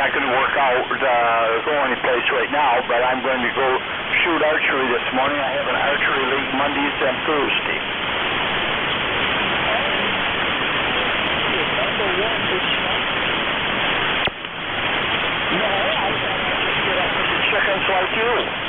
not going to work out go any place right now, but I'm going to go shoot archery this morning. I have an archery league Mondays and Thursday. No, I just get up with the chickens like you.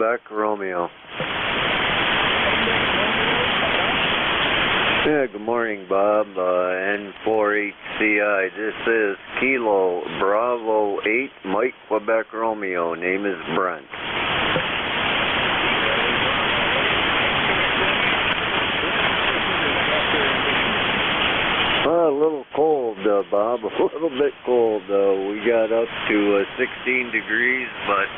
Quebec Romeo. Yeah, good morning, Bob. N4HCI. This is Kilo Bravo 8, Mike Quebec Romeo. Name is Brent. A little cold, Bob. A little bit cold. We got up to 16 degrees, but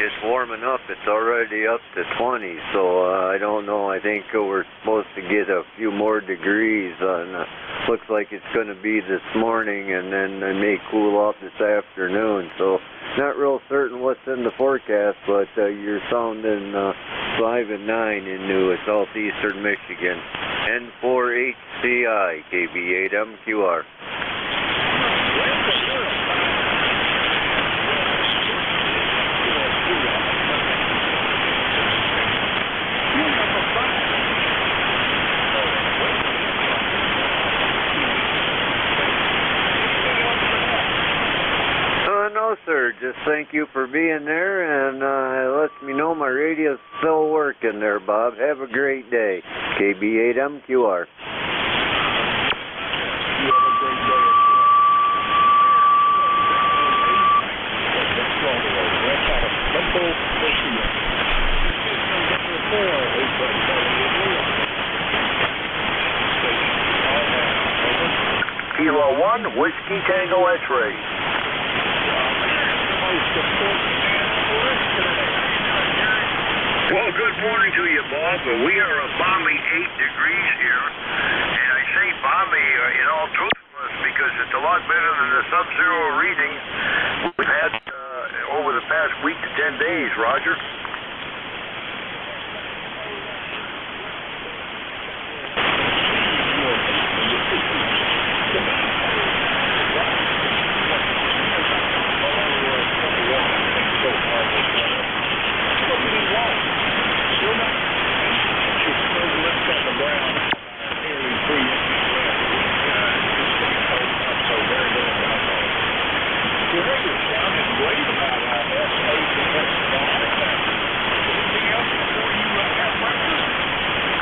it's warm enough. It's already up to 20, so I don't know. I think we're supposed to get a few more degrees. Looks like it's going to be this morning, and then it may cool off this afternoon. So not real certain what's in the forecast, but you're sounding 5 and 9 into southeastern Michigan. N4HCI, KB8MQR. No, sir. Just thank you for being there, and it lets me know my radio's still working there, Bob. Have a great day. KB8MQR. Kilo 1, Whiskey Tango X-ray. Well, good morning to you, Bob. We are a balmy 8 degrees here, and I say balmy in all truthfulness because it's a lot better than the sub-zero reading we've had over the past week to 10 days, Roger.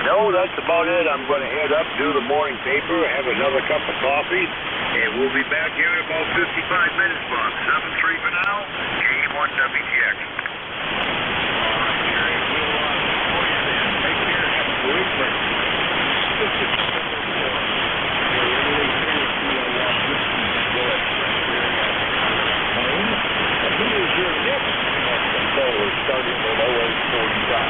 No, that's about it. I'm going to head up, do the morning paper, have another cup of coffee. And we'll be back here in about 55 minutes, Bob. 7-3 for now, K1WTX. Starting below 845.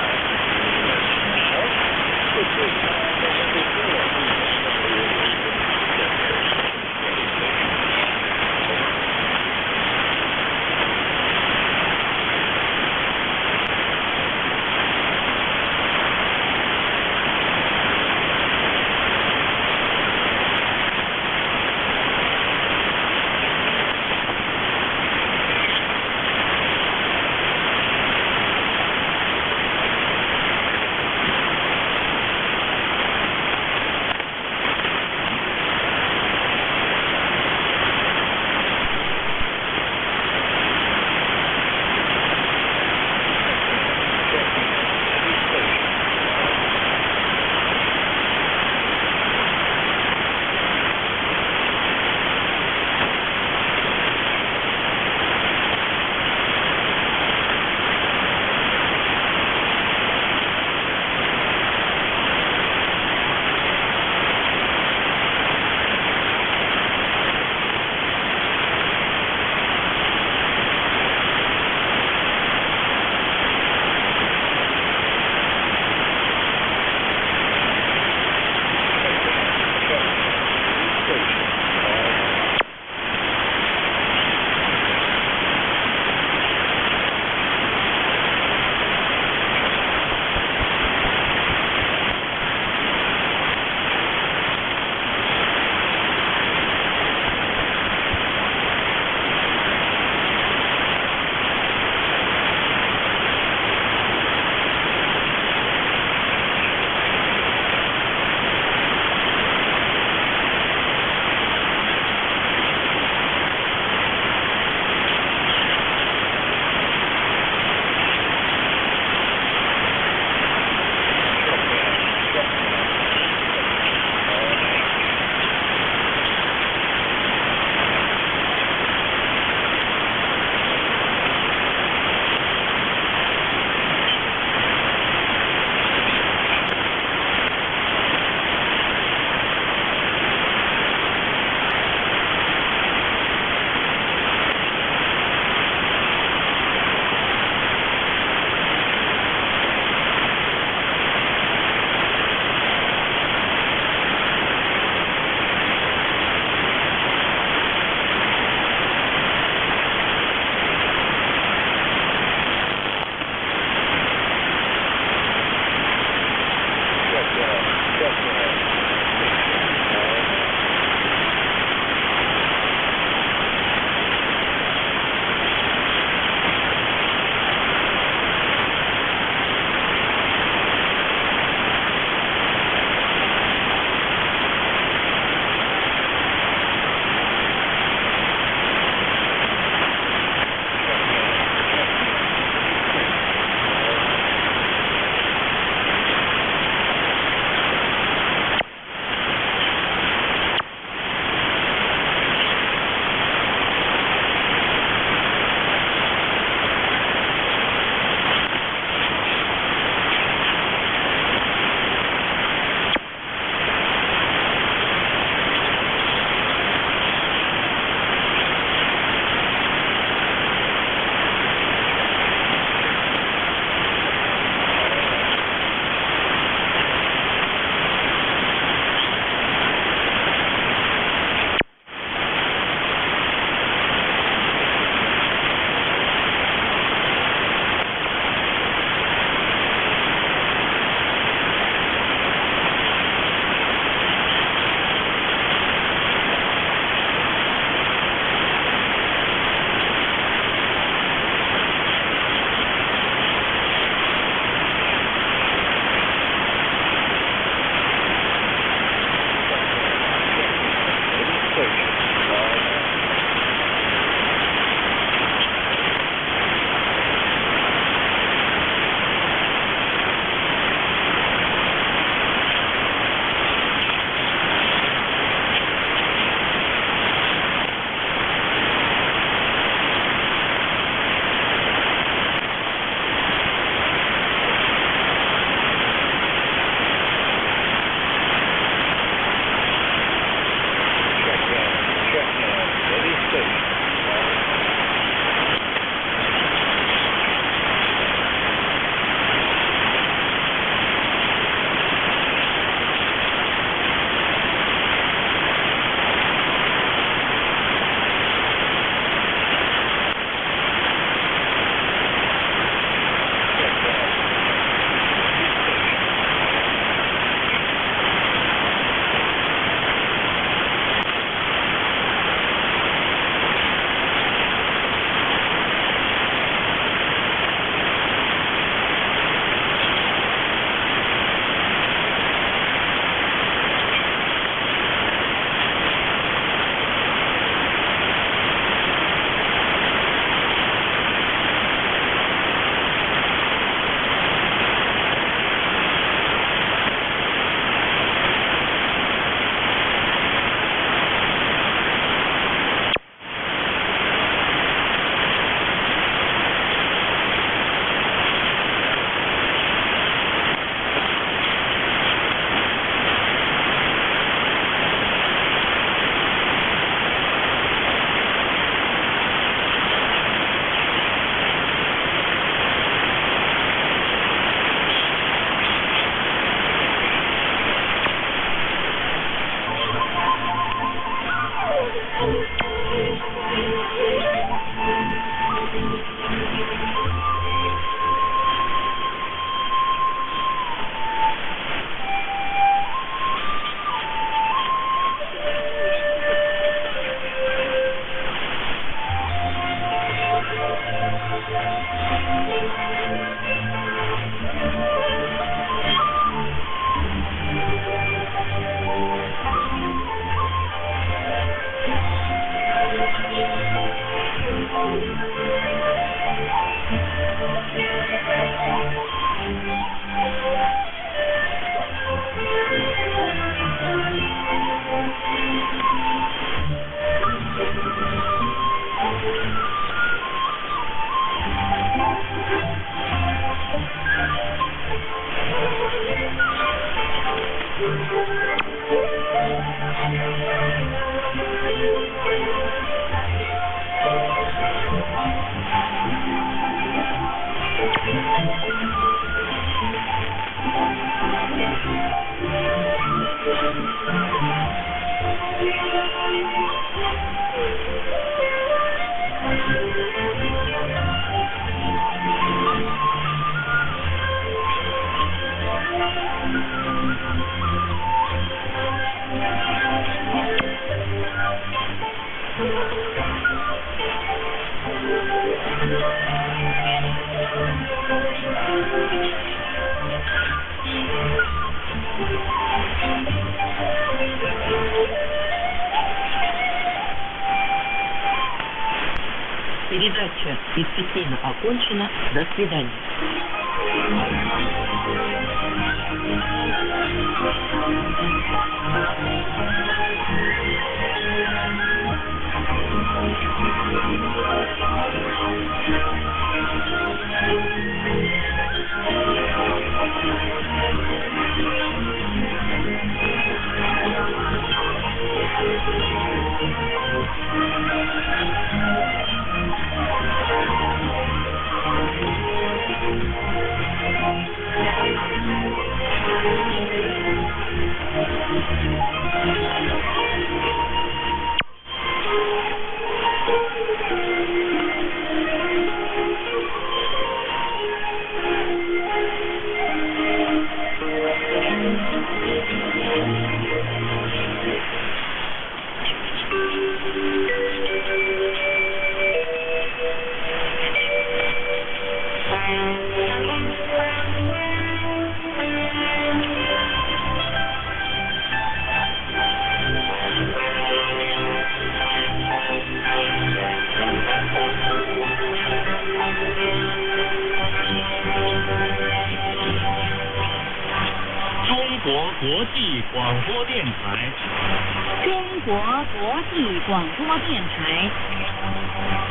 Передача действительно окончена. До свидания.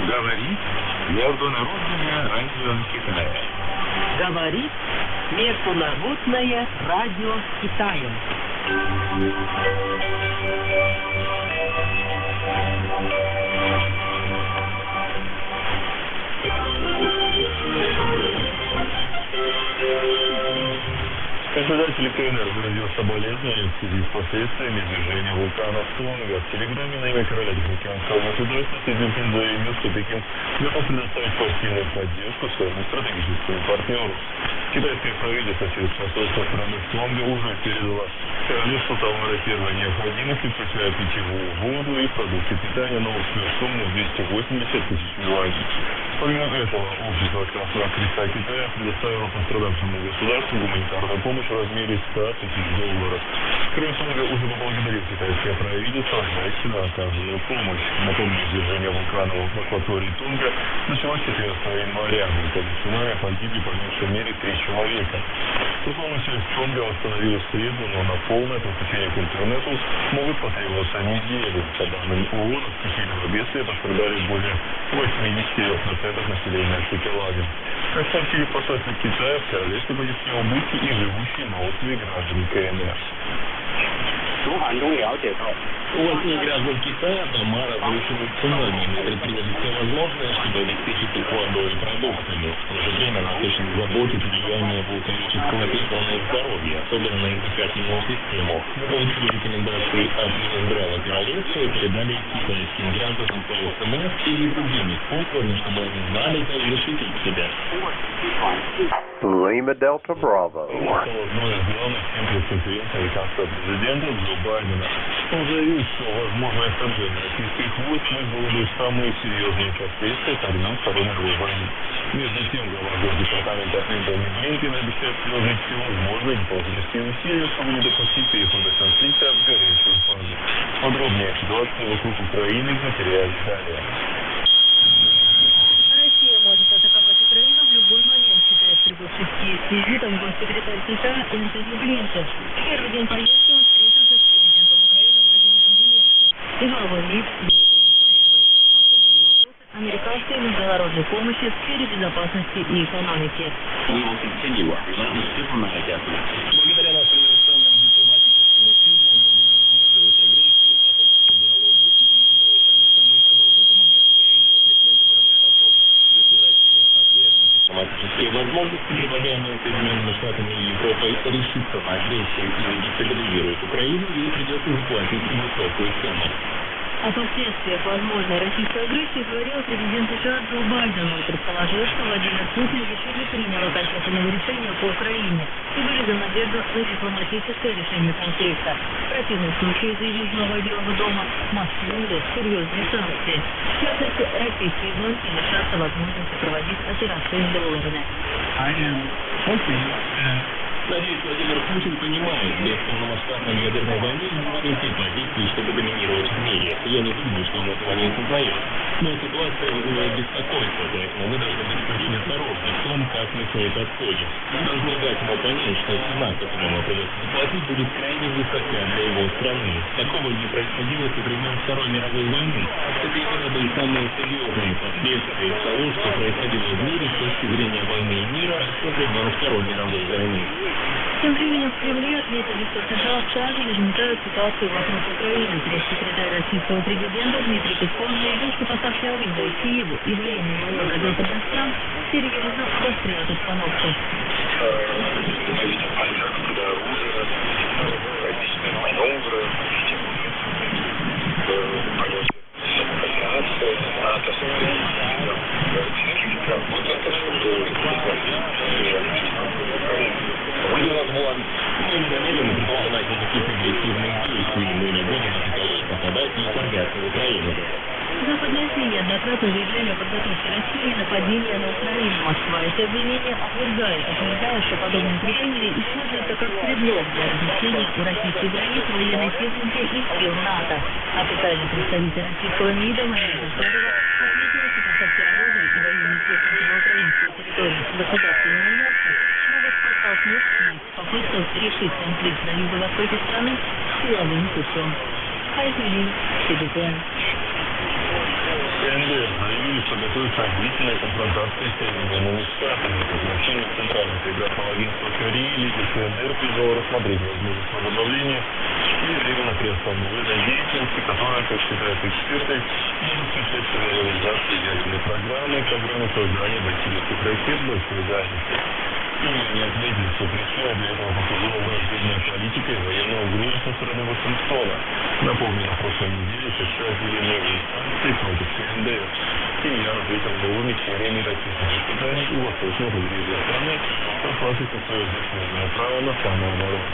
Говорит Международное радио Китая. Говорит Международное радио Китая. Председатель КНР выразил соболезнования в связи с последствиями извержения вулкана Тонга. В телеграмме на имя короля Тихоокеанского государства Си Цзиньпин заявил, что Пекин готов предоставить постельную поддержку своему стратегическому партнеру. Китайское правительство через посольство страны в Тонга уже передало королевству товары первой необходимости, включая питьевую воду и продукты питания на общую сумму 280 тысяч юаней. Помимо этого, общество Красного Креста Китая предоставило пострадавшему государству гуманитарную помощь в размере 100 тысяч долларов. Крым Тонга уже поблагодарил китайское правительство за экстренно оказанную помощь. Напомню, извержение вулкана в акватории Тонга началось 14 января. В результате цунами погибли по меньшей мере 3 человека. Цифровую связь Тонга восстановили в среду, но на полное подключение к интернету могут потребоваться недели. По данным ООН, от стихийного бедствия пострадали более 80% населения архипелага. Как сообщили посольство Китая, в королевстве понесли убытки и живущие на острове граждане КНР. Уважаемые граждане Китая, дома разрушены цунами. Мы предприняли все возможное, чтобы обеспечить их водой и продуктами. В то же время нас очень заботит влияние вулканического пепла на их здоровье, особенно на их дыхательную систему. Мы получили рекомендации от Минздрава королевства и передали их китайским гражданам по СМС или другими способами, чтобы они знали, как защитить себя. Lima Delta Bravo. Это одно из главных тем пресс-конференции американского президента Джо Байдена. Он заявил, что возможное вторжение российских войск вызвало бы самые серьезные последствия со времен Второй мировой войны. Между тем, глава Госдепартамента Энтони Блинкен обещает приложить все возможные дипломатические усилия, чтобы не допустить перехода конфликта в горячую фазу. Подробнее о ситуации вокруг Украины в материале далее. Россия может атаковать Украину в любой момент, считает прибывший с визитом госсекретарь США Энтони Блинкен. В первый день поездки он встретился с президентом Украины Владимиром Зеленским и главой МИД Дмитрием Кулебой. Обсудили вопросы американской и международной помощи в сфере безопасности и экономики. Благодаря нашим иностранным дипломатическим усилиям мы будем сдерживать агрессию и способствовать диалогу и миру. При этом мы продолжим помогать Украине укреплять обороноспособность. Если Россия отвергнет дипломатические возможности, предлагаемые Соединенными Штатами и Европой, решится на агрессию или дестабилизирует Украину, ей придется заплатить высокую цену. О последствиях возможной российской агрессии говорил президент США Джо Байден. Он предположил, что Владимир Путин еще не принял окончательного решения по Украине и выразил надежду на дипломатическое решение конфликта. В противном случае, заявил глава Белого дома, Москву ждут серьезные санкции. В частности, российские банки лишатся возможности проводить операции с долларами. Надеюсь, Владимир Путин понимает, без полномасштабной ядерной войны ему нужны позиции, чтобы доминировать в мире. Я не думаю, что он этого не осознает. Но ситуация вызывает беспокойство, поэтому мы должны быть очень осторожны в том, как мы все это обходим. Мы должны дать ему понять, что цена, которую ему придется заплатить, будет крайне высока для его страны. Такого не происходило со времен Второй мировой войны. Это именно были самые серьезные последствия того, что происходило в мире с точки зрения войны и мира со времен Второй мировой войны. Тем временем в Кремле отметили, что США также нагнетают ситуацию вокруг Украины. Пресс-секретарь российского президента Дмитрий Песков заявил, что поставки оружия Киеву и военной маневры западных стран серьезно обостряют обстановку. Мы не намерены предпринимать никаких агрессивных действий, мы не будем атаковать, нападать и вторгаться в Украину. Западные СМИ неоднократно заявляли о подготовке России нападения на Украину. Москва эти обвинения отвергает, утверждая, что подобные претензии используются как предлог для размещения у российских границ военной техники и сил НАТО. Официальный представитель российского МИДа Мария Захарова отметила, что поставки оружия и военной техники на украинскую территорию с государственными мерками могут подтолкнуть к попыткам решить конфликт на юго-востоке страны силовым путем. Айзелин, КБТН. КНДР заявили, что готовится длительная конфронтация с Соединенными Штатами. По значению Центрального телеграфного агентства КРИ лидер КНДР призвал рассмотреть возможность возобновления и временно приостановленной военной деятельности, которая, как считают эксперты, может способствовать реализации ядерной программы создания баллистических ракет большой дальности. Не отметили, что причиной для этого послужила враждебная политика и военная угроза со стороны Вашингтона. Напомню, на прошлой неделе США ввели новые санкции против КНДР. Пхеньян ответил новыми сериями ракетных испытаний у восточного побережья страны, сославшись на свое законное право на самооборону.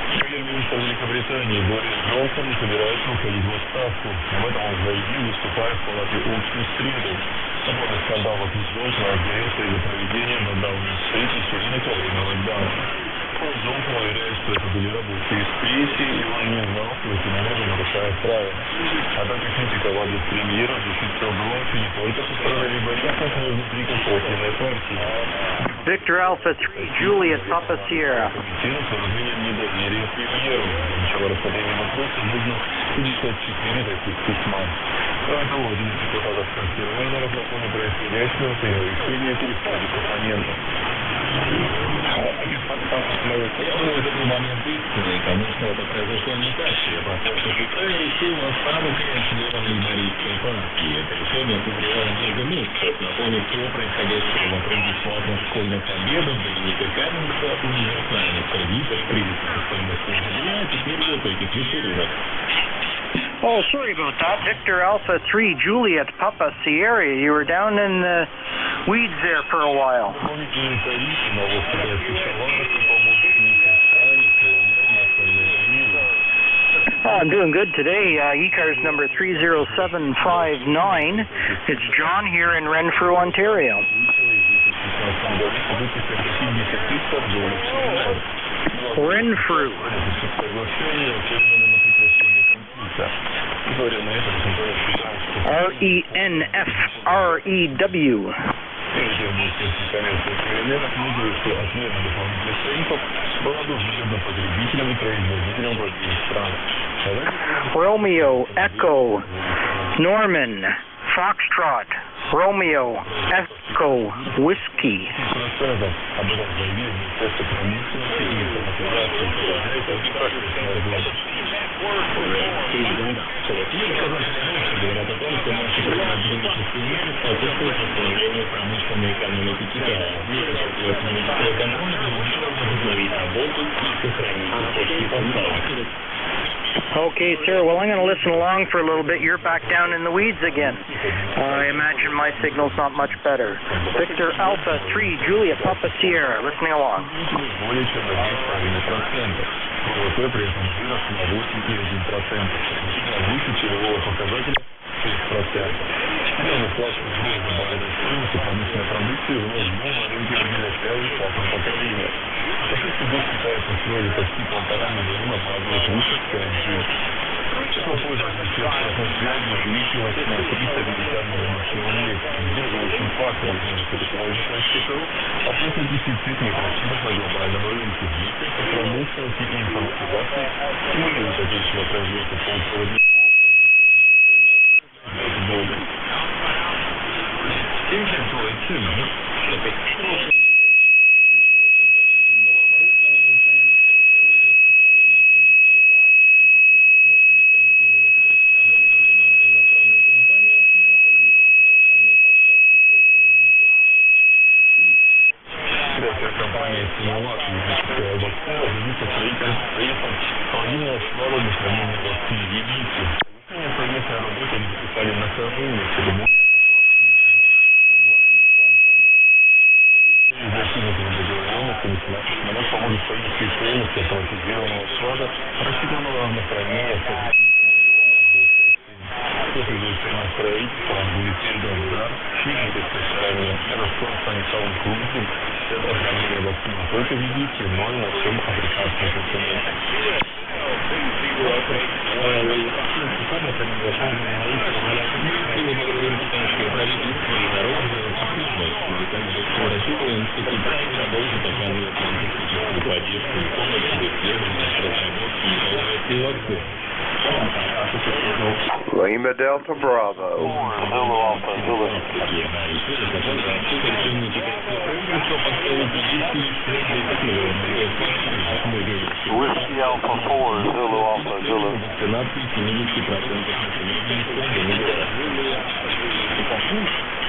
Премьер-министр Великобритании Борис Джонсон не собирается уходить в отставку. Об этом он заявил, выступая в палате общин в среду. Соборный скандал вокруг Джонсона разгорелся из-за проведения локдауна встреч и вечеринок во время локдауна. Джонсон уверяет, что это были рабочие встречи, и он не знал, что этим образом нарушает правила. Однако критиковал премьера защитил громче не только со стороны лейбористов, но и внутри консервативной партии. Victor Alpha 3, Juliet, Papa Sierra. Комментирует выражение недоверия премьеру. Для начала рассмотрения вопроса нужно 54 таких письма. Кроме того, один из депутатов консерваторов на фоне происходящего принял решение переходить к оппонентам. Я думаю, это был момент истины, и, конечно, это произошло не так, потому что Китай решил на самый членов лейбористской партии. Это решение созревало несколько месяцев на фоне всего происходящего вокруг бесплатных школьных обедов, Доминика Каменса, универсальных кредитов, кризиса стоимости жилья, теперь вот этих вечеринок. Oh, sorry about that. Victor Alpha 3, Juliet, Papa Sierra. You were down in the weeds there for a while. I'm doing good today. ECARS number 30759. It's John here in Renfrew, Ontario. Renfrew. RENFREW. Romeo, Echo, Norman, Foxtrot, Romeo, Echo, Whiskey. Говорят о том, что наши производительные меры способствуют восстановлению промышленной экономики Китая. Экономическая экономика может возобновить работу и сохранить цепочки поставок. Okay, sir. Well, I'm going to listen along for a little bit. You're back down in the weeds again. I imagine my signal's not much better. Victor Alpha 3, Juliet, Papa Sierra. Listening along. ВВП при этом вырос на 8,1%. Выше целевого показателя 6%. Сделано сплачивать вновь добавленной стоимости промышленной продукции вновь на рынке выделения связи классного поколения. За 6 год Китай построили почти 1,5 миллиона базовых вышек 5G. Число пользователей сверхскоростной связи увеличилась на 350 миллионов сдерживающим фактором между капиталовой счетов, а после дефицит микрочипов на глобальном рынке, двигается промышленности и информатизации, стимулирует отечественное производство полупроводников. Компания «Синоват» юридическая вакцина ведется строительством холодильного склада для хранения вакцины в Египте. Совместная работа они подписали накануне церемонии. Достигнутыми договоренностями «Синоват» поможет повысить стоимость автоматизированного склада, рассчитанного на хранение после завершения строительства будет передан удар, чьи-то специальные. Этот склад станет самым крупным для хранения вакцин не только в Египте, но и на всем африканском континенте. Lima Delta Bravo. Zulu Alpha, Zulu. Whiskey Alpha 4, Zulu Alpha, Zulu.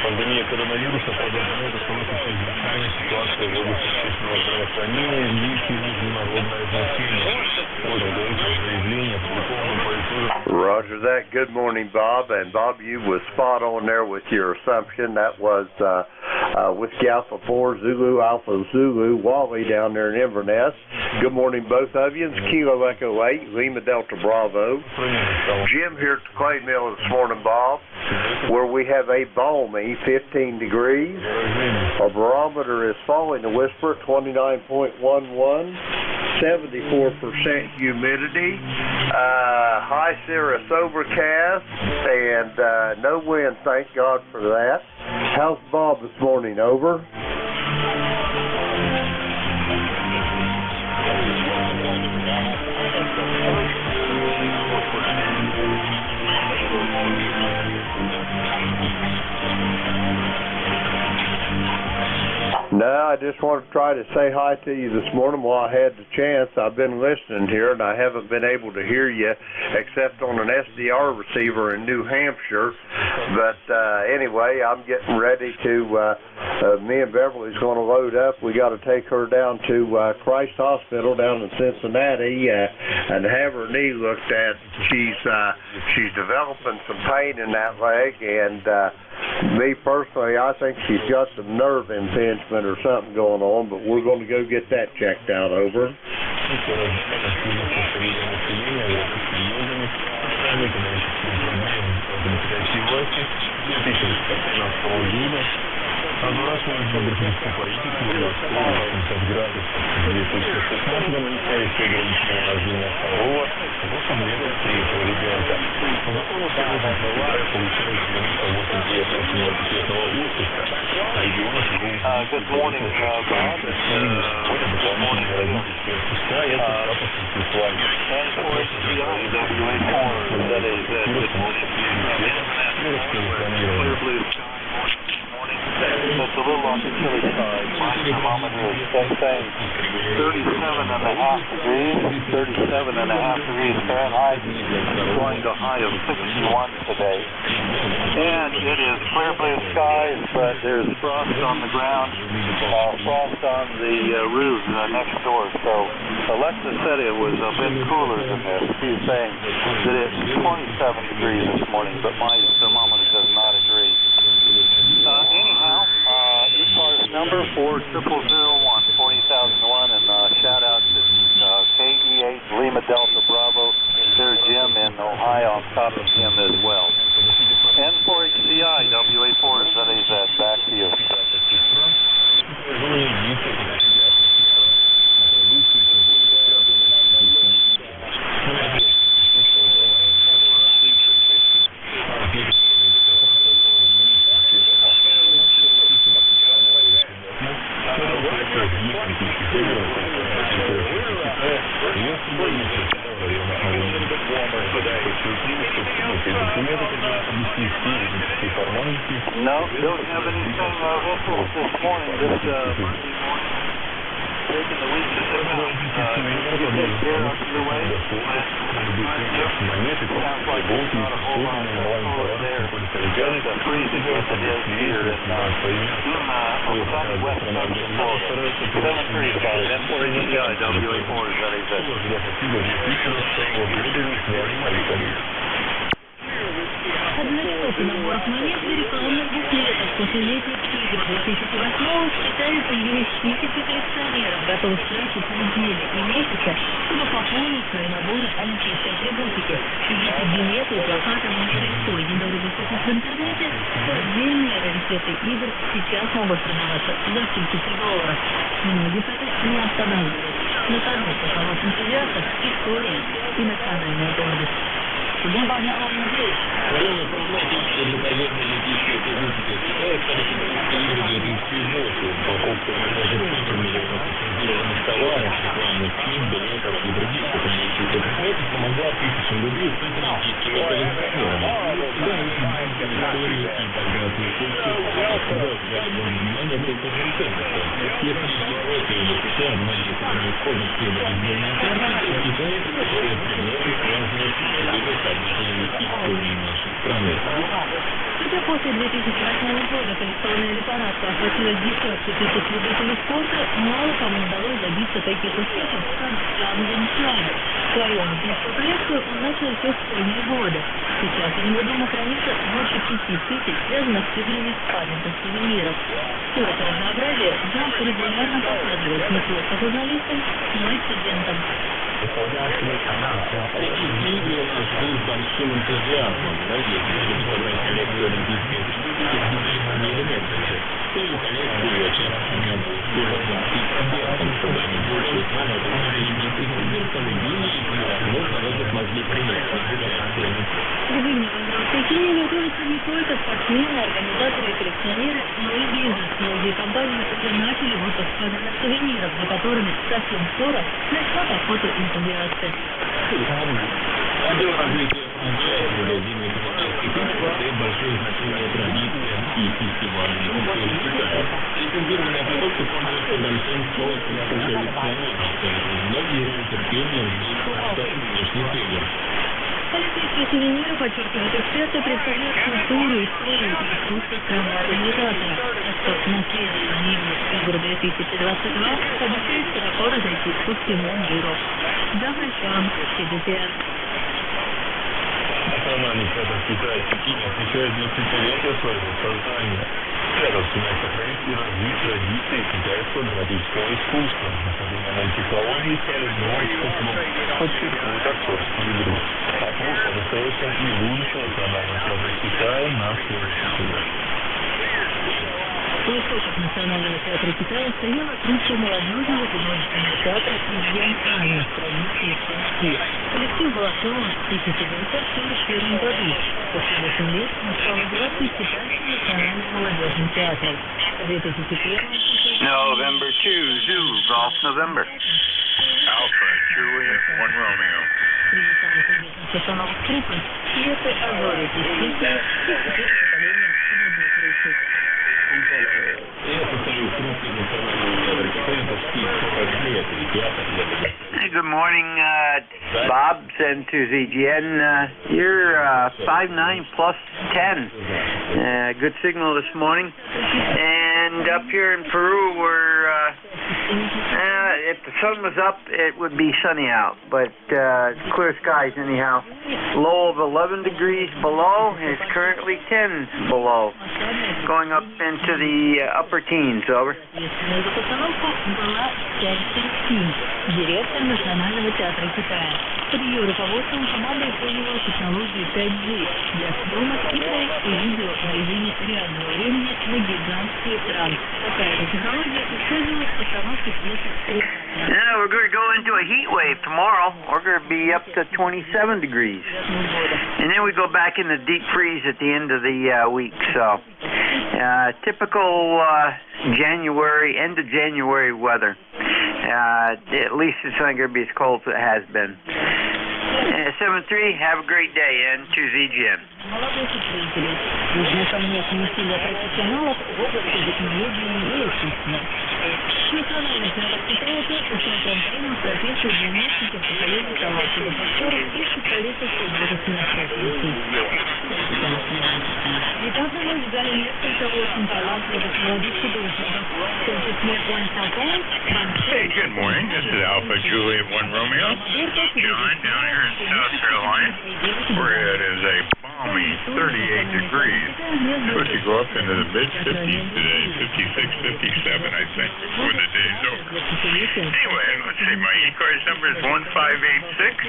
Пандемия коронавируса продолжает оставаться чрезвычайной ситуацией в области общественного здравоохранения и международное значение. Вот заявление, опубликованное по итогам. Roger that. Good morning, Bob. And Bob, you was spot on there with your assumption. That was Whiskey Alpha 4, Zulu Alpha Zulu, Wally down there in Inverness. Good morning, both of you. It's Kilo Echo 8, Lima Delta Bravo. Jim here at the clay mill this morning, Bob, where we have a balmy 15 degrees. Our barometer is falling a whisper, 29.11. 74% humidity, high cirrus overcast, and no wind, thank God for that. How's Bob this morning, over? No, I just want to try to say hi to you this morning while I had the chance. I've been listening here, and I haven't been able to hear you except on an SDR receiver in New Hampshire. But anyway, I'm getting ready to, me and Beverly's going to load up. We got to take her down to Christ Hospital down in Cincinnati and have her knee looked at. She's developing some pain in that leg, and me personally, I think she's got some nerve impingement or something going on, but we're going to go get that checked out, over. Good morning, Bob. Good morning. NJ2US Studio, that is good morning. Clear blue sky. It's a little on the chilly side. My thermometer is saying 37.5 degrees Fahrenheit, going to a high of 61 today. And it is clear blue skies, but there's frost on the ground, frost on the roof next door. So Alexa said it was a bit cooler than this. She's saying that it's 27 degrees this morning, but my thermometer does not agree. Anyhow, ECARS number 40001, 40,001, and shout out to KE8 Lima Delta Bravo, there's Jim in Ohio, I'm copying him as well. N4HCI, WA4 ZAZ, back to you. No, don't have anything of interest this morning, just Monday morning. Taking the week to sit down. You take care of your way. Sounds like there's not a whole lot of there. It's a freezing as it is here in sunny west Central Florida. 735, M4ECI, WA4 is that Одночасный набор монет для рекламных буклетов после летних игр 2008 считается юридических коллекционеров, готовых тратить недели и месяца, чтобы пополнить свои наборы олимпийской атрибутики. Если билеты и плакаты можно легко и недорого купить в интернете, то отдельные раритеты игр сейчас могут продаваться за $1000. Многих это не останавливает. На кону походов энтузиастов история и национальная гордость. Я баня здесь. Время прагматическое для таежной олимпийской атрибутики в Китае стали игры 2008. Покупка может миллионов лицензированных товаров, рекламных книг, билетов и других сохраняющихся предметов помогла тысячам людей стать олимпийскими коллекционерами. Да, это историю и богатую культуру. Сюда взяли внимание только ценности. Если Европе или США многие страны входят в телевизионные карты, то в Китае предпочитают предметы, связанные с историей нашей страны. Хотя после 2008 года коллекционная лихорадка охватила десятки тысяч любителей спорта, мало кому удалось добиться таких успехов, как Джан. Свою олимпийскую коллекцию он начал еще в школьные годы. Сейчас у него дома хранится больше 5000 связанных с играми памятных сувениров. Все это разнообразие Джан регулярно показывает не просто журналистам, но и студентам. Такие книги у нас ждут с большим энтузиазмом. Если будут собрать коллекцию олимпийской атрибутики с юбилейными элементами. Свою коллекцию я часто не буду спорным и студентам, чтобы они больше знали об олимпийских игр, колыбели и возможно в этом могли принять регуляцию. Движение воздушной книги готовятся не только спортсмены, организаторы и коллекционеры, но и бизнес. Многие компании уже начали выпуск памятных сувениров, за которыми совсем скоро начнут охоту энтузиасты. Для развития франчайз магазинных китайских игр придает большое значение традициям и фестивалям культуры Китая. Лицензированные продукты пользуются большим спросом у коллекционеров, поэтому многие терпением ждут старта внешних игр. Олимпийские сувениры, подчеркивают эксперты, представляют культуру, историю и искусство страны организатора. А что наследие игр 2022 обещает широко разойтись по всему миру. Джан, CDTN. Национальный театр Китая Пекине отмечает 20-летие своего создания. Театр сумеет сохранить и развить традиции китайского драматического искусства. Современные технологии стали новым способом подчеркнуть актерскую игру. О прошлом, настоящем и будущем национального театра Китая на следующий год. У истоков Национального театра Китая стояла труппа молодежного художественного театра NJ2US Studio. Коллектив был основан в 1941 году. После 8 лет он стал называться Китайским национальным молодежным театром. В 2001 November 2, Zoo, Golf November. Alpha, Juliet, 1 Romeo. Среди самых известных постановок труппы «Светы Азори» и «Светы» и теперь поколение «Молодых рыцарей». Я состою в труппе Национального театра Китая почти 40 лет, и театр для Hey, good morning, Bob. Send to ZGN. You're 5'9" plus 10. Good signal this morning. And up here in Peru, we're if the sun was up, it would be sunny out, but clear skies anyhow. Low of 11 degrees below is currently 10 below, going up into the upper teens. Over. За постановку была директор Национального театра Китая. Под ее руководством команда использовала технологию 5G для съемок и проекции видео в режиме реального времени на гигантский экран. Такая же технология использовалась в постановке пьесы. Yeah, we're going to go into a heat wave tomorrow. We're going to be up to 27 degrees. And then we go back in the deep freeze at the end of the week. So, typical January, end of January weather. At least it's not going to be as cold as it has been. 7-3, have a great day, N2ZGN. Молодые строители. Нужны совместные усилия профессионалов в области технологии и искусства. Национальный центр Петровки усмотрен в профессию гимнастики, психологии, талантливых актеров и специалистов художественных профессий. Недавно мы ждали несколько очень талантливых молодых художников, в том числе Ван Салтон. Hey, good morning. This is Alpha Juliet 1 Romeo. John, down here in South Carolina, where it is a balmy 38 degrees. Supposed to go up into the mid-50s today, 56, 57, I think, before the day's over. Anyway, let's see, my ECARS number is 1586,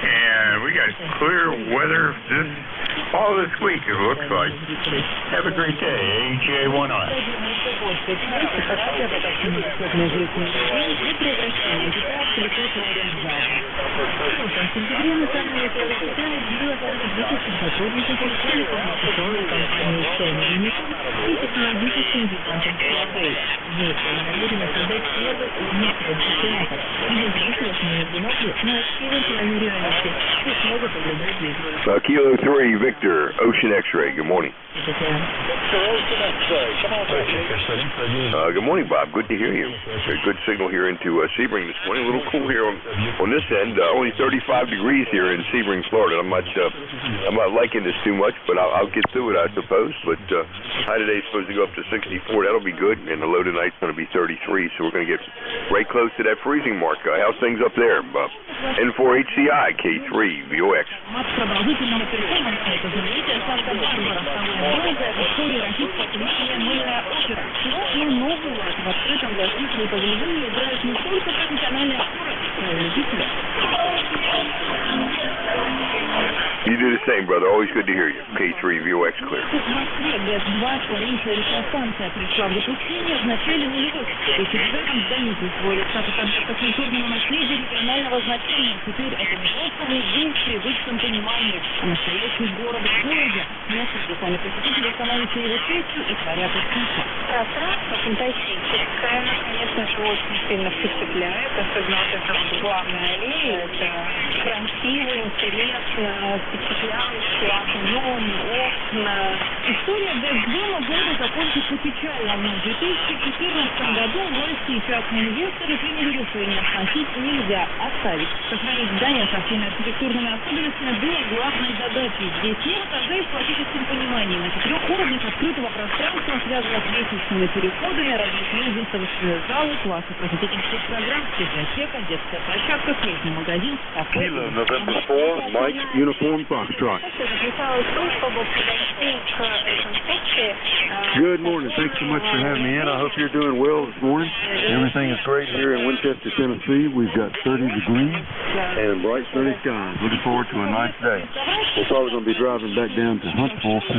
and we got clear weather all this week, it looks like. Have a great day, AJ1R. Kilo 3, Victor, Ocean X-Ray, good morning. Good morning, Bob. Good to hear you. A good signal here into Sebring this morning. A little cool here on this end. Only 35 degrees here in Sebring, Florida. I'm not liking this too much, but I'll get through it, I suppose. But high today is supposed to go up to 64. That'll be good. And the low tonight's going to be 33. So we're going to get right close to that freezing mark. How's things up there, Bob? N4HCI, K3, VOX. История российского телевидения «Мыльная опера». Сегодня новый лад в открытом для зрителей павильоне играют не только профессиональные актеры, но и любители. You do the same, brother. Always good to hear you. K3, VOX clear. В Москве ГЭС-2 столичная электростанция пришла в запустение в начале нулевых. И в этом здании присвоили статус объекта культурного наследия регионального значения. Теперь это не просто музей в привычном понимании, а настоящий город в городе. Место, где сами посетители становятся его частью и творят искусство. Пространство фантастическое, конечно же, очень сильно впечатляет, особенно вот эта вот главная аллея, это красиво, интересно, впечатляюще, окном, окна. История ГЭС-2 могла бы закончиться печально, но в 2014 году власти и частные инвесторы приняли решение, сносить нельзя, оставить. Сохранить здание со всеми архитектурными особенностями было главной задачей. Здесь 7 этажей в классическом понимании, на 4 уровнях открытого пространства, связанных с лестничными переходами, различные выставочные залы, классы просветительских программ, библиотека, детская площадка, книжный магазин, кафе. Kilo November 4, Mike, Uniform Foxtrot. Good morning. Thanks so much for having me in. I hope you're doing well this morning. Everything is great here in Winchester, Tennessee. We've got 30 degrees and bright sunny skies. Looking forward to a nice day. We're probably going to be driving back down to Huntsville to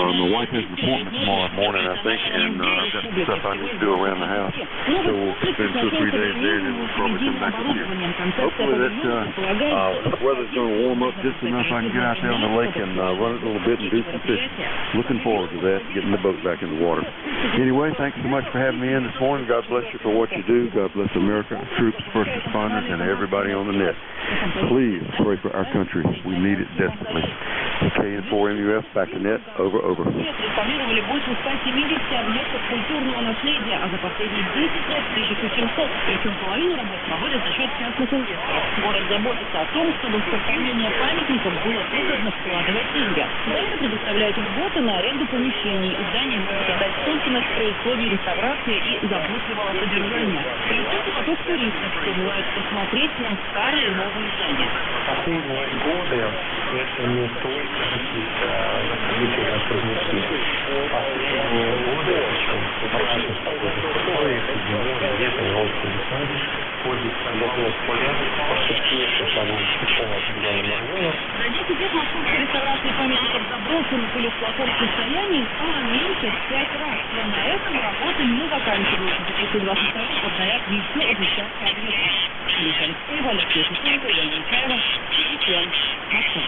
my wife has an appointment tomorrow morning, I think, and I've got some stuff I need to do around the house. So we'll spend 2 or 3 days there, and then we'll probably come back up here. Hopefully that the weather's going to warm up just enough I can get out there on the lake and run it a little bit and do some fishing. Looking forward to that, getting the boat back in the water. Anyway, thanks so much for having me in this morning. God bless you for what you do. God bless America, troops, first responders, and everybody on the net. Please pray for our country. We need it desperately. KN4MUF, back to net. Over, over. Реставрировали больше 170 объектов культурного наследия, а за последние 10 лет 1700, причем половину работ проводят за счет частных инвесторов. Город заботится о том, чтобы в сохранение памятников было выгодно вкладывать деньги. За это предоставляют льготы на аренду помещений. Здание может отдать собственность при условии реставрации и заботливого содержания. Приезжайте поток туристов, кто желает посмотреть на старые и новые здания. Последние годы это не только какие-то события, которые последние годы, причем в разных погодных условиях, зимой, летом, осенью, весной, пользуются огромной популярностью, поступивших самым специально определенным районом. Пройдите тех маршрутов реставрации памятников заброшенных или в плохом состоянии стало меньше в 5 раз. Но на этом работы не заканчиваются. В 2022 повторят еще обещанные объекты. Лишь Алексей, Алексей Шишенко, Иван Нечаева, Москва.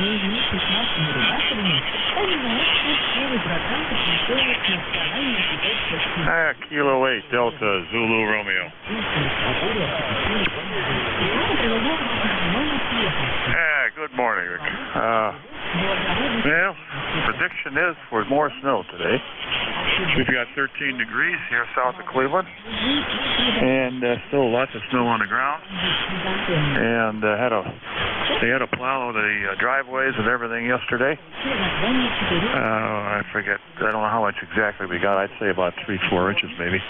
вооружены 16 навигаторами, также занимаются первой программой, посвященной национальной китайской Kilo 8 Delta Zulu Romeo. Good morning, Rick. Well, prediction is for more snow today. We've got 13 degrees here south of Cleveland, and still lots of snow on the ground. And they had to plow the driveways and everything yesterday. I forget. I don't know how much exactly we got. I'd say about 3-4 inches maybe.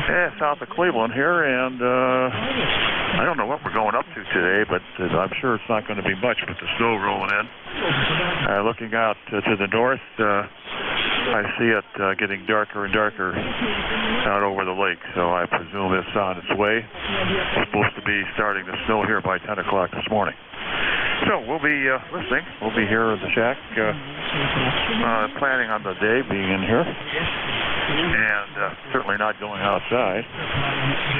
Yeah, south of Cleveland here, and I don't know what we're going up to today, but I'm sure it's not going to be much with the snow rolling in. Looking out to the north, I see it getting darker and darker out over the lake, so I presume it's on its way. It's supposed to be starting to snow here by 10 o'clock this morning. So we'll be listening. We'll be here at the shack, planning on the day being in here, and certainly not going outside.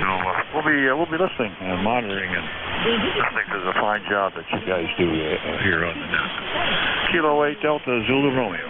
So we'll be listening and monitoring, and I think there's a fine job that you guys do here on the net. Kilo 8 Delta Zulu Romeo.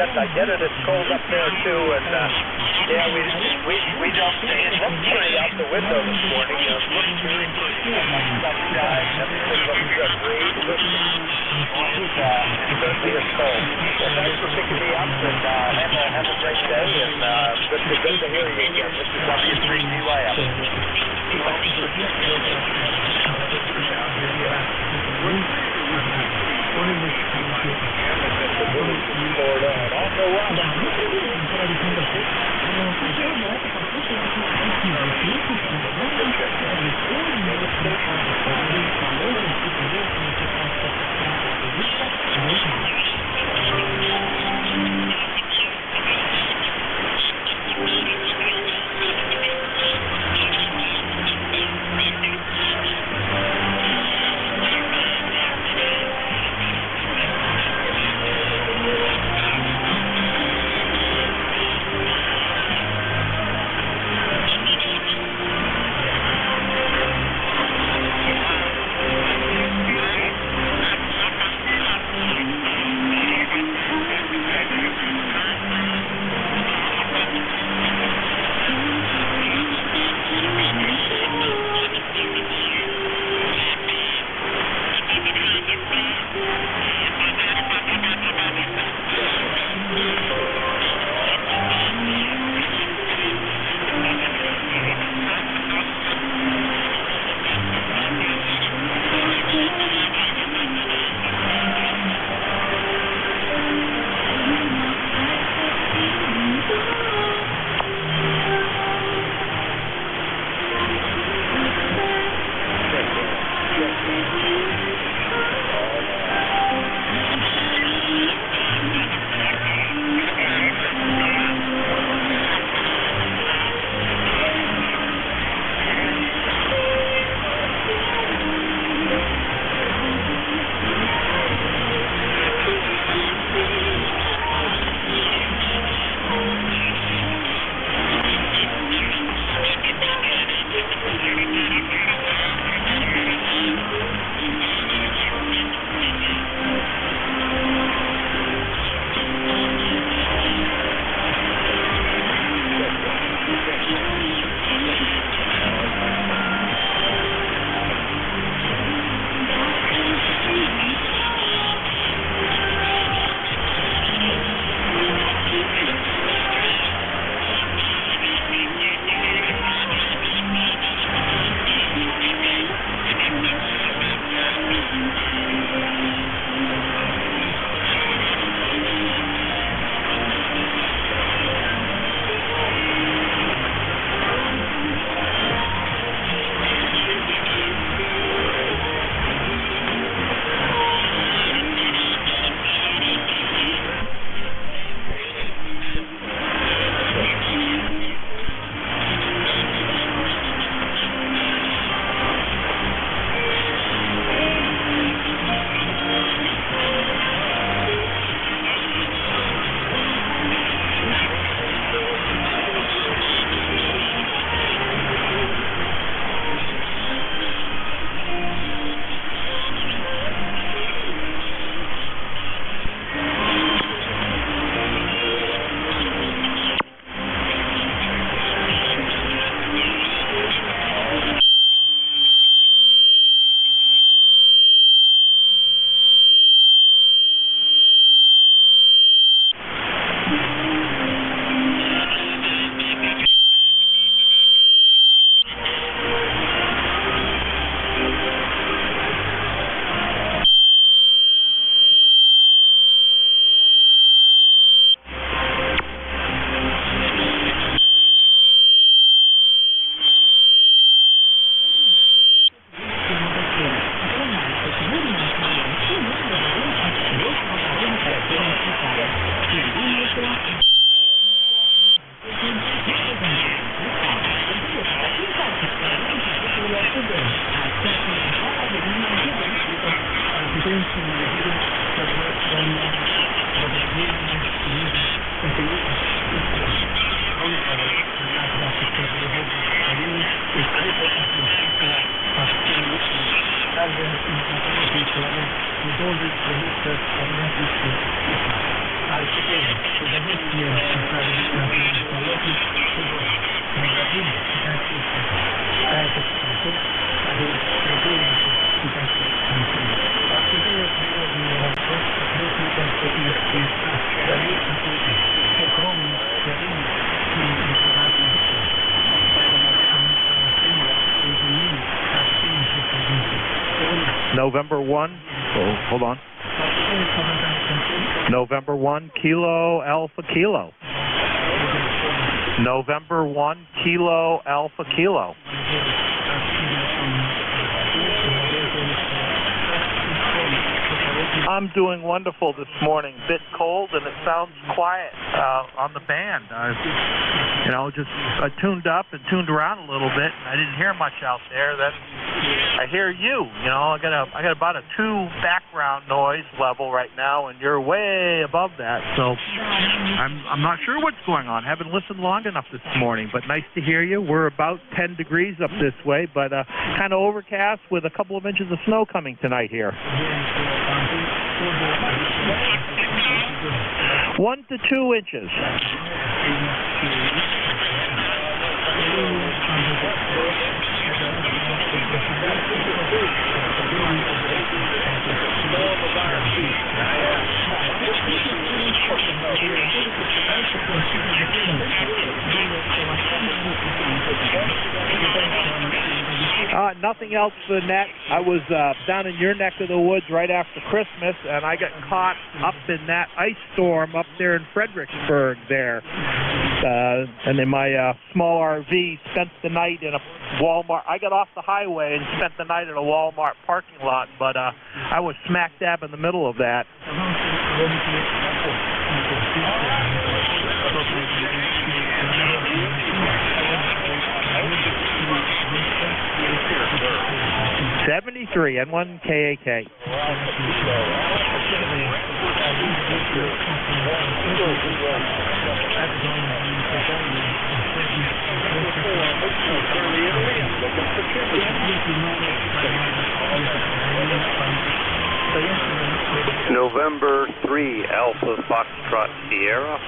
Yes, I get it. It's cold up there too, and yeah, we jumped. It looked pretty out the window this morning. It looked very pretty. Sunshine, everything looks great, but it certainly is cold. Well, thanks for picking me up, and have a great day, and good to hear you again. This is W3GYF. November 1. Oh, hold on. November 1, Kilo Alpha Kilo. November 1, Kilo Alpha Kilo. I'm doing wonderful this morning. Bit cold, and it sounds quiet on the band. I tuned up and tuned around a little bit, and I didn't hear much out there. Then I hear you. I got about a 2 background noise level right now, and you're way above that. So I'm not sure what's going on. Haven't listened long enough this morning, but nice to hear you. We're about 10 degrees up this way, but kind of overcast with a couple of inches of snow coming tonight here. 1 to 2 inches. Nothing else for the net. I was down in your neck of the woods right after Christmas, and I got caught up in that ice storm up there in Fredericksburg there. And then my small RV spent the night in a Walmart. I got off the highway and spent the night in a Walmart parking lot, but I was smack dab in the middle of that. '73 N1 KAK. November 3 Alpha Foxtrot Sierra.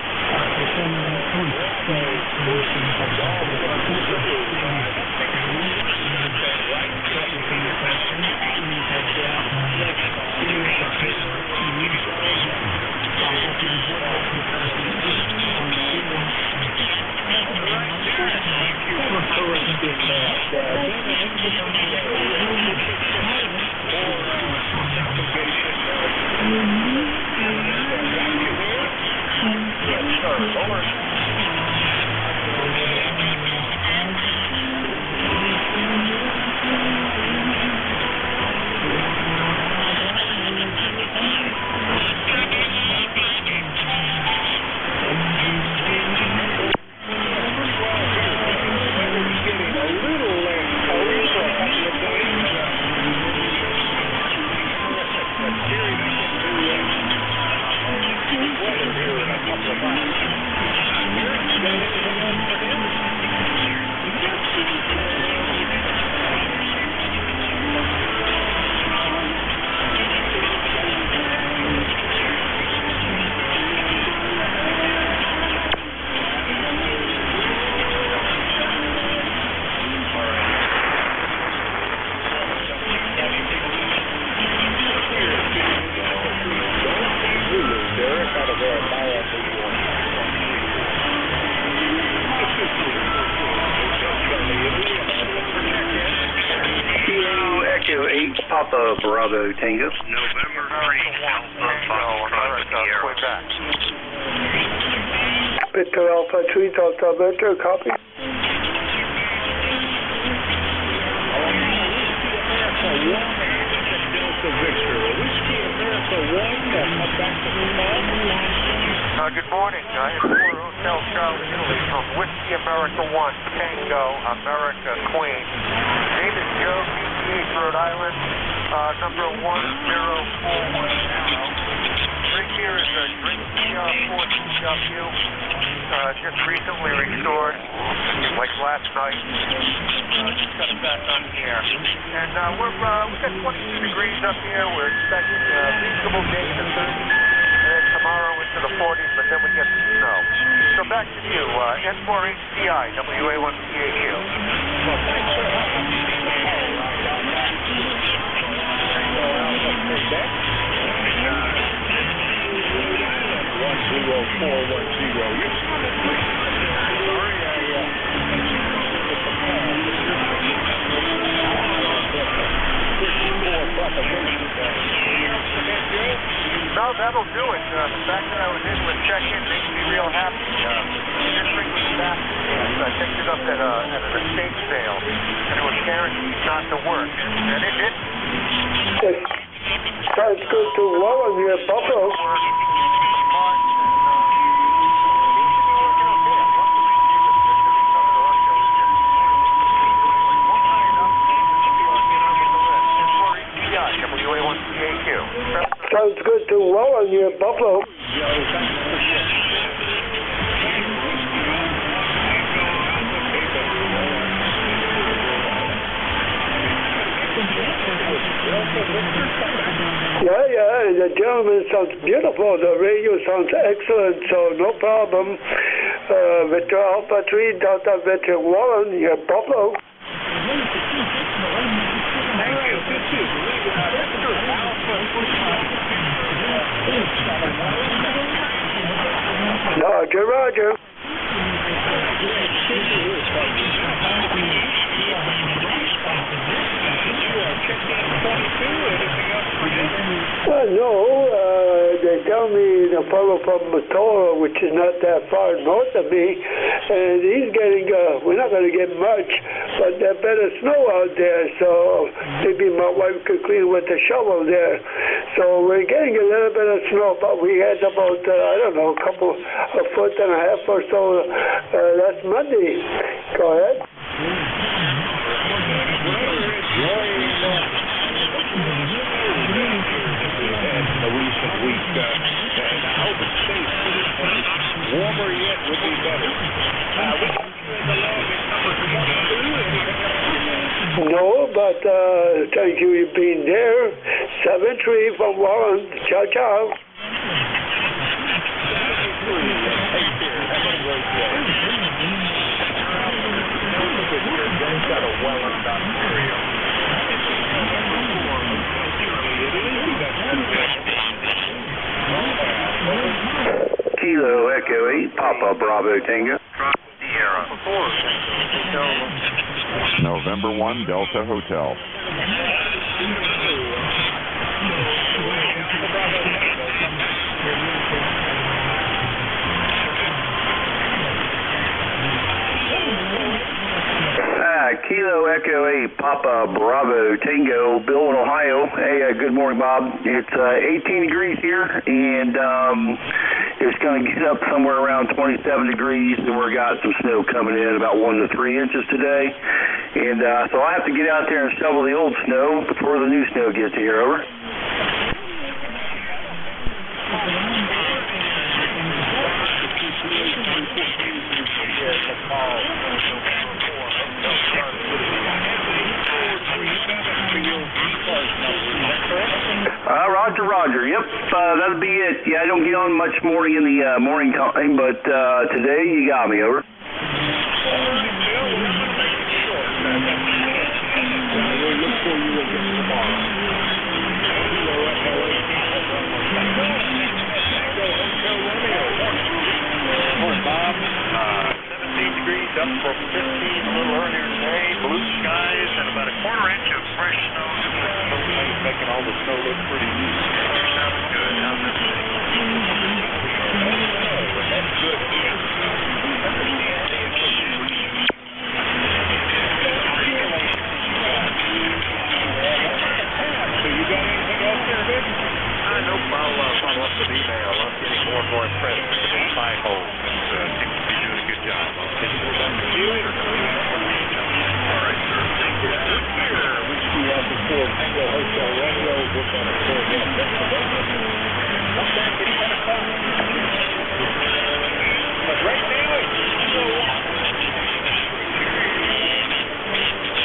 Papa Bravo Tango. November 3 Alpha Foxtrot Sierra. Victor Alpha 3 Delta Victor, copy. Good morning. It's 4 Hotel Charlie Italy from Whiskey America 1, Tango, America Queen. Name is Joe, Beach, Rhode Island, number 1041. Right here is a Drink 14W, just recently restored, like last night. Just got it back on here. And we got 22 degrees up here. We're expecting a reasonable day in the 30s. And tomorrow into the 40s, but then we get some snow. So back to you, N4HCI, WA1PAQ. Well, thanks for having me. 10410. Sorry, the fact that I was able to check in makes me real happy. District staff picked it up at an estate sale, and it was guaranteed not to work, and it didn't. Sounds good to Warren here, Buffalo. Sounds good to Warren here, Buffalo. Yeah, the gentleman sounds beautiful. The radio sounds excellent, so no problem. Victor Alpha 3, Delta Victor Warren here, Buffalo. Roger, roger. No, they tell me the fellow from Motorola, which is not that far north of me, and he's getting, we're not going to get much, but there's better snow out there, so maybe my wife could clean with the shovel there. So we're getting a little bit of snow, but we had about, I don't know, a foot and a half or so last Monday. Go ahead. Warmer yet would be better. No, but thank you for being there. 7-3 from Warren. Ciao, ciao. Kilo Echo 8, Papa Bravo Tango. November 1, Delta Hotel. Kilo Echo 8, Papa Bravo Tango, Bill in Ohio. Hey, good morning, Bob. It's 18 degrees here, and it's going to get up somewhere around 27 degrees, and we've got some snow coming in, about 1 to 3 inches today. And so I have to get out there and shovel the old snow before the new snow gets here, over. Roger. Yep, that'll be it. Yeah, I don't get on much morning in the morning time, but today you got me, over. Morning, Bob. 17 degrees up from 15 a little earlier today. Blue skies and about a quarter inch of fresh snow. Making all the snow look pretty neat. Sounds good. How's it? That's good. So you got anything else there, Vic? Nope. I'll follow up with email. I'm getting more and more impressed with the 5 holes. Seems to be doing a good job. I'll take more back to you. All right, sir. Thank you. Whiskey Alpha 4 Tango Hotel Romeo, book on a 4 Come back at 10 o'clock. But right now, it's still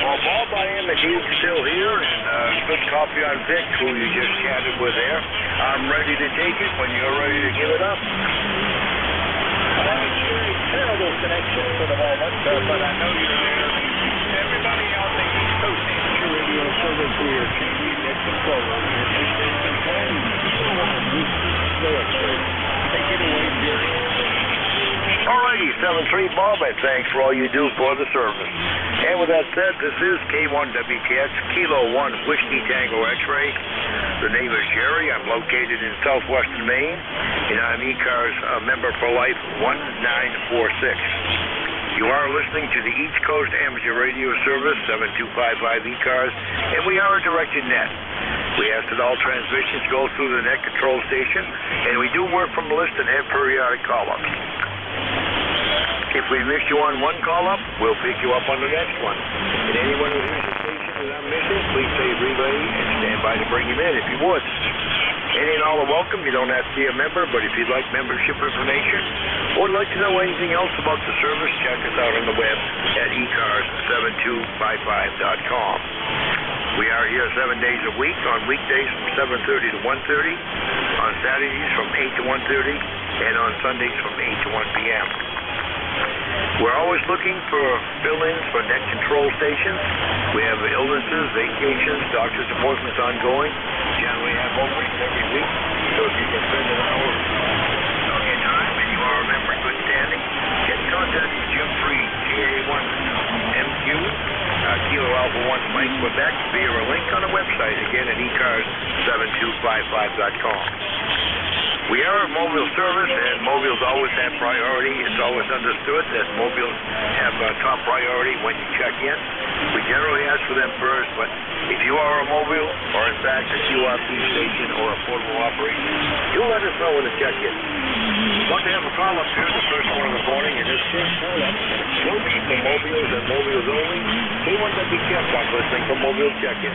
well, Bob, I am indeed still here, and good copy on Vic, who you just chatted with there. I'm ready to take it when you're ready to give it up. I'm having a terrible connection for the moment, but I know you're there. Everybody on the East Coast Amateur Radio Service here, Jamie, Nick, and Clover. Take it away, Jerry. Alrighty, 7-3 Bob, and thanks for all you do for the service. And with that said, this is K1WTX, Kilo 1 Whiskey Tango X-Ray. The name is Jerry. I'm located in southwestern Maine, and I'm ECARS member for life 1946. You are listening to the East Coast Amateur Radio Service, 7255 ECARS, and we are a directed net. We ask that all transmissions go through the net control station, and we do work from a list and have periodic call-ups. If we miss you on one call-up, we'll pick you up on the next one. And anyone who hears the station that I'm missing, please say relay and stand by to bring him in if you would. Any and all are welcome. You don't have to be a member, but if you'd like membership information or would like to know anything else about the service, check us out on the web at ECARS7255.com. We are here 7 days a week, on weekdays from 7:30 to 1:30, on Saturdays from 8 to 1:30, and on Sundays from 8 to 1 p.m. We're always looking for fill-ins for net control stations. We have illnesses, vacations, doctor's appointments ongoing. Generally have openings every week, so if you can spend an hour on your time and you are a member in good standing, get in contact with Jim Freed, GA1MQ, Kilo Alpha 1 Mike Quebec, via a link on the website, again at ECARS7255.com. We are a mobile service, and mobiles always have priority. It's always understood that mobiles have top priority when you check in. We generally ask for them first, but if you are a mobile, or in fact a QRP station or a portable operation, you'll let us know when to check in. We'd love to have a call up here the first one in the morning, and this first call up will be for mobiles and mobiles only. Anyone that be kept on listening for mobile check-in.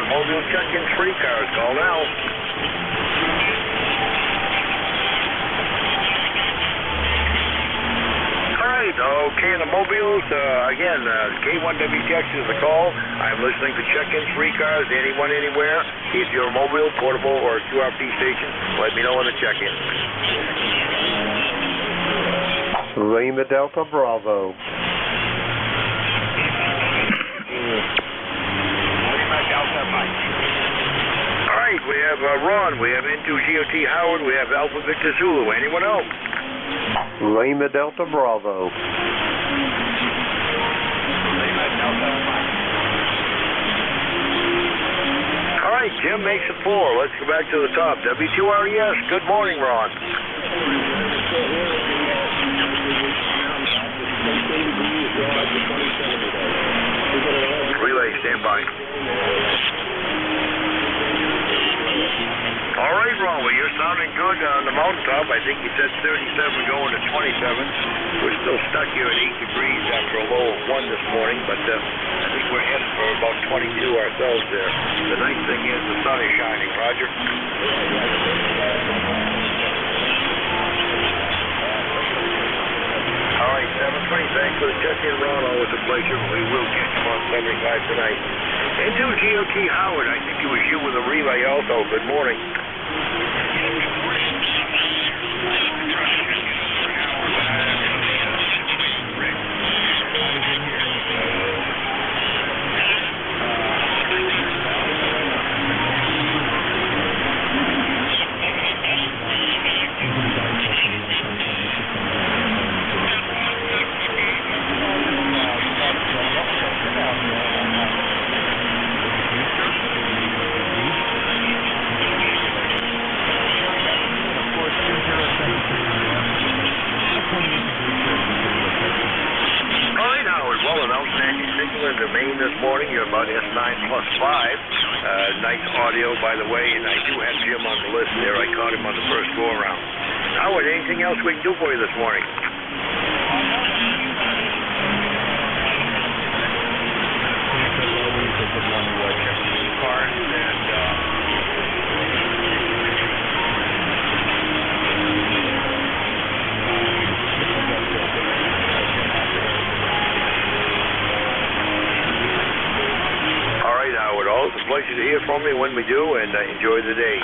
Mobile check-in free cars. Call now. All right. Okay, the mobiles. Again, K1WTX is the call. I'm listening to check-in free cars. Anyone, anywhere. If you're a mobile, portable, or QRP station, let me know when to check in. Lima Delta Bravo. All right, we have Ron, we have N2GOT Howard, we have Alpha Victor Zulu. Anyone else? Lima Delta Bravo. All right, Jim makes it 4. Let's go back to the top. W2RES, good morning, Ron. Relay, stand by. All right, Ron, well, you're sounding good on the mountaintop. I think you said 37 going to 27. We're still stuck here at 8 degrees after a low of 1 this morning, but I think we're headed for about 22 ourselves there. The nice thing is the sun is shining, Roger. All right, 7:20. Thanks for the check-in, Ron. Always a pleasure. We will catch you on 75 tonight. N2GOT Howard, I think it was you with a relay also. Good morning. This morning, you're about S9 plus 5. Nice audio, by the way, and I do have Jim on the list there. I caught him on the first go-around. Howard, anything else we can do for you this morning? Pleasure to hear from you when we do, and enjoy the day.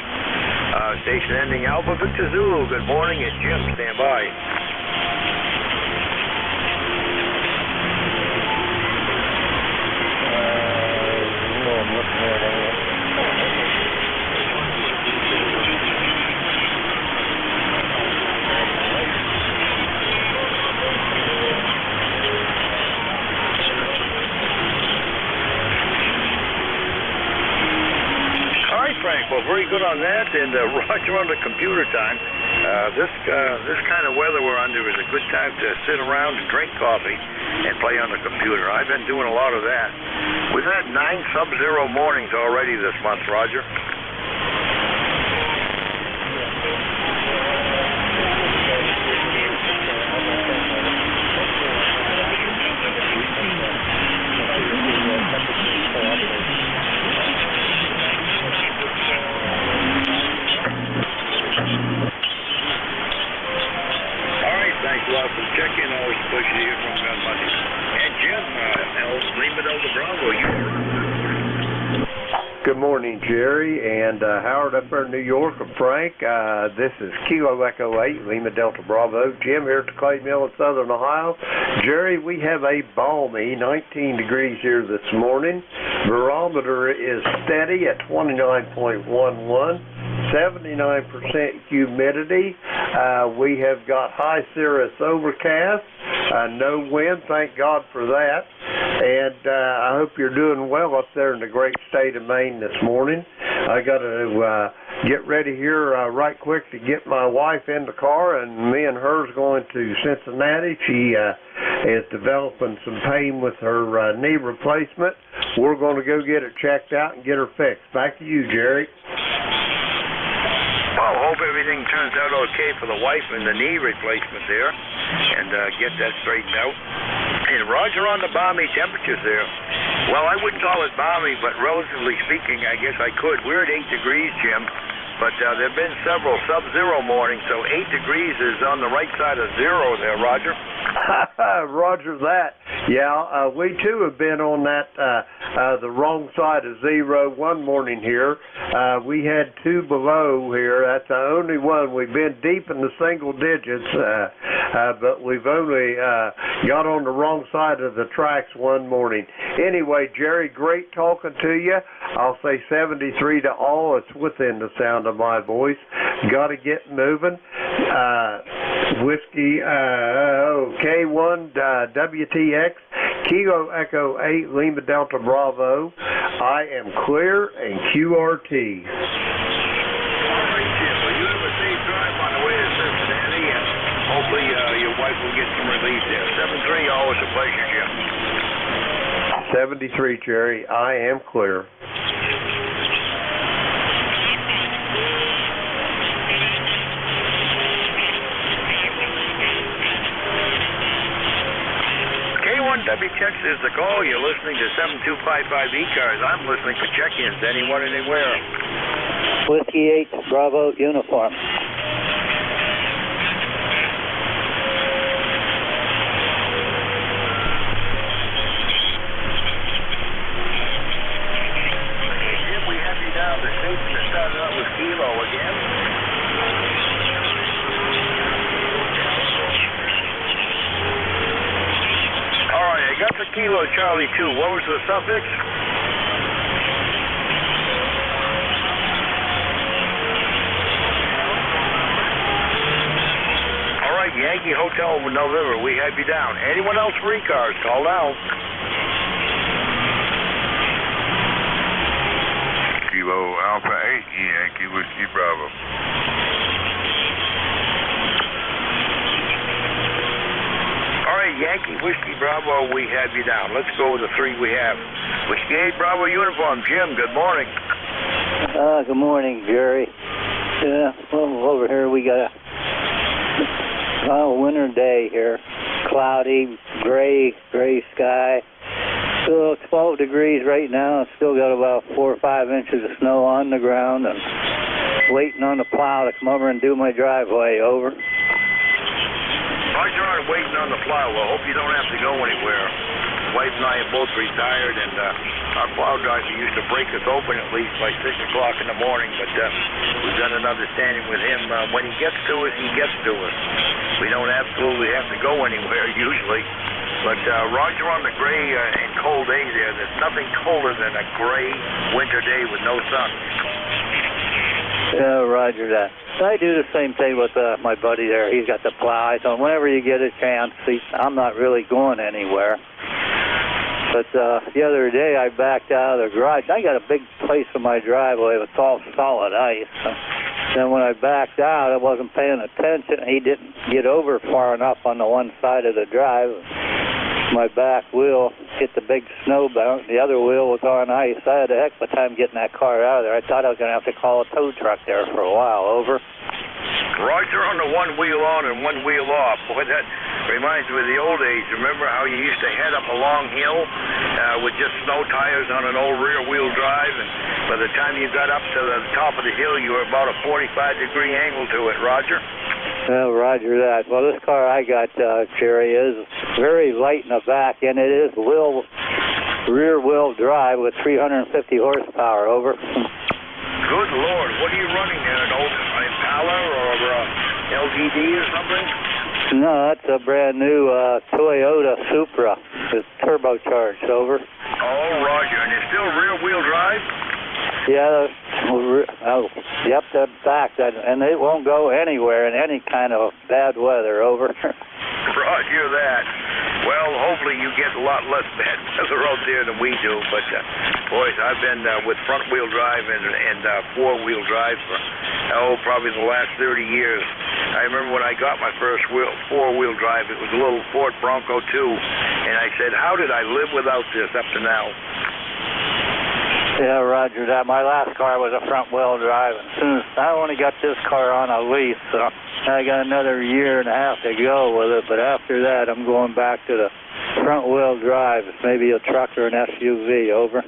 Station ending Alpha Victor Zulu, good morning, and Jim, stand by. I'm looking at it. well, very good on that. And Roger on the computer time. This kind of weather we're under is a good time to sit around and drink coffee and play on the computer. I've been doing a lot of that. We've had 9 sub-zero mornings already this month, Roger. Check-in always push you here from Monday. And Jim, Lima Delta Bravo, Good morning, Jerry and Howard up there in New York, and Frank. This is Kilo Echo 8, Lima Delta Bravo. Jim here at the Clay Mill in Southern Ohio. Jerry, we have a balmy 19 degrees here this morning. Barometer is steady at 29.11. 79% humidity. We have got high cirrus overcast. No wind, thank God for that. And I hope you're doing well up there in the great state of Maine this morning. I got to get ready here right quick to get my wife in the car, and me and her's going to Cincinnati. She is developing some pain with her knee replacement. We're going to go get it checked out and get her fixed. Back to you, Jerry. Well, hope everything turns out okay for the wife and the knee replacement there, and get that straightened out. And Roger, on the balmy temperatures there. Well, I wouldn't call it balmy, but relatively speaking, I guess I could. We're at 8 degrees, Jim, but there have been several sub-zero mornings, so 8 degrees is on the right side of zero there, Roger. Roger that. Yeah, we too have been on that the wrong side of zero one morning here. We had 2 below here. That's the only one. We've been deep in the single digits, but we've only got on the wrong side of the tracks one morning. Anyway, Jerry, great talking to you. I'll say 73 to all. It's within the sound of my voice. Got to get moving. Whiskey K1 WTX Kilo Echo 8 Lima Delta Bravo. I am clear and QRT. All right, Jim. Well, you have a safe drive on the way to Cincinnati, and hopefully your wife will get some relief there. 7-3, always a pleasure, Jim. 73, Jerry. I am clear. WTX is the call. You're listening to 7255 ECARS. I'm listening for check-ins anyone, anywhere. Whiskey 8, Bravo, uniform. Jim, we have you down the station that started out with Kilo again. Got the Kilo Charlie 2. What was the suffix? All right, Yankee Hotel November. We have you down. Anyone else for ECARS? Call now. Kilo Alpha 8, Yankee Whiskey Bravo. Yankee Whiskey Bravo, we have you down. Let's go with the 3 we have. Whiskey 8 Bravo uniform. Jim, good morning. Good morning, Jerry. Yeah, well, over here we got a winter day here. Cloudy, gray sky. Still 12 degrees right now. Still got about 4 or 5 inches of snow on the ground, and waiting on the plow to come over and do my driveway. Over. Roger, I'm waiting on the plow. Well, hope you don't have to go anywhere. Wife and I are both retired, and our plow driver used to break us open at least by 6 o'clock in the morning, but we've got an understanding with him. When he gets to us, he gets to us. We don't absolutely have to go anywhere usually. But Roger, on the gray and cold day there, there's nothing colder than a gray winter day with no sun. Yeah, Roger that. I do the same thing with my buddy there. He's got the plow. I told him, whenever you get a chance, I'm not really going anywhere. But the other day I backed out of the garage. I got a big place in my driveway with all solid ice. Then when I backed out, I wasn't paying attention. He didn't get over far enough on the one side of the drive. My back wheel hit the big snow bank. The other wheel was on ice. I had a heck of a time getting that car out of there. I thought I was going to have to call a tow truck there for a while. Over. Roger, on the one wheel on and one wheel off. Boy, that reminds me of the old days. Remember how you used to head up a long hill with just snow tires on an old rear-wheel drive, and by the time you got up to the top of the hill, you were about a 45-degree angle to it, Roger? Well, roger that. Well, this car I got, Jerry, is very light in the back, and it is rear-wheel drive with 350 horsepower. Over. Good Lord, what are you running there? An old Impala or LTD or something? No, that's a brand new Toyota Supra. It's turbocharged. Over. Oh, Roger, and it's still rear-wheel drive? Yeah, yep, the back, and it won't go anywhere in any kind of bad weather. Over. Roger that. Well, hopefully you get a lot less bad weather out there than we do, but boys, I've been with front-wheel drive and four-wheel drive for, probably the last 30 years. I remember when I got my first four-wheel drive, it was a little Ford Bronco 2, and I said, how did I live without this up to now? Yeah, roger that. My last car was a front-wheel drive, and soon as I only got this car on a lease, so I got another year and a half to go with it, but after that, I'm going back to the front-wheel drive, maybe a truck or an SUV. Over.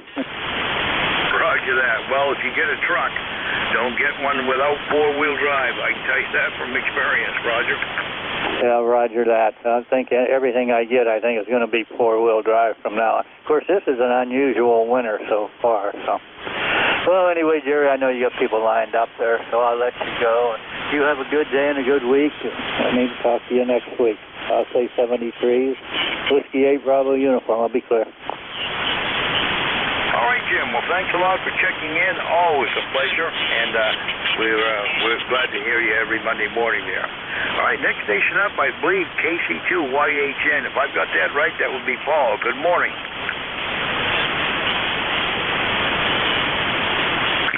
Roger that. Well, if you get a truck, don't get one without four-wheel drive. I can tell you that from experience, Roger. Yeah, roger that. I think everything I get, I think is going to be four-wheel drive from now on. Of course, this is an unusual winter so far. So, well, anyway, Jerry, I know you got people lined up there, so I'll let you go. You have a good day and a good week. I need to talk to you next week. I'll say 73s. Whiskey 8 Bravo uniform. I'll be clear. All right, Jim. Well, thanks a lot for checking in. Always a pleasure, and we're glad to hear you every Monday morning there. All right, next station up, I believe, KC2YHN. If I've got that right, that would be Paul. Good morning.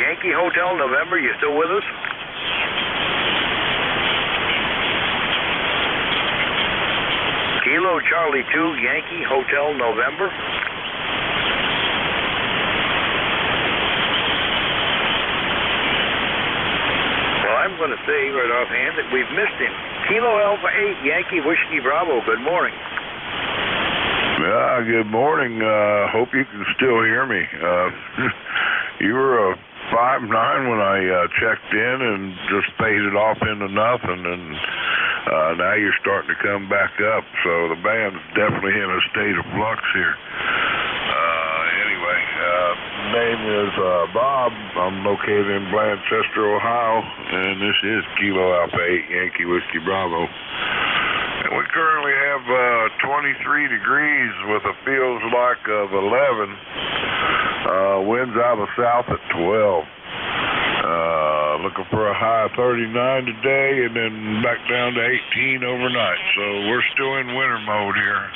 Yankee Hotel, November. You still with us? Kilo Charlie 2, Yankee Hotel, November. I'm going to say right offhand that we've missed him. Kilo Alpha 8, Yankee Whiskey Bravo. Good morning. Yeah, good morning. Hope you can still hear me. You were a 5.9 when I checked in and just faded off into nothing, and now you're starting to come back up. So the band's definitely in a state of flux here. Name is Bob. I'm located in Blanchester, Ohio, and this is Kilo Alpha 8 Yankee Whiskey Bravo. And we currently have 23 degrees with a feels like of 11. Winds out of the south at 12. Looking for a high of 39 today and then back down to 18 overnight. So we're still in winter mode here.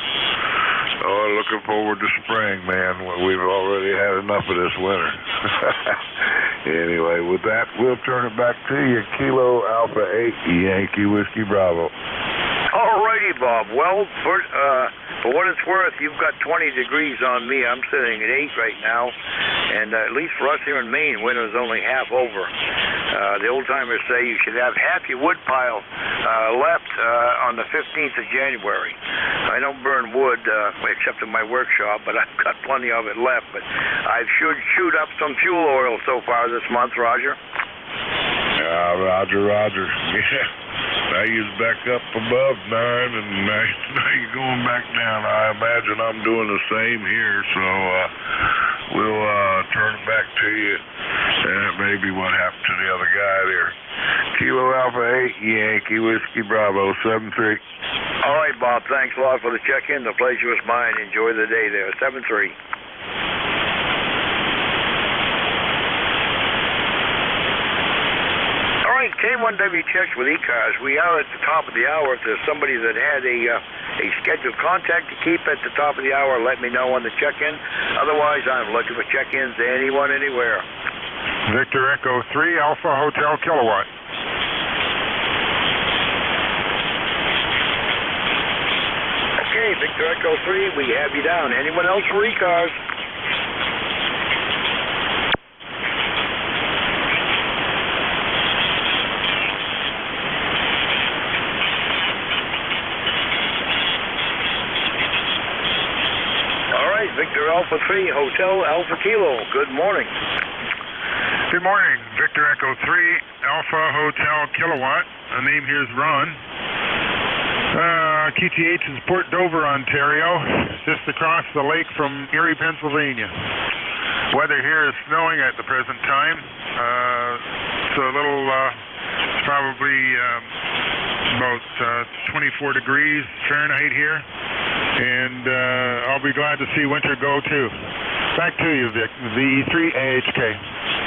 Oh, looking forward to spring, man. We've already had enough of this winter. Anyway, with that, we'll turn it back to you. Kilo Alpha 8 Yankee Whiskey Bravo. All righty, Bob. Well, for what it's worth, you've got 20 degrees on me. I'm sitting at 8 right now, and at least for us here in Maine, winter's only half over. The old-timers say you should have half your wood pile left on the 15th of January. I don't burn wood except in my workshop, but I've got plenty of it left. But I should shoot up some fuel oil so far this month, Roger. Roger. Yeah. Now you're back up above 9, and now you're going back down. I imagine I'm doing the same here, so we'll turn it back to you. That may be what happened to the other guy there. Kilo Alpha 8 Yankee Whiskey Bravo 73. All right, Bob. Thanks a lot for the check-in. The pleasure was mine. Enjoy the day there. 73. K1WTX with ECARS. We are at the top of the hour. If there's somebody that had a scheduled contact to keep at the top of the hour, let me know on the check-in. Otherwise, I'm looking for check-ins anyone, anywhere. Victor Echo 3, Alpha Hotel Kilowatt. Okay, Victor Echo 3, we have you down. Anyone else for ECARS? All right, Victor Alpha 3, Hotel Alpha Kilo. Good morning. Good morning, Victor Echo 3, Alpha Hotel Kilowatt. The name here is Ron. QTH is Port Dover, Ontario, just across the lake from Erie, Pennsylvania. Weather here is snowing at the present time. It's a little, probably about 24 degrees Fahrenheit here, and I'll be glad to see winter go too. Back to you, Vic, the E3AHK.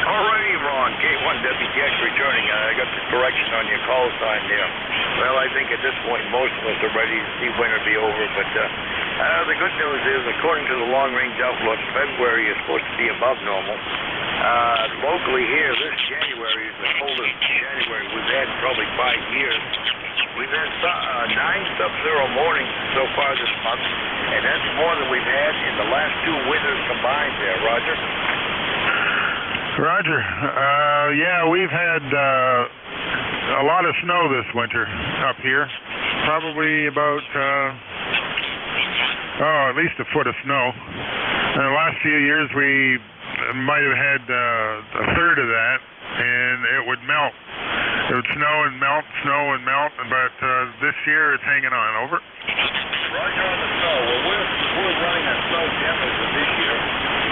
Alrighty, Ron, K1WTX returning. I got the correction on your call sign there. Well, I think at this point most of us are ready to see winter be over, but the good news is, according to the long-range outlook, February is supposed to be above normal. Locally here, this January is the coldest January we've had in probably 5 years. We've had 9 sub-zero mornings so far this month, and that's more than we've had in the last 2 winters combined there, Roger. Roger. Yeah, we've had a lot of snow this winter up here. Probably about, at least a foot of snow. In the last few years, we might have had a third of that, and it would melt. It would snow and melt, but this year it's hanging on. Over. Roger on the snow. Well, we're running a snow temperature this year.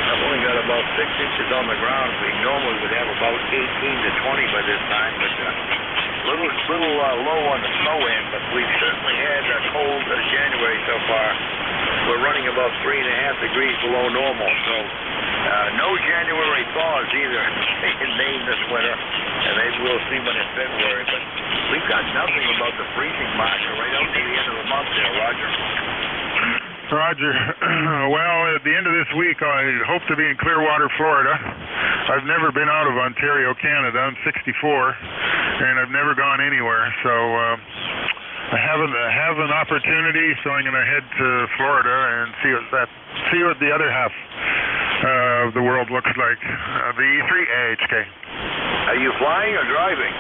I've only got about 6 inches on the ground. We normally would have about 18 to 20 by this time, but little low on the snow end, but we've certainly had a cold January so far. We're running about 3.5 degrees below normal, so no January thaws either in Maine this winter, and maybe we'll see one in February, but we've got nothing about the freezing marker right out to the end of the month there, Roger. Roger. Well, at the end of this week, I hope to be in Clearwater, Florida. I've never been out of Ontario, Canada. I'm 64, and I've never gone anywhere, so I have an opportunity, so I'm going to head to Florida and see what the other half of the world looks like. The E3AHK. Are you flying or driving?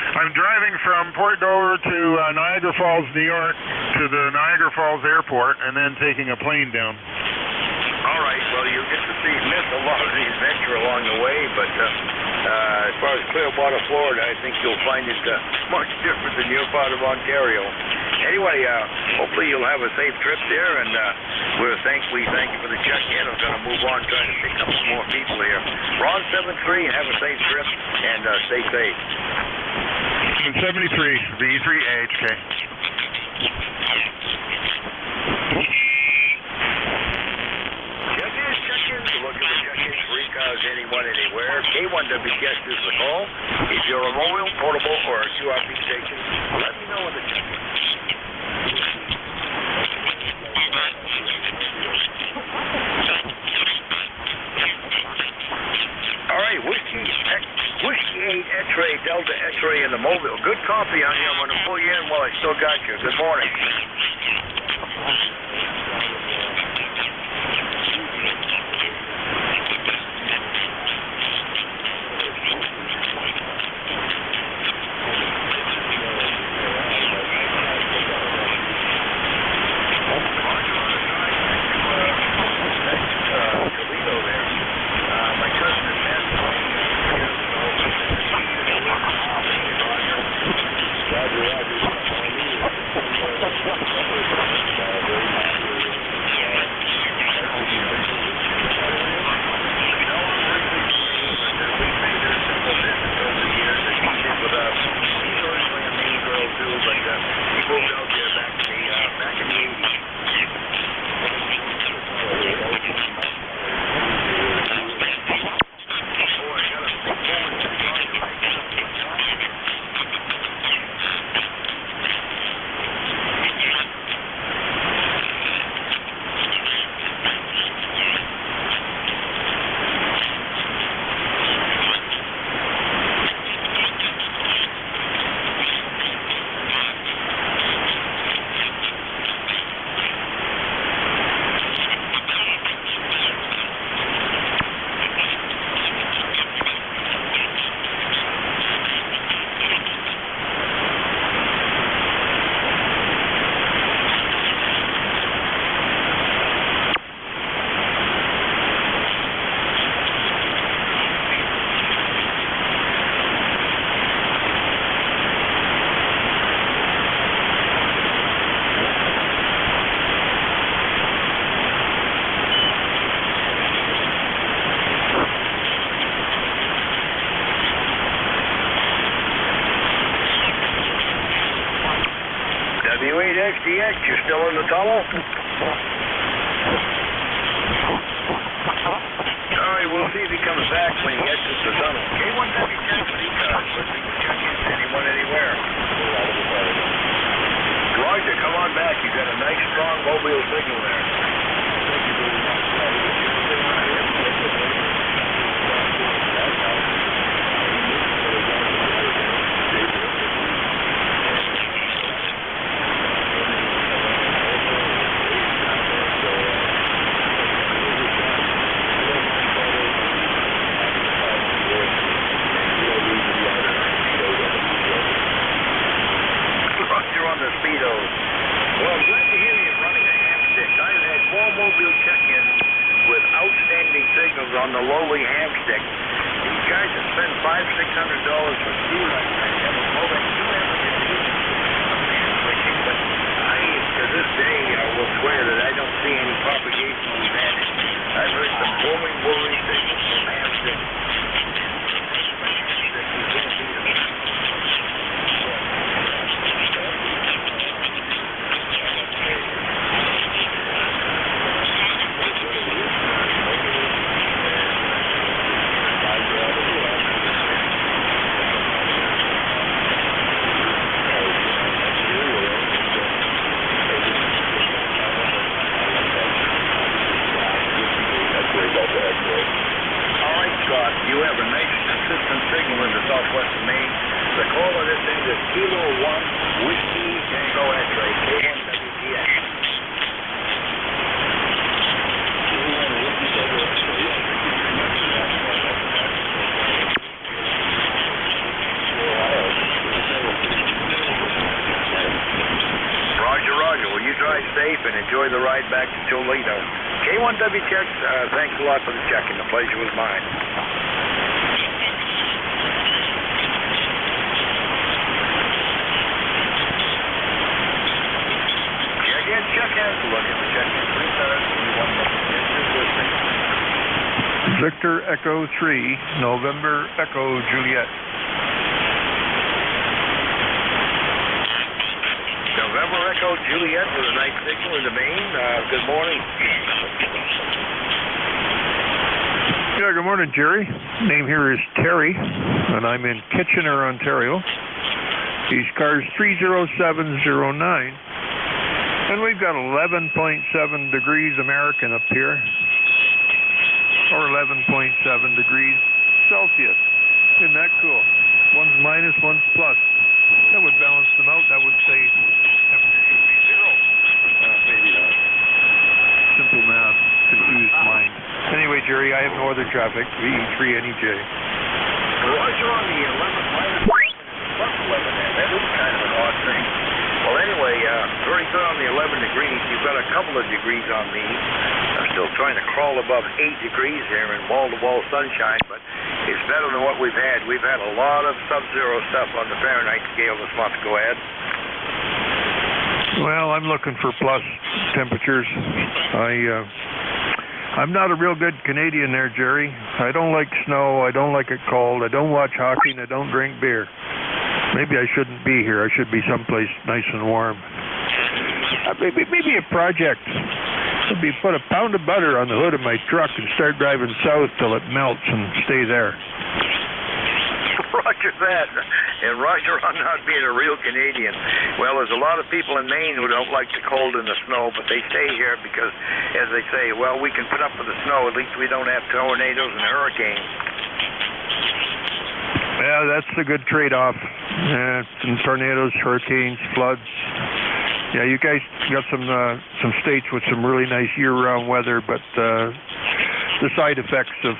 I'm driving from Port Dover to Niagara Falls, New York, to the Niagara Falls Airport, and then taking a plane down. All right. Well, you'll get to miss a lot of the adventure along the way, but as far as Clearwater, Florida, I think you'll find it much different than your part of Ontario. Anyway, hopefully you'll have a safe trip there, and we thank you for the check-in. I'm going to move on, trying to pick up some more people here. Ron 73, have a safe trip, and stay safe. 73, the E3AHK. Check-ins, look at the check-ins for ECARS anyone, anywhere. K1WTX is the call. If you're a mobile, portable, or a QRP station, let me know when the check-in. All right, Whiskey 8 X-ray, Delta X-ray in the mobile. Good coffee on you. I'm going to pull you in while I still got you. Good morning. Roger. connect. You still in the tunnel? All right, we'll see if he comes back when he exits the tunnel. K1W10 for ECARS. Let's see if we check in. Anyone anywhere? Roger, come on back. You got a nice, strong mobile signal there. Speedos. Well, I'm glad to hear you're running a ham stick. I've had more mobile check-ins with outstanding signals on the lowly ham stick. These guys have spent $500-600 for steel right now. Well, they do have a hand switching, but I, to this day, will swear that I don't see any propagation we've had. I've heard some booming signals from ham sticks. You have a nice, consistent signal in the southwest of Maine. The call of this end is Kilo 1 Whiskey Tango X-ray, K1WTX. Roger. Will you drive safe and enjoy the ride back to Toledo? K1WTX, thanks a lot for the check-in. The pleasure was mine. Victor Echo 3, November Echo Juliet. November Echo Juliet with a nice signal in the Maine. Good morning. Yeah, good morning, Jerry. Name here is Terry, and I'm in Kitchener, Ontario. ECARS 30709. And we've got 11.7 degrees American up here, or 11.7 degrees Celsius. Isn't that cool? One's minus, one's plus. That would balance them out. That would say temperature should be zero. Maybe not. Simple math, confused mind. Anyway, Jerry, I have no other traffic. VE3NEJ. Roger on the 11 minus plus 11 there. That is kind of an odd thing. Well, anyway, very good on the 11 degrees. You've got a couple of degrees on me. I'm still trying to crawl above 8 degrees here in wall-to-wall sunshine, but it's better than what we've had. We've had a lot of sub-zero stuff on the Fahrenheit scale this month. Go ahead. Well, I'm looking for plus temperatures. I'm not a real good Canadian there, Jerry. I don't like snow. I don't like it cold. I don't watch hockey, and I don't drink beer. Maybe I shouldn't be here. I should be someplace nice and warm. Maybe a project. Maybe put a pound of butter on the hood of my truck and start driving south till it melts and stay there. Roger that. And Roger on not being a real Canadian. Well, there's a lot of people in Maine who don't like the cold and the snow, but they stay here because, as they say, well, we can put up with the snow. At least we don't have tornadoes and hurricanes. Yeah, that's a good trade-off. Some tornadoes, hurricanes, floods. Yeah, you guys got some states with some really nice year-round weather, but the side effects of,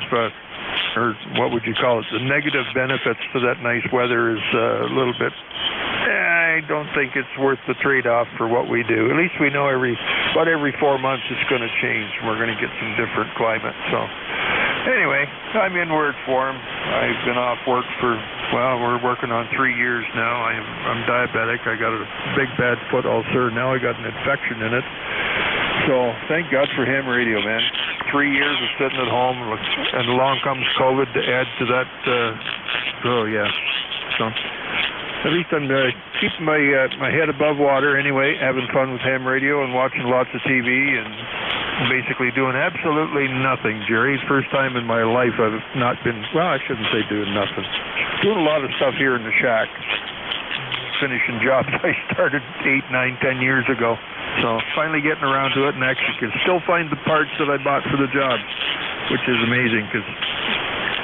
or what would you call it, the negative benefits to that nice weather is a little bit, I don't think it's worth the trade-off for what we do. At least we know about every 4 months it's going to change. We're going to get some different climate, so... Anyway, I'm in where it's warm. I've been off work for, well, we're working on 3 years now. I'm diabetic. I got a big bad foot ulcer. Now I got an infection in it. So thank God for ham radio, man. 3 years of sitting at home, and along comes COVID to add to that. Oh, yeah. So at least I'm keeping my my head above water anyway, having fun with ham radio and watching lots of TV and basically doing absolutely nothing, Jerry. First time in my life I've not been, well, I shouldn't say doing nothing. Doing a lot of stuff here in the shack. Finishing jobs I started 8, 9, 10 years ago. So finally getting around to it and actually can still find the parts that I bought for the job, which is amazing because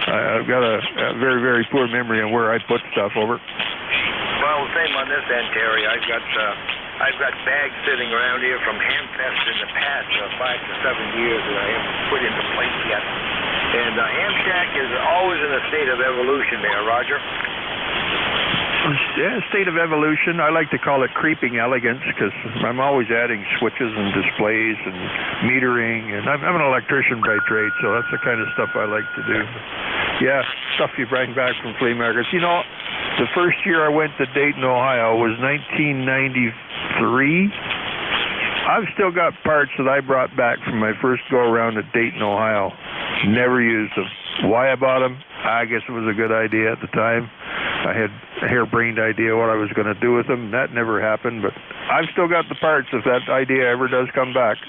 I've got a very, very poor memory on where I put stuff over. Well, same on this end, Terry. I've got bags sitting around here from Hamfest in the past, 5 to 7 years that I haven't put into place yet. And Ham Shack is always in a state of evolution there, Roger. Yeah, state of evolution. I like to call it creeping elegance because I'm always adding switches and displays and metering, and I'm an electrician by trade, so that's the kind of stuff I like to do. Yeah, stuff you bring back from flea markets. You know, the first year I went to Dayton, Ohio was 1993. I've still got parts that I brought back from my first go-around at Dayton, Ohio. Never used them. Why I bought them? I guess it was a good idea at the time. I had a harebrained idea what I was going to do with them. That never happened, but I've still got the parts if that idea ever does come back. All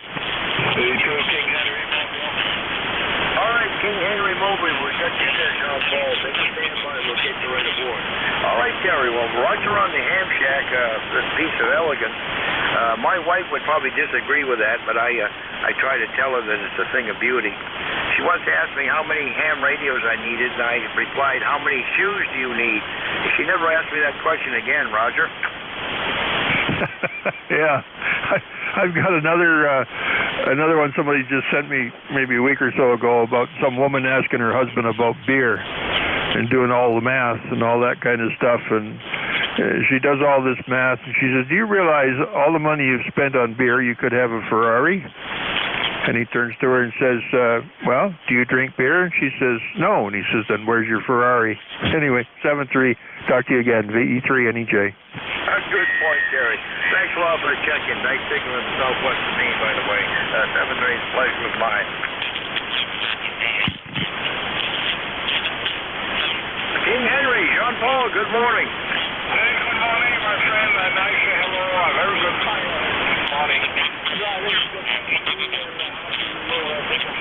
right, King Henry Mobley, we'll get you there, John Paul. Take a stand by, we'll get you right aboard. All right, Terry, well, Roger on the Ham Shack, this piece of elegance. My wife would probably disagree with that, but I try to tell her that it's a thing of beauty. She once asked me how many ham radios I needed, and I replied, how many shoes do you need? She never asked me that question again, Roger. Yeah, I've got another one somebody just sent me maybe a week or so ago about some woman asking her husband about beer and doing all the math and all that kind of stuff, and she does all this math, and she says, do you realize all the money you've spent on beer, you could have a Ferrari? And he turns to her and says, well, do you drink beer? And she says, no. And he says, then where's your Ferrari? Anyway, 7-3. Talk to you again. VE3 NEJ. A good point, Terry. Thanks a lot for the check-in. Nice signal in the southwest of Maine, by the way. 7-3's pleasure was mine. King Henry, Jean Paul, good morning. Hey, good morning, my friend. Nice to hello. A very good time this morning.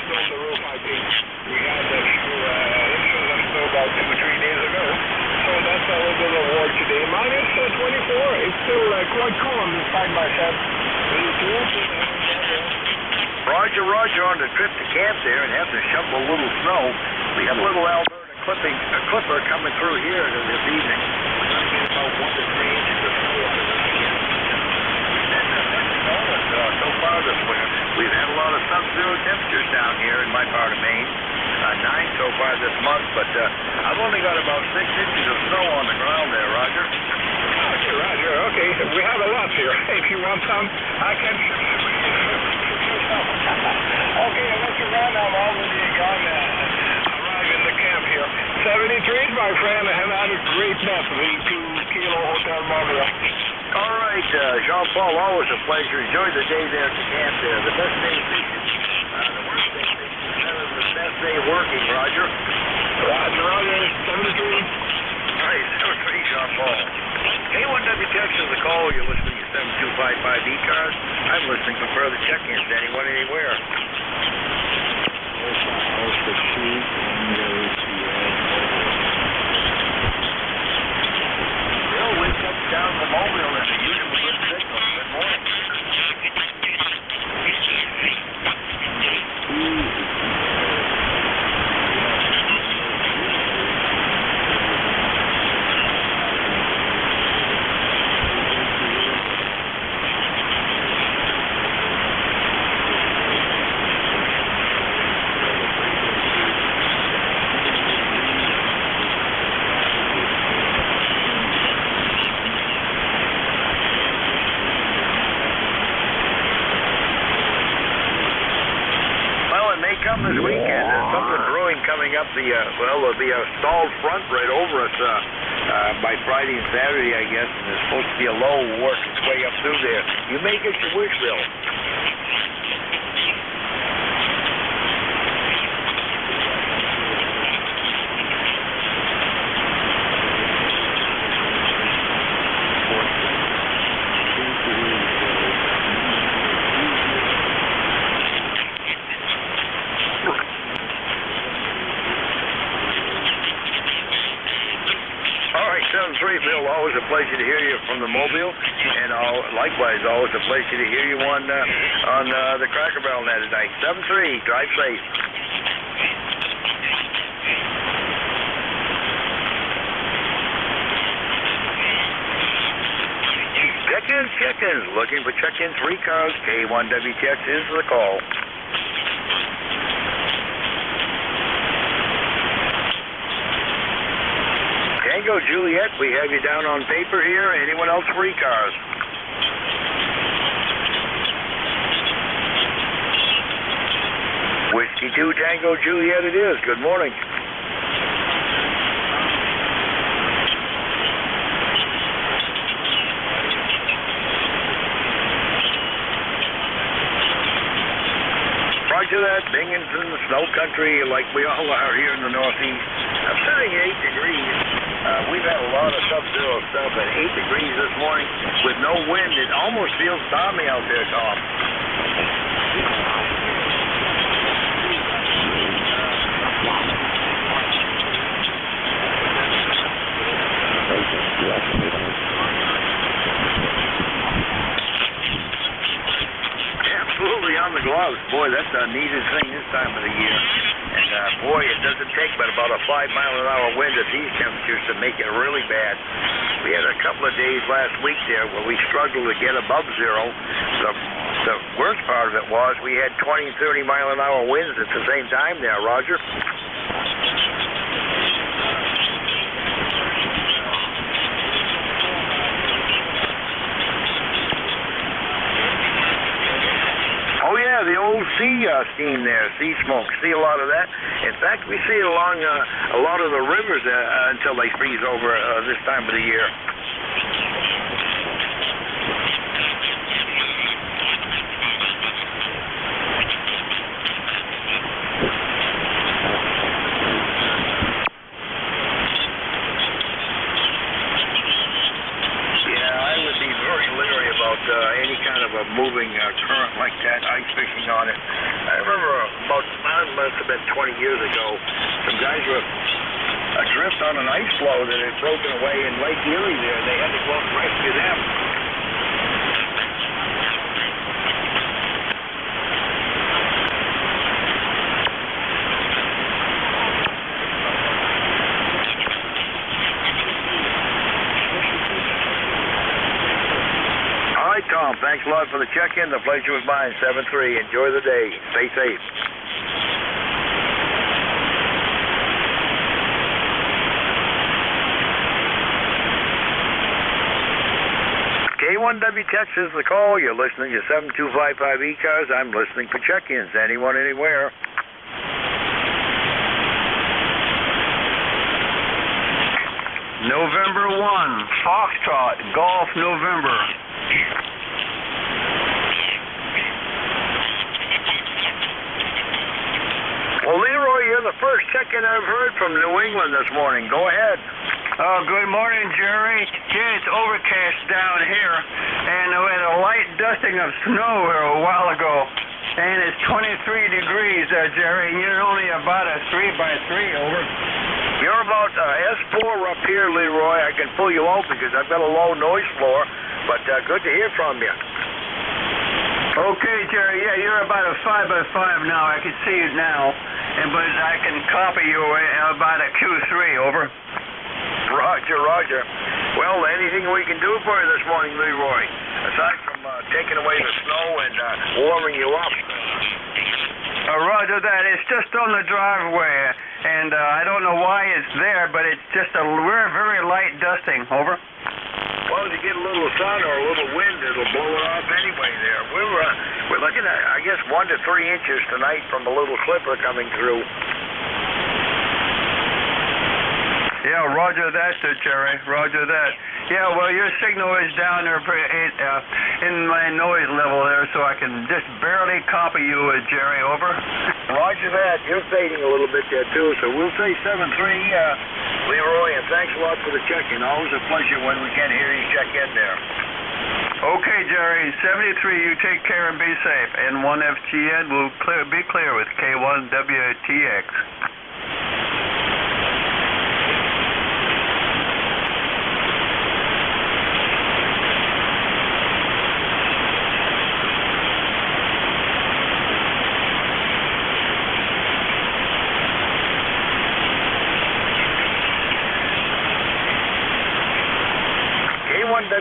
On the roof, I think we had a few inches of snow about 2 or 3 days ago, so that's a little bit of work today. Minus 24, it's still quite calm inside myself. Roger on the trip to camp there and have to shovel a little snow. We have a little Alberta clipper coming through here this evening. We're going to get about 1 to 3 inches of snow out of it. So far this winter, we've had a lot of sub-zero temperatures down here in my part of Maine. 9 so far this month, but I've only got about 6 inches of snow on the ground there, Roger. Okay, Roger. Okay, we have a lot here. If you want some, I can. Okay, I'll let you run. I'm already gone. Arrive in the camp here. 73, my friend, and had a great nap. The 2 Kilo Hotel Mobile. All right, Jean Paul, always a pleasure. Enjoy the day there at the camp there. The best day fishing. The worst day fishing is better than the best day working, Roger. Roger, 73. All right, 73, Jean Paul. K1W text is a call. You're listening to 7255 ECARS. I'm listening for further check-ins to anyone, anywhere. Bill, we come down from Mobile and the usual good signal. Good morning. This weekend, there's something brewing coming up. There'll be a stalled front right over us by Friday and Saturday, I guess, and there's supposed to be a low work its way up through there. You may get your wish, Bill. 7-3, Bill. Always a pleasure to hear you from the Mobile, and likewise, always a pleasure to hear you on the Cracker Barrel net tonight. 7-3, drive safe. Check-ins. Looking for check-ins for ECARS. K1WTX is the call. Tango Juliet, we have you down on paper here. Anyone else for ECARS? Whiskey 2 Tango Juliet it is. Good morning. Roger that. Binghamton, snow country, like we all are here in the Northeast. I'm sitting at 8 degrees. We've had a lot of sub-zero stuff at 8 degrees this morning with no wind. It almost feels balmy out there, Tom. Absolutely on the gloves. Boy, that's the neatest thing this time of the year. And boy, it doesn't take but about a 5-mile-an-hour wind at these temperatures to make it really bad. We had a couple of days last week there where we struggled to get above zero. The worst part of it was we had 20 and 30-mile-an-hour winds at the same time there, Roger. Oh yeah, the old sea steam there, sea smoke. See a lot of that. In fact, we see it along a lot of the rivers until they freeze over this time of the year. Any kind of a moving current like that, ice fishing on it. I remember must have been 20 years ago, some guys were adrift on an ice floe that had broken away in Lake Erie there. They had to go out and rescue them. Tom, thanks a lot for the check-in. The pleasure was mine. 7-3. Enjoy the day. Stay safe. K1WTX is the call. You're listening to 7255 ECARS. I'm listening for check-ins. Anyone, anywhere. November 1, Foxtrot, Golf, November. Well, Leroy, you're the first check-in I've heard from New England this morning. Go ahead. Good morning, Jerry. Yeah, it's overcast down here, and we had a light dusting of snow here a while ago, and it's 23 degrees, Jerry, and you're only about a 3x3, over. You're about S4 up here, Leroy. I can pull you out because I've got a low noise floor, but good to hear from you. Okay, Jerry, yeah, you're about a 5x5 now. I can see it now, but I can copy you about a Q3, over. Roger. Well, anything we can do for you this morning, Leroy, aside from taking away the snow and warming you up? Roger that. It's just on the driveway, and I don't know why it's there, but it's just a very light dusting, over. Well, if you get a little sun or a little wind, it'll blow it off anyway there. We're looking at, I guess, 1 to 3 inches tonight from a little clipper coming through. Yeah, roger that, Jerry. Roger that. Yeah, well, your signal is down there in my noise level there, so I can just barely copy you, Jerry, over. Roger that. You're fading a little bit there, too, so we'll say 7-3, Leroy, and thanks a lot for the check-in. Always a pleasure when we can hear you check in there. Okay, Jerry. 73, you take care and be safe. And 1FGN will be clear with K1WTX.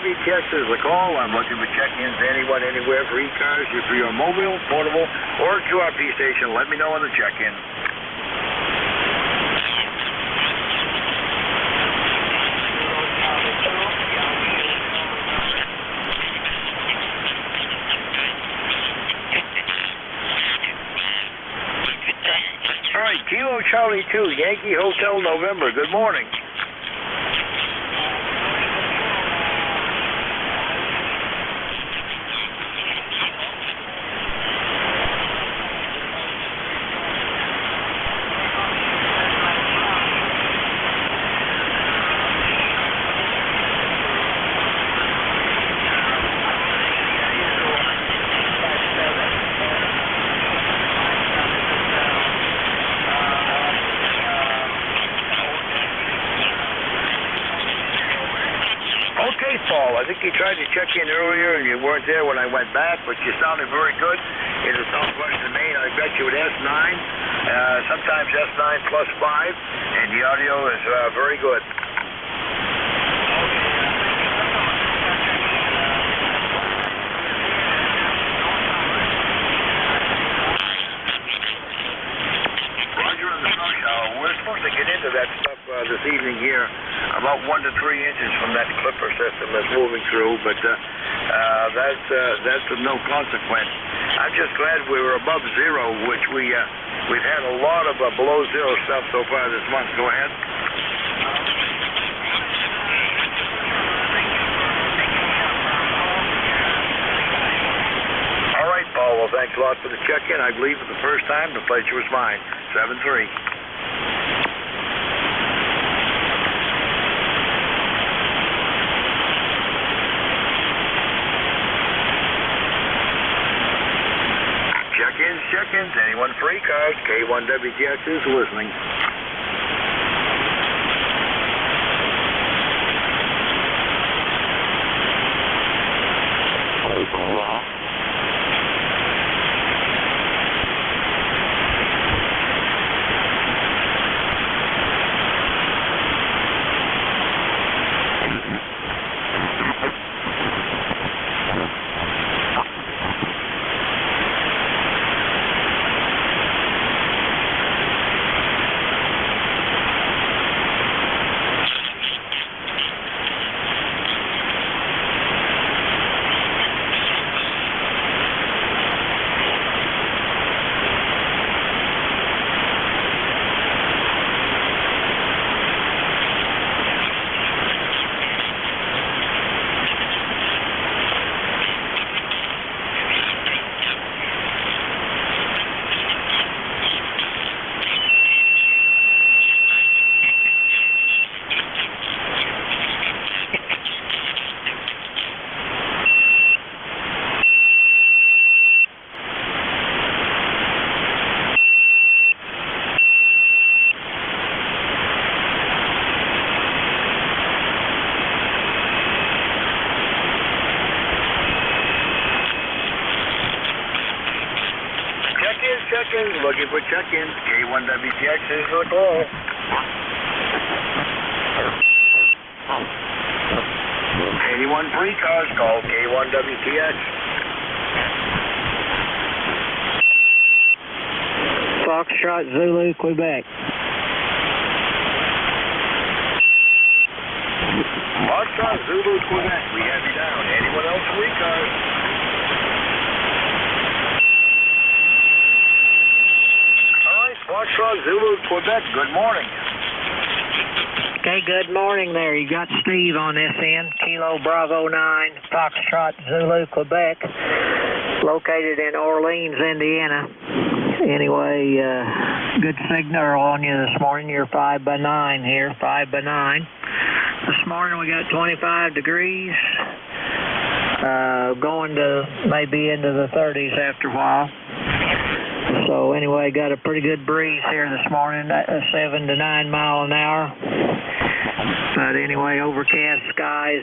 WTX is the call. I'm looking for check-ins anyone, anywhere for ECARS. If you're mobile, portable, or QRP station, let me know on the check-in. All right, Kilo Charlie 2, Yankee Hotel November. Good morning. Okay, Paul, I think you tried to check in earlier and you weren't there when I went back, but you sounded very good in the southwestern Maine. I bet you at S9, sometimes S9 plus 5, and the audio is very good. Roger on the snow. We're supposed to get into that stuff this evening here, about 1 to 3 inches from that clipper system that's moving through, but that's of no consequence. I'm just glad we were above zero, which we've had a lot of below zero stuff so far this month. Go ahead. All right, Paul. Well, thanks a lot for the check-in. I believe for the first time, the pleasure was mine. 7-3. Check-ins, anyone for ECARS, K1WTX is listening. Check-ins, looking for check-ins. K1WTX is the call. Anyone for ECARS, call K1WTX. Foxtrot Zulu, Quebec. Foxtrot Zulu, Quebec. We have you down. Anyone else for ECARS? Foxtrot Zulu, Quebec, good morning. Okay, good morning there. You got Steve on this end. Kilo Bravo 9, Foxtrot Zulu, Quebec. Located in Orleans, Indiana. Anyway, good signal on you this morning. You're 5x9 here, 5x9. This morning we got 25 degrees. Going to maybe into the 30s after a while. So anyway, got a pretty good breeze here this morning, 7 to 9 mile an hour. But anyway, overcast skies.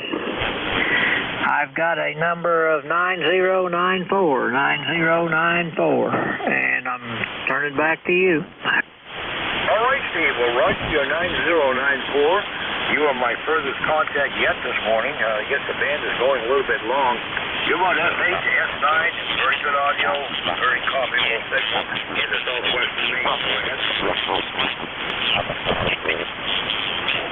I've got a number of 9094, 9094, and I'm turning back to you. All right, Steve. Well, Rush, your 9094. You are my furthest contact yet this morning. I guess the band is going a little bit long. You're on S8 to S9. Very good audio. Very copyable signal in the southwestern Maine.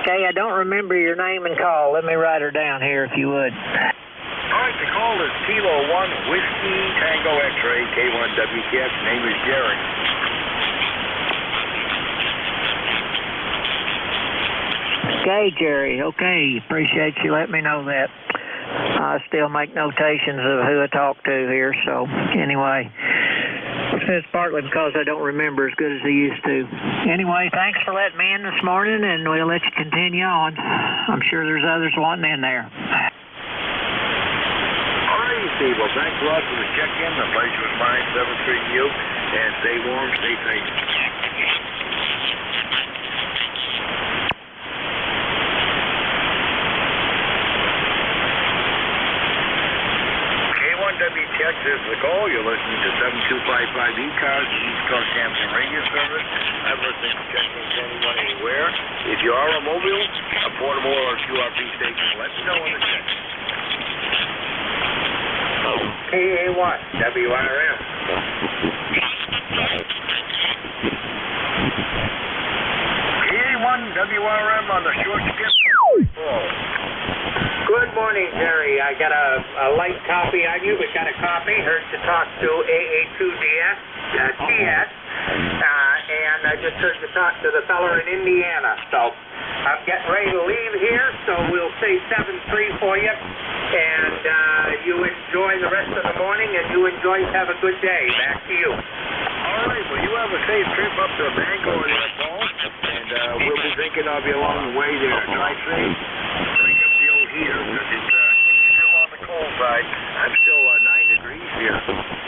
Okay, I don't remember your name and call. Let me write her down here if you would. All right, the call is Kilo 1 Whiskey Tango X-Ray K1WTX. Name is Jerry. Okay, Jerry. Okay, appreciate you letting me know that. I still make notations of who I talk to here, so anyway, it's partly because I don't remember as good as I used to. Anyway, thanks for letting me in this morning, and we'll let you continue on. I'm sure there's others wanting in there. All right, Steve. Well, thanks a lot for the check-in. The pleasure was mine. 7th Street to you, and stay warm, stay safe. WTX is the call. You're listening to 7255 ECARS, the East Coast Hampton Radio Service. I'm listening to check-ins anyone, anywhere. If you are a mobile, a portable, or a QRP station, let me know in the check. KA1, WRM. KA1, WRM on the short skip. Good morning, Jerry. I got a light copy on you. We got a copy. Heard you talk to AA2DS, TS, and I just heard you talk to the feller in Indiana. So I'm getting ready to leave here, so we'll say 7-3 for you. And you enjoy the rest of the morning, and you enjoy, have a good day. Back to you. All right. Well, you have a safe trip up to Bangor there, Paul. And we'll be thinking of you along the way there. Drive safe. Here, because it's still on the cold side. I'm still 9 degrees here,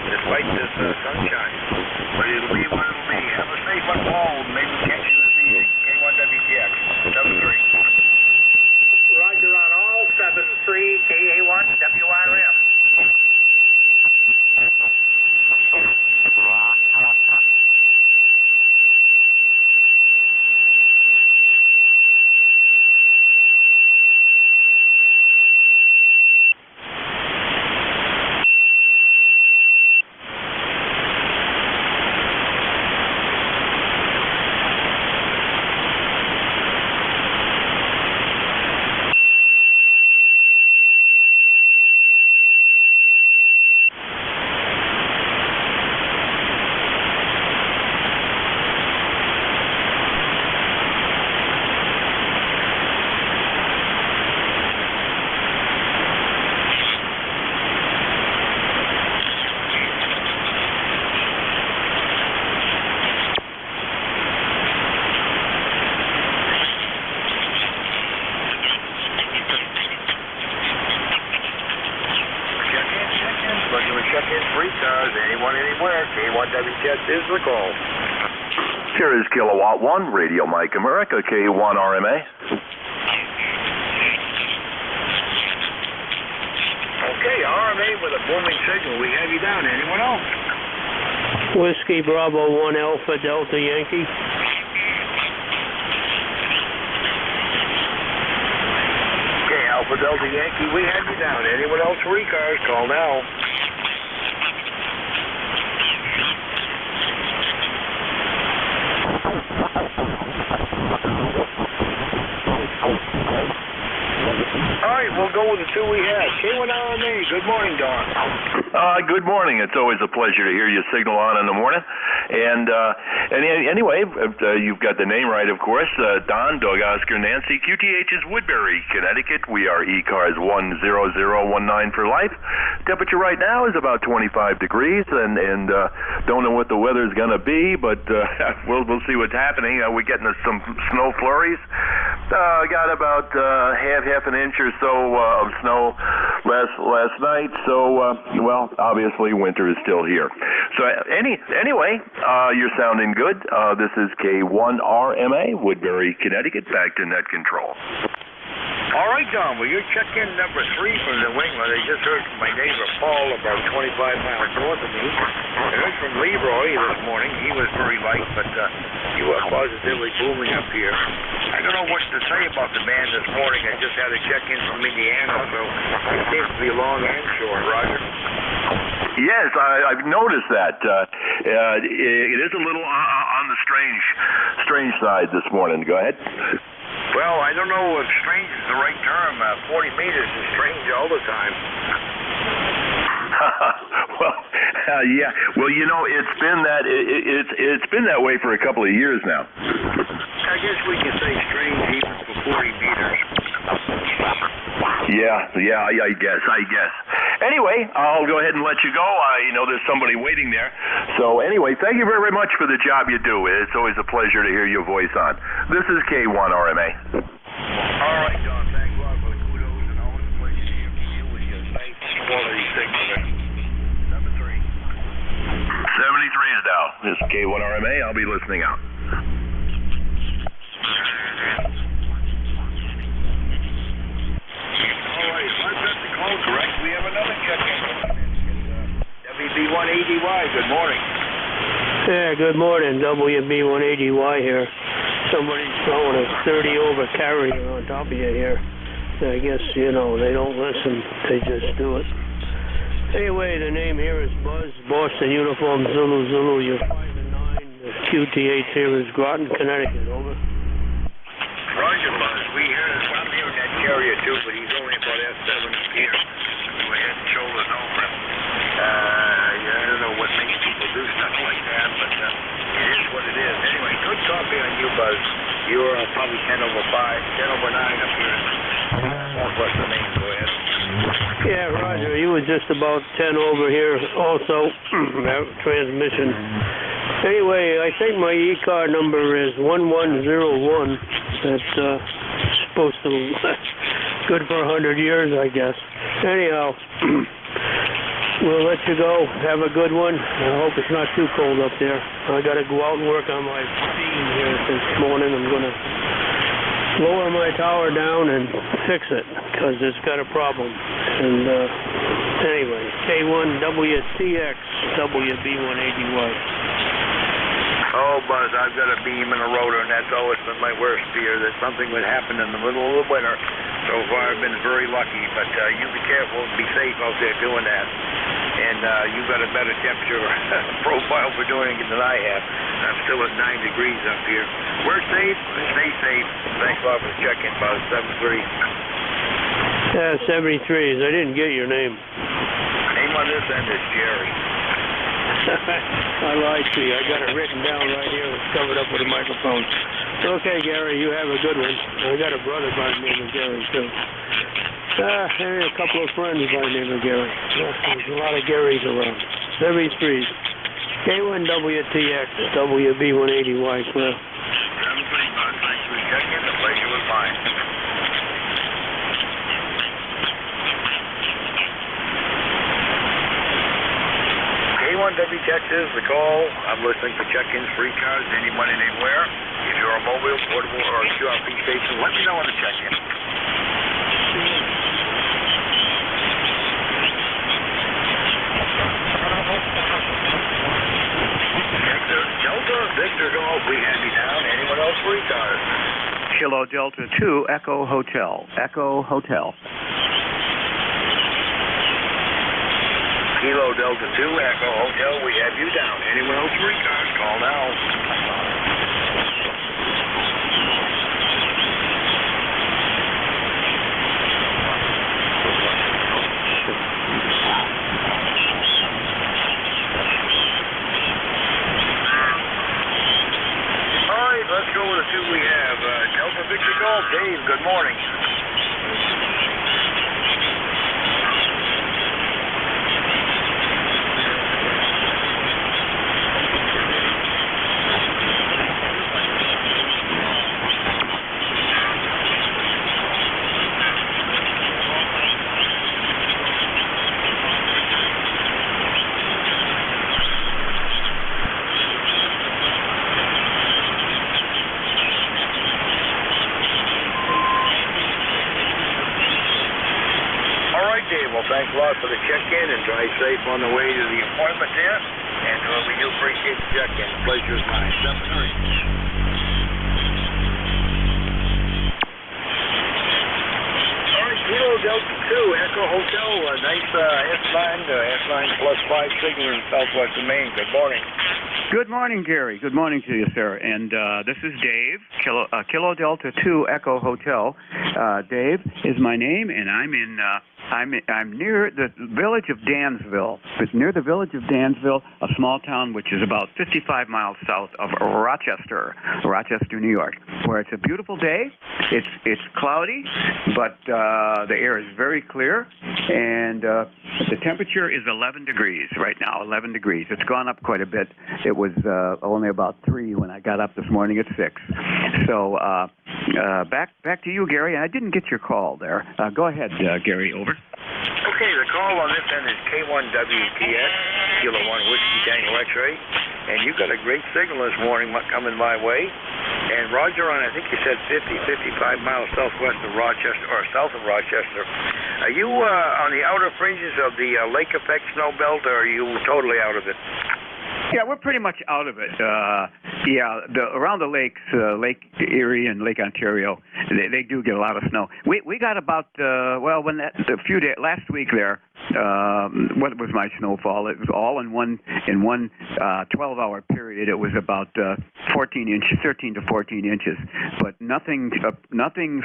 despite this sunshine. But it'll be what it'll be. Have a safe one, Paul. Maybe catch you this evening. K1WTX, 7-3. Roger on all 7-3, KA1, WRM. K1WTX is the call. Here is Kilowatt 1, Radio Mike America, K1RMA. Okay, RMA with a booming signal. We have you down. Anyone else? Whiskey Bravo 1 Alpha Delta Yankee. Okay, Alpha Delta Yankee, we have you down. Anyone else for ECARS? Call now. All right, we'll go with the two we have. K1RMA, good morning, Don. Good morning. It's always a pleasure to hear you signal on in the morning. And anyway, you've got the name right, of course. Don, Doug, Oscar, Nancy. QTH is Woodbury, Connecticut. We are ECARS 10019 for life. Temperature right now is about 25 degrees, and don't know what the weather's going to be, but we'll see what's happening. We're getting some snow flurries. Got about half an inch or so of snow last night. So, well, obviously winter is still here. So anyway, you're sounding good. This is K1RMA, Woodbury, Connecticut. Back to net control. All right, Don. Well, you're check-in number 3 from New England. I just heard from my neighbor Paul, about 25 miles north of me. I heard from Leroy this morning. He was very light, but you are positively booming up here. I don't know what to say about the band this morning. I just had a check-in from Indiana, so it seems to be long and short, Roger. Yes, I've noticed that. It is a little on the strange side this morning. Go ahead. Well, I don't know if strange is the right term. 40 meters is strange all the time. Well, yeah. Well, you know, it's been that way for a couple of years now. I guess we can say strange even for 40 meters. Yeah, I guess. Anyway, I'll go ahead and let you go. I know there's somebody waiting there. So anyway, thank you very much for the job you do. It's always a pleasure to hear your voice on. This is K1RMA. All right, Don. Thanks a lot for the kudos and always a pleasure to hear from you with your nice quality signal there. Number 3. 73 is down. This is K1RMA. I'll be listening out. Correct. We have another check-in. WB180Y. Good morning. Yeah, good morning. WB180Y here. Somebody's throwing a 30 over carrier on top of you here. I guess, you know, they don't listen. They just do it. Anyway, the name here is Buzz, Boston Uniform Zulu Zulu. You're 5 and 9. The QTH here is Groton, Connecticut. Over. Roger, Buzz. I'm hearing that carrier too, but he's only about S7 up here. We're head and shoulders over him. I don't know what makes people do stuff like that, but it is what it is. Anyway, good copy on you, Buzz. You're probably 10 over 10 over 9 up here. What's the name? Go ahead. Yeah, Roger. You were just about 10 over here also. That transmission. Anyway, I think my ECAR number is 1101. That's supposed to good for 100 years, I guess. Anyhow, we'll let you go. Have a good one. I hope it's not too cold up there. I got to go out and work on my beam here this morning. I'm going to lower my tower down and fix it because it's got a problem. And anyway, K1WTX WB180Y. Oh, Buzz, I've got a beam and a rotor, and that's always been my worst fear, that something would happen in the middle of the winter. So far, I've been very lucky, but you be careful and be safe out there doing that. And you've got a better temperature profile for doing it than I have. I'm still at 9 degrees up here. We're safe. Stay safe. Thanks a lot for the check-in, Buzz. 73. Yeah, 73s. I didn't get your name. Name on this end is Jerry. I lied to you. I got it written down right here. It's covered up with a microphone. Okay, Gary, you have a good one. I got a brother by the name of Gary, too. And a couple of friends by the name of Gary. There's a lot of Garys around. 73s. K1WTX, WB180Y, clear. 73, Buzz. Thanks for the check-in. The pleasure was mine. K1WTX is the call. I'm listening for check-ins for ECARS, anyone and anywhere. If you're a mobile, portable, or a QRP station, let me know on the check-in. Victor Golf, we have you down. Anyone else for ECARS? Kilo Delta 2, Echo Hotel. Echo Hotel. Kilo Delta 2, Echo Hotel, we have you down. Anyone else for ECARS? Call now. Let's go with the two we have. Delta Victor Golf, Dave, good morning. Thanks a lot for the check-in and drive safe on the way to the appointment there. And we do appreciate the check-in. The pleasure is mine. 73. Delta 2, Echo Hotel, a nice S9 plus 5 signal in southwestern Maine. Good morning. Good morning, Gary. Good morning to you, sir. And this is Dave, Kilo Delta 2 Echo Hotel. Dave is my name, and I'm near the village of Dansville. It's near the village of Dansville, a small town which is about 55 miles south of Rochester, New York, where it's a beautiful day. It's cloudy, but the air is very clear, and the temperature is 11 degrees right now. 11 degrees. It's gone up quite a bit. It was only about 3 when I got up this morning at 6. So back to you, Gary. I didn't get your call there. Go ahead, Gary. Over. Okay, the call on this end is K1WTX, Kilo 1 Whiskey Tango X-Ray, and you got a great signal this morning coming my way. And Roger, on I think you said 55 miles southwest of Rochester, or south of Rochester. Are you on the outer fringes of the lake effect snow belt, or are you totally out of it? Yeah, we're pretty much out of it. Around the lakes, Lake Erie and Lake Ontario, they do get a lot of snow. We got about last week there. What was my snowfall? It was all in one 12-hour period. It was about 13 to 14 inches, but nothing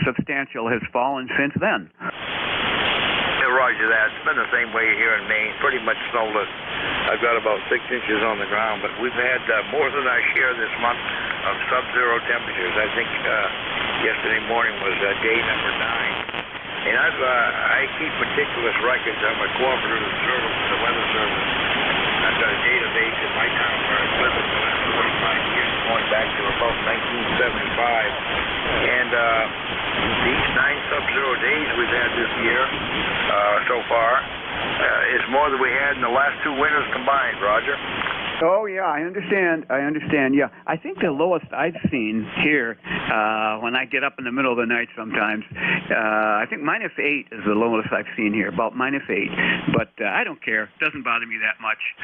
substantial has fallen since then. Roger that. It's been the same way here in Maine, pretty much snowless. I've got about 6 inches on the ground, but we've had more than our share this month of sub-zero temperatures. I think yesterday morning was day number 9. And I keep meticulous records. I'm a cooperative observer for the Weather Service. I've got a database in my town where I've lived for the last 25 years, going back to about 1975. And these 9 sub-zero days we've had this year so far is more than we had in the last 2 winters combined, Roger. Oh, yeah, I understand. Yeah, I think the lowest I've seen here when I get up in the middle of the night sometimes, I think -8 is the lowest I've seen here, about -8. But I don't care. It doesn't bother me that much.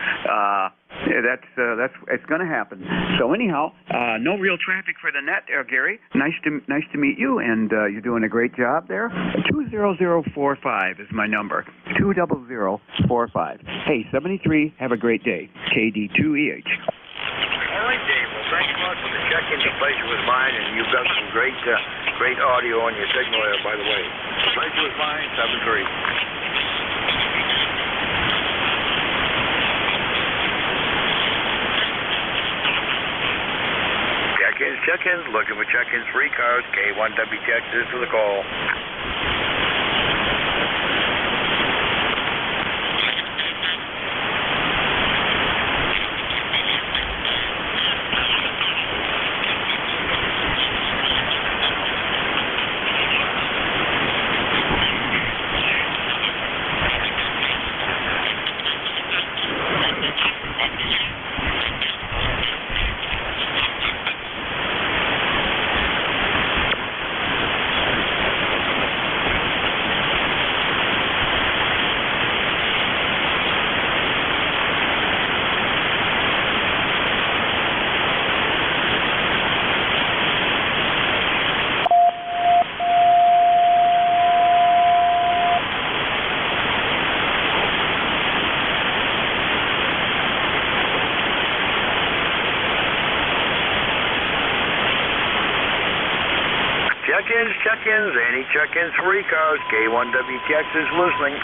It's going to happen. So anyhow, no real traffic for the net, Gary. Nice to meet you, and you're doing a great job there. 20045 is my number. 20045. Hey, 73. Have a great day. KD2EH. All right, Dave. Well, thanks a lot for the check-in. The pleasure was mine, and you've got some great audio on your signal there, by the way. The pleasure was mine. 73. Check-ins, looking for check-ins for ECARS, K1WTX is to the call. Check-ins, any check-ins for ECARS, K1WTX is listening.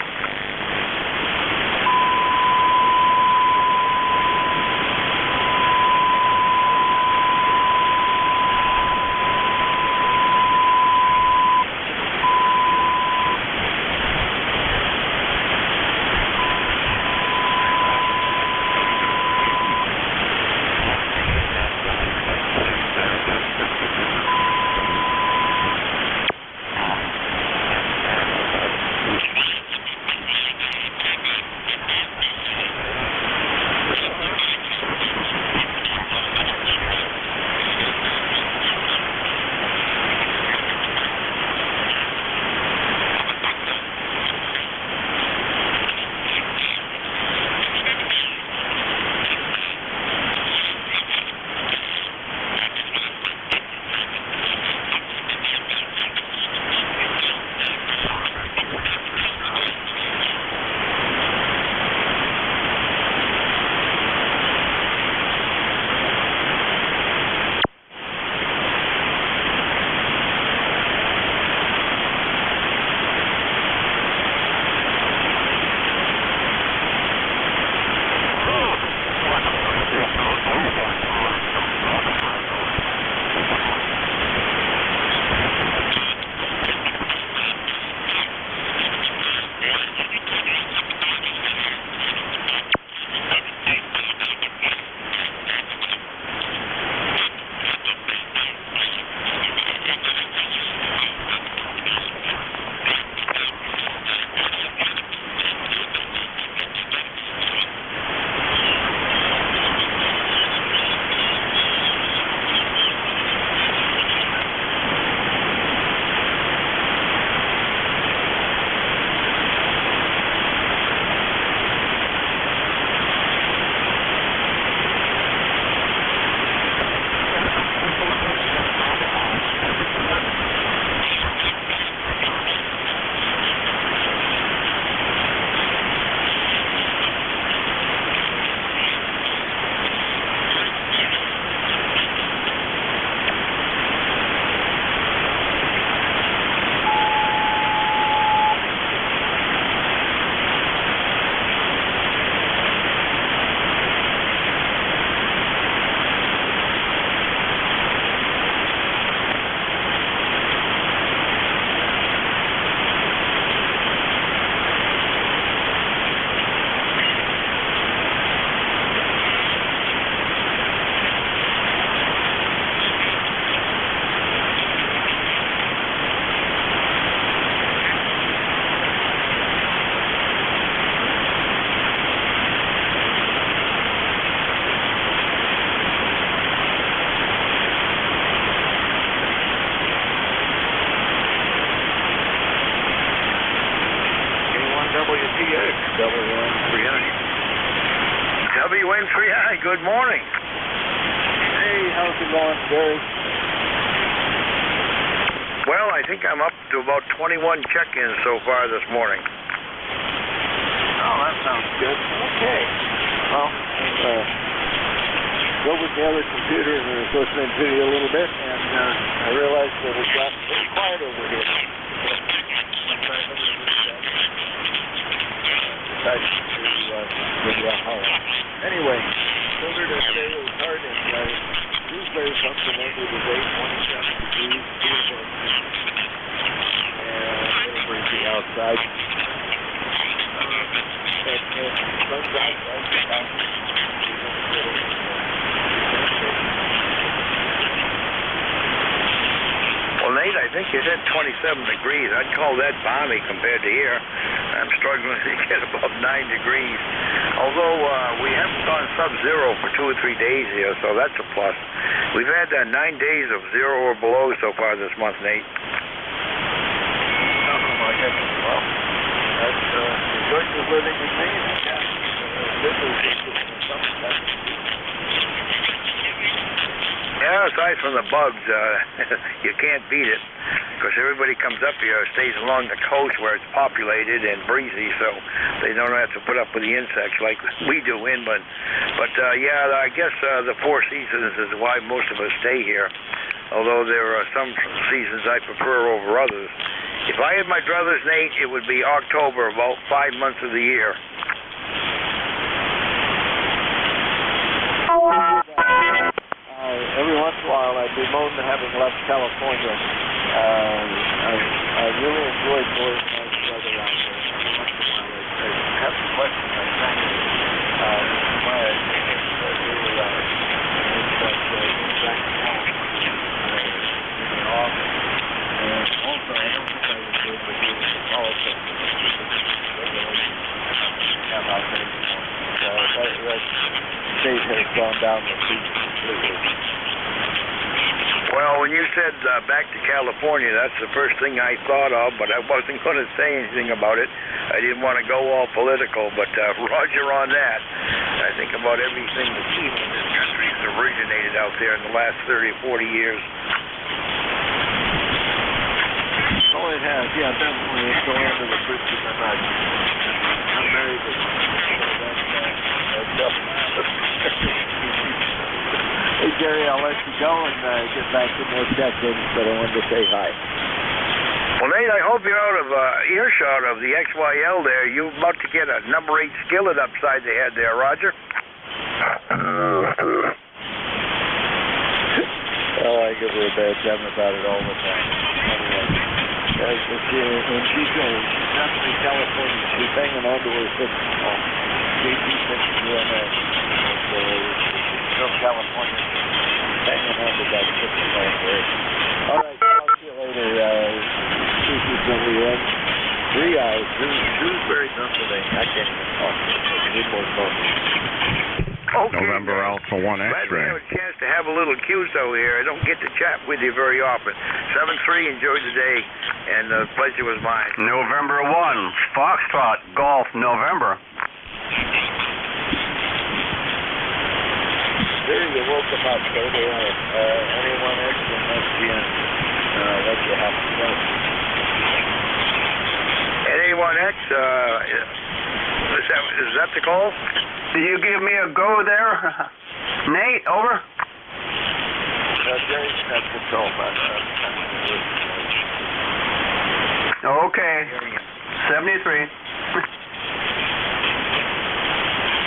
WN3I. WN3I, good morning. Hey, how's it going, Gary? Well, I think I'm up to about 21 check-ins so far this morning. Oh, that sounds good. Okay. Well, go with the other computer and was listening to you a little bit, and I realized that it got pretty quiet over here. Decided to give you a holler. Anyway, Silver to say it was hard, and Dewsbury pumped in under the day, 27 degrees, beautiful. And a little breezy outside. Sun's out, Well, Nate, I think it hit 27 degrees. I'd call that balmy compared to here. I'm struggling to get above 9 degrees. Although we haven't gone sub-zero for 2 or 3 days here, so that's a plus. We've had 9 days of 0 or below so far this month, Nate. Nothing like it. Well, that's the choice of living in Maine. Yeah, aside from the bugs, you can't beat it, because everybody comes up here, stays along the coast where it's populated and breezy, so they don't have to put up with the insects like we do inland. But yeah, I guess the 4 seasons is why most of us stay here, although there are some seasons I prefer over others. If I had my druthers, Nate, it would be October, about 5 months of the year. Every once in a while, I bemoan having left California. I really enjoyed more nice weather out there. Every once in a while, I have to question my family. Why I think it's really back to California in the office. And also, I don't think I was able to do with the politics and regulations have out there anymore. That state has gone down the street completely. Well, when you said back to California, that's the first thing I thought of, but I wasn't going to say anything about it. I didn't want to go all political, but roger on that. I think about everything that's evil in this country has originated out there in the last 30 or 40 years. Oh, it has. Yeah, definitely. It's the land of the fruits of the nut. I'm married to one. Hey, Jerry, I'll let you go and get back to more check-ins, but I wanted to say hi. Well, Nate, I hope you're out of earshot of the XYL there. You're about to get a number 8 skillet upside the head there, Roger. Oh, I give her a bad time about it all the time. Anyway, she's definitely California. She's hanging on to her sister. JT6UMS. From California. Hanging on to that sister right there. All right, talk to you later. This is WN3I. Dewsbury, Pennsylvania. I can't even talk. Newport Coast. Okay. November Alpha 1 Glad we X-ray. have a chance to have a little QSO here. I don't get to chat with you very often. 7-3, enjoy the day, and the pleasure was mine. November 1, Foxtrot, Golf, November. There you woke them up, so they are. Anyone X and SGN. What you have to say. NA1X, is that the call? Did you give me a go there? Nate, over? Jerry's got control, Okay. 73.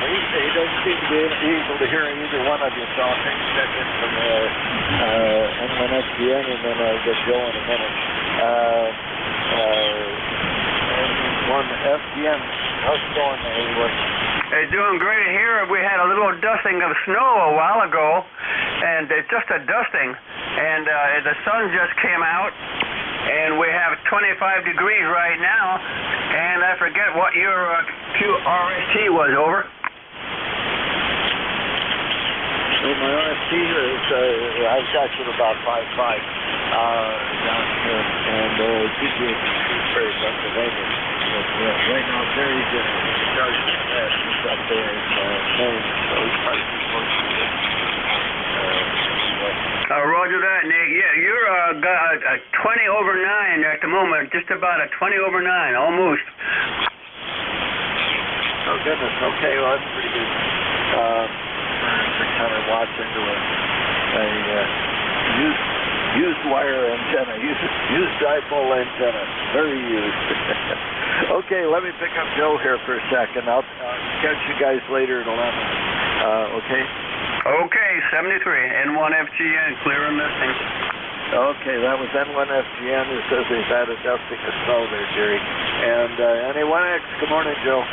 He doesn't seem to be able to hear either one of you, so I'll take a second from N1SGN, and then I'll get Joe in a minute. N1SGN, how's it going, everybody? It's doing great here. We had a little dusting of snow a while ago, and it's just a dusting, and the sun just came out, and we have 25 degrees right now, and I forget what your QRST was, over. Well, my RST is, I've got you at about 5.5 down here, and GPS is Jerry, Pennsylvania. But, right now, Jerry's in charge of that. He's up there in Maine, so he's probably supposed to be Roger that, Nate. Yeah, you're got a 20 over 9 at the moment, just about a 20 over 9, almost. Oh, goodness. Okay, well, that's pretty good. 600 watts into a used wire antenna, used dipole antenna, very used. Okay, let me pick up Joe here for a second. I'll catch you guys later at 11. Okay? Okay, 73, N1FGN, clear and listening. Okay, that was N1FGN who says they've had a dusting of snow there, Jerry. And NA1X, good morning, Joe.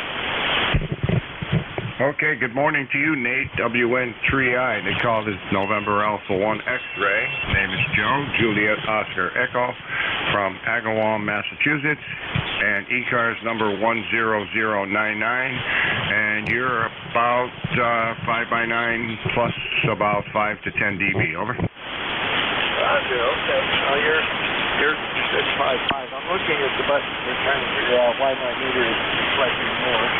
Okay, good morning to you, Nate, WN3I. They call this November Alpha 1 X-ray. Name is Joe, Juliet Oscar Echo from Agawam, Massachusetts, and ECARS number 10099. And you're about 5x9 plus about 5 to 10 dB, over. Roger, okay. Well, you're at 5.5. I'm looking at the button. We're trying to figure out why my meter is reflecting more.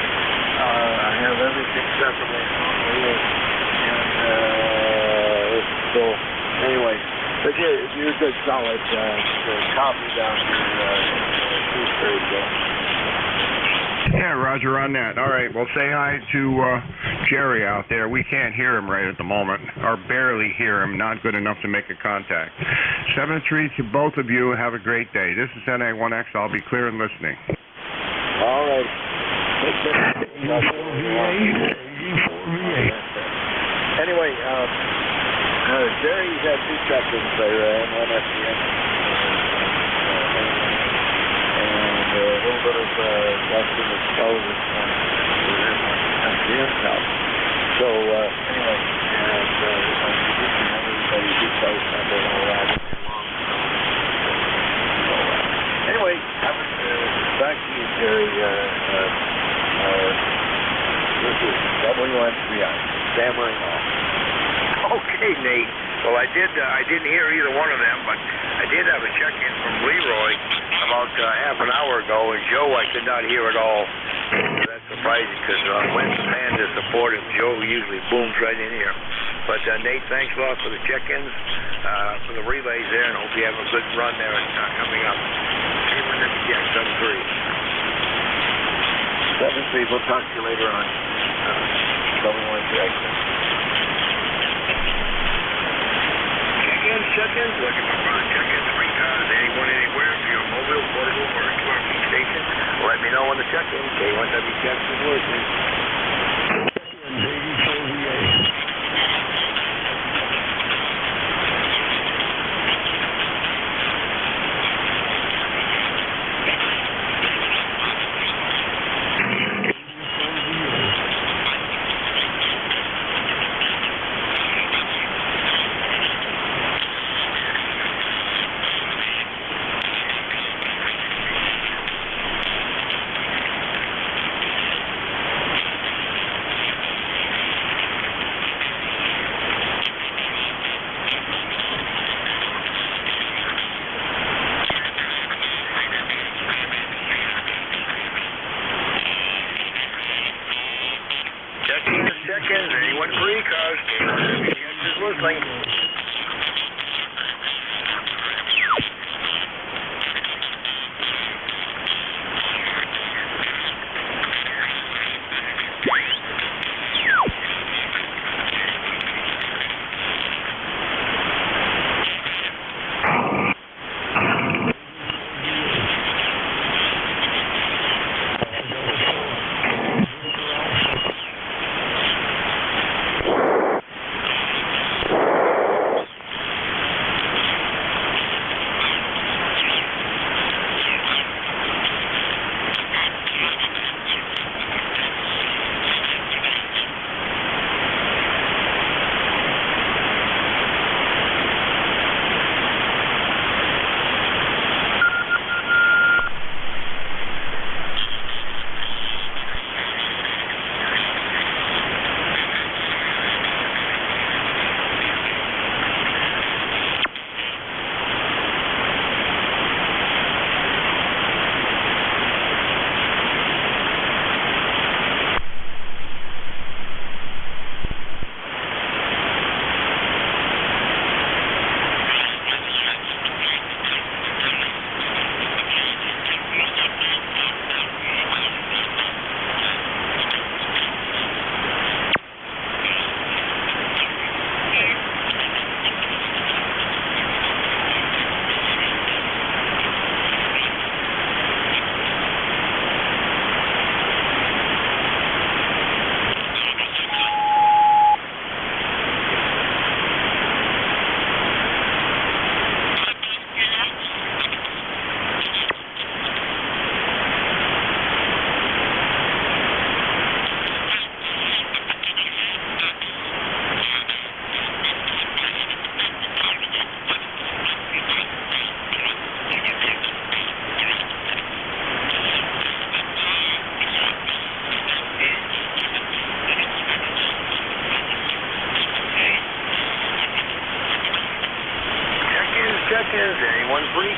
I have everything set the way it normally is. And so, anyway, but you're good, solid copy down here. Very good. Yeah, Roger on that. All right, well, say hi to Jerry out there. We can't hear him right at the moment, or barely hear him. Not good enough to make a contact. 7-3 to both of you. Have a great day. This is NA1X. I'll be clear and listening. All right. Anyway, Jerry's had 2 check-ins there, N1FGN. And a little bit of dusting of snow this morning at the house. So, anyway, and everybody details and all that. Anyway, back to you, Jerry. This is W1CI, stammering off. Okay, Nate. Well, I didn't hear either one of them, but I did have a check-in from Leroy about half an hour ago, and Joe I could not hear at all. That's surprising, because when the band is supportive, Joe usually booms right in here. But Nate, thanks a lot for the check-ins, for the relays there, and hope you have a good run there coming up. Yeah, 7-3. 7-3, we'll talk to you later on. Check-ins, looking for brother check-ins, free cars, anyone, anywhere, if you're mobile, portable, or a QRP station, let me know on the check-in. K1W Jackson Wood.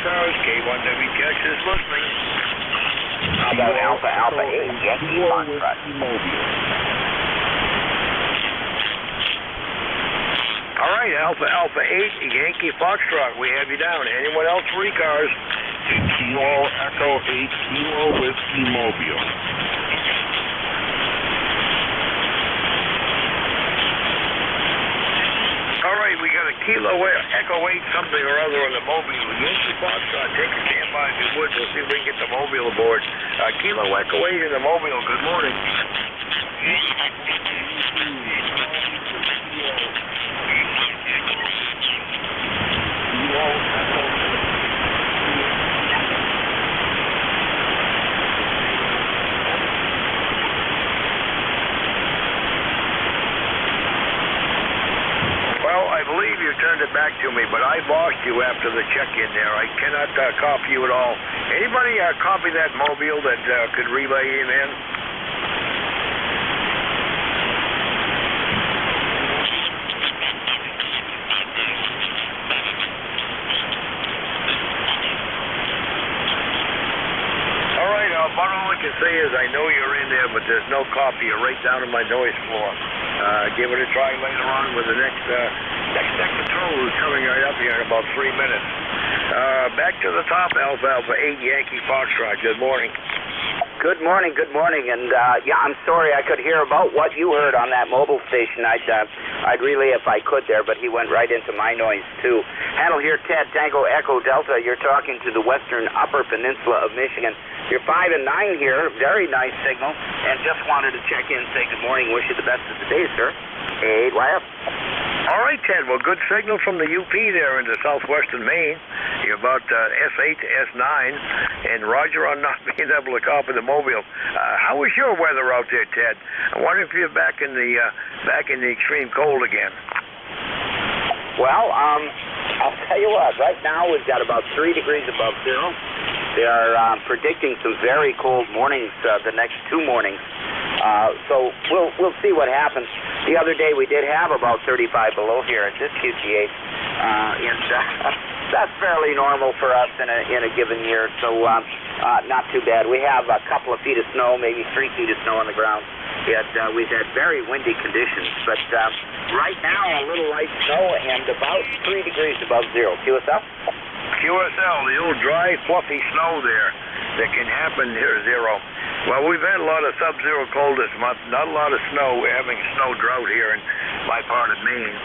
ECARS, K1WTX is listening. How about Alpha 8, Yankee Foxtrot? All right, Alpha 8, Yankee Foxtrot. We have you down. Anyone else for ECARS? Kilo Echo 8, Kilo Whiskey Mobile. All right, we got a Kilo Echo 8 something or other on the Mobile. Yankee Foxtrot, take a standby if you would. We'll see if we can get the Mobile aboard. Kilo Echo 8 in the Mobile. Good morning. I believe you turned it back to me, but I lost you after the check-in there. I cannot copy you at all. Anybody copy that Mobile that could relay him in? All right, about all I can say is I know you're in there, but there's no copy. You're right down on my noise floor. Give it a try later on with the next control who's coming right up here in about 3 minutes. Back to the top, Alpha 8 Yankee Foxtrot. Good morning. Good morning, and yeah, I'm sorry I could hear about what you heard on that mobile station. I'd relay if I could there, but he went right into my noise too. Handle here, Ted, Tango Echo Delta. You're talking to the western upper peninsula of Michigan. You're 5 and 9 here, very nice signal, and just wanted to check in, say good morning, wish you the best of the day, sir. 8 YF. All right, Ted. Well, good signal from the UP there into southwestern Maine. You're about S8 to S9, and Roger on not being able to copy the Mobile. How is your weather out there, Ted? I wonder if you're back in the extreme cold again. Well, I'll tell you what. Right now we've got about 3 degrees above zero. They are predicting some very cold mornings the next 2 mornings. So we'll see what happens. The other day we did have about 35 below here at this QTH, and that's fairly normal for us in a given year. So not too bad. We have a couple of feet of snow, maybe 3 feet of snow on the ground. We've had very windy conditions, but right now a little light snow and about 3 degrees above zero. QSL? QSL, the old dry, fluffy snow there that can happen near zero. Well, we've had a lot of sub-zero cold this month, not a lot of snow. We're having snow drought here in my part of Maine.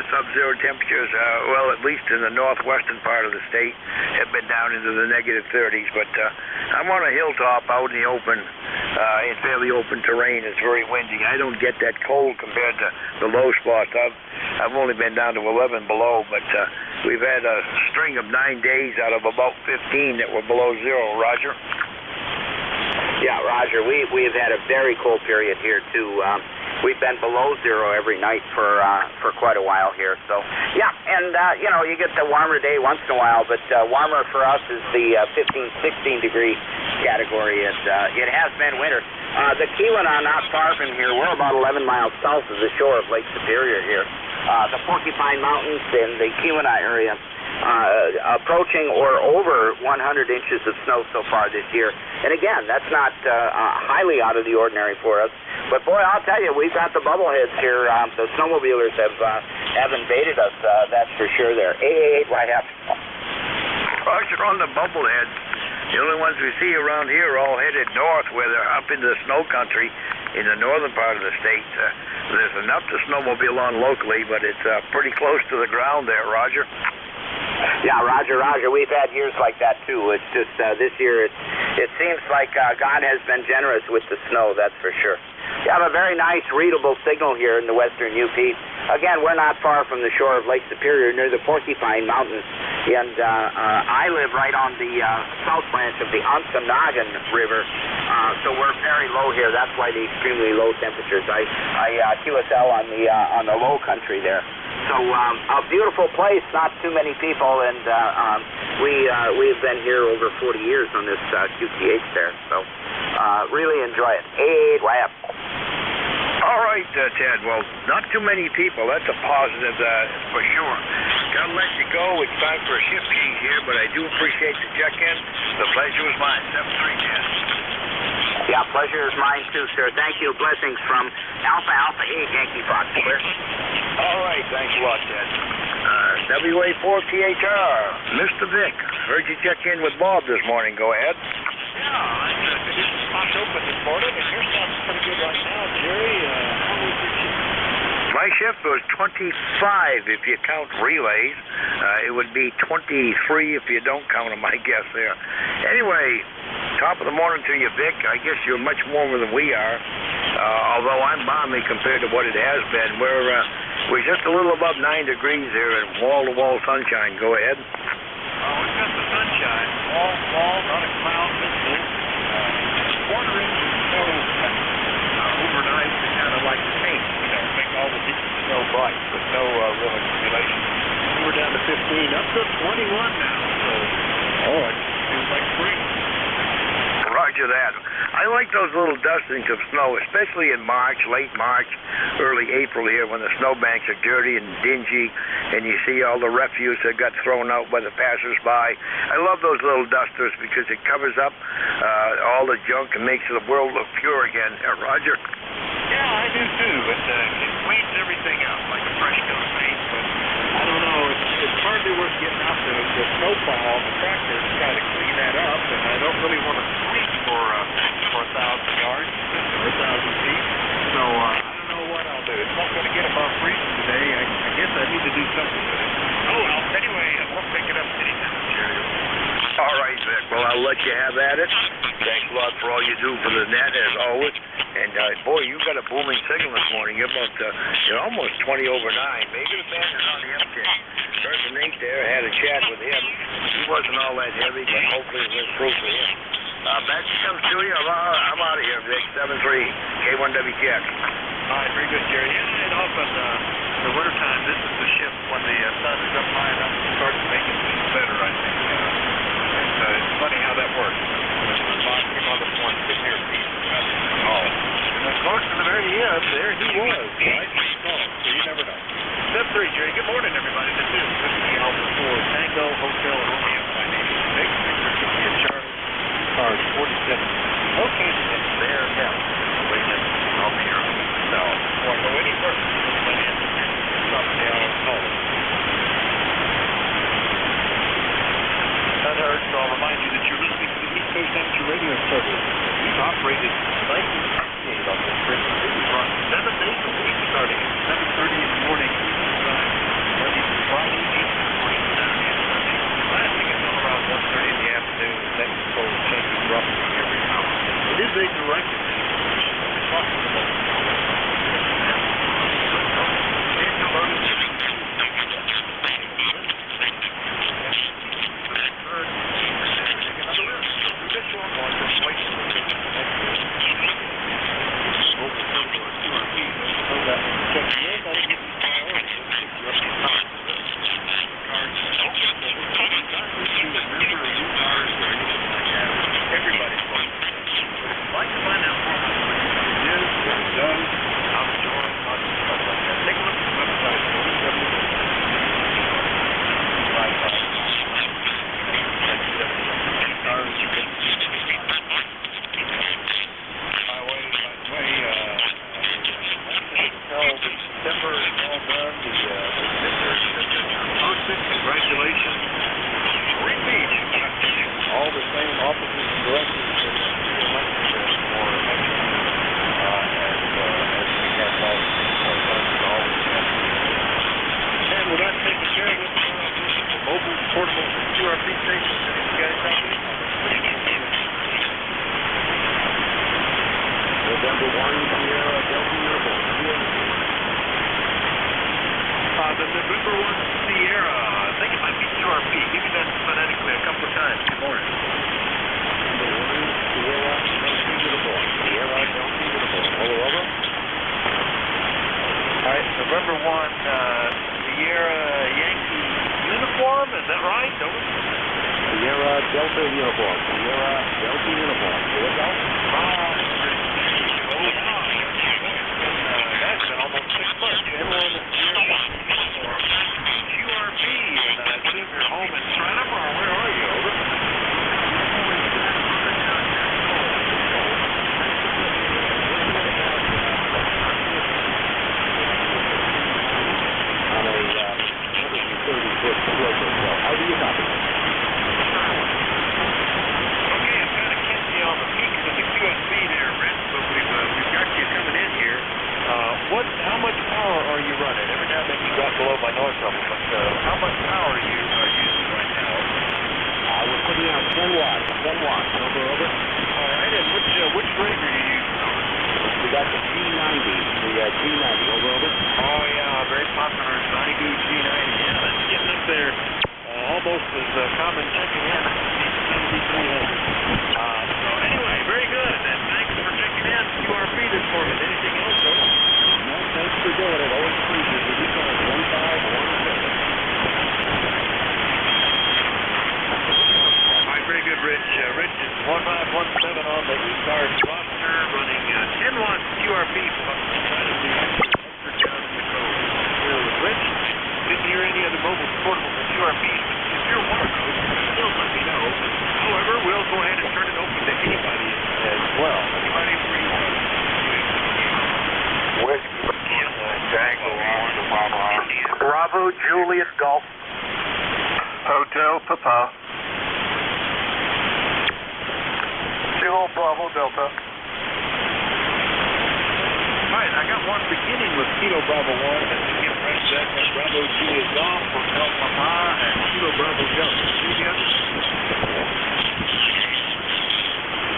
Sub-zero temperatures, well, at least in the northwestern part of the state, have been down into the negative 30s. But I'm on a hilltop out in the open, in fairly open terrain. It's very windy. I don't get that cold compared to the low spots. I've only been down to 11 below, but we've had a string of 9 days out of about 15 that were below zero. Roger? Yeah, Roger. We've had a very cold period here too. We've been below zero every night for quite a while here. So yeah, and you get the warmer day once in a while, but warmer for us is the 15-16 degree category. It has been winter. The Keweenaw not far from here. We're about 11 miles south of the shore of Lake Superior here. The Porcupine Mountains in the Keweenaw area. Approaching or over 100 inches of snow so far this year. And again, that's not highly out of the ordinary for us. But boy, I'll tell you, we've got the bubbleheads here. The snowmobilers have invaded us, that's for sure there. 888YF. Roger, on the bubbleheads. The only ones we see around here are all headed north, where they're up into the snow country in the northern part of the state. There's enough to snowmobile on locally, but it's pretty close to the ground there, Roger. Yeah, Roger. We've had years like that too. It's just this year it seems like God has been generous with the snow, that's for sure. We have a very nice readable signal here in the western UP. Again, we're not far from the shore of Lake Superior near the Porcupine Mountains, and I live right on the south branch of the Ontonagon River, so we're very low here. That's why the extremely low temperatures. I QSL on the low country there. So a beautiful place, not too many people, and we've been here over 40 years on this QTH there. So really enjoy it. 8YF. All right, Ted. Well, not too many people. That's a positive for sure. Gotta let you go. It's time for a shift change here, but I do appreciate the check-in. The pleasure was mine. 7-3, Jan. Yeah, pleasure is mine too, sir. Thank you. Blessings from Alpha Alpha 8 Yankee Foxtrot. All right, thanks a lot, Ted. WA4THR, Mr. Vic. Heard you check in with Bob this morning. Go ahead. Yeah, I just popped open this morning, and yours sounds pretty good right now, Jerry. How was your shift? My shift was 25 if you count relays. It would be 23 if you don't count them, I guess, there. Anyway, top of the morning to you, Vic. I guess you're much warmer than we are, although I'm balmy compared to what it has been. We're just a little above 9 degrees here and wall-to-wall sunshine. Go ahead. We've got the sunshine. Wall, not a cloud visible. Quarter inch of snow overnight to kind of like paint, make all the deep snow bright, but no real accumulation. We're down to 15, up to 21 now, so it feels like spring. Roger that. I like those little dustings of snow, especially in March, late March, early April here when the snowbanks are dirty and dingy and you see all the refuse that got thrown out by the passers-by. I love those little dusters because it covers up all the junk and makes the world look pure again. Roger? Yeah, I do too. It cleans everything out like a fresh coat of paint, but I don't know, it's hardly worth getting out the snowplow on the tractor to try to clean that up, and I don't really want to sweep for 1,000 yards or 1,000 feet, so I don't know what I'll do. It's not going to get above freezing today. I guess I need to do something with it. Oh, well, anyway, we'll pick it up anytime, Jerry. All right, Vic. Well, I'll let you have at it. Thanks a lot for all you do for the net, as always. And, boy, you got a booming signal this morning. You're almost 20 over 9. Maybe the band is on the uptick. Person Nate there had a chat with him. He wasn't all that heavy, but hopefully it was proof for him. Back comes to you. I'm out of here, Vic. 7-3, K1WTX. All right, very good, Jerry. Yeah, and often in the wintertime, this is the shift when the sun is up high enough to start to make it better, I think. It's funny how that works. Boxing on the point, sitting here, and of course, to the very end, there he was, right? So you never know. Step 3, Jerry. Good morning, everybody. This is Whiskey Alpha 4 Tango Hotel Romeo. My name is Vic. Victor Charlie. Cars 47. Located in Bear Hill. I'll be here. So, before I go any further, my name is so I'll remind you that you're listening to the East Coast Amateur Radio Service. We've operated 1968 on this frequency. We run 7 days a week, starting at 7:30 in the morning, Monday through Friday, 8 in the morning, Saturday and Sunday. Lasting until around 1:30 in the afternoon. That control changes roughly every hour. It is a direct home in Trenton, or where are you? Over. How do you copy? Okay, I'm kind of catching you on the peaks of the QSB there, Rich, but we've got you coming in here. How much power are you running? Every now and then you got below my noise level, but how much power are you using right now? We're putting out 10 watts. 10 watts. Over. All right, and which rig are you using? We got the G90. The G90. Over. Oh, yeah, very popular Zydu G90. Yeah, that's getting up there almost as common checking in as the 7300. So anyway, very good, and thanks for checking in. QRP this morning. Anything else, though? No, thanks for doing it. Always appreciate it. You call it 1517. All right, very good, Rich. Rich is 1517 on the ECARS roster, running 10 watts QRP. Trying to do down in the code. Here with Rich. Didn't hear any other mobile portable for QRP. If you're one of those, still let me know. However, we'll go ahead and turn it open to anybody as well. Anybody for you? Bravo, Juliet Golf. Hotel Papa. Kilo Bravo Delta. All right, I got one beginning with Kilo Bravo 1, and again, press that Bravo Juliet Golf, Hotel Papa, and Kilo Bravo Delta. See the others?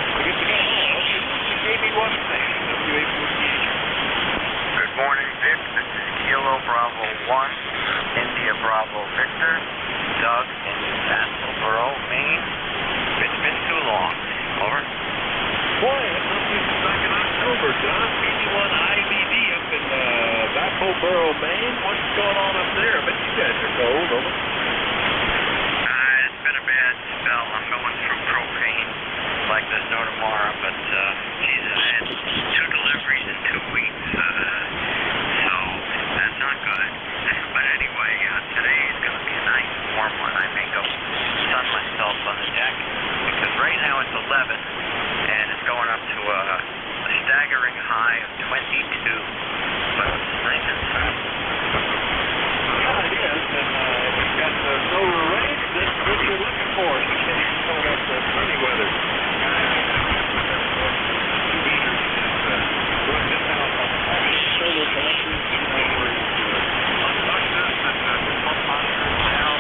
I guess we got them all. Okay, KB1 station, WA48. Good morning, Vic. This is Kilo Bravo 1, India Bravo Victor, Doug in Vassalboro, Maine. It's been too long. Over. Boy, I've known you since back in October, John. BB1 IBD up in Vassalboro, Maine. What's going on up there? I bet you guys are cold, over. It's been a bad spell. I'm going through propane like there's no tomorrow, but Jesus, I had 2 deliveries in 2 weeks, so that's not good. But anyway, today is going to be a nice warm one. I may go sun myself on the deck because right now it's 11 and it's going up to a staggering high of 22, but it's nice and sunny. Yeah, it is, and you've got the solar rays. That's what you're looking for. You can't even call that sunny weather. Solar collectors, where you unbox this and just pump monitors down.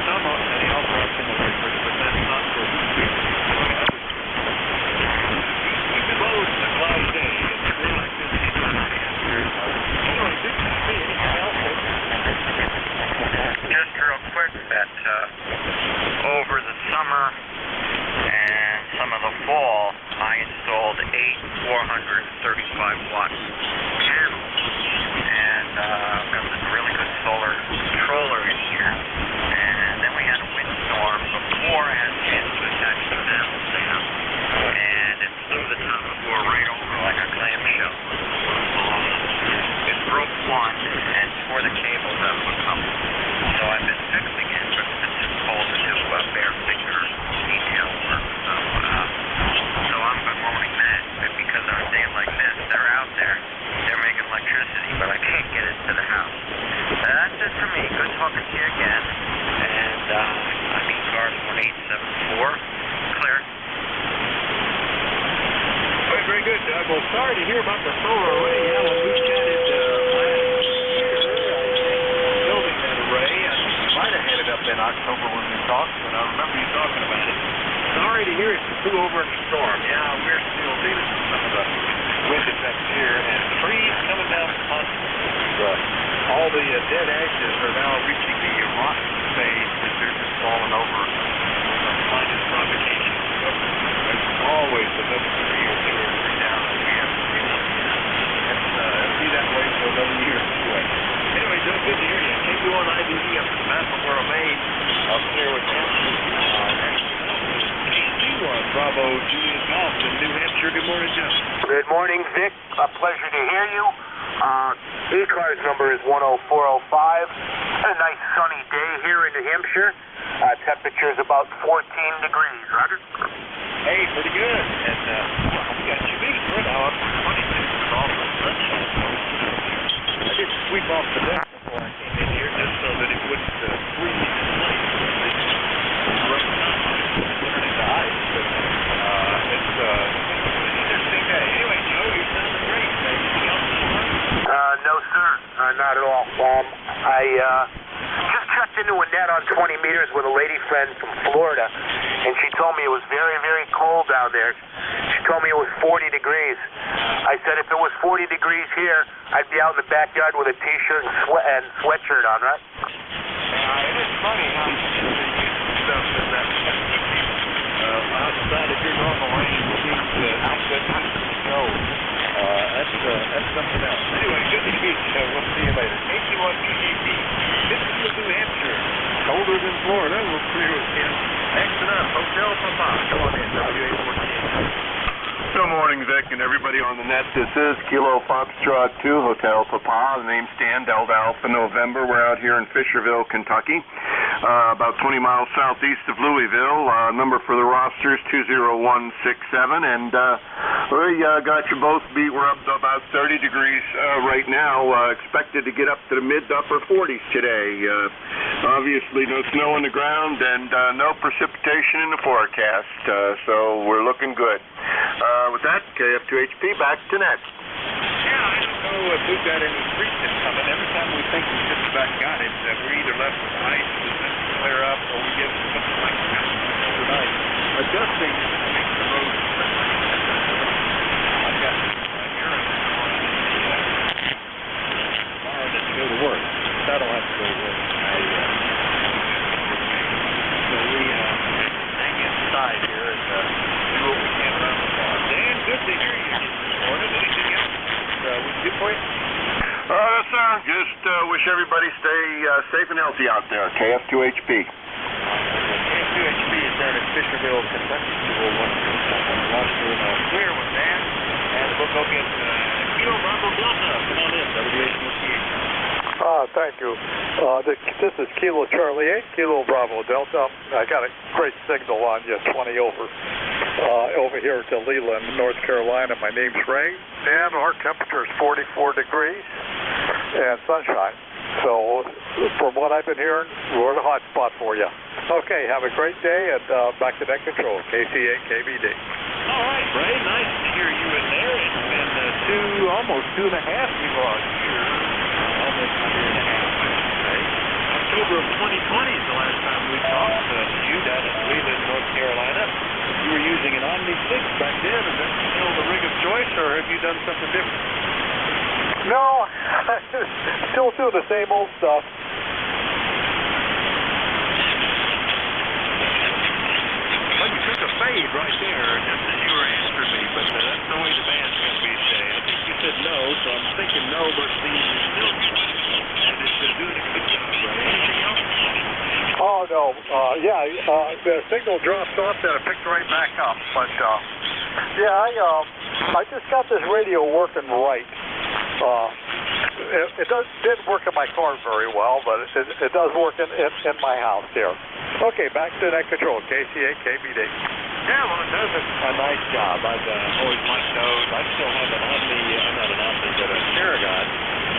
Some of the outright generators, but that's not for we could load the cloud day and the electricity anyway, anything else? Just real quick, that over the summer and some of the fall, I installed 8 435-watt panels, and got this really good solar controller in here. And then we had a windstorm before I had a chance to attach the panels down, and it blew the top floor right over like a clamshell. It broke one and tore the cables out of a couple. So I've been fixing it, but it's been too cold to do bare finger detail work. So I'm bemoaning that because on a day like this, they're out there, they're making electricity, but I can't get it to the house. That's it for me. Good talking to you again. And I'm ECARS 1874. Clear. Well, very good, Doug. Well, sorry to hear about the solar array. Yeah, when we chatted last year, building that array, I think you might have had it up in October when we talked, but I remember you talking about it. Sorry to hear it flew over in the storm. Yeah, we're still dealing with some of the wind effects here, and trees coming down the mountain. All the dead ashes are now reaching the rotten phase, and they're just falling over. Minus provocation. There's always another tree or 2 or 3 down that we have to deal with. It'll be that way for another year anyway. Anyway, Doug, good to hear you. KB1 IBD up in Vassalboro, Maine, up there with Johnson. KC1 Bravo Juliet Golf in New Hampshire. Good morning, John. Good morning, Vic. A pleasure to hear you. ECARS number is 10405. A nice sunny day here in New Hampshire. Temperature is about 14 degrees. Roger. Hey, pretty good. And we got humidity right now up to 26 with all the sunshine. I did sweep off the deck before I came in here just so that it wouldn't freeze in place. Right now, it's turning into ice, but it's an interesting day. Anyway, Joe, you sounded great. Anything else you want? No, sir. Not at all. I just checked into a net on 20 meters with a lady friend from Florida, and she told me it was very, very cold down there. She told me it was 40 degrees. I said if it was 40 degrees here, I'd be out in the backyard with a T-shirt and sweatshirt on, right? It is funny how you stuff in that outside of your normal range seems outfit to snow. That's something else. Anyway, good to meet you. We'll see you later. KC1PGP. This is New Hampshire. Colder than Florida. We'll see you again. Next up, Hotel Papa. Come on in, WA14. Good morning, Vic, and everybody on the net. This is Kilo Foxtrot 2, Hotel Papa. The name's Dan, Delta Alpha November. We're out here in Fisherville, Kentucky, about 20 miles southeast of Louisville. Number for the roster is 20167, and we got you both beat. We're up to about 30 degrees right now. Expected to get up to the mid to upper 40s today. Obviously, no snow on the ground and no precipitation in the forecast, so we're looking good. With that, KF2HP back to net. Yeah, I don't know if we've got any freezing coming. Every time we think we just about got it, we're either left with ice that doesn't clear up, or we get something like that overnight. Adjusting makes the road. I've got urine tomorrow to go to work. I don't have to go to work. So we hang inside here and do what we can around the farm. Dan, good to hear you this morning. Anything else we can do for you? Sir, just wish everybody stay safe and healthy out there. KF2HP. KF2HP is down in Fisherville, Kentucky. 201. Roster clear with Dan. And we'll go get Kilo Bravo Delta. Come on in, WA14. Thank you. This is Kilo Charlie 8, Kilo Bravo Delta. I got a great signal on you, 20 over here to Leland, North Carolina. My name's Ray, and our temperature is 44 degrees and sunshine. So, from what I've been hearing, we're the hot spot for you. Okay, have a great day, and back to net control, KC8 KBD. All right, Ray, nice to hear you in there. It's been almost 2.5 we've lost here. Almost a year and a half, I should say. October of 2020 is the last time we talked to you down in Leland, North Carolina. You were using an Omni 6 back then. Is that still the rig of choice, or have you done something different? No, still doing the same old stuff. Well, you took a fade right there, just as you were answering me, but that's the way the band's going to be today. I think you said no, so I'm thinking no, but you're still and it's doing a good job, right? Anything else? Oh, no. The signal dropped off, then it picked right back up. But, I just got this radio working right. It didn't work in my car very well, but it does work in my house here. Okay, back to net control, KC8 KBD. Yeah, well, it does a nice job. I've always liked those. I still have an Omni, not an Omni, but a Paragon.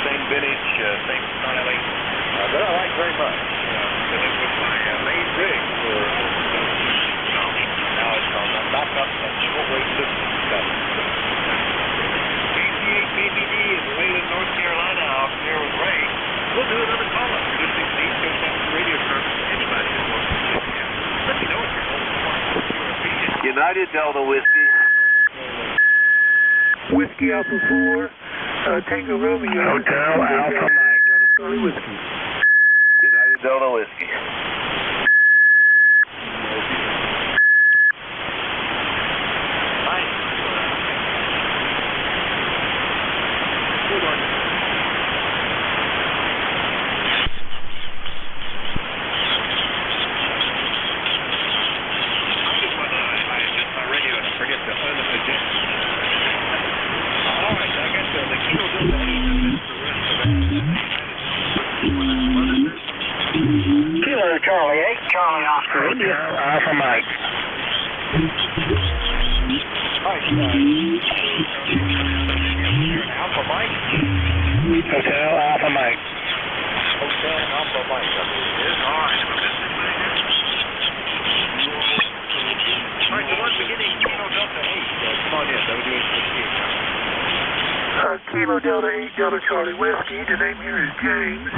Same vintage, same styling, that I like very much. And it was my main rig for now it's on the backup and shortwave system stuff. KC8 KBD in Leland, North Carolina, out here with Ray. We'll do another call-up. You're listening to the East Coast Amateur Radio Service. Anybody that wants to do it, let me know if you're home. United Delta Whiskey. Whiskey Alpha 4, Tango Romeo. Hotel Alpha Mike. Whiskey. United Delta Whiskey. All right, I got the Kilo Delta 8 for the rest of it. Alpha Mike. Hi, Alpha Mike? Hotel Alpha Mike. Hotel Alpha Mike, I believe it is. All right. All right, so once beginning, Kilo Delta 8. Come on in, WH58. Kilo Delta 8, Delta Charlie Whiskey. The name here is James.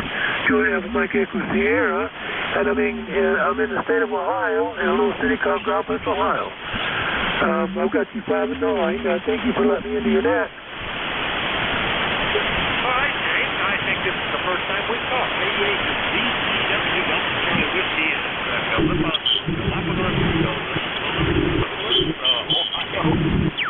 Julia Alpha Mike Echo Sierra. And I'm in the state of Ohio, in a little city called Galveston, Ohio. I've got you 5 and 9. Thank you for letting me into your net. All right, James. I think this is the first time we've talked. Maybe it's DCW Delta Charlie Whiskey in Galapagos, Ohio.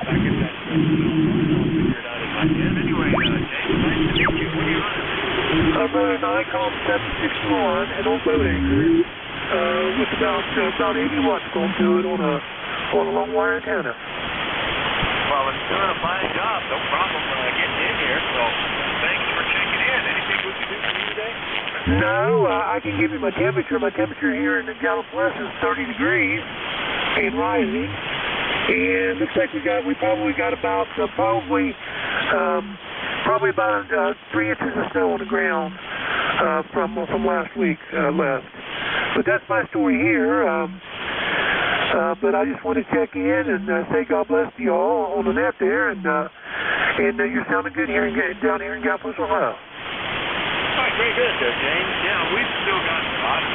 Back in that I'll figure it out in my head. Anyway, James, nice to meet you. What are you running? I'm running an Icon 761 and on boat anchors with about 80 watts going to it on a long wire antenna. Well, it's doing a fine job. No problem getting in here. So thanks for checking in. Anything we can do for you today? No, I can give you my temperature. My temperature here in the Gallup West is 30 degrees and rising. And looks like we probably got about probably about 3 inches of snow on the ground from last week left. But that's my story here. But I just want to check in and say God bless you all on the net there, and you're sounding good here down here in Galveston, Ohio. All right, very good there, James. Yeah, we've still got a lot of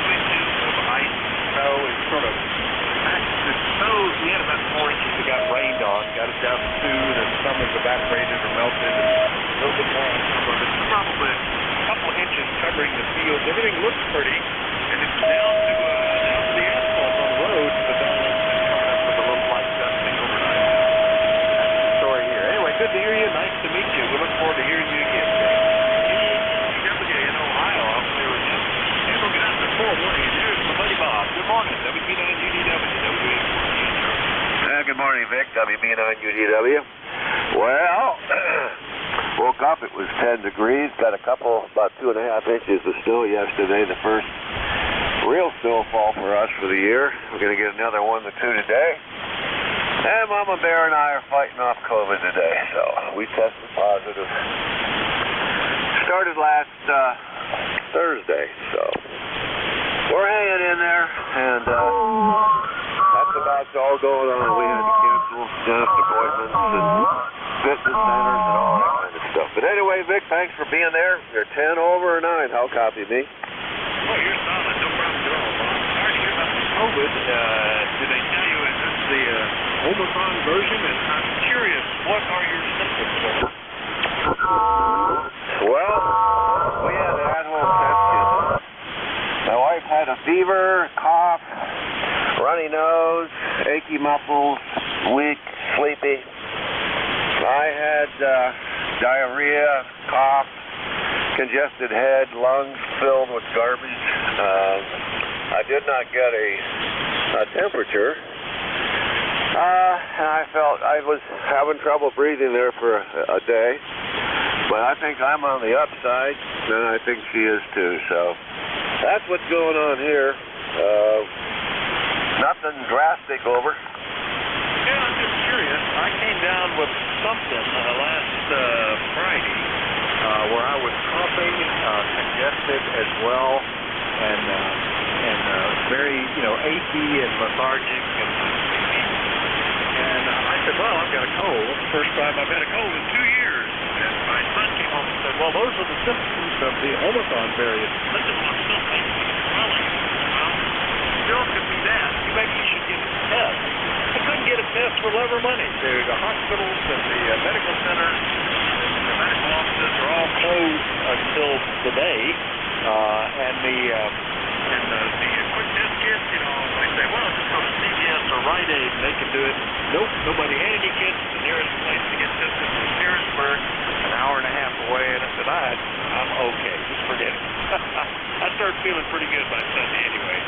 inches of ice, snow. It's sort of the snow. We had about 4 inches that got rained on, got it down to 2, and some has evaporated or melted, and a little bit more on some of it. Probably a couple of inches covering the fields. Everything looks pretty, and it's down to the asphalt on the road, but then coming up with a little light dusting overnight. That's the story here. Anyway, good to hear you. Nice to meet you. We look forward to hearing you again. ECARS in Ohio, I'll clear with you. And we'll get out to 4 morning. There's my buddy Bob. Good morning. WB9UDW. Good morning, Vic. WB9UDW. Well, woke up. It was 10 degrees. Got about 2.5 inches of snow yesterday. The first real snowfall for us for the year. We're going to get another 1 to 2 today. And Mama Bear and I are fighting off COVID today, so we tested positive. Started last Thursday, so we're hanging in there, and that's about all going on. We had to cancel dentist appointments and fitness centers and all that kind of stuff. But anyway, Vic, thanks for being there. You're 10 over 9. How copy me? Oh, you're solid. No problem at all, Bob. Sorry to hear about the COVID. Did they tell you is this the Omicron version? And I'm curious, what are your symptoms? Well, we had an at-home test kit. My wife had a fever, cough, runny nose, achy muscles, weak, sleepy. I had diarrhea, cough, congested head, lungs filled with garbage. I did not get a temperature. And I felt I was having trouble breathing there for a day. But I think I'm on the upside, and I think she is too. So that's what's going on here. Nothing drastic over. Yeah, I'm just curious. I came down with something last Friday where I was coughing, congested as well, and very, achy and lethargic. And I said, well, I've got a cold. It's the first time I've had a cold in 2 years. And my son came home and said, well, those are the symptoms of the Omicron variant. I said, well, I'm still facing swelling. Well, still could be that. Maybe you should get a test. I couldn't get a test for love or money. The hospitals and the medical centers and the medical offices are all closed until today. And the quick test kits, I say, well, just go to CVS or Rite Aid and they can do it. Nope, nobody had any kits. The nearest place to get tested was Harrisburg, an hour and a half away. And I said, I'm okay. Just forget it. I started feeling pretty good by Sunday anyway.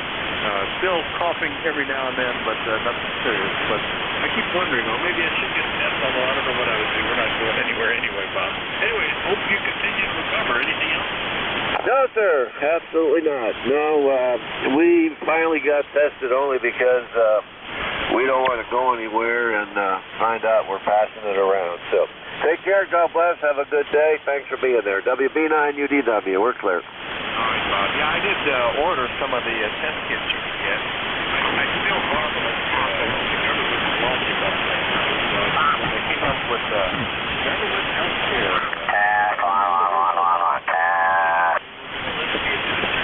Still coughing every now and then, but nothing serious. But I keep wondering, maybe I should get a test, although I don't know what I would do. We're not going anywhere anyway, Bob. Anyway, hope you continue to recover. Anything else? No, sir, absolutely not. No, we finally got tested only because we don't want to go anywhere and find out we're passing it around. So take care, God bless, have a good day. Thanks for being there. WB9UDW, we're clear. All right, Bob. Yeah, I did order some of the test kits you can get. I still marvel at government logic up there. When they came up with government health care.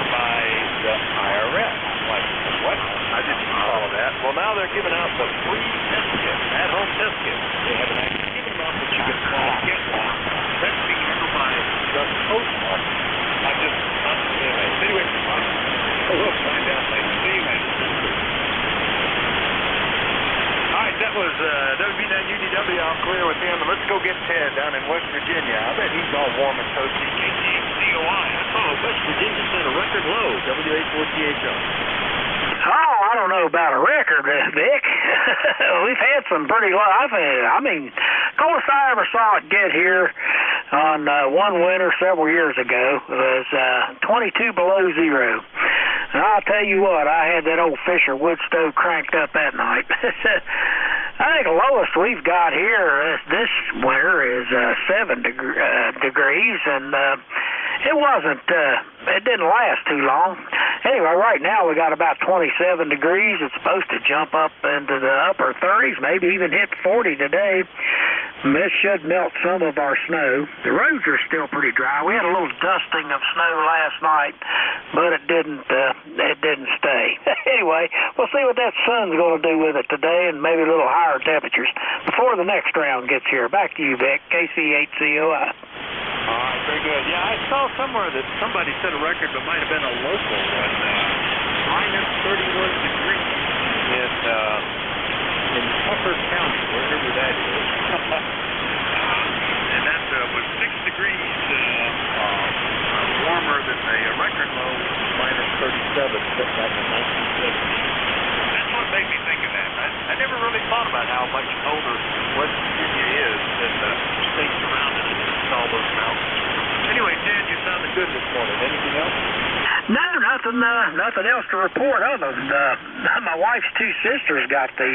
By the IRS. Like, what? I didn't follow that. Well, now they're giving out the free test kit, at-home test kit. They have an actual given amount that you can call get one. That's being handled by the post office. I'm just constantly amazed. Anyway, we'll find out later. See you later. All right, that was WB9UDW. I'm clear with him. And let's go get Ted down in West Virginia. I bet he's all warm and toasty. KTXDOI. Oh, West Virginia set a record low. WA4THO. Oh, I don't know about a record, Vic. We've had some pretty low. I mean, coldest I ever saw it get here on one winter several years ago was 22 below zero. And I'll tell you what, I had that old Fisher wood stove cranked up that night. I think the lowest we've got here this winter is 7 degrees, and it wasn't, it didn't last too long. Anyway, right now we got about 27 degrees. It's supposed to jump up into the upper 30s, maybe even hit 40 today. And this should melt some of our snow. The roads are still pretty dry. We had a little dusting of snow last night, but it didn't stay. Anyway, we'll see what that sun's going to do with it today, and maybe a little higher temperatures before the next round gets here. Back to you, Vic. KC8COI. All right, very good. Yeah, I saw somewhere that somebody set a record, but might have been a local one. Minus 31 degrees in Tucker County, wherever that is. And that was 6 degrees warmer than the record low, minus 37, back in 1970. That's what made me think of that. I never really thought about how much older West Virginia is than the states around it and all those mountains. Anyway, Ted, you sounded good this morning. Anything else? No, nothing else to report other than my wife's two sisters got the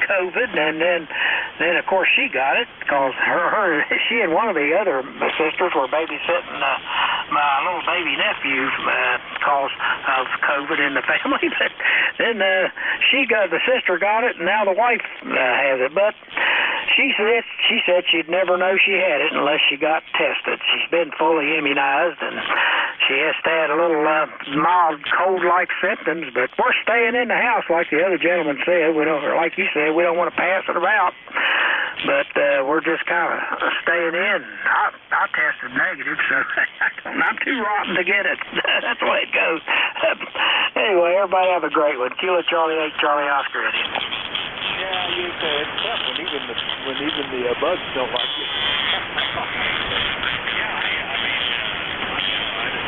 COVID, and then of course she got it because she and one of the other sisters were babysitting my little baby nephew because of COVID in the family. But then the sister got it, and now the wife has it. But she said she'd never know she had it unless she got tested. She's been fully immunized, and she has had a little mild cold-like symptoms, but we're staying in the house like the other gentleman said. We don't, like you said, we don't want to pass it about, but we're just kind of staying in. I tested negative, so I'm too rotten to get it. That's the way it goes. Anyway, everybody have a great one. Kilo Charlie 8, Charlie Oscar. Yeah, you say it's tough when even the bugs don't like it.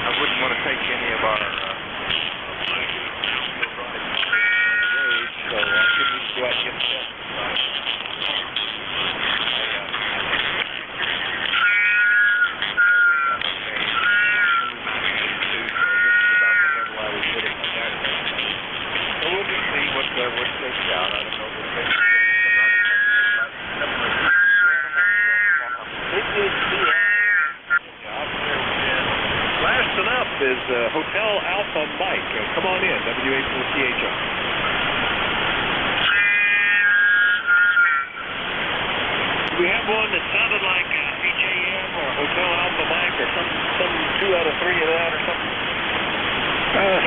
I wouldn't want to take any of our so I couldn't go out and get tested. So we'll just see what takes out. I don't know. Last up is Hotel Alpha Mike. Come on in, WA4THO. Do we have one that sounded like HAM or Hotel Alpha Mike or some 2 out of 3 of that or something?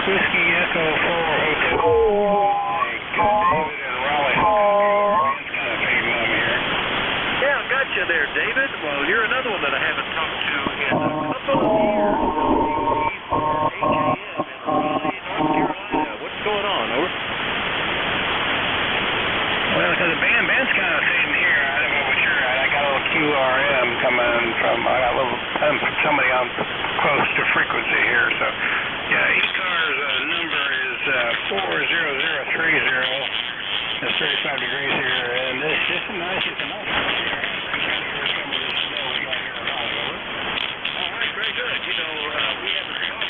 Whiskey Echo 4 Hotel. Oh, my God, David in Raleigh. It's kind of fading on me here. Yeah, got you there, David. Well, you're another one that I haven't talked to in a couple of years. What's going on? Over. Well, because the band's kind of fading here. I don't know what you're at. I got a little QRM coming from, I got a little, somebody on close to frequency here. So, yeah, ECARS number is 40030. It's 35 degrees here, and it's a nice here. All right, very good. You know, we haven't talked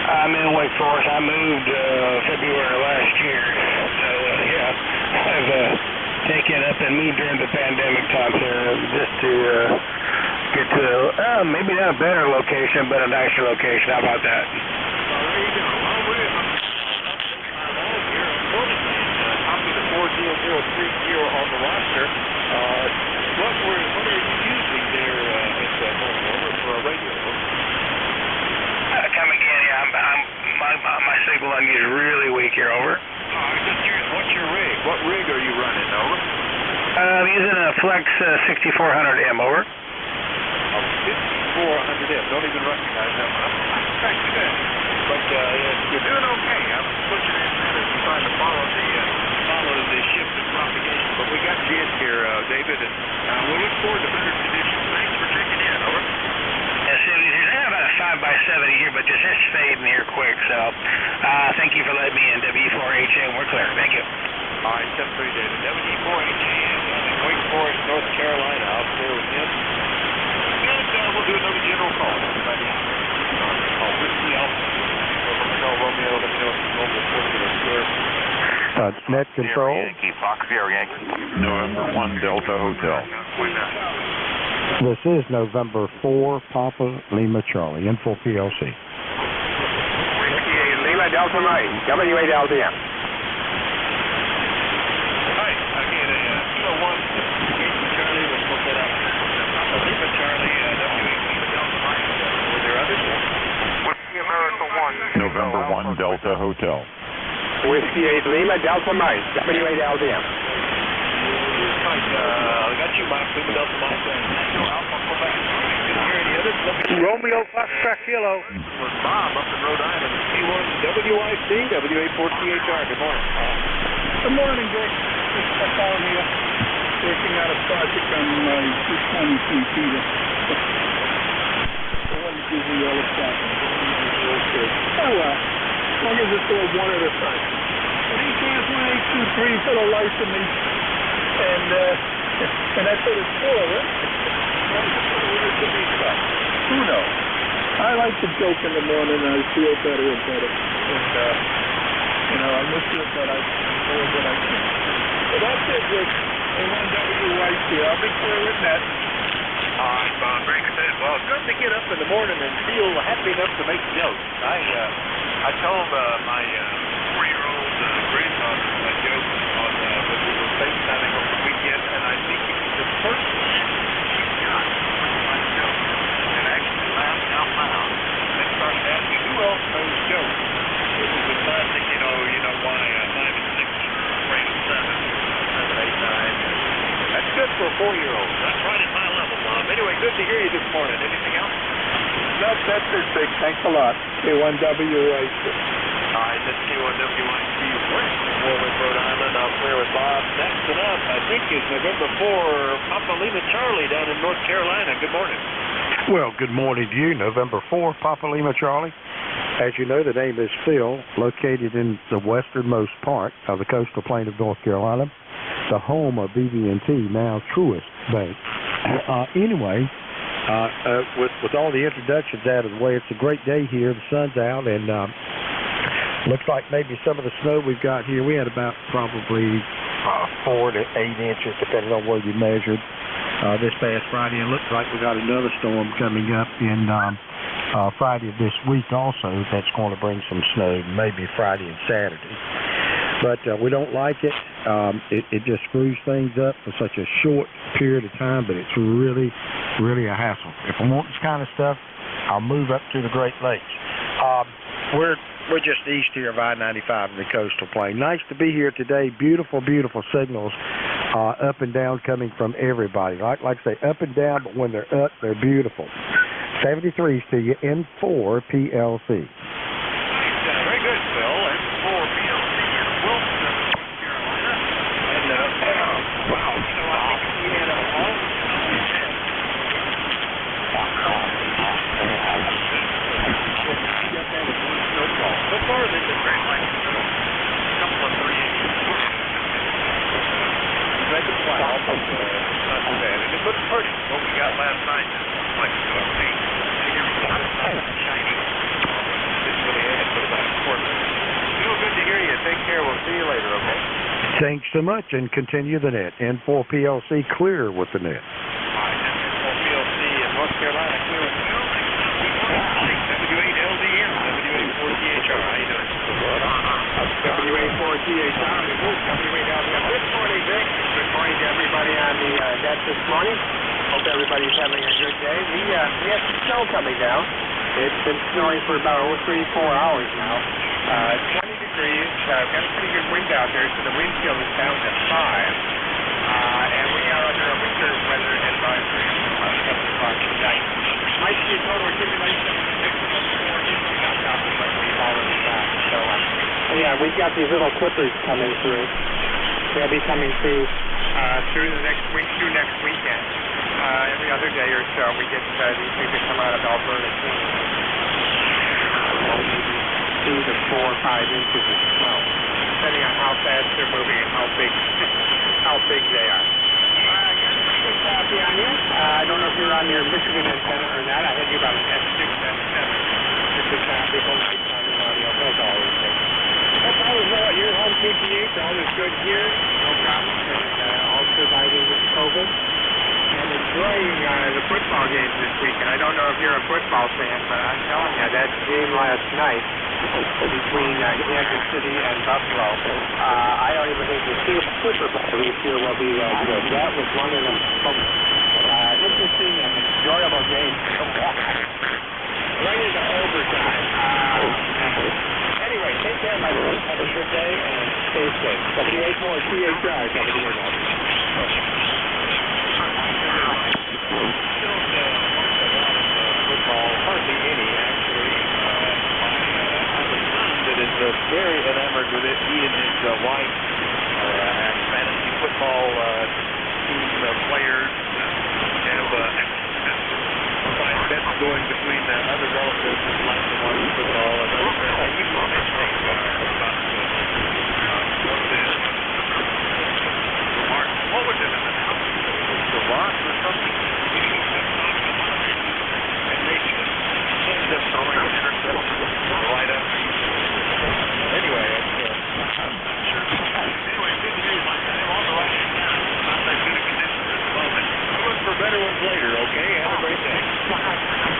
I'm in Wake Forest. I moved February last year. So, yeah, I've taken up and moved during the pandemic time here just to get to maybe not a better location, but a nicer location. How about that? Well, there you go. Well, we're up here. Unfortunately, copy the 40030 on the roster. What are you using there at Over for a radio? Come again. Yeah, my signal on you is really weak here. Over. I'm just curious. What's your rig? What rig are you running? Over. I'm using a Flex 6400M. Over. 6400M. Don't even recognize that one. But you're doing okay. I'm pushing in and trying to follow the shift and propagation. But we got you in here, David, and we'll look forward to better conditions. Thanks for checking in. Over. Yes, I have about a 5x70 here, but just it's fading here quick. So thank you for letting me in. W4HA, we're clear. Thank you. All right, 73 David. W4HA down in Wake Forest, North Carolina. I'll clear with him. And we'll do another general call. Everybody. Whiskey Alpha. Romeo, let me know if you mobile circular square. Net control. Yankee, Fox Sierra Yankee. November 1 Delta Hotel. This is November 4 Papa Lima Charlie, Info PLC. Lima Delta Mike, WALDM. Hi, again, Kilo 1, Charlie, we'll put that out. Papa Lima Charlie, Lima Delta Mike, were there others? Whiskey America 1. November 1 Delta Hotel. Whiskey 8 Lima Delta Mike, WALDM. I got you, Mike. Lima Delta Mike. Alpha Quebec. Didn't hear any others. Romeo Foxtrot Kilo. Was Bob up in Rhode Island. P1WIC, WA4CHR. Good morning. Good morning, Dick. Just calling you. Working out a project on my 220 CT. I wanted to give you all the stuff. Oh, as long as it's all one at a time. But he can't 1, 8, 2, 3 for the life of me. And that's what it's for, right? Who knows? I like to joke in the morning and I feel better and better. And, I miss it, but I know what I can. So that's it, Rick. A1WIC. I'll be clear with that. All right, Bob. Very good. Well, it's good to get up in the morning and feel happy enough to make jokes. I told my 4-year-old granddaughter a joke on when we were FaceTiming over the weekend, and I think it was the first chance she got my joke and actually laughed out loud and started asking who else knows jokes. It was a classic, why 5 and 6 afraid of 7, 8, 9. That's good for a 4-year-old. That's right at my level, Bob. Anyway, good to hear you this morning. Anything else? No, that's it, Dick. Thanks a lot. K1WIC. All right, that's K1WIC. Warwick, Rhode Island. I'll clear with Bob. Next and up, I think, is November 4, Papa Lima Charlie down in North Carolina. Good morning. Well, good morning to you. November 4 Papa Lima Charlie. As you know, the name is Phil, located in the westernmost part of the coastal plain of North Carolina, the home of BB&T, now Truist Bank. Anyway, with all the introductions out of the way, it's a great day here. The sun's out, and looks like maybe some of the snow we've got here, we had about probably 4 to 8 inches, depending on where you measured, this past Friday. And it looks like we got another storm coming up in Friday of this week also that's going to bring some snow, maybe Friday and Saturday. But we don't like it. It just screws things up for such a short period of time, but it's really, really a hassle. If I want this kind of stuff, I'll move up to the Great Lakes. We're just east here of I-95 in the coastal plain. Nice to be here today. Beautiful, beautiful signals up and down coming from everybody. Like I say, up and down, but when they're up, they're beautiful. 73s to you, N4 PLC. Very good, Phil. N4 PLC in Wilson, North Carolina. And, wow, I think we had a long so far, they've been great. Like a couple of 3 inches. We've had the clouds, but not too bad. And it looks pretty. What we got last night is like shiny. Didn't really add hear you. Take care. We'll see you later, okay? Thanks so much, and continue the net. N4PLC clear with the net. PLC in North Carolina, clear with the building. W8LDM, W84THR. How you doing? W84THR. W8LDM. Good morning, Vic. Good morning to everybody on the net this morning. Hope everybody's having a good day. We have some snow coming down. It's been snowing for about 3-4 hours now. 20 degrees. Got a pretty good wind out there, so the wind chill is down to 5. And we are under a winter weather advisory until 7 o'clock tonight. Might see a total accumulation of 6.4 inches on top of what we've already got. So, yeah, we've got these little clippers coming through. They'll be coming through the next week, through next weekend. Every other day or so, we get these things that come out of Alberta too. 2 to 4 or 5 inches of snow, depending on how fast they're moving and how big they are. Good copy on you. I don't know if you're on your Michigan antenna or not. I had you about an S6, S7. Just a copy. Hold nice on the audio. That's always good. Hope all is well at your home, KTH. All is good here. No problems. And all surviving with COVID. And enjoying the football games this weekend. I don't know if you're a football fan, but I'm telling you, that game last night between Kansas City and Buffalo, I don't even think the Super Bowl this year will be that good. That was one of the most interesting and enjoyable games to watch. Right into overtime. Anyway, take care, my friends. Have a good day and stay safe. W84THR, Football, hardly any, actually. That is very enamored with it. He and his wife are fantasy football team players. Have fine bets going between other relatives who like to watch football and other friends. I keep on mentioning about one of the remarks. What was it in the house? The loss or something? And they ended up throwing an interception right up. Anyway, good news. I'm on the right hand now. Not that good a condition at the moment. We'll look for better ones later, okay? Have a great day.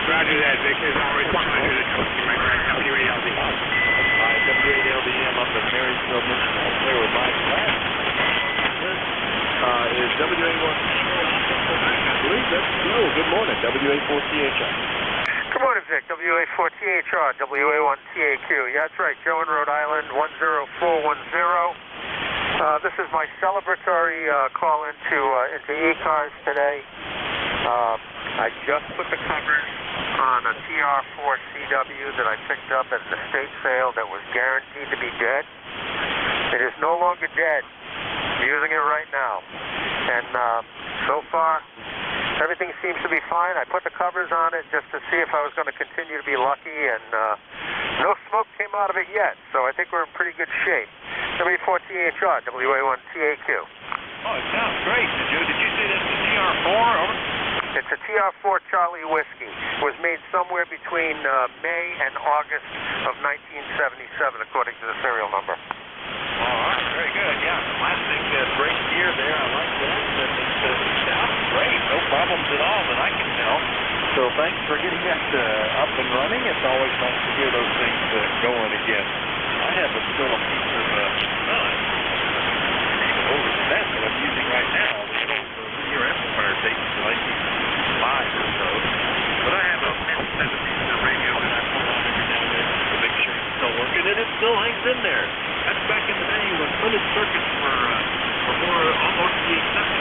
Roger that, Vic. There's always Roger the coach. My friend, W8LDM. Hi, W8LDM up in Marysville, Michigan. I'll play with Mike Black. Is W81? I believe that's Joe. Good morning, W84THR. Good morning, Vic. W84THR, WA1TAQ. Yeah, that's right. Joe in Rhode Island, 10410. This is my celebratory call into ECARS today. I just put the covers on a TR4 CW that I picked up at an estate sale that was guaranteed to be dead. It is no longer dead. I'm using it right now. And so far, everything seems to be fine. I put the covers on it just to see if I was going to continue to be lucky, and no smoke came out of it yet, so I think we're in pretty good shape. W4THR, WA1TAQ. Oh, it sounds great. Joe, did you say that's the TR4? Over? It's a TR4 Charlie whiskey. It was made somewhere between May and August of 1977, according to the serial number. All right, very good. Yeah, plastic brake gear there. I like that. It sounds great. No problems at all that I can tell. So thanks for getting that up and running. It's always nice to hear those things going again. I have still a piece of, even older than that I'm using right now. The old linear amplifier takes to 1905 or so. But I have a mid-70s radio that I pull out every now and then to make sure it's still working, and it still hangs in there. That's back in the day when printed circuits were more almost the exception.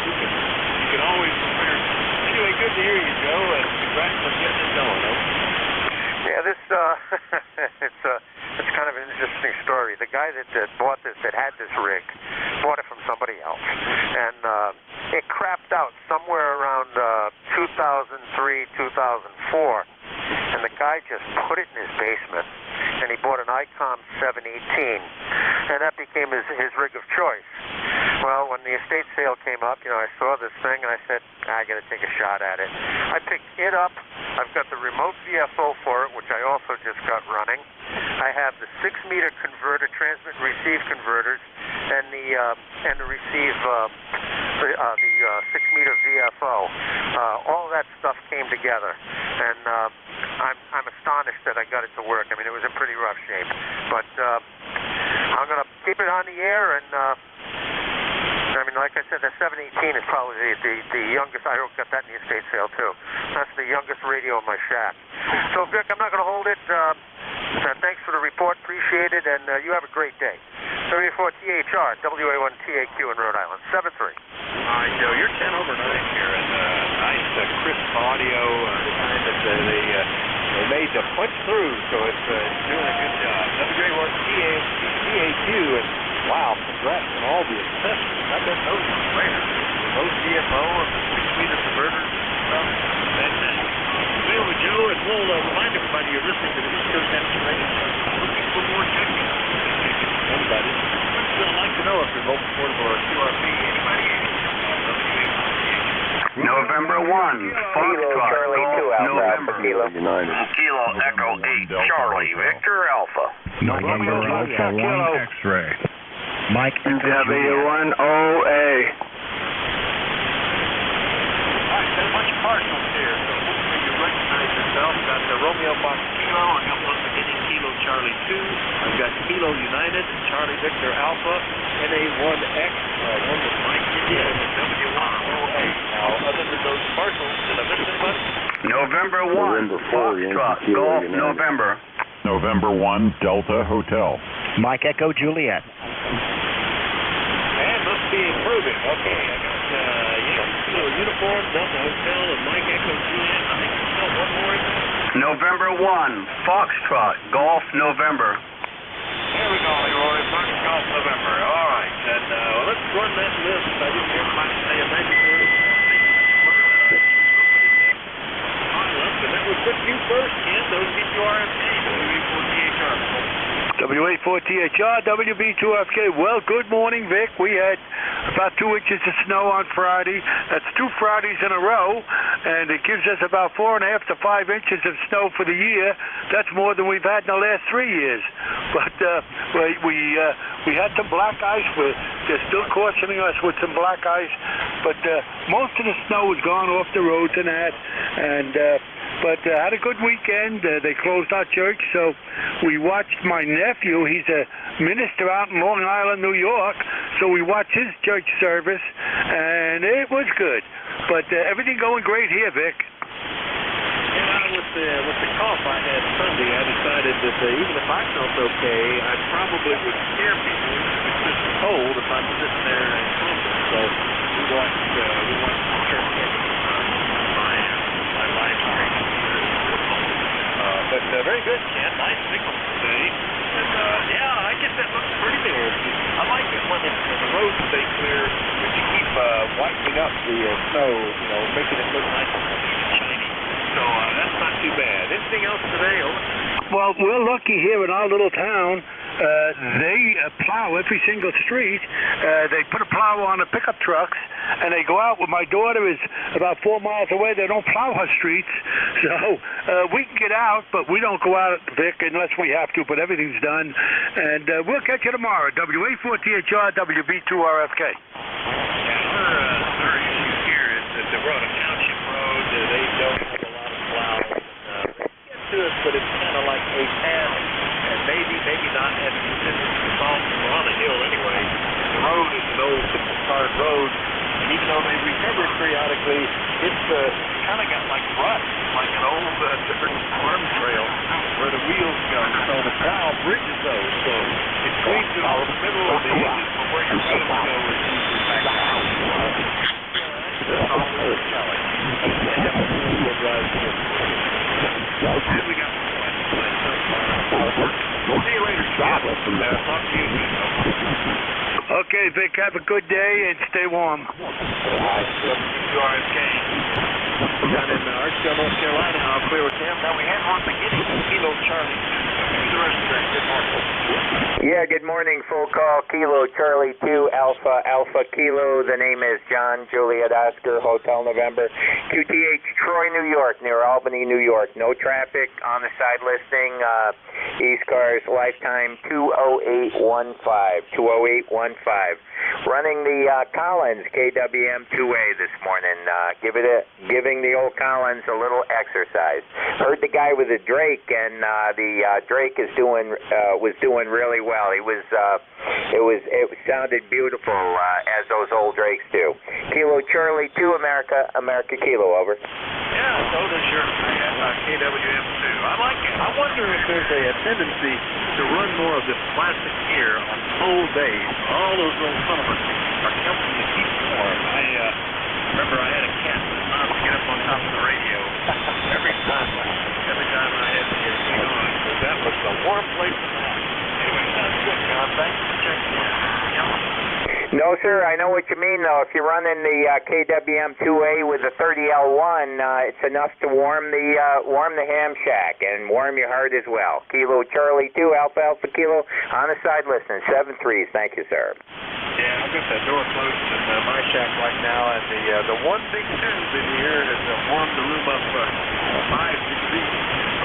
You can always repair. Anyway, good to hear you, Joe, and congrats on getting it going. Yeah, this it's kind of an interesting story. The guy that bought this, that had this rig, bought it from somebody else, and it crapped out somewhere around 2003, 2004, and the guy just put it in his basement, and he bought an ICOM 718, and that became his rig of choice. Well, when the estate sale came up, I saw this thing, and I said, I got to take a shot at it. I picked it up. I've got the remote VFO for it, which I also just got running. I have the 6-meter converter, transmit and receive converters, and the receive the 6-meter VFO. All that stuff came together, and I'm astonished that I got it to work. I mean, it was in pretty rough shape, but I'm going to keep it on the air, and I mean, like I said, the 718 is probably the youngest. I got that in the estate sale too. That's the youngest radio in my shack. So Vic, I'm not going to hold it. Thanks for the report, appreciate it, and you have a great day. 74THR, WA1TAQ in Rhode Island, 73. All right, Joe, you're 10 over 9 here, and nice crisp audio, the kind that they made to punch through, so it's doing a good job. WA1TAQ, and wow, congrats on all the accessories. I bet those are rare. Those DFO and 6-meter converters and stuff. Fantastic. Well, Joe, and we'll remind everybody you're listening to the East Coast Amateur Radio Show. Looking for more technical. Anybody? I'd like to know if you're mobile, portable, or QRP. Anybody? November 1, Foxtrot, November, Kilo Echo 8, Charlie, Victor Alpha. November Alpha 1 X-ray. Mike W1OA. All right, got a bunch of parcels here, so hopefully you recognize yourself. Got the Romeo Fox Kilo, I got one beginning Kilo Charlie 2, I've got Kilo United, Charlie Victor Alpha, NA1X, one with Mike India, and W1OA. Now, other than those parcels, did I miss anybody? November 1, Foxtrot, Golf, November. November 1, Delta Hotel. Mike Echo Juliet. And must be improving. Okay, I got, Kilo Uniform, Delta Hotel, and Mike Echo Juliet. I think there's still one more in there. November 1, Foxtrot, Golf, November. There we go, Leroy. Foxtrot, Golf, November. All right, and let's run that list. I didn't hear much say a nice word. And that was with you first, Ken. Those WA4THR. WA4THR, WB2FK. Well, good morning, Vic. We had about 2 inches of snow on Friday. That's 2 Fridays in a row, and it gives us about 4.5 to 5 inches of snow for the year. That's more than we've had in the last 3 years. But we had some black ice. They're still cautioning us with some black ice, but most of the snow has gone off the roads and that, but had a good weekend. They closed our church, so we watched my nephew. He's a minister out in Long Island, New York, so we watched his church service, and it was good. But everything going great here, Vic. With the cough I had Sunday, I decided that even if I felt okay, I probably would scare people with this cold if I'm sitting there and coughing. So we watched the church my live stream. But very good, Ken. Nice signals today. And yeah, I guess that looks pretty there. I like it when the roads stay clear, when you keep whitening up the snow, making it look nice and shiny. So that's not too bad. Anything else today, Owen? Well, we're lucky here in our little town. They plow every single street. They put a plow on the pickup trucks, and they go out. Well, my daughter is about 4 miles away. They don't plow her streets, so we can get out, but we don't go out, Vic, unless we have to. But everything's done, and we'll catch you tomorrow. WA4THR, WB2RFK. Yeah, our issue here is that we're on a township road. They don't have a lot of plows. Get to us, but it's kind of like a path. And maybe not as consistent as we're on a hill anyway. The road is an old hard road, and even though they recover it periodically, it's kind of got like rust, like an old dirt farm trail where the wheels go. So the plow bridges those, so it squeezes it over the middle of the edges from where your wheels go and usually back down. That's all the challenge. And we got see you later, Scott. Talk to you. Okay, Vic, have a good day and stay warm. WRFK. Down in Archville, North Carolina, I'll clear with them. Now we had one beginning, Kilo Charlie. the rest of that. Good morning. Yeah, good morning. Full call, Kilo Charlie 2 Alpha Alpha Kilo. The name is John Juliet Oscar, Hotel November, QTH, Troy, New York, near Albany, New York. No traffic on the side listing. ECARS lifetime 20815. 20815. Running the Collins KWM 2A this morning. Giving the old Collins a little exercise. Heard the guy with the Drake, and the Drake was doing really well. It sounded beautiful as those old Drakes do. Kilo Charlie 2 America Kilo, over. Yeah, so does your KWM2. I like it. I wonder if there's a tendency to run more of this classic gear on cold days. All those little summers are helping you keep warm. I remember I had a cat that loved to get up on top of the radio every time I had to get it on, because that was the warm place in the house. Anyway, that's good, John. Thanks for checking in. No, sir. I know what you mean, though. If you're running the KWM 2A with the 30L1, it's enough to warm the ham shack and warm your heart as well. Kilo Charlie 2 Alpha Alpha Kilo on the side listening. 7-3s. Thank you, sir. Yeah, I've got that door closed in my shack right now, and the one big tube in here has warmed the room up 5 degrees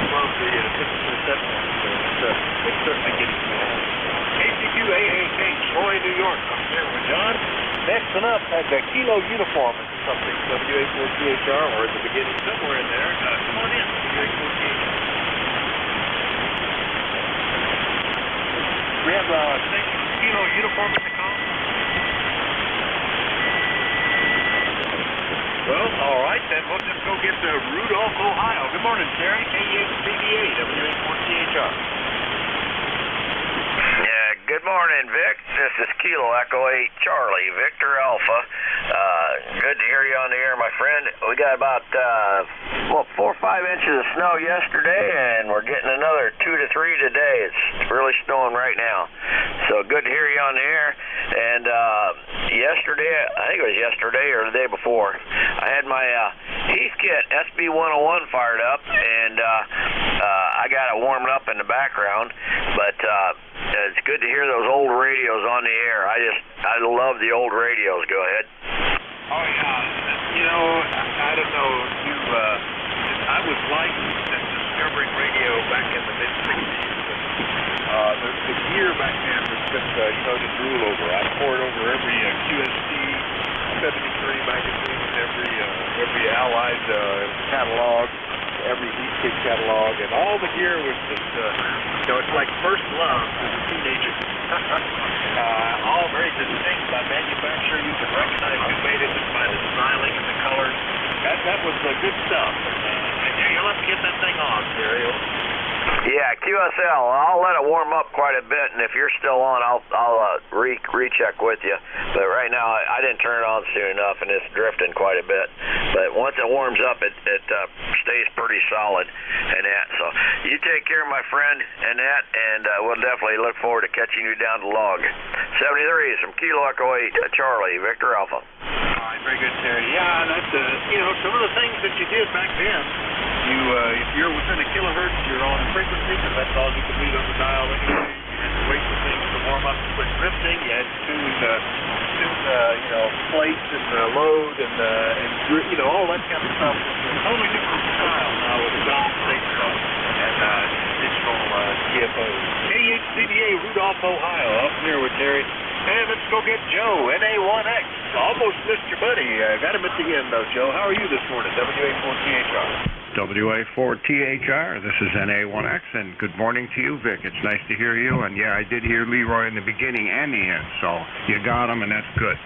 above the temperature set point. So it's certainly getting warm. KC2AAK, Troy, New York. I'm here with John. Next up, had the Kilo uniform is something, WA4THR, or at the beginning, somewhere in there. Come on in, WA4THR. We have a Kilo uniform at the call. Well, all right, then we'll just go get to Rudolph, Ohio. Good morning, Terry. KEHCBA, WA4THR. Yeah, good morning, Vic. This is Kilo Echo 8 Charlie, Victor Alpha. Good to hear you on the air, my friend. We got about 4 or 5 inches of snow yesterday, and we're getting another 2 to 3 today. It's really snowing right now. So good to hear you on the air. And yesterday, I think it was yesterday or the day before, I had my Heathkit SB101 fired up, and I got it warming up in the background. But it's good to hear those old radios on the air. I love the old radios. Go ahead. Oh, yeah. You know, I don't know if you, I was licensed at Discovering Radio back in the mid-60s. The gear back then was just, just rule over. I poured over every QST 73 magazine, every Allied catalog, every Heathkit catalog, and all the gear was just, it's like first love as a teenager. All very distinct by manufacturer. You can recognize who made it just by the styling and the colors. That was good stuff. And you'll have to get that thing on, Terry. Yeah, QSL. I'll let it warm up quite a bit, and if you're still on, I'll recheck with you. But right now, I didn't turn it on soon enough, and it's drifting quite a bit. But once it warms up, it stays pretty solid. And that. So you take care, my friend, and that, and we'll definitely look forward to catching you down the log. 73s from Kilo Echo 8 Charlie, Victor Alpha. All right, very good, Terry. Yeah, that's some of the things that you did back then. If you're within a kilohertz, you're on a frequency, because that's all you can read on the dial anyway. You had to wait for things to warm up and quit drifting. You had to tune plates and load and all that kind of stuff. It's a totally different style now with the solid state stuff and digital TFOs. KHCBA, Rudolph, Ohio. Up here with Terry. And let's go get Joe, NA1X. Almost missed your buddy. Got him at the end, though, Joe. How are you this morning? WA4THR. WA4THR, this is NA1X, and good morning to you, Vic. It's nice to hear you, and yeah, I did hear Leroy in the beginning and the end, so you got him, and that's good.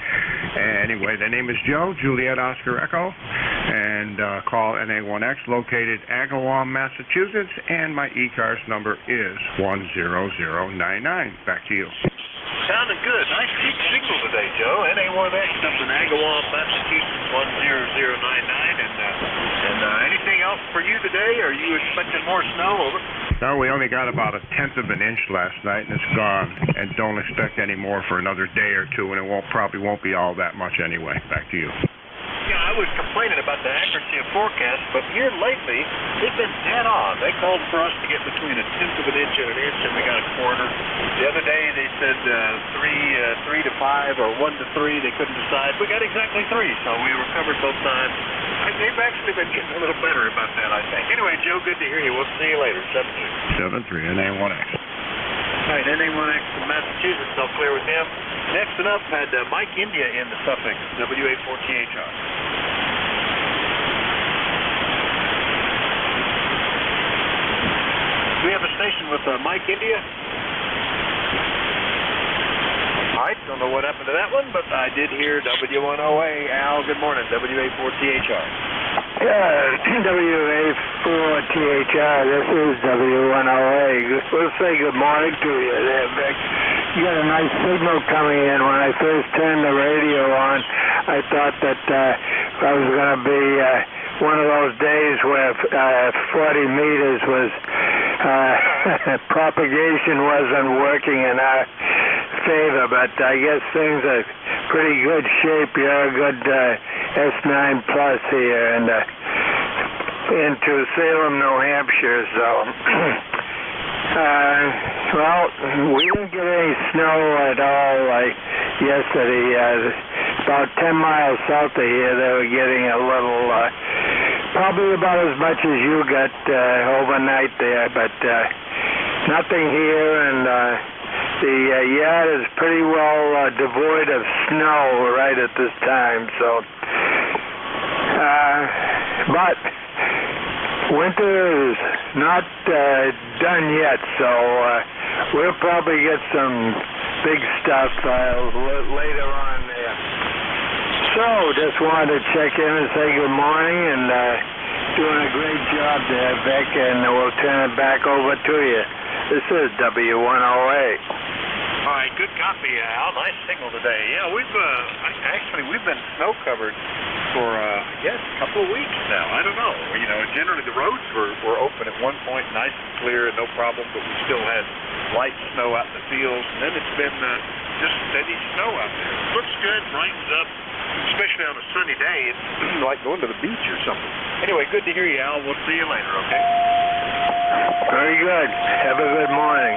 Anyway, the name is Joe, Juliet Oscar Echo, and call NA1X, located Agawam, Massachusetts, and my ECARS number is 10099. Back to you. Sounding good. Nice deep signal today, Joe. NA1X up in Agawam, Massachusetts, 10099. And anything else for you today? Are you expecting more snow? Over? No, we only got about 1/10 of an inch last night, and it's gone. And don't expect any more for another day or two, and it probably won't be all that much anyway. Back to you. Yeah, I was complaining about the accuracy of forecasts, but here lately, they've been dead on. They called for us to get between 1/10 of an inch and an inch, and we got 1/4. The other day, they said 3 to 5 or 1 to 3. They couldn't decide. We got exactly 3, so we recovered both times. They've actually been getting a little better about that, I think. Anyway, Joe, good to hear you. We'll see you later. 7-3, NA1X. All right, NA1X from Massachusetts. I'll clear with him. Next one up had Mike India in the suffix, WA4THR. Do we have a station with Mike India? All right, don't know what happened to that one, but I did hear W1OA. Al, good morning, WA4THR. WA4THR, this is W1OA. We'll say good morning to you there, Vic. You got a nice signal coming in. When I first turned the radio on, I thought that I was going to be one of those days where 40 meters was propagation wasn't working in our favor, but I guess things are pretty good shape. You're a good S9 plus here and into Salem, New Hampshire, so well, we didn't get any snow at all yesterday. About 10 miles south of here, they were getting a little, probably about as much as you got overnight there, but nothing here, and the yard is pretty well devoid of snow right at this time, so, but winter is not done yet, so we'll probably get some big stuff later on there. So, just wanted to check in and say good morning, and doing a great job there, Vic, and we'll turn it back over to you. This is W1OA. All right, good copy, Al. Nice signal today. Yeah, we've been snow covered for I guess a couple of weeks now. I don't know. You know, generally the roads were open at one point, nice and clear, and no problem. But we still had light snow out in the fields, and then it's been just steady snow out there. Looks good, brightens up, especially on a sunny day. It's like going to the beach or something. Anyway, good to hear you, Al. We'll see you later. Okay. Very good. Have a good morning.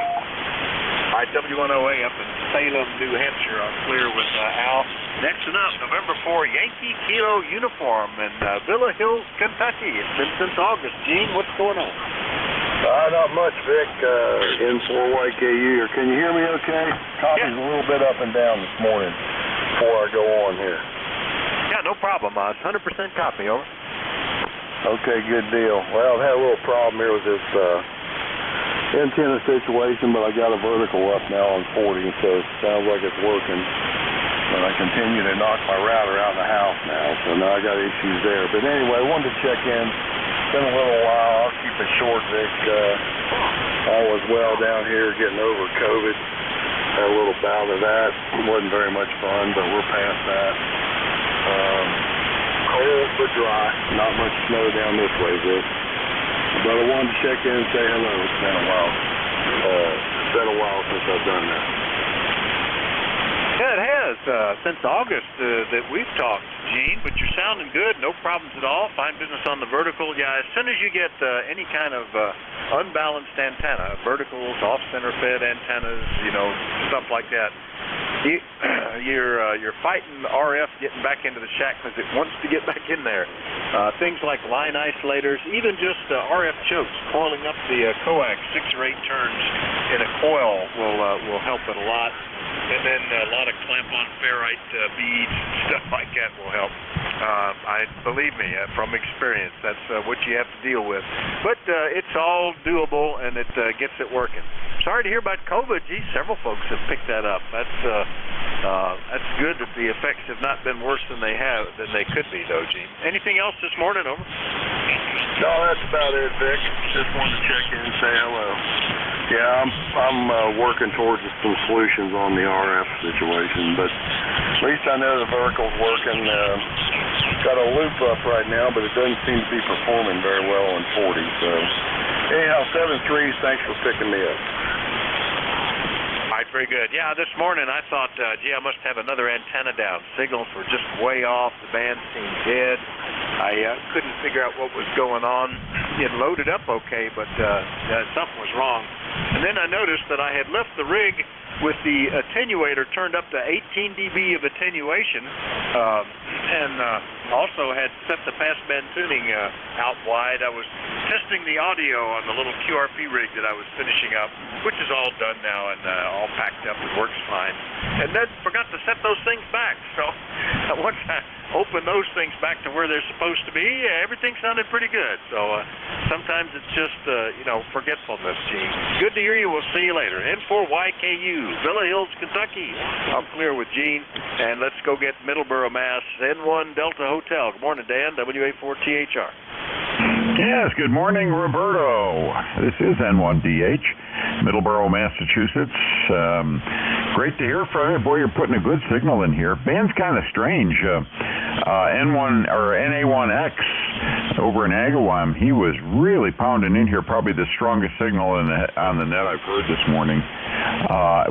All right, W1OA up in Salem, New Hampshire. I'm clear with Al. Next one up, November 4, Yankee Kilo uniform in Villa Hills, Kentucky. It's been since August. Gene, what's going on? Not much, Vic. N4YKU. Can you hear me okay? Copy's a little bit up and down this morning before I go on here. Yeah, no problem. 100% copy, over. Okay, good deal. Well, I've had a little problem here with this antenna situation, but I got a vertical up now on 40, so it sounds like it's working. But I continue to knock my router out of the house now, so now I got issues there. But anyway, I wanted to check in. It's been a little while. I'll keep it short, Vic. All was well down here, getting over COVID. Had a little bout of that. It wasn't very much fun, but we're past that. Cold but dry. Not much snow down this way, Vic. But I wanted to check in and say hello. It's been a while. It's been a while since I've done that. Yeah, it has. Since August that we've talked, Gene, but you're sounding good. No problems at all. Fine business on the vertical. Yeah, as soon as you get any kind of unbalanced antenna, verticals, off-center fed antennas, you know, stuff like that, you're fighting the RF getting back into the shack because it wants to get back in there. Things like line isolators, even just RF chokes, coiling up the coax 6 or 8 turns in a coil will help it a lot. And then a lot of clamp-on ferrite beads, stuff like that will help. Believe me, from experience, that's what you have to deal with. But it's all doable, and it gets it working. Sorry to hear about COVID. Gee, several folks have picked that up. That's good that the effects have not been worse than they could be, though, Gene. Anything else this morning, over? No, that's about it, Vic. Just wanted to check in and say hello. Yeah, I'm working towards some solutions on the RF situation, but at least I know the vertical's working. Got a loop up right now, but it doesn't seem to be performing very well on 40. So, anyhow, 7.3s. Thanks for picking me up. All right, right, very good. Yeah, this morning I thought, gee, I must have another antenna down. Signals were just way off. The band seemed dead. I couldn't figure out what was going on. It loaded up okay, but something was wrong. And then I noticed that I had left the rig with the attenuator turned up to 18 dB of attenuation, and also had set the passband tuning out wide. I was testing the audio on the little QRP rig that I was finishing up, which is all done now and all packed up and works fine. And then forgot to set those things back. So once I opened those things back to where they're supposed to be, everything sounded pretty good. So sometimes it's just, forgetfulness, Gene. Good to hear you. We'll see you later. N4YKU, Villa Hills, Kentucky. I'm clear with Gene. And let's go get Middleborough, Mass. N1 Delta Hotel. Good morning, Dan. WA4THR. Yes, good morning, Roberto. This is N1DH, Middleborough, Massachusetts. Great to hear from you. Boy, you're putting a good signal in here. Band's kind of strange. N1 or NA1X over in Agawam, he was really pounding in here, probably the strongest signal on the net I've heard this morning,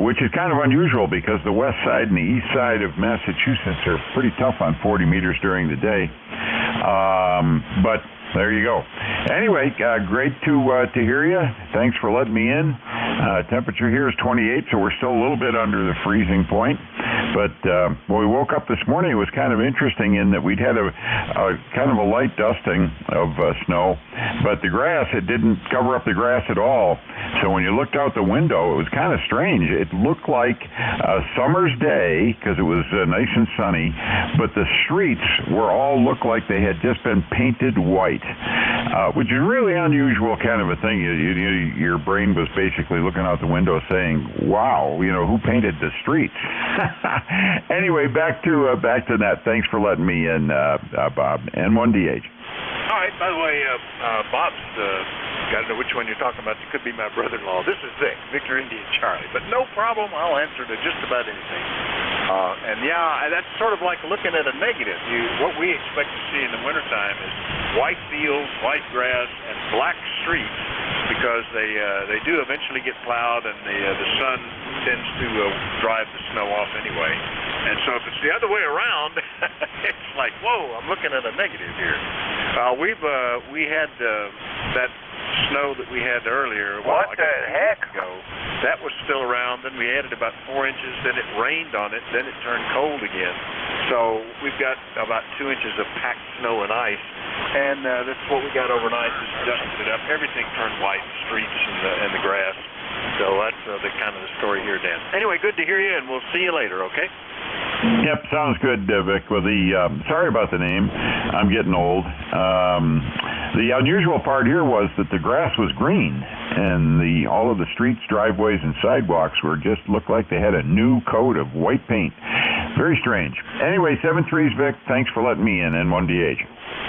which is kind of unusual because the west side and the east side of Massachusetts are pretty tough on 40 meters during the day. But there you go. Anyway, great to hear you. Thanks for letting me in. Temperature here is 28, so we're still a little bit under the freezing point. But when we woke up this morning, it was kind of interesting in that we'd had a kind of a light dusting of snow, but the grass, it didn't cover up the grass at all. So when you looked out the window, it was kind of strange. It looked like a summer's day because it was nice and sunny, but the streets looked like they had just been painted white, which is really unusual kind of a thing. Your brain was basically looking out the window saying, wow, who painted the streets? Anyway, back to that. Thanks for letting me in, Bob. N1DH. All right, by the way, Bob's got to know which one you're talking about. It could be my brother-in-law. This is Vic, Victor India Charlie. But no problem, I'll answer to just about anything. And yeah, that's sort of like looking at a negative. What we expect to see in the wintertime is white fields, white grass, and black streets because they do eventually get plowed and the sun tends to drive the snow off anyway. And so if it's the other way around, it's like, whoa, I'm looking at a negative here. We had that snow that we had earlier. What the heck? Ago, that was still around. Then we added about 4 inches. Then it rained on it. Then it turned cold again. So we've got about 2 inches of packed snow and ice. And that's what we got overnight. Just dusted it up. Everything turned white, the streets and the grass. So that's the kind of the story here, Dan. Anyway, good to hear you, and we'll see you later, okay? Yep, sounds good, Vic. Well, sorry about the name. I'm getting old. The unusual part here was that the grass was green, and all of the streets, driveways, and sidewalks looked like they had a new coat of white paint. Very strange. Anyway, 7-3's Vic. Thanks for letting me in, N1DH.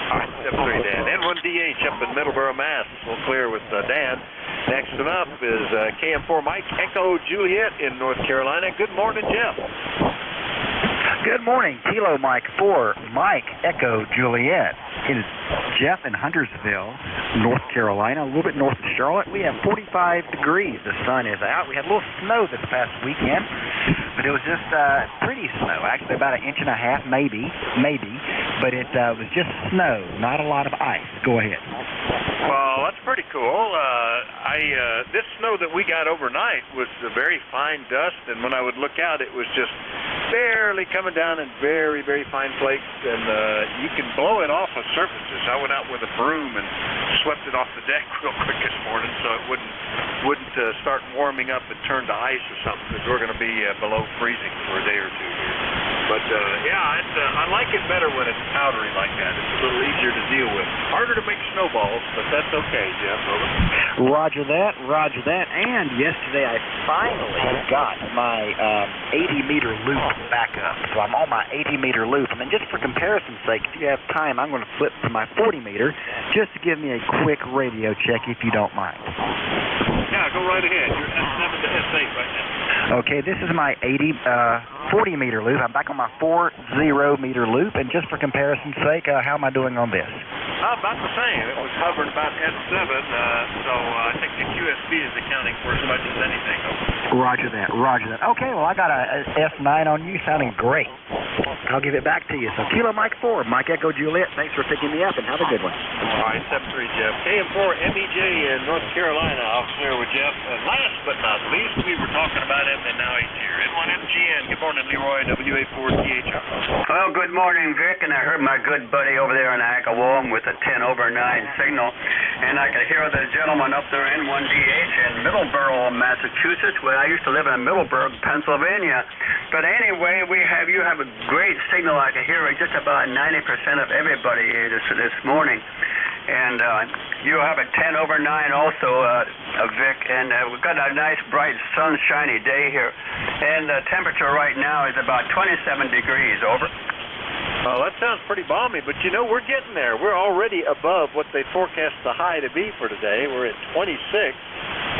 All right, 7-3, Dan. N1DH up in Middleborough, Mass. We'll clear with Dan. Next one up is KM4 Mike Echo Juliet in North Carolina. Good morning, Jeff. Good morning, Kilo Mike 4, Mike Echo Juliet. It is Jeff in Huntersville, North Carolina, a little bit north of Charlotte. We have 45 degrees. The sun is out. We had a little snow this past weekend, but it was just pretty snow. Actually, about 1.5 inches, maybe. But it was just snow, not a lot of ice. Go ahead. Well, that's pretty cool. This snow that we got overnight was a very fine dust, and when I would look out, it was just barely coming down in very, very fine flakes, and you can blow it off of surfaces. I went out with a broom and swept it off the deck real quick this morning so it wouldn't start warming up and turn to ice or something, because we're going to be below freezing for a day or two here. But I like it better when it's powdery like that. It's a little easier to deal with. Harder to make snowballs, but that's okay, Jeff. Over. Roger that. And yesterday I finally got my 80-meter loop back up. So I'm on my 80-meter loop. And then just for comparison's sake, if you have time, I'm going to flip to my 40-meter just to give me a quick radio check, if you don't mind. Yeah, go right ahead. You're S7 to S8 right now. Okay, this is my 40-meter loop. I'm back on my 40-meter loop. And just for comparison's sake, how am I doing on this? About the same. It was hovering about S7, so I think the QSB is accounting for as much as anything. Roger that, roger that. Okay, well, I got a S9 on you, sounding great. I'll give it back to you. So Kilo Mike 4, Mike Echo Juliet, thanks for picking me up, and have a good one. All right, 7-3, Jeff. KM4 MEJ in North Carolina, I'll clear with Jeff. And last but not least, we were talking about him, and now he's here. N1FGN. Good morning, Leroy, WA4THR. Well, good morning, Vic, and I heard my good buddy over there in Akawam with a 10/9 signal, and I could hear the gentleman up there in N1DH in Middleborough, Massachusetts, where I used to live in Middleburg, Pennsylvania. But anyway, you have a great signal. I can hear just about 90% of everybody here this morning. And you have a 10/9 also, Vic, and we've got a nice, bright, sunshiny day here. And the temperature right now is about 27 degrees, over. Well, that sounds pretty balmy, but you know, we're getting there. We're already above what they forecast the high to be for today. We're at 26,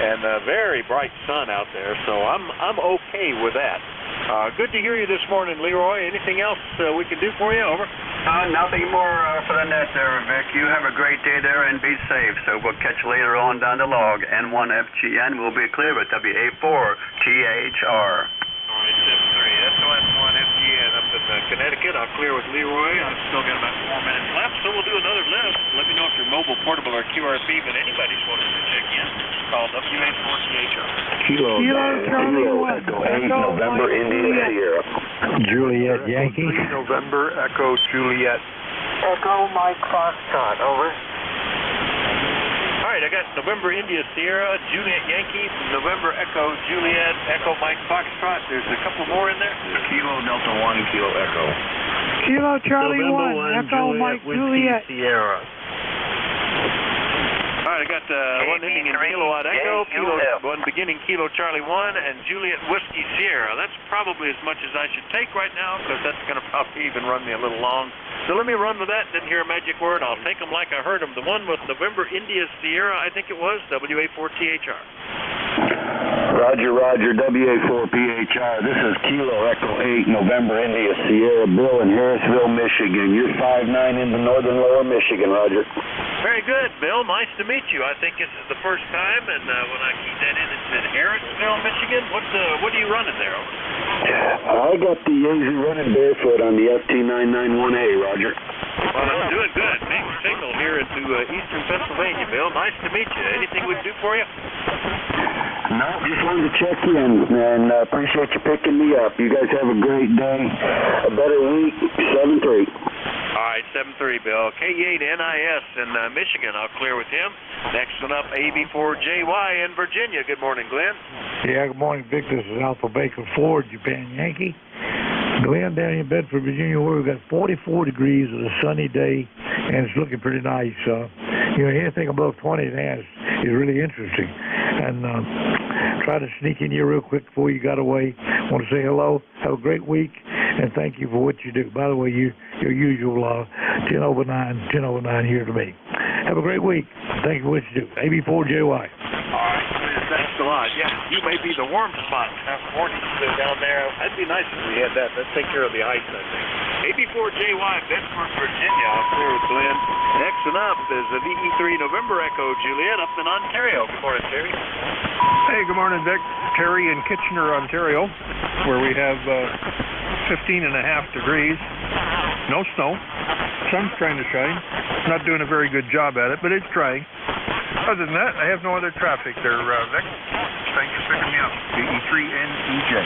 and a very bright sun out there, so I'm okay with that. Good to hear you this morning, Leroy. Anything else we can do for you? Over. Nothing more for the net there, Vic. You have a great day there and be safe. So we'll catch you later on down the log. N1FGN will be clear at WA4THR. All right, 7-3. That's N1FGN up in Connecticut. I'll clear with Leroy. I've still got about 4 minutes left, so we'll do another lift. Let me know if you're mobile, portable, or QRP, but anybody's welcome to check in. Call WA4THR. Kilo Charlie 1. Echo 8 November India Sierra. Juliet Yankee. 3 November Echo Juliet. Echo Mike Foxtrot, over. All right, I got November India Sierra, Juliet Yankee, November Echo Juliet, Echo Mike Foxtrot. There's a couple more in there. Kilo Delta 1, Kilo Echo. Kilo Charlie November 1, Echo Mike Juliet. Sierra. All right, I got one ending in Kilowatt Echo, one beginning Kilo Charlie 1, and Juliet Whiskey Sierra. That's probably as much as I should take right now, because that's going to probably even run me a little long. So let me run with that. Didn't hear a magic word. I'll take them like I heard them. The one with November India Sierra, I think it was, WA4THR. Roger, WA4PHR. This is Kilo Echo 8 November India Sierra. Bill in Harrisville, Michigan. You're 5-9 into northern lower Michigan, Roger. Very good, Bill. Nice to meet you. I think this is the first time, and when I keyed that in, it said Harrisville, Michigan. What are you running there? I got the Yankee running barefoot on the FT991A, Roger. Well, I'm doing good. Big signal here into eastern Pennsylvania, Bill. Nice to meet you. Anything we can do for you? No, just wanted to check in, and appreciate you picking me up. You guys have a great day, a better week. 7-3. All right, 7-3, Bill. K8NIS in Michigan. I'll clear with him. Next one up, AB4JY in Virginia. Good morning, Glenn. Yeah, good morning, Vic. This is Alpha Baker Ford, Japan Yankee. Glenn, down in Bedford, Virginia, where we've got 44 degrees of a sunny day, and it's looking pretty nice. Anything above 20 now is really interesting. And try to sneak in here real quick before you got away. Want to say hello, have a great week, and thank you for what you do. By the way, your usual 10/9 here to me. Have a great week. Thank you for what you do. AB4JY. All right, thanks a lot. Yeah, you may be the warm spot. Morning down there. That'd be nice if we had that. That'd take care of the ice, I think. AB4JY, Bedford, Virginia. I'll clear with Glenn. Next one up is the VE3 November Echo Juliet up in Ontario. Good morning, Terry. Hey, good morning, Vic. Terry in Kitchener, Ontario, where we have 15.5 degrees. No snow. Sun's trying to shine. Not doing a very good job at it, but it's trying. Other than that, I have no other traffic there, Vic. Thanks for picking me up. VE3NEJ.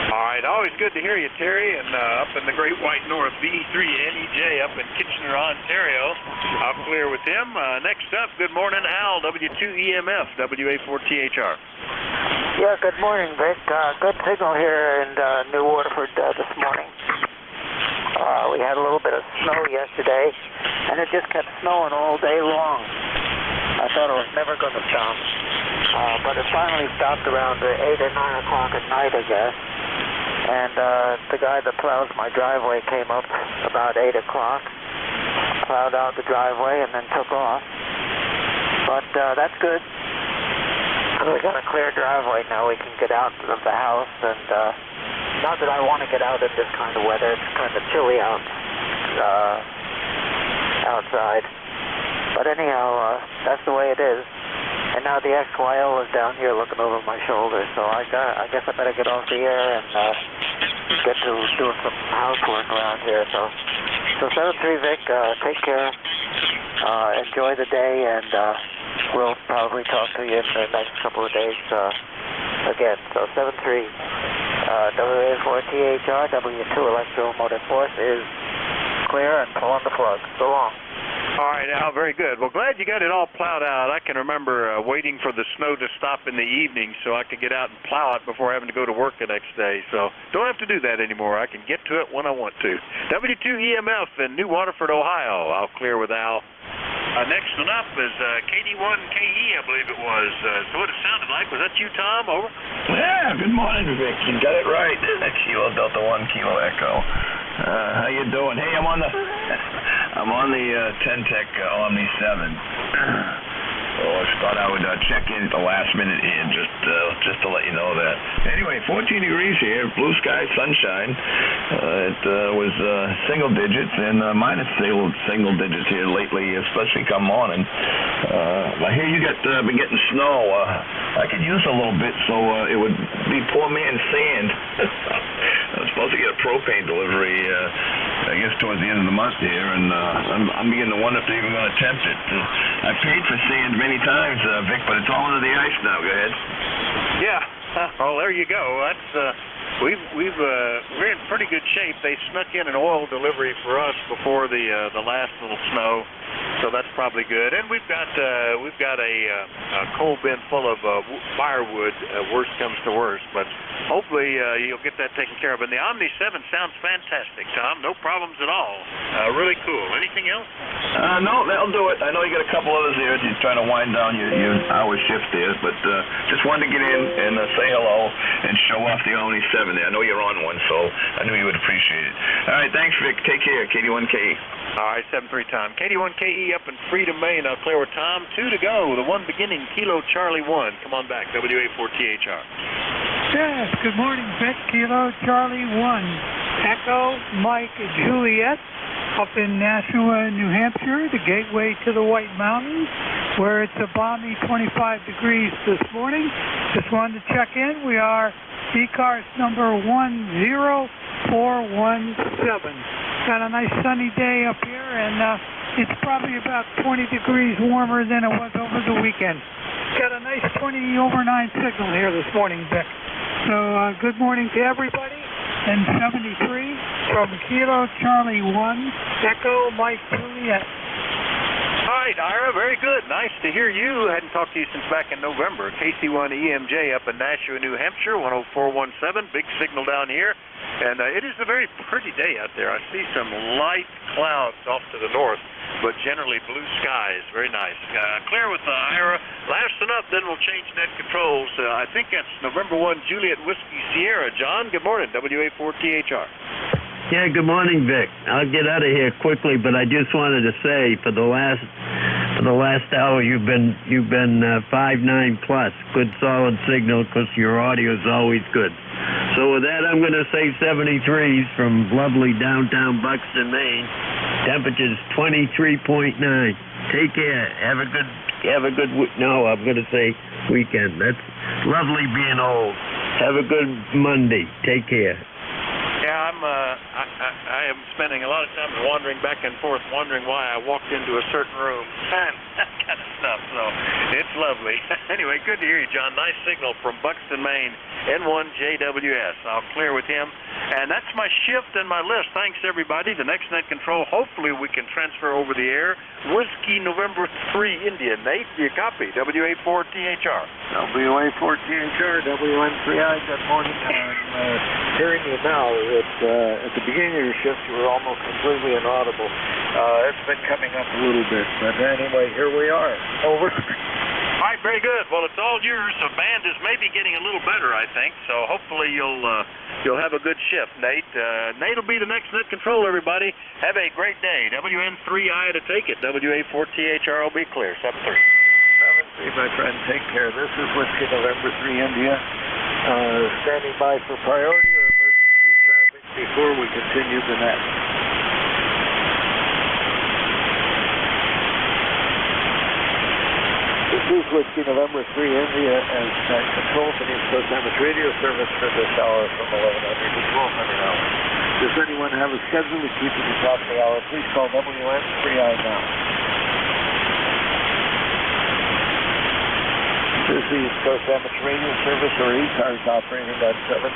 All right, always good to hear you, Terry. And up in the Great White North, VE3NEJ up in Kitchener, Ontario. I'll clear with him. Next up, good morning, Al, W2EMF, WA4THR. Yeah, good morning, Vic. Good signal here in New Waterford this morning. We had a little bit of snow yesterday, and it just kept snowing all day long. I thought it was never going to stop. But it finally stopped around 8 or 9 o'clock at night, I guess. And the guy that plows my driveway came up about 8 o'clock, plowed out the driveway, and then took off. But that's good. We got a clear driveway now. We can get out of the house, and not that I want to get out in this kind of weather. It's kind of chilly outside. But anyhow, that's the way it is. And now the XYL is down here looking over my shoulder, so I guess I better get off the air and get to doing some housework around here. So 7-3 Vic, take care, enjoy the day, and we'll probably talk to you in the next couple of days again. So 7-3, WA4THR, W2 Electromotive Force is clear and pulling the plug. So long. All right, Al, very good. Well, glad you got it all plowed out. I can remember waiting for the snow to stop in the evening so I could get out and plow it before having to go to work the next day. So don't have to do that anymore. I can get to it when I want to. W2EMF in New Waterford, Ohio. I'll clear with Al. Next one up is KD1KE, I believe it was. So what it sounded like. Was that you, Tom? Over? Yeah, good morning, Vic. You got it right. Kilo Delta 1 Kilo Echo. How you doing? Hey, I'm on the 10-Tech Omni 7. So I thought I would check in at the last minute here just to let you know that. Anyway, 14 degrees here, blue sky, sunshine. It was single digits and minus single digits here lately, especially come morning. I hear you been getting snow. I could use a little bit, so it would be poor man's sand. I'm supposed to get a propane delivery, I guess, towards the end of the month here, and I'm beginning to wonder if they're even going to attempt it. I paid for sand many times, Vic, but it's all under the ice now. Go ahead. Yeah. Well, there you go. That's we're in pretty good shape. They snuck in an oil delivery for us before the last little snow, so that's probably good. And we've got a coal bin full of firewood. Worst comes to worst, but hopefully you'll get that taken care of. And the Omni 7 sounds fantastic, Tom. No problems at all. Really cool. Anything else? No, that'll do it. I know you got a couple others here. You're trying to wind down your hour shift there, but just wanted to get in and say hello and show off the Omni 7 there. I know you're on one, so I knew you would appreciate it. All right, thanks, Vic. Take care. KD1KE. All right, 7-3 Tom. KD1KE up in Freedom, Maine. I'll clear with Tom. 2 to go. The one beginning, Kilo Charlie 1. Come on back. WA4THR. Yes, good morning, Vic. Kilo Charlie 1. Echo Mike Juliet up in Nashua, New Hampshire, the gateway to the White Mountains, where it's a balmy 25 degrees this morning. Just wanted to check in. We are ECARS number 10417. Got a nice sunny day up here, and it's probably about 20 degrees warmer than it was over the weekend. Got a nice 20/9 signal here this morning, Vic. So good morning to everybody. And 73 from Kilo Charlie 1, Echo Mike Juliet. All right, Ira, very good. Nice to hear you. Hadn't talked to you since back in November. KC1EMJ up in Nashua, New Hampshire, 10417. Big signal down here. And it is a very pretty day out there. I see some light clouds off to the north, but generally blue skies. Very nice. Clear with Ira. Last one up, then we'll change net controls. I think that's November 1 Juliet Whiskey Sierra. John, good morning. WA4THR. Yeah, good morning, Vic. I'll get out of here quickly, but I just wanted to say for the last hour you've been 5.9 plus. Good solid signal because your audio is always good. So with that, I'm going to say 73s from lovely downtown Buxton, Maine. Temperatures 23.9. Take care. Have a good no, I'm going to say weekend. That's lovely being old. Have a good Monday. Take care. Yeah, I am spending a lot of time wandering back and forth, wondering why I walked into a certain room and that kind of stuff. So it's lovely. Anyway, good to hear you, John. Nice signal from Buxton, Maine, N1JWS. I'll clear with him. And that's my shift and my list. Thanks, everybody. The next net control, hopefully we can transfer over the air. Whiskey November 3 India. Nate, do you copy? WA4THR. WA4THR, WN3I, good morning. I'm hearing you now. At the beginning of your shift, you were almost completely inaudible. It's been coming up a little bit, but anyway, here we are. Over. All right, very good. Well, it's all yours. The band is maybe getting a little better, I think. So hopefully you'll have a good shift, Nate. Nate will be the next net control, everybody. Have a great day. WN3I to take it. WA4THR will be clear. 7-3. 7-3, my friend. Take care. This is Whiskey November 3 India. Standing by for priority or emergency traffic before we continue the net. This is Whiskey November 3 India as control for the East Coast Amateur radio service for this hour from 1100 to 1200 hours. Does anyone have a schedule to keep at the top of the hour? Please call WN3I now. This is the East Coast Amateur radio service or ECARS operating at 7.255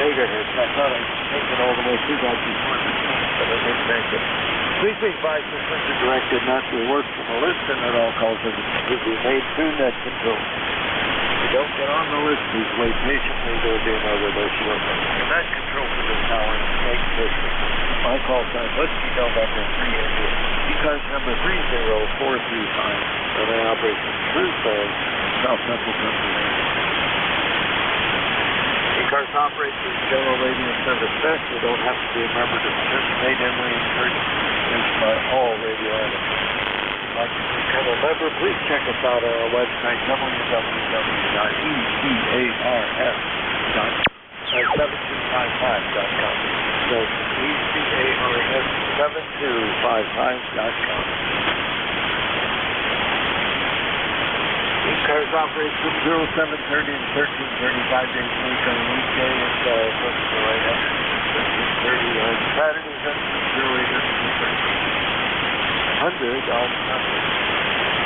megahertz. I thought I'd take it all the way through that before, but I didn't make it. Please be advised that such a directed not to work from a list and that all calls are to be made through net control. If you don't get on the list, please wait patiently. There will be another list shortly. Net control for this hour is Snake System. My call sign, Whiskey November 3 India. ECARS number 30435. And I operate from Truesdale, South Central Pennsylvania. ECARS operates as general radio service best. You don't have to be a member to participate in the encouragement by all radio items. If you'd like to become a member, please check us out on our website, www.ECARS7255.com. That's ECARS7255.com. ECARS operates from 0730 and 1335 days a week on a weekday and from right after 1330 on Saturdays and from 0800 on Sunday.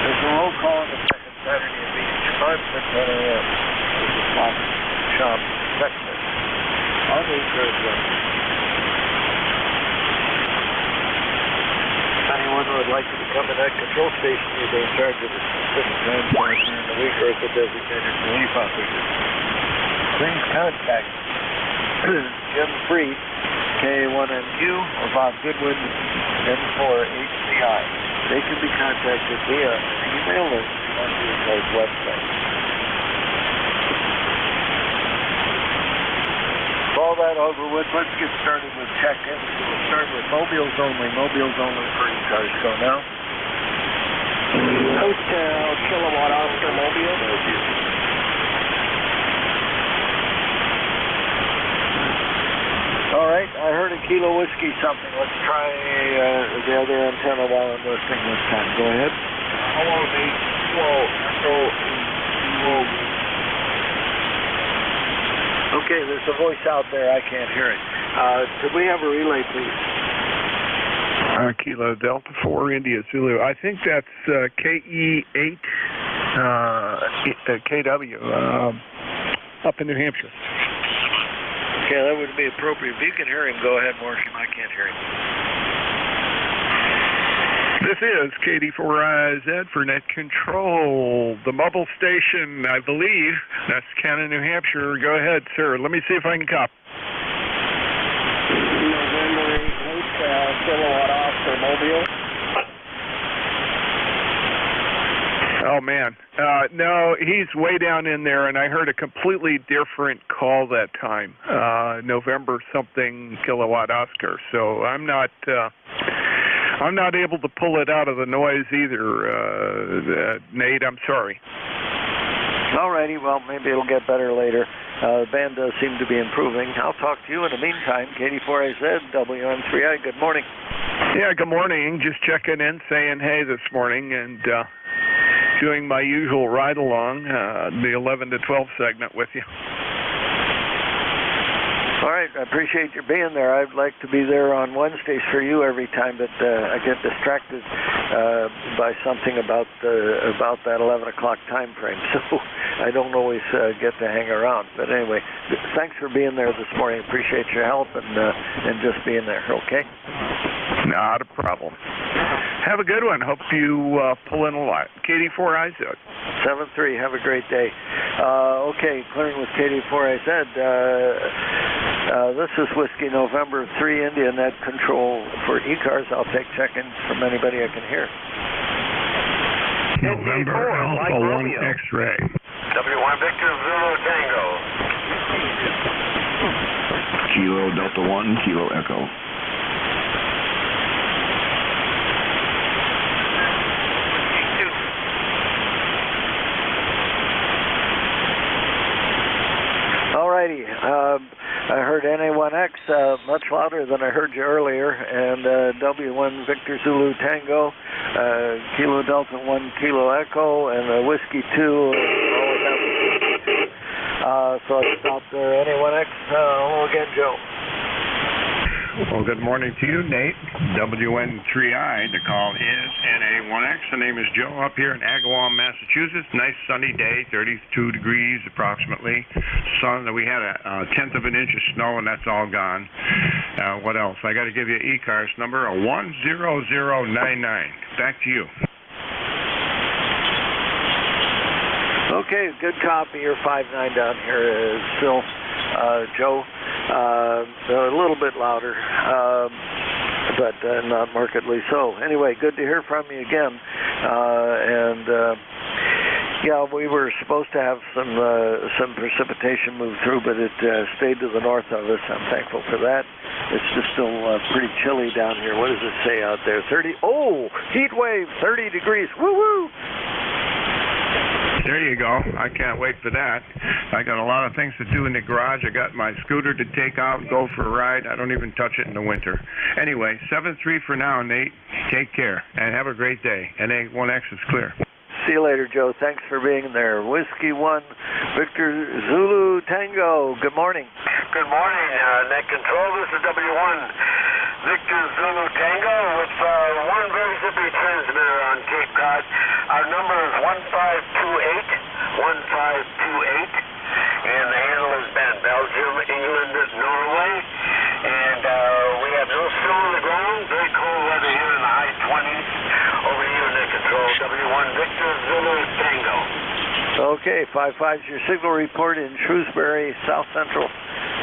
There's a roll call on the second Saturday of each month at 10 a.m. This is Fox Shop Segment on the ECARS website. If anyone would like to become a net control station, you'll be in charge of a specific time slot during the week or as a designated relief officer. Please contact Jim Freed, K1MQ, or Bob Goodwin, N4HCI. They can be contacted via an email link on the ECARS website. All that over with, let's get started with check-in. We'll start with mobiles only for ECARS. Go now. Hotel Kilowatt Oscar Mobile. All right, I heard a Kilo Whiskey something. Let's try the other antenna while I'm listening this time. Go ahead. Hello, Nate. Okay, there's a voice out there. I can't hear it. Could we have a relay, please? Kilo Delta 4 India Zulu. I think that's KE8 KW up in New Hampshire. Okay, that would be appropriate. If you can hear him, go ahead, Morgan. I can't hear him. This is KD4IZ for Net Control, the mobile station, I believe. That's Cannon, New Hampshire. Go ahead, sir. Let me see if I can copy. November 8 Kilowatt Oscar Mobile. Oh, man. No, he's way down in there, and I heard a completely different call that time. November something Kilowatt Oscar. So I'm not able to pull it out of the noise either, Nate. I'm sorry. All righty. Well, maybe it'll get better later. The band does seem to be improving. I'll talk to you in the meantime. KD4AZ, WN3I, good morning. Yeah, good morning. Just checking in, saying hey this morning, and doing my usual ride-along, the 11 to 12 segment with you. All right, I appreciate your being there. I'd like to be there on Wednesdays for you every time that I get distracted by something about that 11 o'clock time frame. So I don't always get to hang around. But anyway, thanks for being there this morning. Appreciate your help and just being there, okay? Not a problem. Have a good one. Hope you pull in a lot. KD4IZ. 7-3. Have a great day. Okay, clearing with KD4IZ. This is Whiskey November 3 India Net Control for ECARS. I'll take check-ins from anybody I can hear. November Alpha 1 X-Ray. W1 Victor Zulu Tango. Kilo Delta 1, Kilo Echo. Alrighty, I heard NA1X, much louder than I heard you earlier. And W1 Victor Zulu Tango, Kilo Delta 1 Kilo Echo, and Whiskey 2. So I stopped there. NA1X, hello again, Joe. Well, good morning to you, Nate. WN3I. The call is NA1X. The name is Joe up here in Agawam, Massachusetts. Nice sunny day, 32 degrees approximately. Sun. We had a tenth of an inch of snow, and that's all gone. What else? I got to give you ECARS number 10099. Back to you. Okay, good copy. Your 5.9 down here is Phil. Joe, a little bit louder, but not markedly so. Anyway, good to hear from you again. Yeah, we were supposed to have some precipitation move through, but it stayed to the north of us. I'm thankful for that. It's just still pretty chilly down here. What does it say out there? 30. Oh, heat wave, 30 degrees. Woo woo. There you go. I can't wait for that. I got a lot of things to do in the garage. I got my scooter to take out, go for a ride. I don't even touch it in the winter. Anyway, 7-3 for now, Nate. Take care and have a great day. NA1X is clear. See you later, Joe. Thanks for being there. Whiskey 1, Victor Zulu Tango. Good morning. Good morning, Net Control. This is W1 Victor Zulu Tango with one very zippy transmitter on Cape Cod. Our number is 1528, and the handle has been Belgium, England, Norway, and we have no snow on the ground. Very cold weather here in the high 20s. Over here, Net Control. W1 Victor Zulu Tango. Okay, 5.5 is your signal report in Shrewsbury, South Central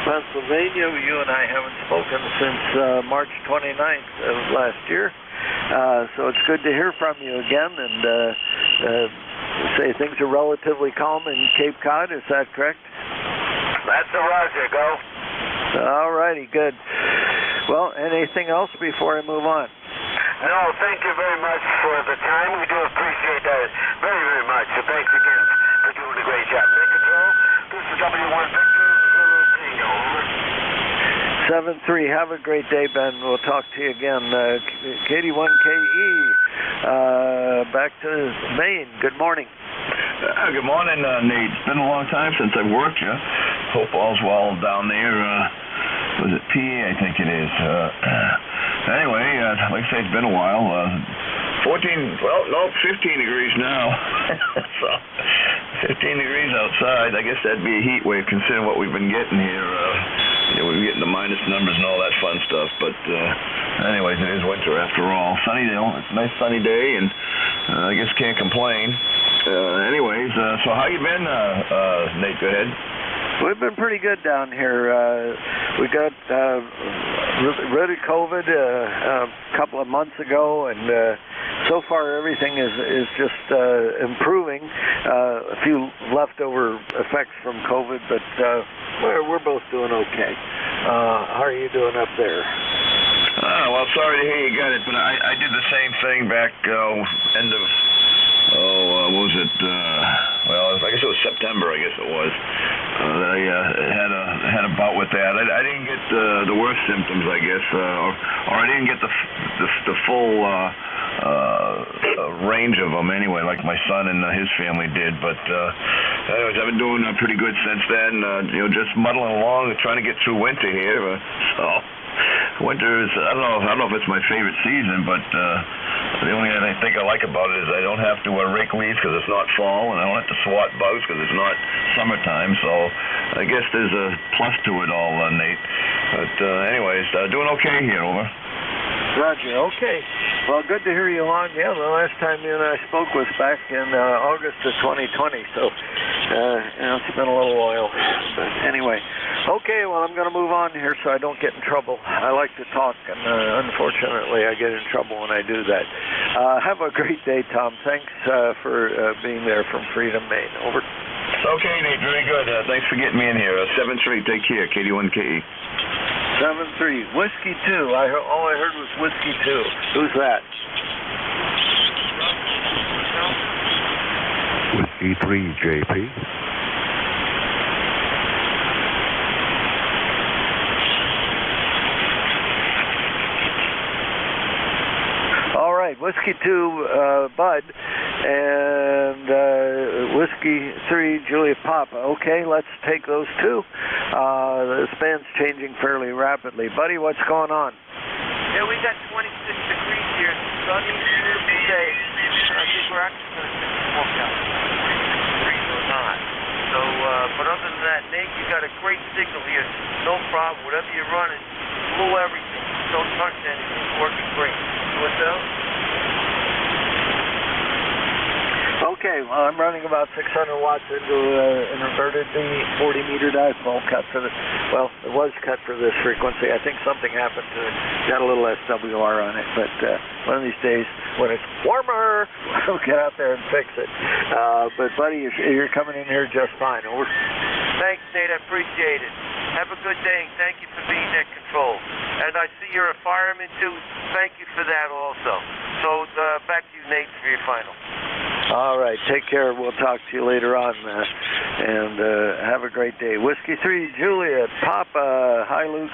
Pennsylvania. You and I haven't spoken since March 29th of last year, so it's good to hear from you again, and say things are relatively calm in Cape Cod. Is that correct? That's a roger, go. All righty, good. Well, anything else before I move on? No, thank you very much for the time. We do appreciate that very, very much. So thanks again for doing a great job. Net Control, this is W1 Victor Zulu Tango. 7-3. Have a great day, Ben. We'll talk to you again. KD1KE, back to Maine. Good morning. Good morning, Nate. It's been a long time since I've worked you. Hope all's well down there. Was it PA, I think it is. Anyway, like I say, it's been a while. 15 degrees now. So, 15 degrees outside. I guess that'd be a heat wave considering what we've been getting here. We've been getting the minus numbers and all that fun stuff. But anyways, it is winter after all. Sunny day. It's a nice sunny day, and I guess can't complain. Anyways, so how you been, Nate? Go ahead. We've been pretty good down here. We got rid of COVID a couple of months ago, and so far everything is just improving. A few leftover effects from COVID, but we're both doing okay. How are you doing up there? Well, sorry to hear you got it, but I did the same thing back end of. What was it? Well, I guess it was September. I guess it was. I had a bout with that. I didn't get the worst symptoms, I guess, or I didn't get the full range of them anyway, like my son and his family did. But anyways, I've been doing pretty good since then. Just muddling along, trying to get through winter here. Winter is, I don't know if it's my favorite season, but the only thing I think I like about it is I don't have to rake leaves because it's not fall, and I don't have to swat bugs because it's not summertime. So I guess there's a plus to it all, Nate. But anyways, doing okay here, over. Roger, okay. Well, good to hear you on. Yeah, the last time you and I spoke was back in August of 2020, so it's been a little while. But anyway, okay, well, I'm going to move on here so I don't get in trouble. I like to talk, and unfortunately I get in trouble when I do that. Have a great day, Tom. Thanks for being there from Freedom, Maine. Over. Okay, Nate, very good. Thanks for getting me in here. 7-3, take care, KD1KE. 7-3, Whiskey 2. All I heard was Whiskey 2. Who's that? Whiskey 3, JP. Whiskey 2, Bud, and Whiskey 3, Juliet Papa. Okay, let's take those two. The span's changing fairly rapidly. Buddy, what's going on? Yeah, we got 26 degrees here. Sunny, beautiful day. I think we're actually going to walk out. 26 degrees or not. So, but other than that, Nate, you got a great signal here. No problem. Whatever you're running, blow everything. Don't touch anything. It's working great. What's up? Okay, well, I'm running about 600 watts into an inverted 40-meter dipole cut for this. Well, it was cut for this frequency. I think something happened to it. Got a little SWR on it, but one of these days when it's warmer, we'll get out there and fix it. But, buddy, you're coming in here just fine. Over. Thanks, Nate. I appreciate it. Have a good day. Thank you for being net control. And I see you're a fireman, too. Thank you for that also. So, back to you, Nate, for your final. All right, take care. We'll talk to you later on, and have a great day. Whiskey 3, Juliet, Papa. Hi, Luke.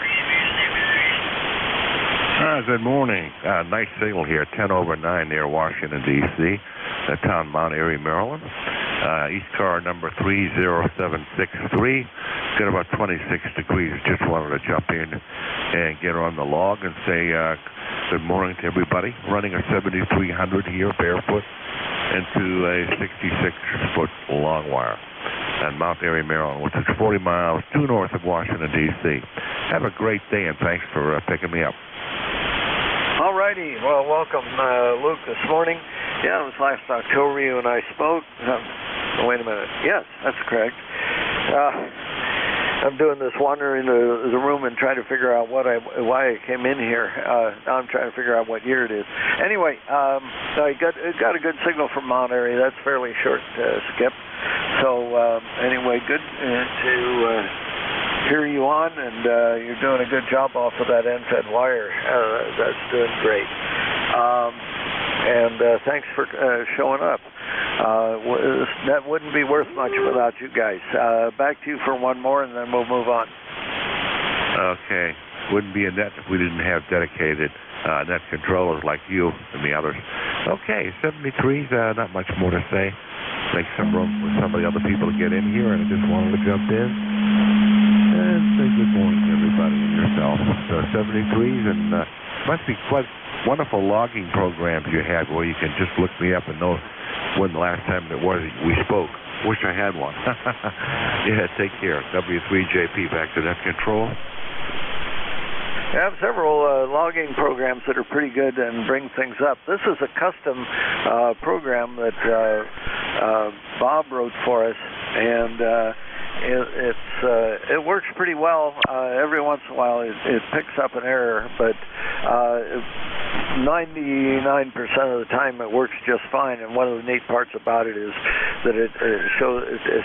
Good morning. Nice signal here, 10 over 9 near Washington, D.C., the town Mount Airy, Maryland. ECARS number 30763. Got about 26 degrees. Just wanted to jump in and get on the log and say good morning to everybody. Running a 7300 here, barefoot, into a 66-foot long wire on Mount Airy, Maryland, which is 40 miles due north of Washington, D.C. Have a great day, and thanks for picking me up. All righty. Well, welcome, Luke, this morning. Yeah, it was last October you and I spoke. Wait a minute. Yes, that's correct. I'm doing this wandering the room and trying to figure out why I came in here. Now I'm trying to figure out what year it is. Anyway, I got a good signal from Mount Airy. That's fairly short, Skip. So anyway, good to hear you on, and you're doing a good job off of that end-fed wire. That's doing great. And thanks for showing up. That wouldn't be worth much without you guys. Back to you for one more, and then we'll move on. Okay. Wouldn't be a net if we didn't have dedicated net controllers like you and the others. Okay, 73's not much more to say. Make some room for some of the other people to get in here, and I just wanted to jump in and say good morning to everybody and yourself. So 73's, and must be quite wonderful logging programs you have where you can just look me up and know when the last time it was we spoke. Wish I had one. Yeah, take care. W3JP, back to net control. I have several logging programs that are pretty good and bring things up. This is a custom program that Bob wrote for us, and it works pretty well. Every once in a while it picks up an error, but 99% of the time it works just fine. And one of the neat parts about it is that it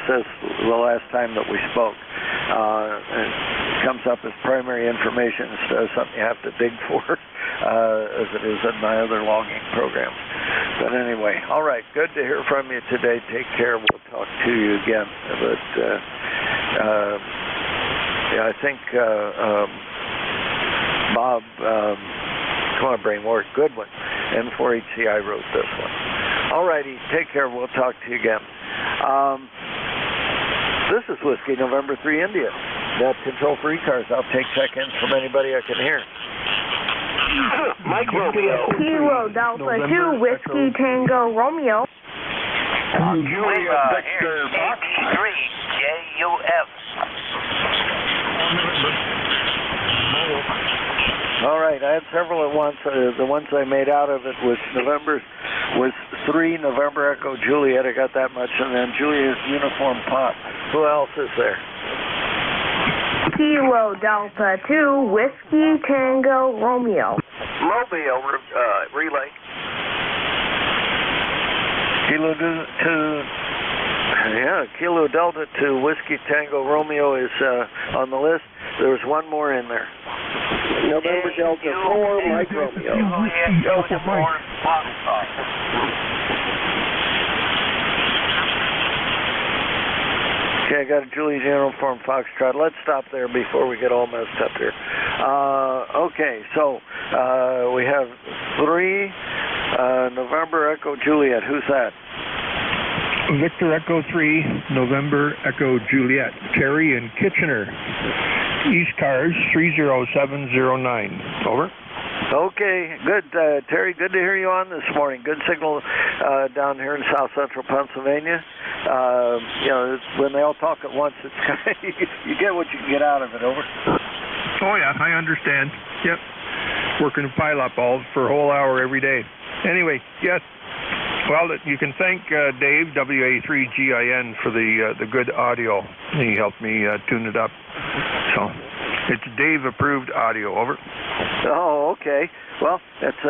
says the last time that we spoke. It comes up as primary information instead of something you have to dig for, as it is in my other logging programs. But anyway, all right, good to hear from you today. Take care. We'll talk to you again. But yeah, I think Bob, come on, brain work, good one. M4HCI wrote this one. All righty, take care. We'll talk to you again. This is Whiskey November 3 India. Net control for ECARS. I'll take check-ins from anybody I can hear. Mike Romeo. Kilo Delta 2 Whiskey Tango Romeo. Julia Victor Fox 3 JUF. All right, I had several at once. The ones I made out of it was 3 November Echo Juliet. I got that much, and then Julia's Uniform Pop. Who else is there? Kilo Delta 2 Whiskey Tango Romeo. Mobile relay. Kilo Delta 2 Whiskey Tango Romeo is on the list. There was one more in there. November Delta 4 Mike Romeo. Delta Mike. Okay, I got a Julia's Uniform Foxtrot. Let's stop there before we get all messed up here. Okay, so we have 3 November Echo Juliet. Who's that? Victor Echo 3, November Echo Juliet. Terry in Kitchener. ECARS 30709. Over. Okay, good. Terry, good to hear you on this morning. Good signal down here in south central Pennsylvania. You know, when they all talk at once, it's kind of, you get what you can get out of it. Over. Oh, yeah, I understand. Yep. Working pilot balls for a whole hour every day. Anyway, yes. Well, you can thank Dave, WA3GIN, for the good audio. He helped me tune it up. So it's Dave-approved audio. Over. Oh, okay. Well, it's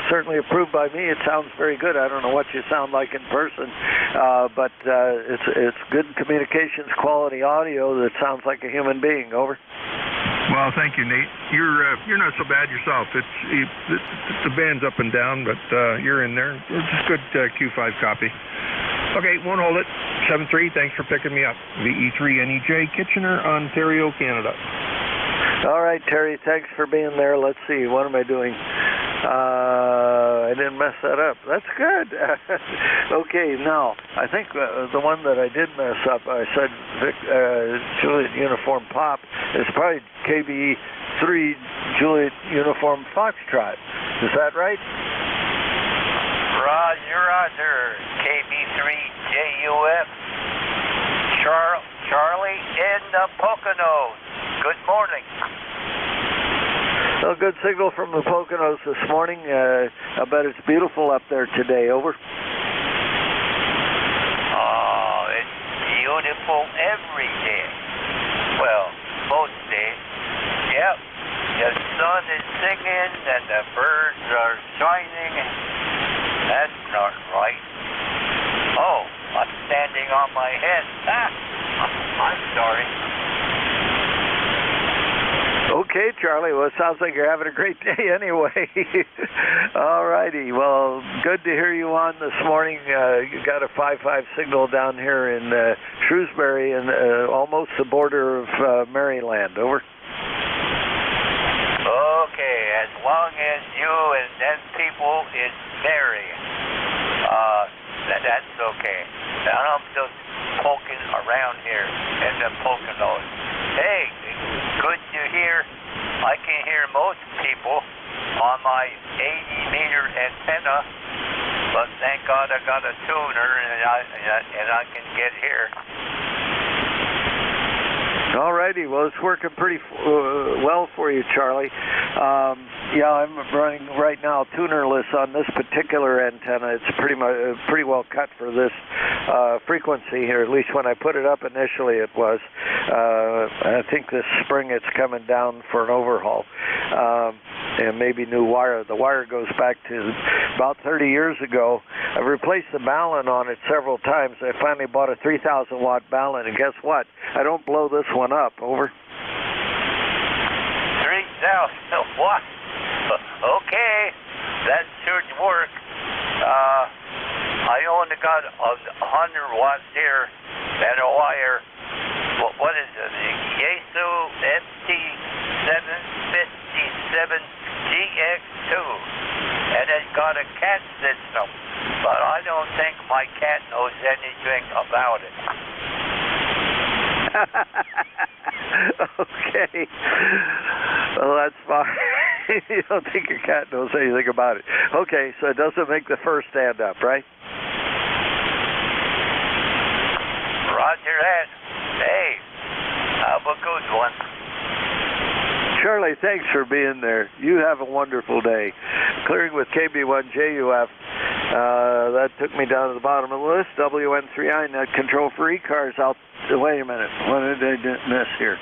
certainly approved by me. It sounds very good. I don't know what you sound like in person, but it's good communications quality audio that sounds like a human being. Over. Well, thank you, Nate. You're not so bad yourself. The band's up and down, but you're in there. It's good Q5 copy. Okay, won't hold it. 7-3, thanks for picking me up. VE3NEJ, Kitchener, Ontario, Canada. All right, Terry, thanks for being there. Let's see, what am I doing? I didn't mess that up. That's good. Okay, now, I think the one that I did mess up, I said Juliet Uniform Pop, is probably KB3 Juliet Uniform Foxtrot. Is that right? Roger. KB3JUF. Charlie in the Poconos. Good morning. Well, good signal from the Poconos this morning. I bet it's beautiful up there today. Over. Oh, it's beautiful every day. Well, most days. Yep. The sun is singing and the birds are shining. That's not right. Oh, I'm standing on my head. I'm sorry. Okay, Charlie. Well, it sounds like you're having a great day anyway. All righty. Well, good to hear you on this morning. You got a 5.5 signal down here in Shrewsbury and almost the border of Maryland. Over. Okay, as long as you and them people is merry, that's okay. And I'm just poking around here in the Poconos. Hey, good to hear. I can hear most people on my 80-meter antenna, but thank God I got a tuner and I can get here. All righty. Well, it's working pretty well for you, Charlie. Yeah, I'm running right now tunerless on this particular antenna. It's pretty well cut for this frequency here. At least when I put it up initially, it was. I think this spring it's coming down for an overhaul. And maybe new wire. The wire goes back to about 30 years ago. I've replaced the balun on it several times. I finally bought a 3,000 watt balun, and guess what? I don't blow this one up. Over. 3,000 watts. Okay, that should work. I only got 100 watts here and a wire. What is it? The Yaesu MT757 GX2, and it's got a cat system, but I don't think my cat knows anything about it. Okay. Well, that's fine. You don't think your cat knows anything about it. Okay, so it doesn't make the first stand up, right? Roger that. Hey, have a good one. Charlie, thanks for being there. You have a wonderful day. Clearing with KB1JUF. That took me down to the bottom of the list. WN3I net control for ECARS. Wait a minute. What did I miss here?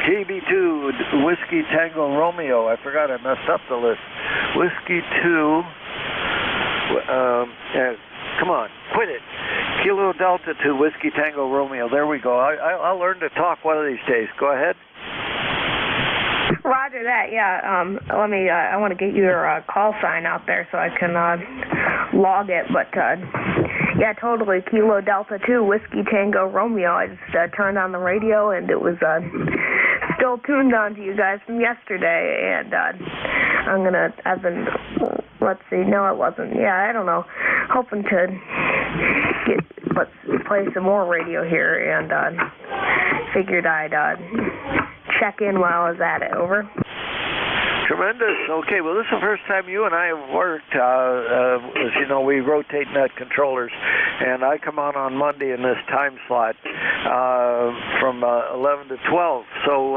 KB2 Whiskey Tango Romeo. I forgot I messed up the list. Whiskey 2. Come on, quit it. Kilo Delta 2 Whiskey Tango Romeo. There we go. I'll learn to talk one of these days. Go ahead. Roger that, yeah. Let me, I want to get your call sign out there so I can log it, but yeah, totally. Kilo Delta 2 Whiskey Tango Romeo. I just turned on the radio and it was still tuned on to you guys from yesterday, and let's see, no it wasn't. Yeah, I don't know. Hoping to play some more radio here, and figured I'd check in while I was at it. Over. Tremendous. Okay, well, this is the first time you and I have worked. As you know, we rotate net controllers, and I come on Monday in this time slot from 11 to 12. So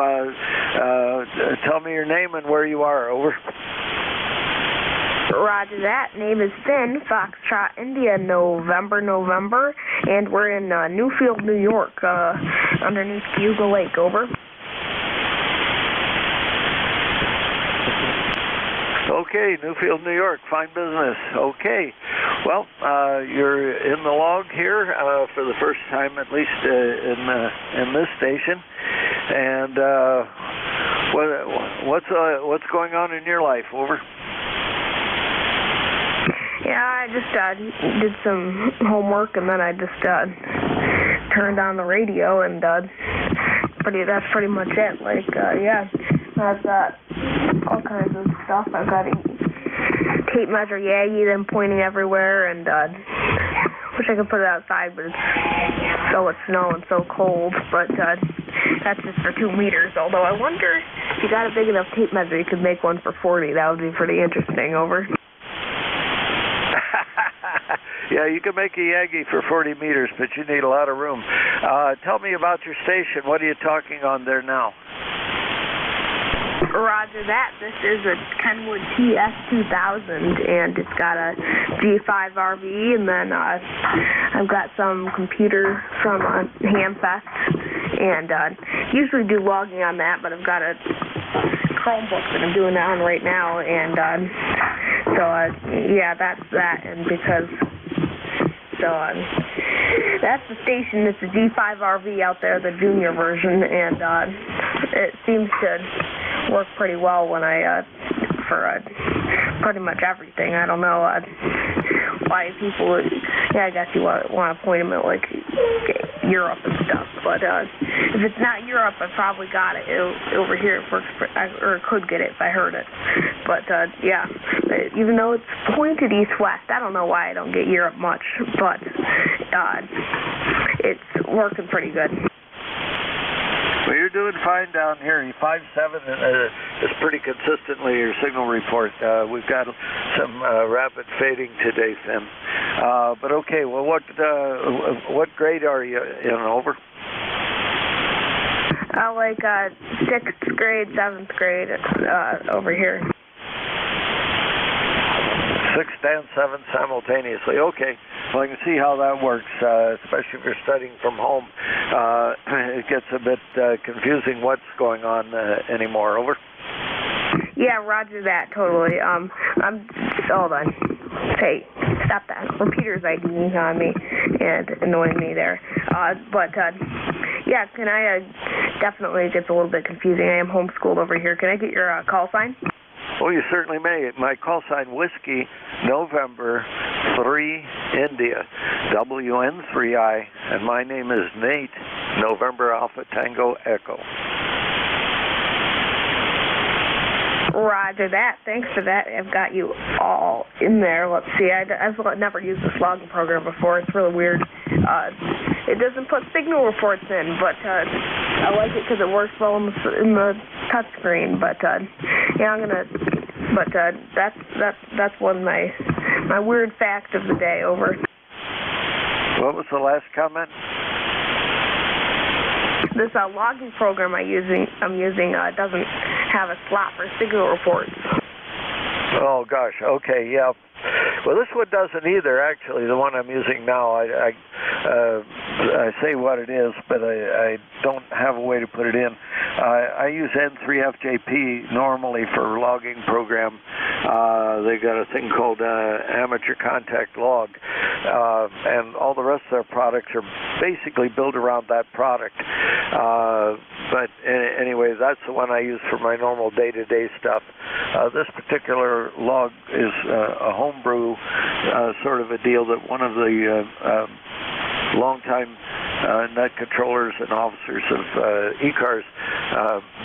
tell me your name and where you are. Over. Roger that. Name is Finn, Foxtrot, India, November, and we're in Newfield, New York, underneath Cayuga Lake. Over. Okay, Newfield, New York, fine business. Okay, well, you're in the log here for the first time, at least in this station. And what's going on in your life? Over. Yeah, I just did some homework, and then I just turned on the radio, and that's pretty much it. Like, yeah, I've got all kinds of stuff. I've got a tape measure Yagi, them pointing everywhere, and wish I could put it outside, but it's so much snow and so cold. But that's just for 2 meters. Although I wonder if you got a big enough tape measure, you could make one for 40. That would be pretty interesting. Over. Yeah, you can make a Yagi for 40 meters, but you need a lot of room. Tell me about your station. What are you talking on there now? Roger that. This is a Kenwood TS2000, and it's got a G5 RV, and then I've got some computer from Hamfest, and usually do logging on that, but I've got a Chromebook that I'm doing that on right now, and yeah, that's that, and because that's the station. It's a G5 RV out there, the junior version, and it seems to work pretty well when for pretty much everything. I don't know why people I guess you want to point them at like Europe and stuff, but if it's not Europe, I probably got it over here. It works or could get it if I heard it, but yeah, even though it's pointed east-west, I don't know why I don't get Europe much, but it's working pretty good. Well, you're doing fine down here. 5.7 is pretty consistently your signal report. We've got some rapid fading today, Finn. But okay, well, what grade are you in? Over. Like 6th grade, 7th grade over here. 6th and 7th simultaneously. Okay. Well, I can see how that works, especially if you're studying from home. It gets a bit confusing what's going on anymore. Over. Yeah, roger that, totally. Hold on. Hey, stop that. Repeater's IDing on me and annoying me there. Yeah, can I definitely gets a little bit confusing. I am homeschooled over here. Can I get your call sign? Oh, you certainly may. My call sign, Whiskey, November 3, India, WN3I, and my name is Nate, November Alpha Tango Echo. Roger that. Thanks for that. I've got you all in there. Let's see. I've never used this logging program before. It's really weird. It doesn't put signal reports in, but I like it because it works well in the touch screen. But yeah, I'm gonna. But that's one of my weird fact of the day. Over. What was the last comment? This logging program I'm using doesn't have a slot for signal reports. Oh gosh. Okay. Yeah. Well, this one doesn't either. Actually, the one I'm using now, I say what it is, but I don't have a way to put it in. I use N3FJP normally for logging program. They got a thing called Amateur Contact Log, and all the rest of their products are basically built around that product. But anyway, that's the one I use for my normal day-to-day stuff. This particular log is a homebrew sort of a deal that one of the longtime net controllers and officers of ECARS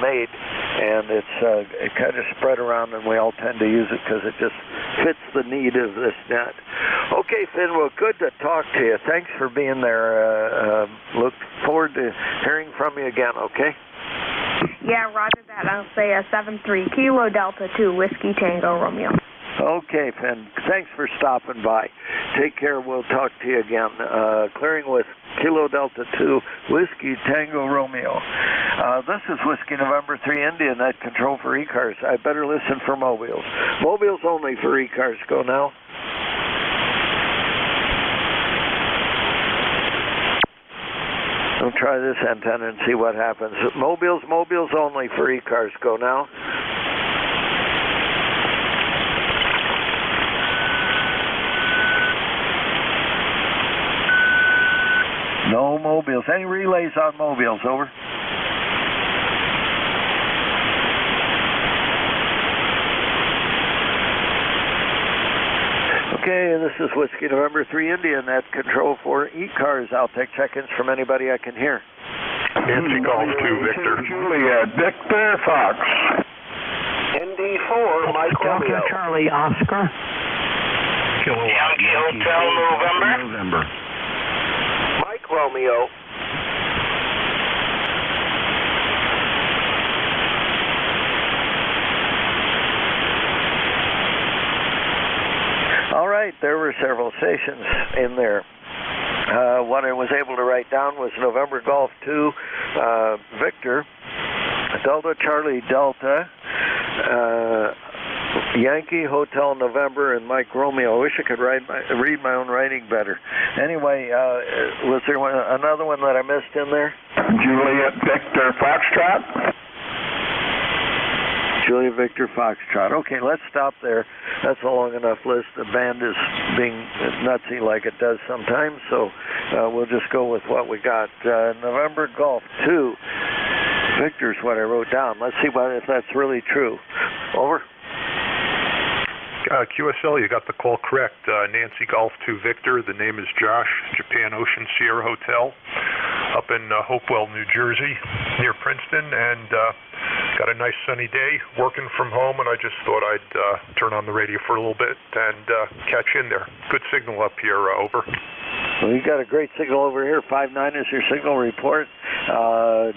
made, and it kind of spread around, and we all tend to use it because it just fits the need of this net. Okay, Finn, well, good to talk to you. Thanks for being there. Look forward to hearing from you again, okay? Yeah, roger that. I'll say 7-3 Kilo Delta 2 Whiskey Tango Romeo. Okay, Finn. Thanks for stopping by. Take care. We'll talk to you again. Clearing with Kilo Delta 2 Whiskey Tango Romeo. This is Whiskey November 3 India, net control for ECARS. I better listen for mobiles. Mobiles only for ECARS. Go now. We'll try this antenna and see what happens. Mobiles only for ECARS. Go now. No mobiles. Any relays on mobiles? Over. Okay, this is Whiskey November 3 India, net control for ECARS. I'll take check-ins from anybody I can hear. Nancy Golf 2 Victor. Juliet, Victor Fox. ND4, Mike Romeo. Delta Charlie Oscar. Yankee Hotel November. Mike Romeo. All right, there were several stations in there. What I was able to write down was November Golf 2, Victor, Delta Charlie Delta, Yankee Hotel November, and Mike Romeo. I wish I could read my own writing better. Anyway, was there another one that I missed in there? Juliet Victor Foxtrot. Julia Victor Foxtrot. Okay, let's stop there. That's a long enough list. The band is being nutsy like it does sometimes, so we'll just go with what we got. November Golf 2. Victor's what I wrote down. Let's see if that's really true. Over. QSL, you got the call correct. Nancy Golf 2 Victor. The name is Josh, Japan Ocean Sierra Hotel, up in Hopewell, New Jersey, near Princeton, and got a nice sunny day, working from home, and I just thought I'd turn on the radio for a little bit and catch in there. Good signal up here, over. Well, you got a great signal over here. 5.9 is your signal report.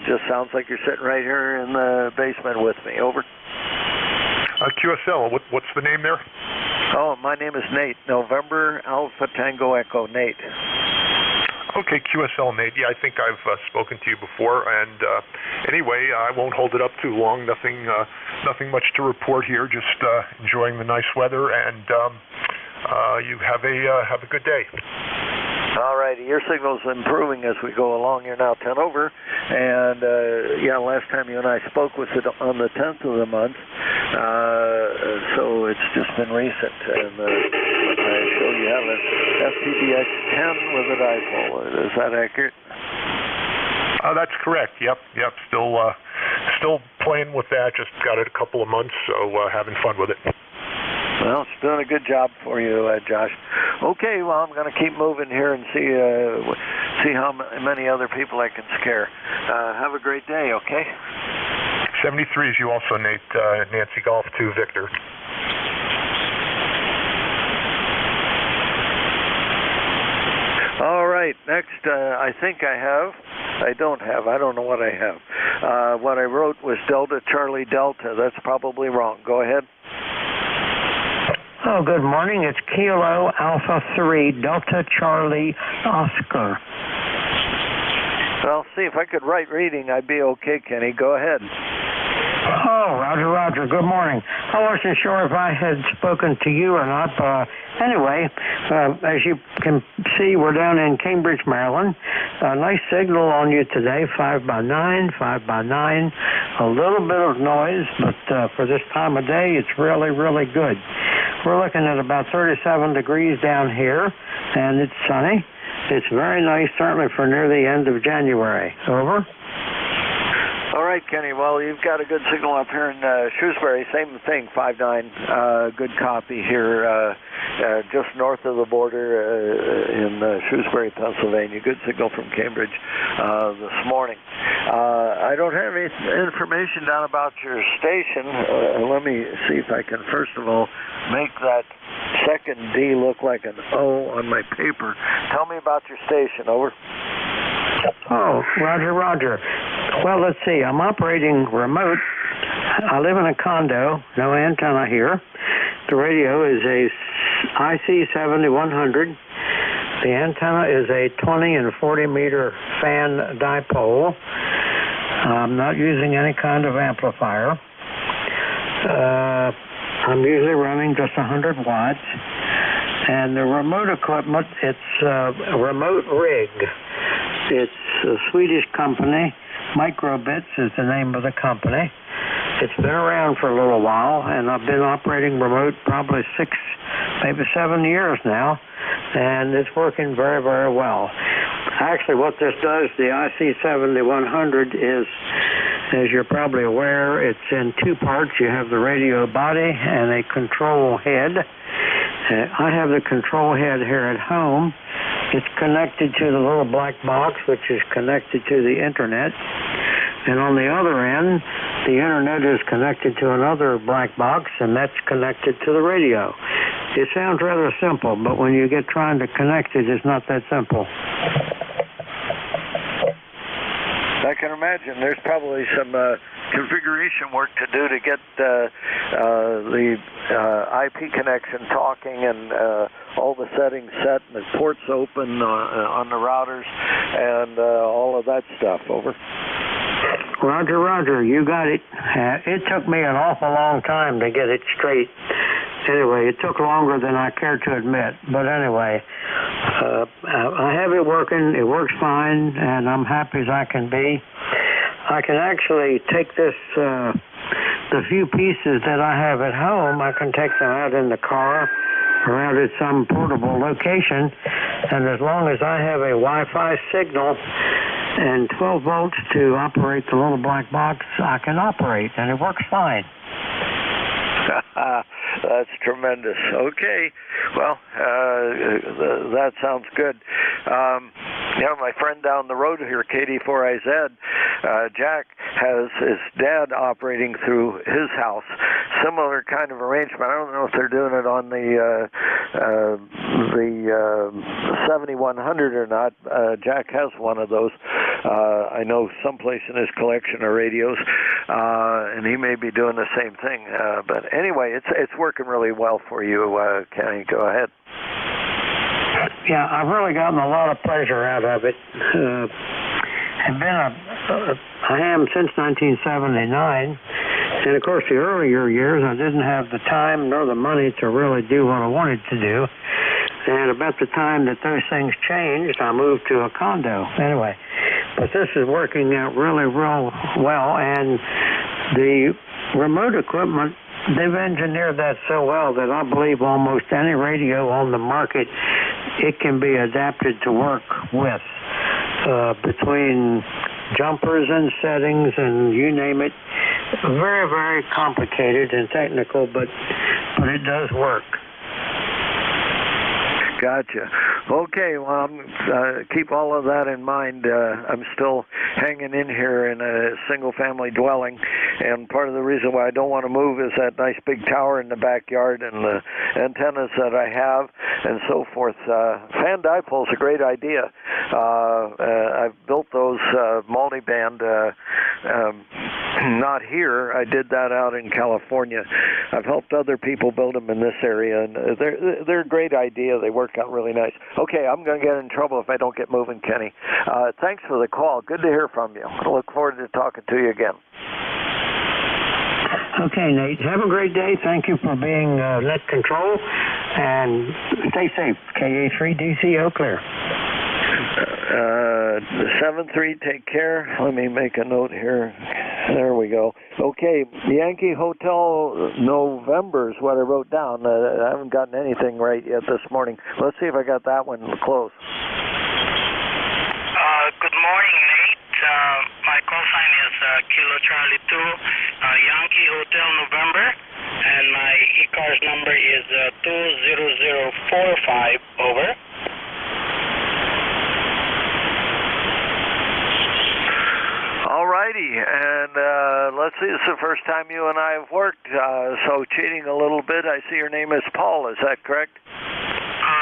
Just sounds like you're sitting right here in the basement with me. Over. QSL, what's the name there? Oh, my name is Nate. November Alpha Tango Echo, Nate. Okay, QSL, Nate. Yeah, I think I've spoken to you before. And anyway, I won't hold it up too long. Nothing much to report here. Just enjoying the nice weather, and you have a good day. All righty, your signal's improving as we go along. You're now 10 over, and yeah, last time you and I spoke was on the 10th of the month, so it's just been recent. And I show you have an FPDX 10 with a dipole. Is that accurate? That's correct. Yep. Still playing with that. Just got it a couple of months, so having fun with it. Well, it's doing a good job for you, Josh. Okay, well, I'm going to keep moving here and see how many other people I can scare. Have a great day, okay? 73 is you also, Nate. Nancy Golf 2 Victor. All right, next, I think I have. I don't know what I have. What I wrote was Delta Charlie Delta. That's probably wrong. Go ahead. Oh, good morning. It's Kilo Alpha 3 Delta Charlie Oscar. Well, see, if I could write reading, I'd be okay, Kenny. Go ahead. Oh, Roger. Good morning. I wasn't sure if I had spoken to you or not, but anyway, as you can see, we're down in Cambridge, Maryland. A nice signal on you today, 5x9, 5x9. A little bit of noise, but for this time of day, it's really, really good. We're looking at about 37 degrees down here, and it's sunny. It's very nice, certainly for near the end of January. Over. All right, Kenny. Well, you've got a good signal up here in Shrewsbury. Same thing, 5.9. Good copy here, just north of the border in Shrewsbury, Pennsylvania. Good signal from Cambridge this morning. I don't have any information down about your station. Let me see if I can, first of all, make that second D look like an O on my paper. Tell me about your station, over. Oh, Roger. Well, let's see. I'm operating remote. I live in a condo, no antenna here. The radio is a IC7100. The antenna is a 20 and 40 meter fan dipole. I'm not using any kind of amplifier. I'm usually running just 100 watts. And the remote equipment, it's a remote rig. It's a Swedish company. Microbits is the name of the company. It's been around for a little while, and I've been operating remote probably 6, maybe 7 years now, and it's working very, very well. Actually, what this does, the IC7100 is, as you're probably aware, it's in two parts. You have the radio body and a control head. I have the control head here at home. It's connected to the little black box, which is connected to the internet. And on the other end, the internet is connected to another black box, and that's connected to the radio. It sounds rather simple, but when you get trying to connect it, it's not that simple. I can imagine there's probably some configuration work to do to get the IP connection talking and all the settings set and the ports open on the routers and all of that stuff, over. Roger, you got it. It took me an awful long time to get it straight. Anyway, it took longer than I care to admit. But anyway, I have it working. It works fine, and I'm happy as I can be. I can actually take this, the few pieces that I have at home, I can take them out in the car or out at some portable location, and as long as I have a Wi-Fi signal and 12 volts to operate the little black box, I can operate, and it works fine. That's tremendous. Okay. Well, that sounds good. My friend down the road here, KD4IZ, Jack, has his dad operating through his house. Similar kind of arrangement. I don't know if they're doing it on the 7100 or not. Jack has one of those. I know someplace in his collection of radios, and he may be doing the same thing. But anyway, it's working really well for you, Kenny. Go ahead. Yeah, I've really gotten a lot of pleasure out of it. I am since 1979, and of course the earlier years I didn't have the time nor the money to really do what I wanted to do. And about the time that those things changed, I moved to a condo. Anyway, but this is working out really real well, and the remote equipment, they've engineered that so well that I believe almost any radio on the market, it can be adapted to work with, between jumpers and settings and you name it. Very, very complicated and technical, but it does work. Gotcha. Okay, well, keep all of that in mind. I'm still hanging in here in a single-family dwelling, and part of the reason why I don't want to move is that nice big tower in the backyard and the antennas that I have and so forth. Fan dipole is a great idea. I've built those multi-band, not here. I did that out in California. I've helped other people build them in this area, and they're a great idea. They work out really nice. Okay, I'm going to get in trouble if I don't get moving, Kenny. Thanks for the call. Good to hear from you. I look forward to talking to you again. Okay, Nate. Have a great day. Thank you for being net control, and stay safe. KA3DC Eau Claire. 7-3, take care. Let me make a note here. There we go. Okay, Yankee Hotel November is what I wrote down. I haven't gotten anything right yet this morning. Let's see if I got that one close. Good morning, Nate. My call sign is Kilo Charlie 2, Yankee Hotel November, and my ECARS number is 20045, over. All righty, and let's see, it's the first time you and I have worked, so cheating a little bit. I see your name is Paul, is that correct?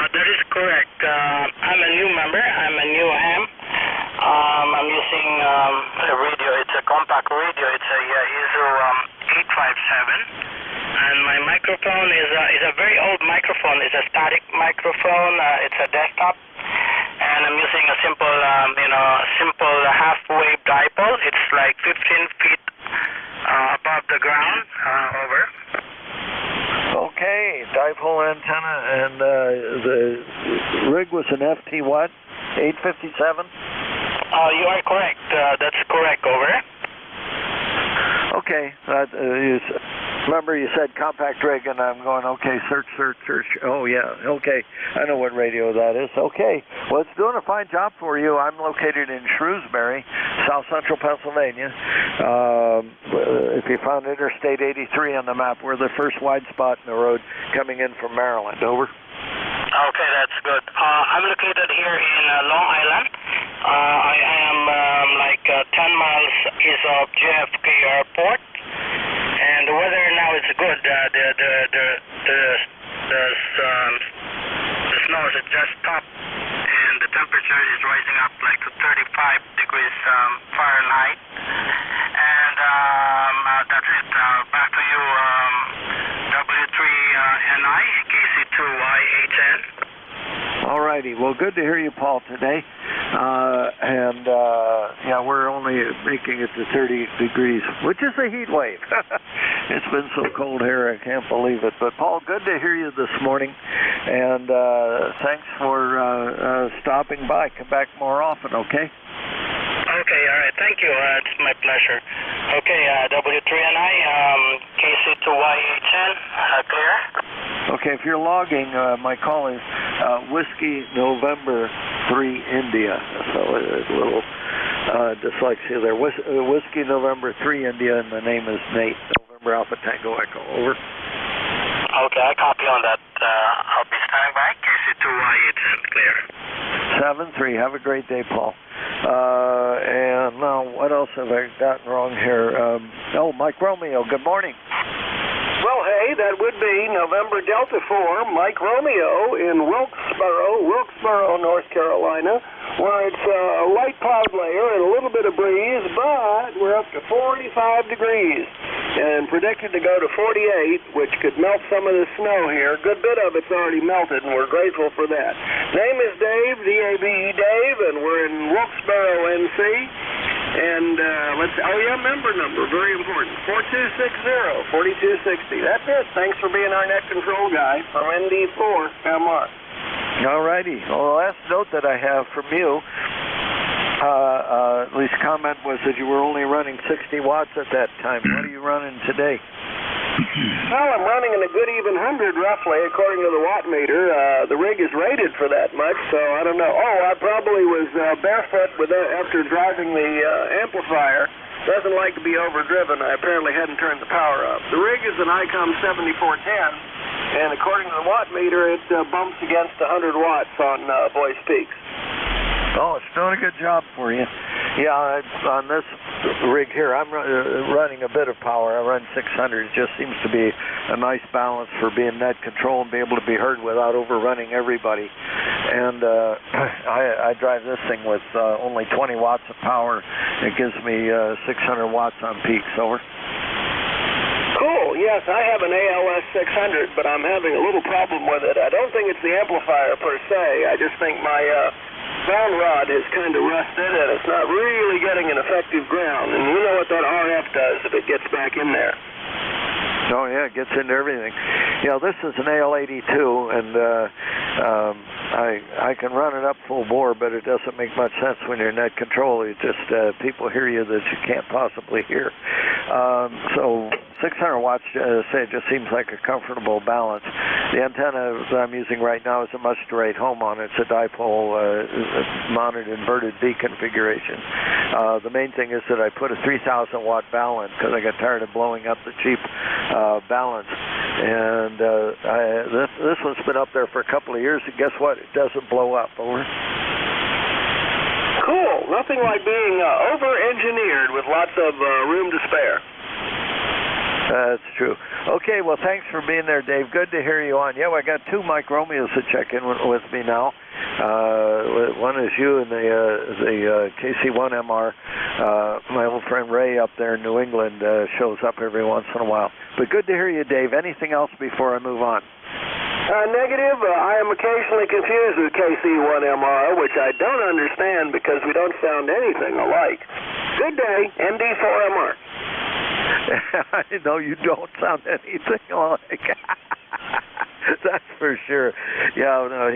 That is correct. I'm a new member. I'm a new ham. I'm using a radio. It's a compact radio. It's a ISO 857. And my microphone is a very old microphone. It's a static microphone. It's a desktop. And I'm using a simple, simple half-wave dipole. It's like 15 feet above the ground. Over. Okay, dipole antenna, and the rig was an FT what? 857? You are correct. That's correct. Over. Okay. Remember you said compact rig, and I'm going, okay, search. Oh, yeah, okay. I know what radio that is. Okay. Well, it's doing a fine job for you. I'm located in Shrewsbury, south central Pennsylvania. If you found Interstate 83 on the map, we're the first wide spot in the road coming in from Maryland. Over. Okay, that's good. I'm located here in Long Island. I am like 10 miles east of JFK Airport. And the weather now is good. The snow has just stopped, and the temperature is rising up like to 35 degrees Fahrenheit. And that's it. Back to you, W3NI, KC2YHN. All righty. Well, good to hear you, Paul, today. Yeah, we're only making it to 30 degrees, which is a heat wave. It's been so cold here, I can't believe it. But, Paul, good to hear you this morning. And thanks for stopping by. Come back more often, okay? Okay, all right. Thank you. It's my pleasure. Okay, W3NI, KC2YHN, clear? Okay, if you're logging, my call is Whiskey November 3 India. So a little dyslexia there. Whiskey November 3 India, and the name is Nate. November Alpha Tango Echo. Over. Okay, I copy on that. I'll be standing by. KC2YHN, clear. 7-3. Have a great day, Paul. And now, what else have I gotten wrong here? Mike Romeo, good morning. Well, hey, that would be November Delta 4, Mike Romeo in Wilkesboro, North Carolina, where it's a light cloud layer and a little bit of breeze, but we're up to 45 degrees and predicted to go to 48, which could melt some of the snow here. A good bit of it's already melted, and we're grateful for that. Name is Dave, D-A-V-E Dave, and we're in Wilkesboro, NC. And member number, very important, 4260-4260. That's it. Thanks for being our net control guy from ND4, MR. All righty. Well, the last note that I have from you, at least comment, was that you were only running 60 watts at that time. What are you running today? Well, I'm running in a good even 100 roughly, according to the watt meter. The rig is rated for that much, so I don't know. Oh, I probably was barefoot after driving the amplifier. Doesn't like to be overdriven. I apparently hadn't turned the power up. The rig is an ICOM 7410, and according to the watt meter, it bumps against 100 watts on voice peaks. Oh, it's doing a good job for you. Yeah, on this rig here, I'm running a bit of power. I run 600. It just seems to be a nice balance for being net control and be able to be heard without overrunning everybody. And I drive this thing with only 20 watts of power. It gives me 600 watts on peaks. Over. Cool. Yes, I have an ALS 600, but I'm having a little problem with it. I don't think it's the amplifier per se. I just think my ground rod is kind of rusted, and it's not really getting an effective ground. And you know what that RF does if it gets back in there. Oh, yeah, it gets into everything. Yeah, this is an AL82, and I can run it up full bore, but it doesn't make much sense when you're net control. You just, people hear you that you can't possibly hear. So 600 watts, say, it just seems like a comfortable balance. The antenna that I'm using right now is a much to write home on. It's a dipole mounted inverted B configuration. The main thing is that I put a 3,000 watt balance because I got tired of blowing up the cheap balance. And this one's been up there for a couple of years, and guess what? It doesn't blow up. Over. Cool. Nothing like being over-engineered with lots of room to spare. That's true. Okay, well, thanks for being there, Dave. Good to hear you on. Yeah, I got two Mike Romeos to check in with me now. One is you and the KC1MR. My old friend Ray up there in New England shows up every once in a while. But good to hear you, Dave. Anything else before I move on? Negative. I am occasionally confused with KC1MR, which I don't understand because we don't sound anything alike. Good day, MD4MR. I know you don't sound anything alike. That's for sure. Yeah, no,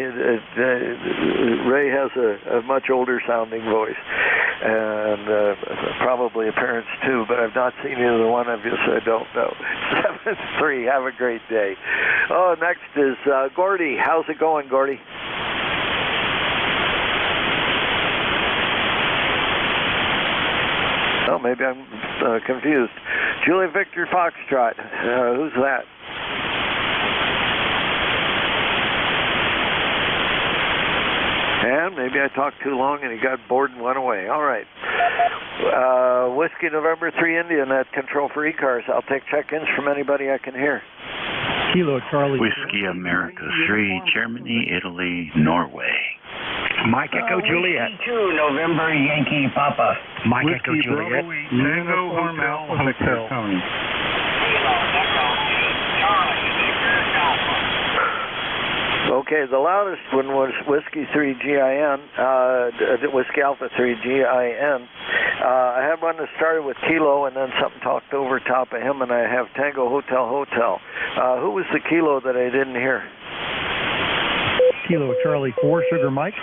Ray has a much older sounding voice, and probably appearance too, but I've not seen either one of you, so I don't know. 7-3, have a great day. Oh, next is Gordy. How's it going, Gordy? Oh, maybe I'm confused. Julie Victor Foxtrot. Who's that? And maybe I talked too long and he got bored and went away. All right. Whiskey November 3 Indian at control for ECARS. I'll take check-ins from anybody I can hear. Kilo Charlie. Whiskey America 3, Germany, Italy, Norway. Mike Echo Juliet. 2 November Yankee Papa. Mike Echo Juliet. Tango Hotel Tony. Okay, the loudest one was Whiskey 3 GIN, Whiskey Alpha 3 GIN. I had one that started with Kilo and then something talked over top of him, and I have Tango Hotel Hotel. Who was the Kilo that I didn't hear? Kilo Charlie 4, Sugar Mike.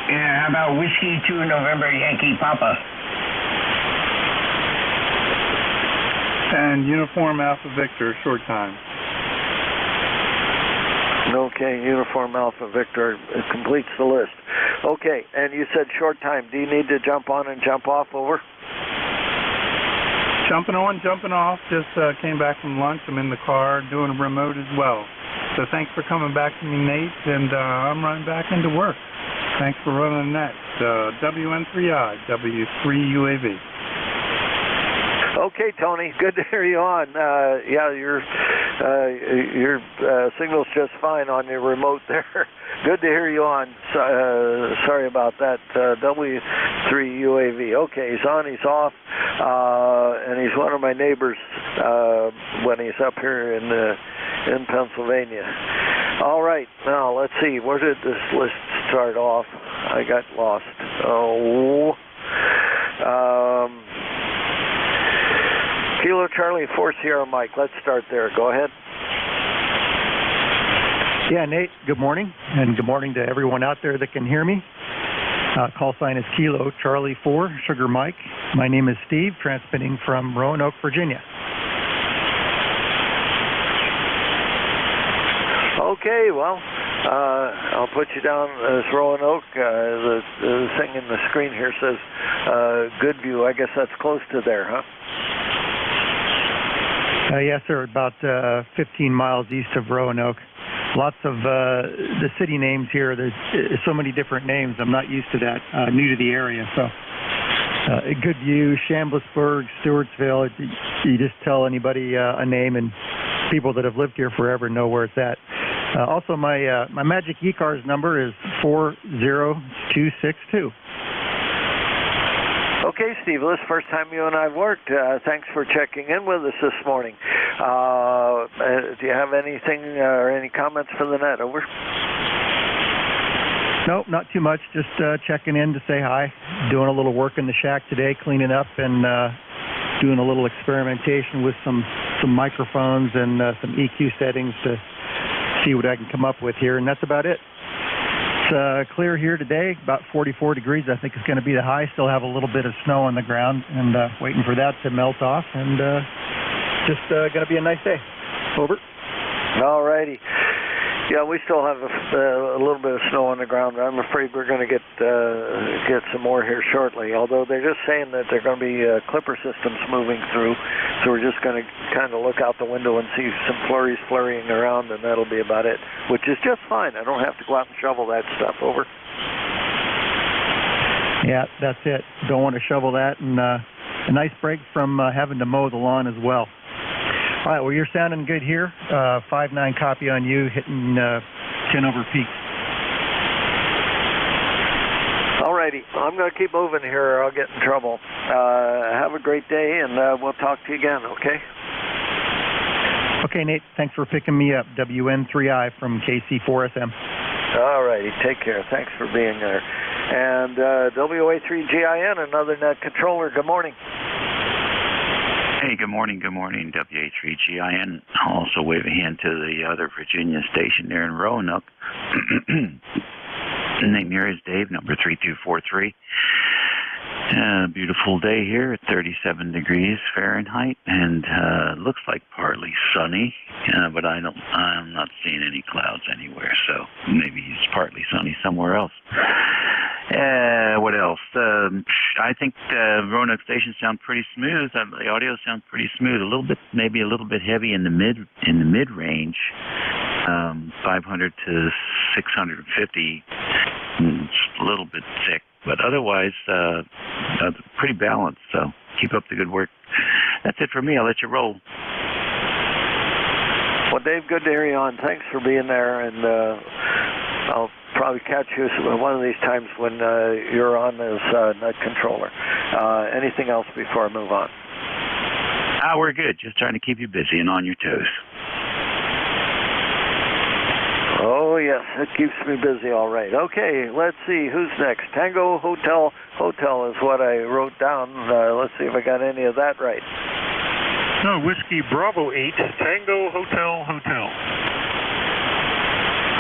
Yeah, how about Whiskey 2 November Yankee Papa? And Uniform Alpha Victor, short time. Okay, Uniform Alpha Victor completes the list. Okay, and you said short time. Do you need to jump on and jump off? Over. Jumping on, jumping off. Just came back from lunch. I'm in the car doing a remote as well. So thanks for coming back to me, Nate, and I'm running back into work. Thanks for running that. WN3I, W3UAV. Okay, Tony. Good to hear you on. Yeah, your signal's just fine on your remote there. Good to hear you on. Sorry about that. W3UAV. Okay, he's on. He's off. And he's one of my neighbors when he's up here in Pennsylvania. All right. Now let's see. Where did this list start off? I got lost. Kilo Charlie 4 Sierra Mike. Let's start there. Go ahead. Yeah, Nate, good morning. And good morning to everyone out there that can hear me. Call sign is Kilo Charlie 4 Sugar Mike. My name is Steve, transmitting from Roanoke, Virginia. Okay, well, I'll put you down as Roanoke. The thing in the screen here says Goodview. I guess that's close to there, huh? Yes, sir. About 15 miles east of Roanoke. Lots of the city names here. There's so many different names. I'm not used to that. New to the area, so Goodview, Chamblissburg, Stewartsville. You just tell anybody a name, and people that have lived here forever know where it's at. Also, my magic ECARS number is 40262. Okay, Steve, this is the first time you and I have worked. Thanks for checking in with us this morning. Do you have anything or any comments for the net? Over. Nope, not too much. Just checking in to say hi. Doing a little work in the shack today, cleaning up and doing a little experimentation with some microphones and some EQ settings to see what I can come up with here, and that's about it. It's clear here today, about 44 degrees. I think it's going to be the high. Still have a little bit of snow on the ground, and waiting for that to melt off, and just going to be a nice day. Over. All righty. Yeah, we still have a little bit of snow on the ground. I'm afraid we're going to get some more here shortly, although they're just saying that there are going to be clipper systems moving through, so we're just going to kind of look out the window and see some flurries flurrying around, and that'll be about it, which is just fine. I don't have to go out and shovel that stuff. Over. Yeah, that's it. Don't want to shovel that, and a nice break from having to mow the lawn as well. All right, well, you're sounding good here. 5-9 copy on you, hitting 10 over peak. Alrighty, I'm going to keep moving here or I'll get in trouble. Have a great day, and we'll talk to you again, okay? Okay, Nate, thanks for picking me up. WN3I from KC4SM. Alrighty, take care. Thanks for being there. And WA3GIN, another net controller. Good morning. Hey, good morning, WA3GIN. I'll also wave a hand to the other Virginia station there in Roanoke. The name here is Dave, number 3243. Beautiful day here at 37 degrees Fahrenheit, and looks like partly sunny, but I'm not seeing any clouds anywhere, so maybe it's partly sunny somewhere else. What else? I think Roanoke stations sound pretty smooth. The audio sounds pretty smooth. Maybe a little bit heavy in the mid range, 500 to 650. It's a little bit thick, but otherwise pretty balanced. So keep up the good work. That's it for me. I'll let you roll. Well, Dave, good to hear you on. Thanks for being there, and I'll probably catch you one of these times when you're on as net controller. Anything else before I move on? We're good. Just trying to keep you busy and on your toes. Oh, yes, it keeps me busy, all right. Okay, let's see, who's next? Tango Hotel is what I wrote down. Let's see if I got any of that right. No, Whiskey Bravo 8, Tango Hotel.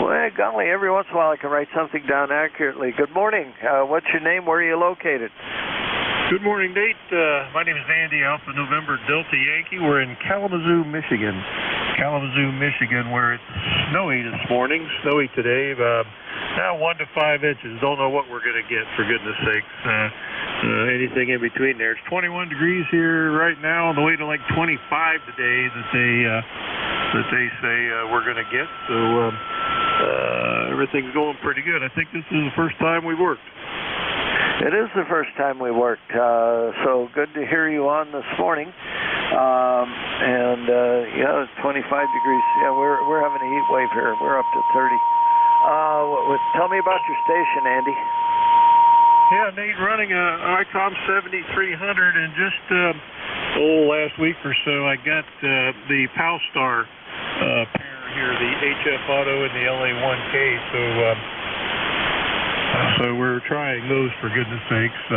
Well, golly, every once in a while I can write something down accurately. Good morning. What's your name? Where are you located? Good morning, Nate. My name is Andy, Alpha November Delta Yankee. We're in Kalamazoo, Michigan, where it's snowy this morning, snowy today. Now 1 to 5 inches. Don't know what we're going to get, for goodness sakes. Anything in between there. It's 21 degrees here right now, on the way to like 25 today that they say we're going to get. So everything's going pretty good. I think this is the first time we worked. It is the first time we worked, so good to hear you on this morning. Yeah, it's 25 degrees. Yeah, we're having a heat wave here. We're up to 30. Tell me about your station, Andy. Yeah, Nate, running a ICOM 7300, and just last week or so, I got the PowStar pair here, the HF Auto and the LA1K. So we're trying those, for goodness sakes.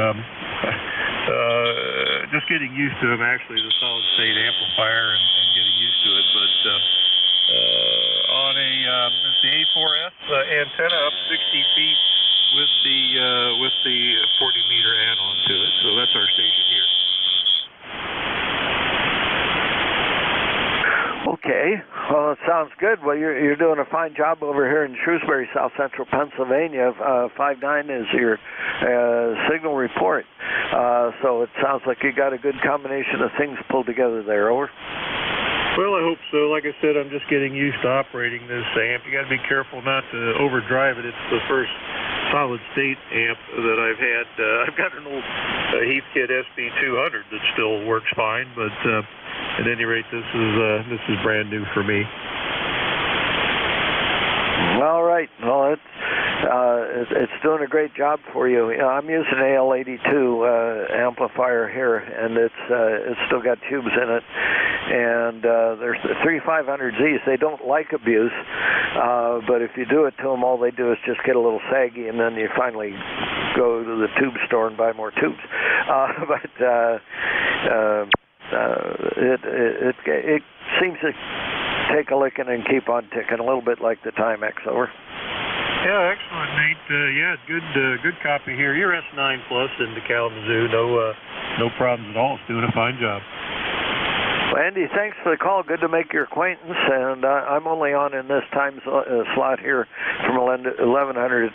Just getting used to them, actually, the solid state amplifier and getting used to it. But on the A4S antenna up 60 feet with the 40 meter add-on to it. So that's our station here. Okay, well, it sounds good. Well, you're doing a fine job over here in Shrewsbury, South Central Pennsylvania. 5-9 is your signal report. So it sounds like you got a good combination of things pulled together there. Over. Well, I hope so. Like I said, I'm just getting used to operating this amp. You got to be careful not to overdrive it. It's the first solid state amp that I've had. I've got an old Heathkit SB200 that still works fine, but at any rate, this is brand new for me. All right. Well, it's doing a great job for you. I'm using an AL82 amplifier here, and it's still got tubes in it. And there's the 3500Zs. They don't like abuse, but if you do it to them, all they do is just get a little saggy, and then you finally go to the tube store and buy more tubes. It seems to take a licking and keep on ticking, a little bit like the Timex. Over. Yeah, excellent, Nate. Good copy here. You're S9 Plus into Kalamazoo. No problems at all. It's doing a fine job. Well, Andy, thanks for the call. Good to make your acquaintance. And I'm only on in this time slot here from 1100 to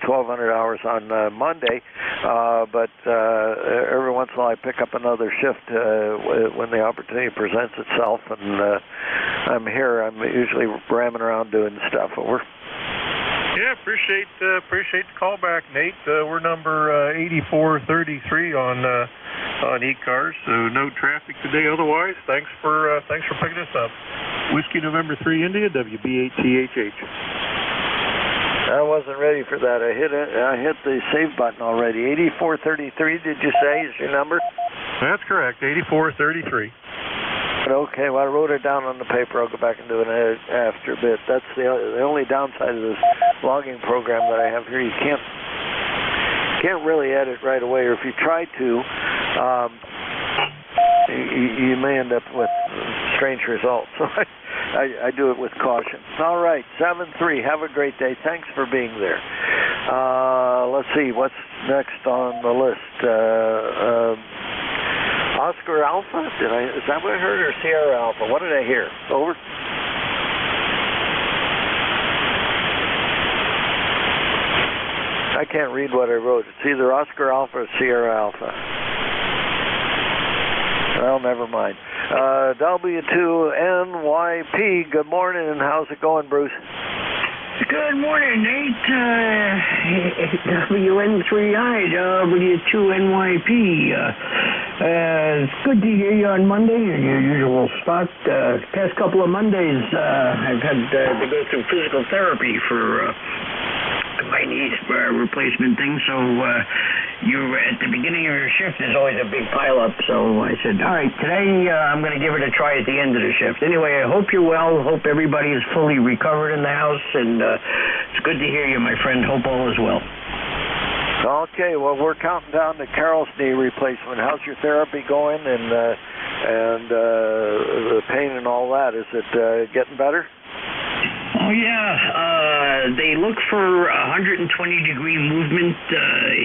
1200 hours on Monday. But every once in a while I pick up another shift when the opportunity presents itself. And I'm here. I'm usually ramming around doing stuff. Over. Yeah, appreciate the call back, Nate. We're number 8433 on ECARS, so no traffic today. Otherwise, thanks for picking us up. Whiskey November 3 India, WB8THH. I wasn't ready for that. I hit the save button already. 8433, did you say, is your number? That's correct, 8433. Okay, well, I wrote it down on the paper. I'll go back and do it after a bit. That's the only downside of this logging program that I have here. You can't really edit right away, or if you try to, you may end up with strange results. So I do it with caution. All right, 7-3. Have a great day. Thanks for being there. Let's see, what's next on the list? Oscar Alpha? Is that what I heard, or Sierra Alpha? What did I hear? Over. I can't read what I wrote. It's either Oscar Alpha or Sierra Alpha. Well, never mind. W2NYP, good morning, and how's it going, Bruce? Good morning, Nate. WN3I, W2NYP. It's good to hear you on Monday, your usual spot. Past couple of Mondays, I've had to go through physical therapy for my knee replacement thing, so you at the beginning of your shift is always a big pile-up, so I said, all right, today I'm going to give it a try at the end of the shift. Anyway, I hope you're well. Hope everybody is fully recovered in the house, and it's good to hear you, my friend. Hope all is well. Okay, well, we're counting down to Carol's knee replacement. How's your therapy going, and the pain and all that? Is it getting better? Oh, yeah. They look for 120-degree movement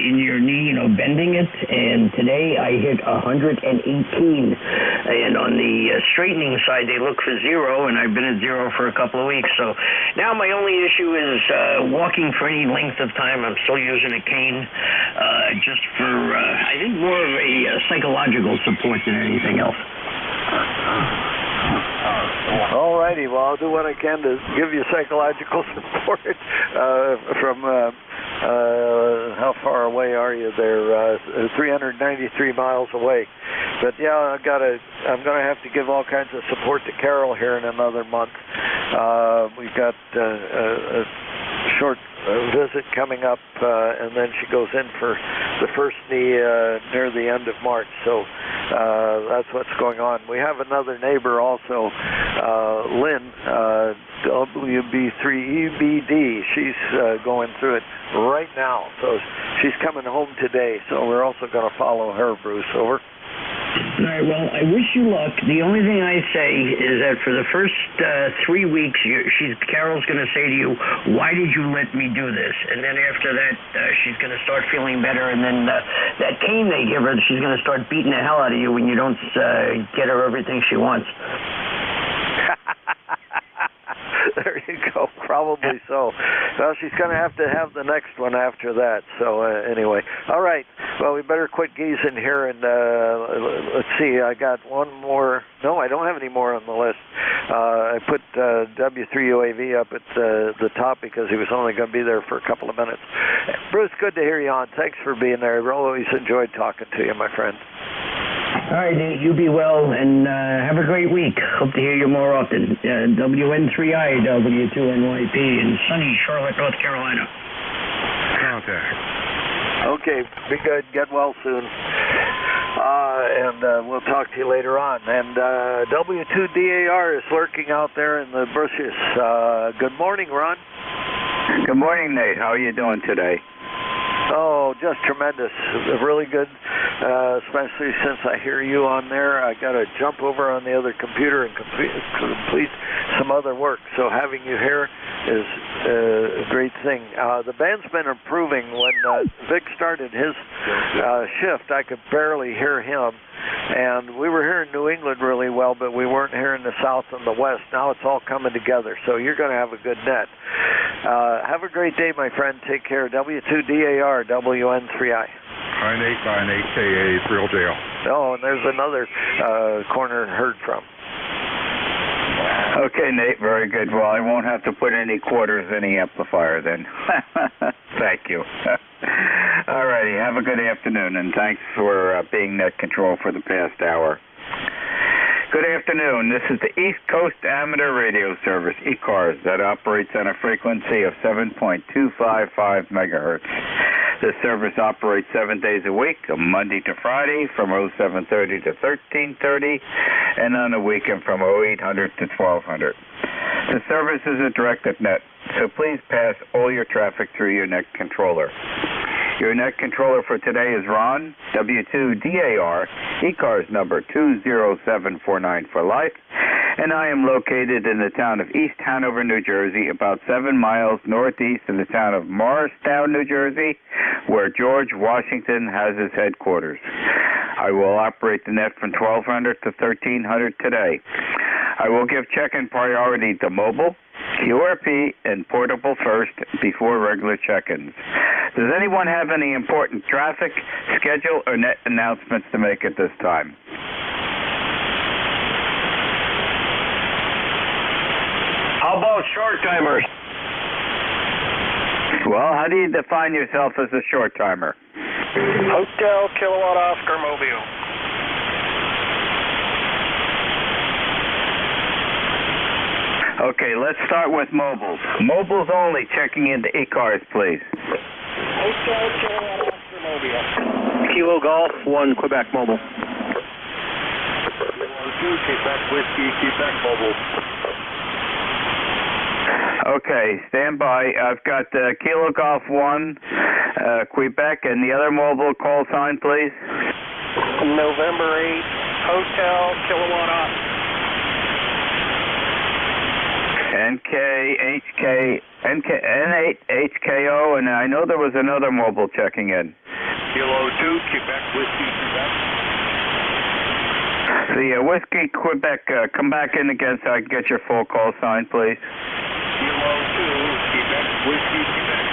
in your knee, bending it, and today I hit 118. And on the straightening side, they look for 0, and I've been at 0 for a couple of weeks. So now my only issue is walking for any length of time. I'm still using a cane just for, I think, more of a psychological support than anything else. All righty, well, I'll do what I can to give you psychological support from, how far away are you there? 393 miles away. But yeah, I'm going to have to give all kinds of support to Carol here in another month. We've got a short visit coming up, and then she goes in for the first knee near the end of March. So that's what's going on. We have another neighbor also, Lynn, WB3EBD. She's going through it right now. So she's coming home today. So we're also going to follow her, Bruce. Over. All right, well, I wish you luck. The only thing I say is that for the first 3 weeks, Carol's going to say to you, why did you let me do this? And then after that, she's going to start feeling better, and then that cane they give her, she's going to start beating the hell out of you when you don't get her everything she wants. There you go. Probably so. Well, she's going to have the next one after that. So anyway, all right. Well, we better quit geezing here, and let's see. I got one more. No, I don't have any more on the list. I put W3UAV up at the top because he was only going to be there for a couple of minutes. Bruce, good to hear you on. Thanks for being there. I've always enjoyed talking to you, my friend. All right, Nate, you be well, and have a great week. Hope to hear you more often. WN3I, W2NYP in sunny Charlotte, North Carolina. Contact. Okay, be good. Get well soon. And we'll talk to you later on. And W2DAR is lurking out there in the bushes. Good morning, Ron. Good morning, Nate. How are you doing today? Oh, just tremendous. Really good, especially since I hear you on there. I got to jump over on the other computer and complete some other work. So having you here is a great thing. The band's been improving. When Vic started his shift, I could barely hear him. And we were here in New England really well, but we weren't here in the South and the West. Now it's all coming together, so you're going to have a good net. Have a great day, my friend. Take care. W2DAR, WN3I. 9898KA, 3LJL. Oh, and there's another corner heard from. Okay, Nate, very good. Well, I won't have to put any quarters in the amplifier then. Thank you. All righty, have a good afternoon, and thanks for being net control for the past hour. Good afternoon. This is the East Coast Amateur Radio Service, ECARS, that operates on a frequency of 7.255 megahertz. This service operates 7 days a week, Monday to Friday from 0730 to 1330, and on the weekend from 0800 to 1200. The service is a directed net, so please pass all your traffic through your net controller. Your net controller for today is Ron, W2DAR, ECARS number 20749 for life, and I am located in the town of East Hanover, New Jersey, about 7 miles northeast of the town of Morristown, New Jersey, where George Washington has his headquarters. I will operate the net from 1200 to 1300 today. I will give check-in priority to mobile, QRP, and portable first before regular check-ins. Does anyone have any important traffic, schedule, or net announcements to make at this time? How about short timers? Well, how do you define yourself as a short timer? Hotel Kilowatt Oscar Mobile. Okay, let's start with mobiles. Mobiles only, checking into ECARS, please. Hotel Kilowatt Oscar Mobile. Kilo Golf 1 Quebec Mobile. 2 Quebec Whiskey, Quebec Mobile. Okay, stand by. I've got Kilo Golf 1, Quebec, and the other mobile call sign, please. November 8, Hotel Kilowatt Oscar. N8HKO, and I know there was another mobile checking in. Kilo 2, Quebec Whiskey, Quebec. The Whiskey, Quebec, come back in again so I can get your full call sign, please. Kilo 2, Quebec Whiskey, Quebec.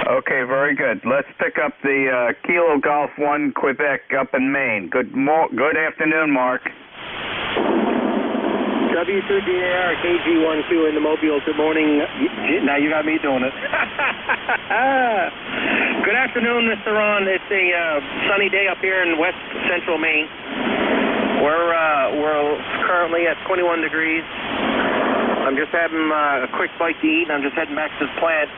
Okay, very good. Let's pick up the Kilo Golf 1 Quebec up in Maine. Good afternoon, Mark. W2DAR KG1Q in the Mobile. Good morning. Now you got me doing it. Good afternoon, Mr. Ron. It's a sunny day up here in west central Maine. We're currently at 21 degrees. I'm just having a quick bite to eat, and I'm just heading back to the plant.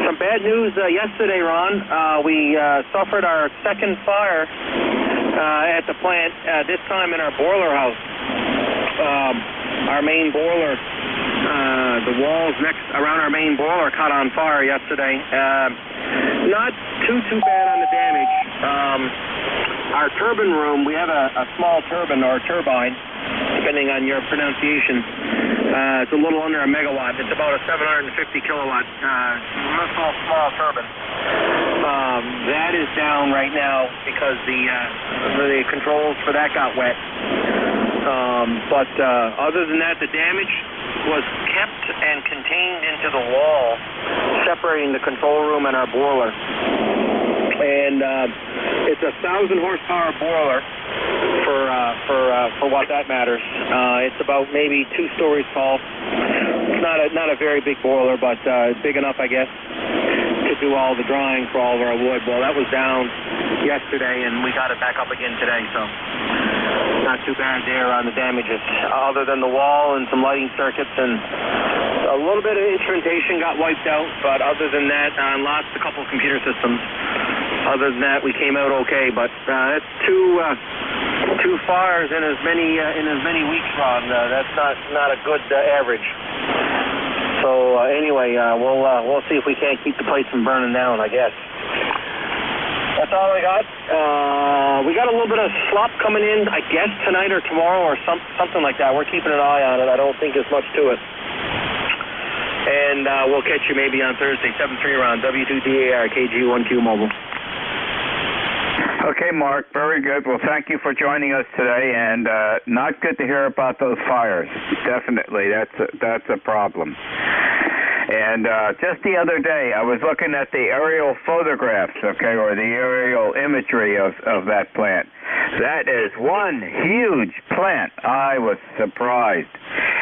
Some bad news yesterday, Ron. We suffered our second fire at the plant, this time in our boiler house. Our main boiler, the walls around our main boiler caught on fire yesterday. Not too bad on the damage. Our turbine room, we have a small turbine or turbine, depending on your pronunciation. It's a little under a megawatt. It's about a 750 kilowatt, small turbine. That is down right now because the controls for that got wet. But other than that, the damage was kept and contained into the wall, separating the control room and our boiler. And it's a 1,000 horsepower boiler for what that matters. It's about maybe 2 stories tall. It's not a very big boiler, but big enough, I guess, to do all the drying for all of our wood. Well, that was down yesterday, and we got it back up again today, so not too bad there on the damages, other than the wall and some lighting circuits, and a little bit of instrumentation got wiped out, but other than that, lost a couple of computer systems. Other than that, we came out okay, but it's two fires in as many weeks, Ron. That's not a good average. So anyway, we'll see if we can't keep the place from burning down, I guess. That's all I got. We got a little bit of slop coming in, I guess, tonight or tomorrow or something like that. We're keeping an eye on it. I don't think there's much to it. And we'll catch you maybe on Thursday, 7-3 around W2DAR KG1Q Mobile. Okay, Mark, very good. Well, thank you for joining us today, and not good to hear about those fires. Definitely, that's a problem. And just the other day, I was looking at the aerial photographs, okay, or the aerial imagery of that plant. That is one huge plant. I was surprised.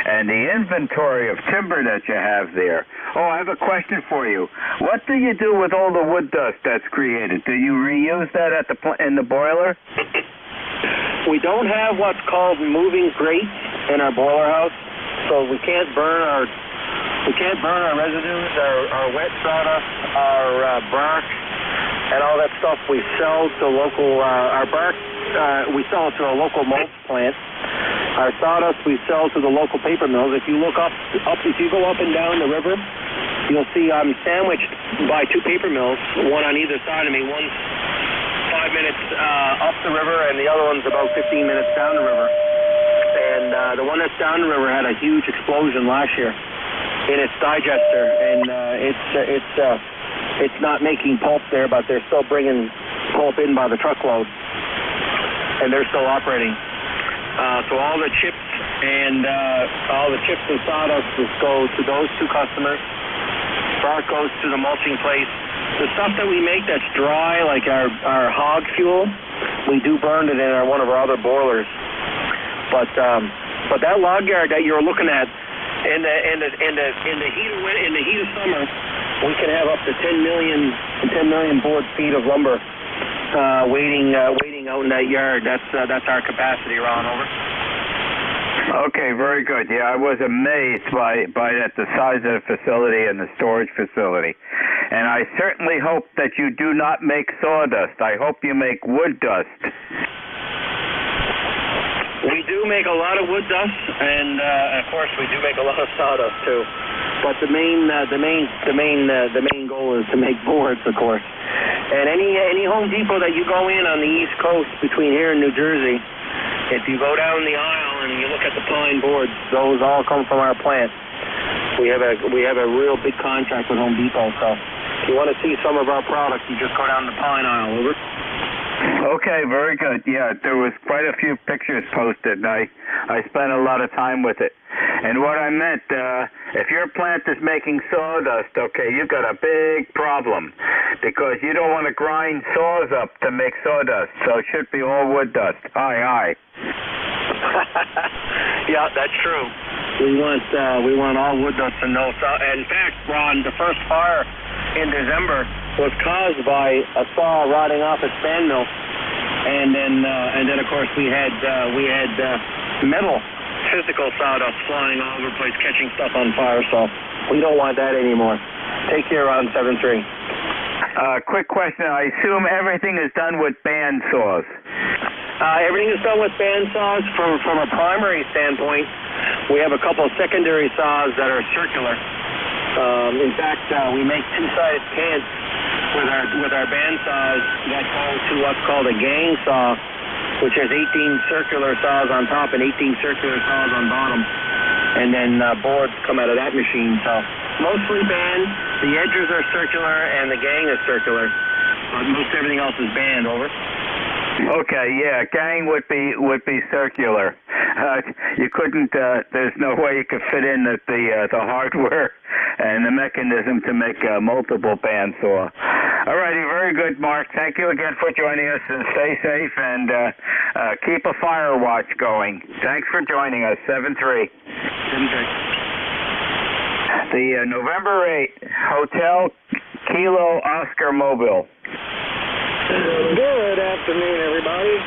And the inventory of timber that you have there. Oh, I have a question for you. What do you do with all the wood dust that's created? Do you reuse that at in the boiler? We don't have what's called moving grates in our boiler house, so we can't burn our residues, our wet sawdust, our bark, and all that stuff. We sell to local our bark. We sell it to a local mulch plant. Our sawdust we sell to the local paper mills. If you look if you go up and down the river, you'll see I'm sandwiched by two paper mills, one on either side of me. One's 5 minutes up the river, and the other one's about 15 minutes down the river. And the one that's down the river had a huge explosion last year in its digester, and it's not making pulp there, but they're still bringing pulp in by the truckload, and they're still operating. So all the chips and sawdust go to those two customers. Bark goes to the mulching place. The stuff that we make that's dry, like our hog fuel, we do burn it in one of our other boilers. But that log yard that you're looking at, in the heat of summer, we can have up to 10 million board feet of lumber waiting out in that yard. That's our capacity, Ron. Over. Okay, very good. Yeah, I was amazed by the size of the facility and the storage facility. And I certainly hope that you do not make sawdust. I hope you make wood dust. We do make a lot of wood dust, and of course we do make a lot of sawdust too. But the main goal is to make boards, of course. And any Home Depot that you go in on the East Coast between here and New Jersey, if you go down the aisle and you look at the pine boards, those all come from our plant. We have a real big contract with Home Depot, so if you want to see some of our products, you just go down the pine aisle. Over. Okay, very good. Yeah, there was quite a few pictures posted, and I spent a lot of time with it. And what I meant, if your plant is making sawdust, okay, you've got a big problem, because you don't want to grind saws up to make sawdust, so it should be all wood dust. Aye. Yeah, that's true. We want all wood dust and no saw. In fact, Ron, the first fire in December was caused by a saw rotting off a span mill, and then of course we had metal, physical sawdust flying all over the place, catching stuff on fire. So we don't want that anymore. Take care, Ron 73. Quick question. I assume everything is done with band saws. Everything is done with band saws. From a primary standpoint, we have a couple of secondary saws that are circular. In fact, we make two-sided cants with our band saws that go to what's called a gang saw, which has 18 circular saws on top and 18 circular saws on bottom. And then boards come out of that machine. So mostly band. The edges are circular and the gang is circular. But most everything else is band. Over. Okay, yeah, gang would be circular. You couldn't. There's no way you could fit in the hardware and the mechanism to make a multiple band saw. All righty, very good, Mark. Thank you again for joining us, and stay safe and keep a fire watch going. Thanks for joining us. 7-3. The November 8 Hotel Kilo Oscar Mobile. Good afternoon, everybody.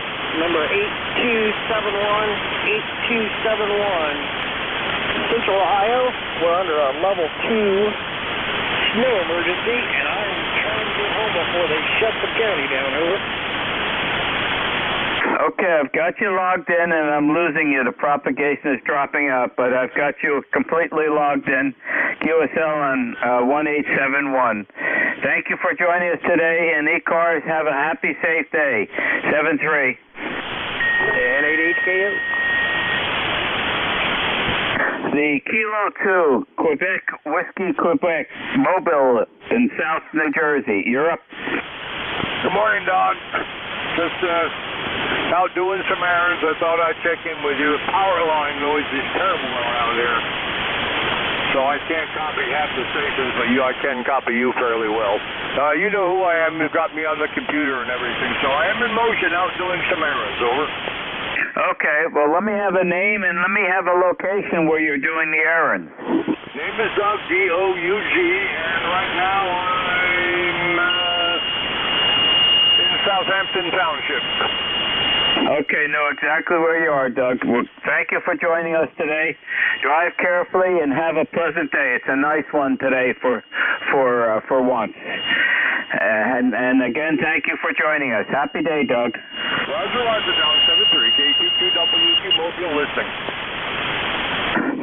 Number 8271. Central Ohio. We're under a level 2 snow emergency, and I'm trying to get home before they shut the county down. Over. Okay, I've got you logged in, and I'm losing you. The propagation is dropping out, but I've got you completely logged in. QSL on 1871. Thank you for joining us today, and ECARS, have a happy, safe day. 7-3. N8HKO. The Kilo 2, Quebec, Whiskey, Quebec, Mobile in South New Jersey. You're up. Good morning, Don. Just out doing some errands. I thought I'd check in with you. Power line noise is terrible around here. So so I can't copy half the stations, but I can copy you fairly well. You know who I am. You've got me on the computer and everything, so I am in motion out doing some errands. Over. Okay, well, let me have a name and let me have a location where you're doing the errands. Name is Doug, D-O-U-G, and right now I'm in Southampton Township. Okay, know exactly where you are, Doug. Well, thank you for joining us today. Drive carefully and have a pleasant day. It's a nice one today for once. And again, thank you for joining us. Happy day, Doug. Roger, down 73, K22WQ Mobile Listing.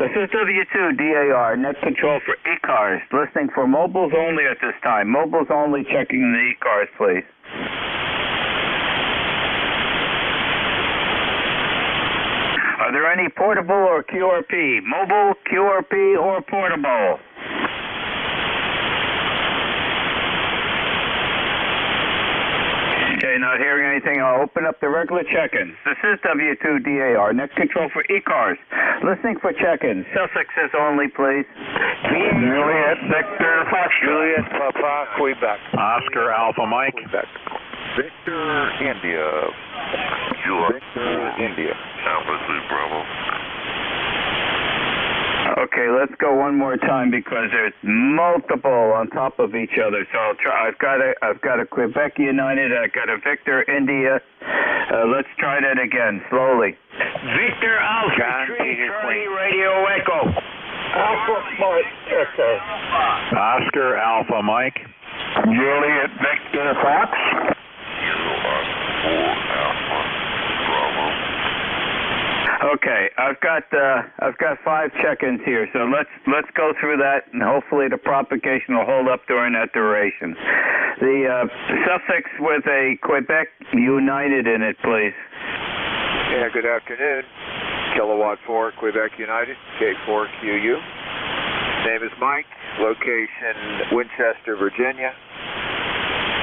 This is W2DAR, net control for ECARS. Listening for mobiles only at this time. Mobiles only, checking the ECARS, please. Are there any portable or QRP? Mobile, QRP, or portable? Okay, not hearing anything. I'll open up the regular check-ins. This is W2DAR, net control for ECARS. Listening for check-ins. Suffixes only, please. Juliet, Victor, Fox, Juliet, Papa, Quebec. Oscar Alpha Mike. Quebec. Victor, India. Victor, India. Alpha Bravo. Okay, let's go one more time because there's multiple on top of each other. So I'll try. I've got a Quebec United. I've got a Victor India. Let's try that again slowly. Victor Alpha Charlie Radio Echo. Alpha Mike Echo. Oscar Alpha Mike. Juliet Victor Fox. Okay, I've got 5 check-ins here, so let's go through that, and hopefully the propagation will hold up during that duration. The suffix with a Quebec United in it, please. Yeah, good afternoon. Kilowatt 4 Quebec United, K4QU. Name is Mike. Location Winchester, Virginia.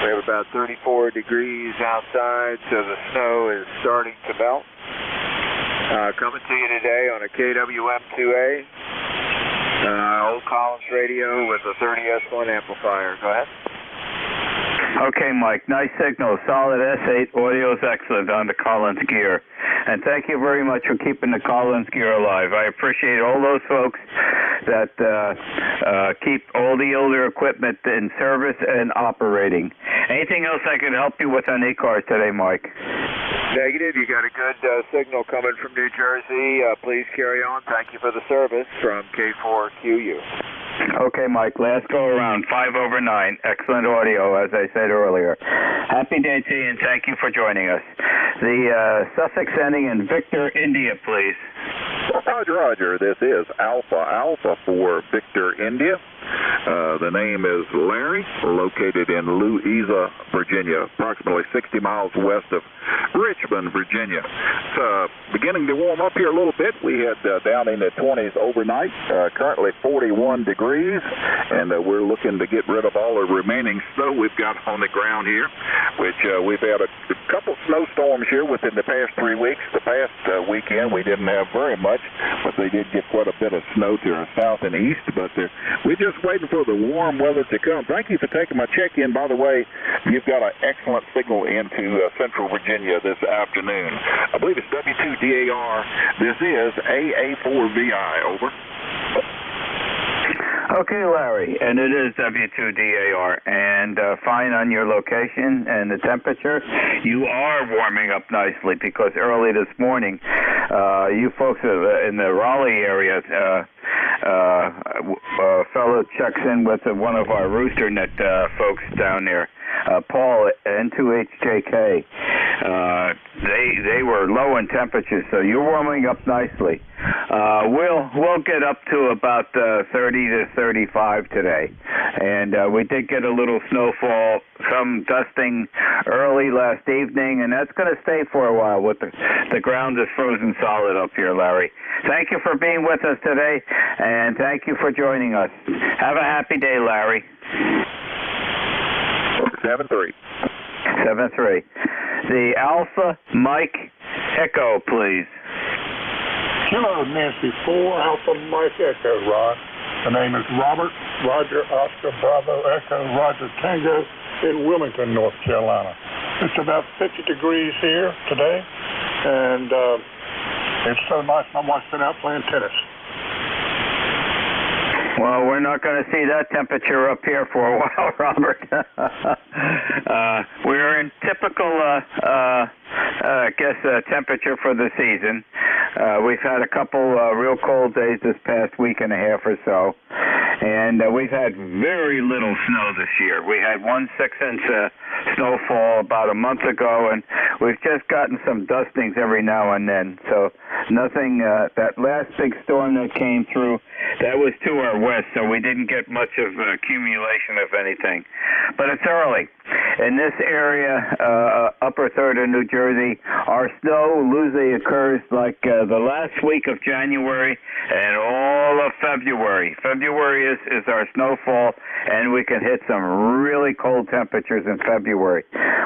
We have about 34 degrees outside, so the snow is starting to melt. Coming to you today on a KWM2A, Old Collins radio with a 30S1 amplifier. Go ahead. Okay, Mike, nice signal. Solid S8, audio is excellent on the Collins gear. And thank you very much for keeping the Collins gear alive. I appreciate all those folks that keep all the older equipment in service and operating. Anything else I can help you with on ECARS today, Mike? Negative. You got a good signal coming from New Jersey. Please carry on. Thank you for the service from K4QU. Okay, Mike, last go around, 5 over 9. Excellent audio, as I said earlier. Happy day to you, and thank you for joining us. The suffix ending in Victor India, please. Roger, Roger. This is Alpha for Victor India. The name is Larry, located in Louisa, Virginia, approximately 60 miles west of Richmond, Virginia. It's beginning to warm up here a little bit. We had down in the 20s overnight, currently 41 degrees, and we're looking to get rid of all the remaining snow we've got on the ground here, which we've had a couple snowstorms here within the past 3 weeks. The past weekend we didn't have very much, but they did get quite a bit of snow to our south and east, but we're just waiting for the warm weather to come. Thank you for taking my check-in. By the way, you've got an excellent signal into Central Virginia this afternoon. I believe it's W2DAR. This is AA4VI. Over. Okay, Larry, and it is W2DAR, and fine on your location and the temperature. You are warming up nicely because early this morning, you folks in the Raleigh area, a fellow checks in with one of our RoosterNet folks down there, Paul, N2HJK. They were low in temperature, so you're warming up nicely. We'll get up to about 30 to 35 today, and we did get a little snowfall, some dusting early last evening, and that's going to stay for a while. With the ground is frozen solid up here, Larry. Thank you for being with us today, and thank you for joining us. Have a happy day, Larry. 7-3. 7-3. The Alpha Mike Echo, please. Hello, Nancy 4, Alpha Mike Echo, Ron. The name is Robert, Roger, Oscar, Bravo, Echo, Roger, Tango in Wilmington, North Carolina. It's about 50 degrees here today, and it's so nice. My wife's been out playing tennis. Well, we're not going to see that temperature up here for a while, Robert. We're in typical, temperature for the season. We've had a couple real cold days this past week and a half or so, and we've had very little snow this year. We had 1 6-inch snowfall about a month ago, and we've just gotten some dustings every now and then. So nothing, that last big storm that came through, that was to our west, so we didn't get much of accumulation of anything. But it's early. In this area, upper third of New Jersey, our snow usually occurs like the last week of January and all of February. February is our snowfall, and we can hit some really cold temperatures in February.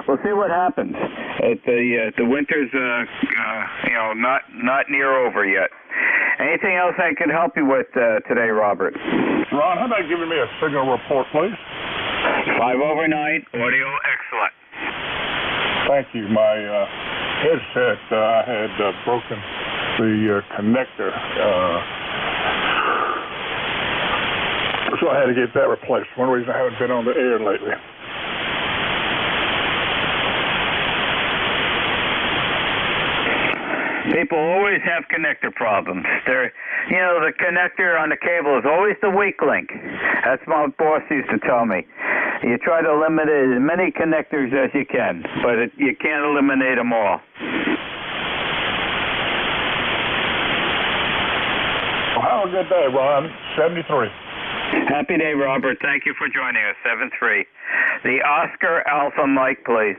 We'll see what happens. The winter's not near over yet. Anything else I can help you with today, Robert? Ron, how about giving me a signal report, please? 5 over 9, audio excellent. Thank you. My headset, I had broken the connector, so I had to get that replaced. One reason I haven't been on the air lately. People always have connector problems. The connector on the cable is always the weak link. That's what my boss used to tell me. You try to eliminate as many connectors as you can, but you can't eliminate them all. Well, have a good day, Ron. 73. Happy day, Robert. Thank you for joining us. 7-3. The Oscar Alpha Mike, please.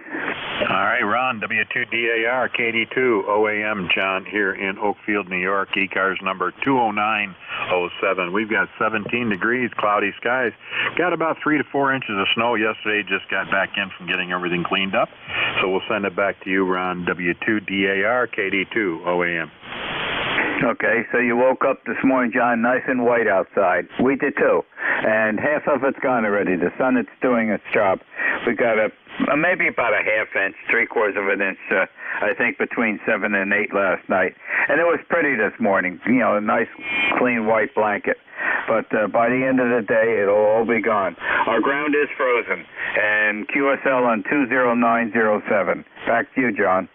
All right, Ron, W2DAR, KD2, OAM, John here in Oakfield, New York, ECARS number 20907. We've got 17 degrees, cloudy skies. Got about 3 to 4 inches of snow yesterday, just got back in from getting everything cleaned up. So we'll send it back to you, Ron, W2DAR, KD2, OAM. Okay, so you woke up this morning, John, nice and white outside. We did too. And half of it's gone already. The sun is doing its job. We got maybe about a half inch, 3/4 of an inch, I think between 7 and 8 last night. And it was pretty this morning, a nice clean white blanket. But by the end of the day, it'll all be gone. Our ground is frozen. And QSL on 20907. Back to you, John.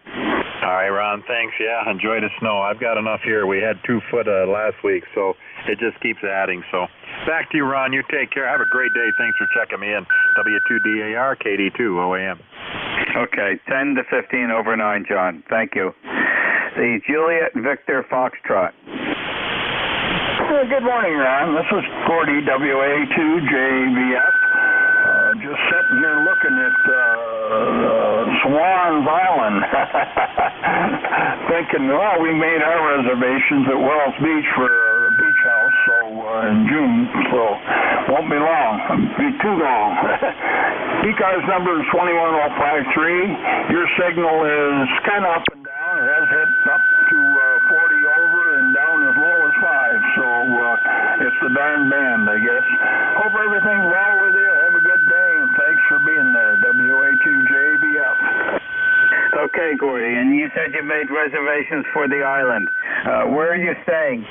All right, Ron, thanks. Yeah, enjoy the snow. I've got enough here. We had 2 foot last week, so it just keeps adding. So back to you, Ron. You take care. Have a great day. Thanks for checking me in. W2DAR, KD2, OAM. Okay, 10 to 15 over 9, John. Thank you. The Juliet Victor Foxtrot. Good morning, Ron. This is Gordy, WA2JVF. Just sitting here looking at Swan's Island. Thinking, well, we made our reservations at Wells Beach for a beach house, so in June, so won't be long. Be too long. ECARS number is 21053. Your signal is kind of up and down. It has hit up to 40 over and down as low as 5, so it's the darn band, I guess. Hope everything's well with you. Have a good day, and thanks for being there, WA2JBF. Okay, Gordy, and you said you made reservations for the island. Where are you staying?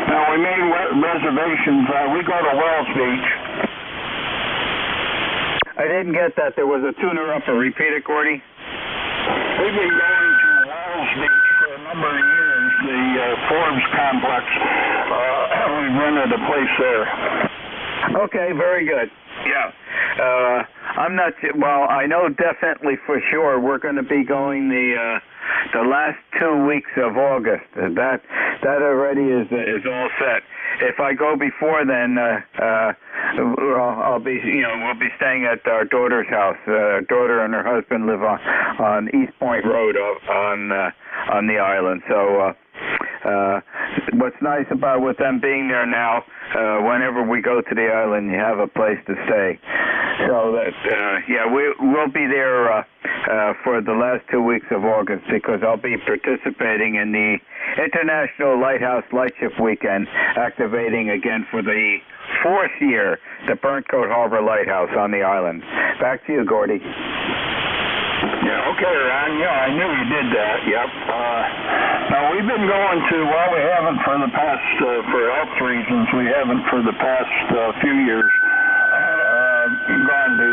Now, we made reservations. We go to Wells Beach. I didn't get that. There was a tuner-upper. Repeat it, Gordy. We've been going to Wells Beach for a number of years, the Forbes complex. We've rented a place there. Okay, very good. Yeah. I'm not, well, I know definitely for sure we're going to be going the last 2 weeks of August. That already is all set. If I go before then, I'll be, we'll be staying at our daughter's house. Daughter and her husband live on East Point Road on the island. So, what's nice about with them being there now, whenever we go to the island, you have a place to stay. So that, we'll be there for the last 2 weeks of August because I'll be participating in the International Lighthouse Lightship Weekend, activating again for the 4th year the Burnt Coat Harbor Lighthouse on the island. Back to you, Gordy. Yeah, okay, Ron. Yeah, I knew you did that. Yep. Now, we've been going to, well, we haven't for the past, for health reasons, we haven't for the past few years gone to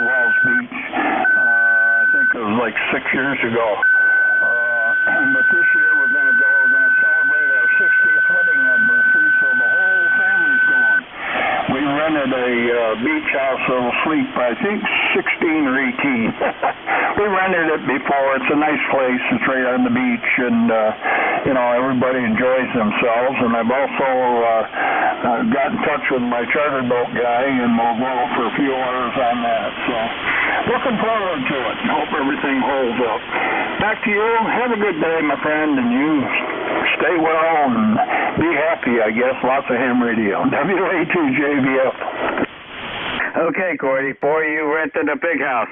Walls Beach. I think it was like 6 years ago. But this year we're going to go. We're going to celebrate our 60th wedding anniversary, so the whole family's going. We rented a beach house that'll sleep, I think, 16 or 18. We rented it before. It's a nice place. It's right on the beach, and you know, everybody enjoys themselves. And I've also got in touch with my charter boat guy, and we'll go out for a few hours on that. So, looking forward to it. Hope everything holds up. Back to you. Have a good day, my friend, and you stay well and be happy, I guess. Lots of ham radio. WA2JVF. Okay, Gordy. Boy, you rented a big house.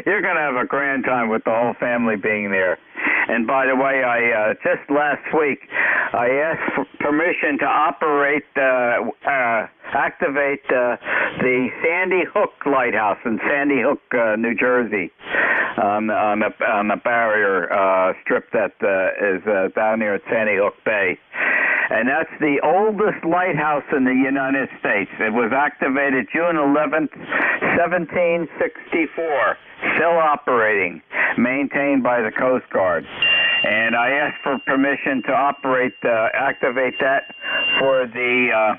You're going to have a grand time with the whole family being there. And by the way, I just last week, I asked for permission to operate, activate the Sandy Hook Lighthouse in Sandy Hook, New Jersey, on the barrier strip that is down there at Sandy Hook Bay. And that's the oldest lighthouse in the United States. It was activated June 11th, 1764. Still operating, maintained by the Coast Guard. And I asked for permission to activate that for the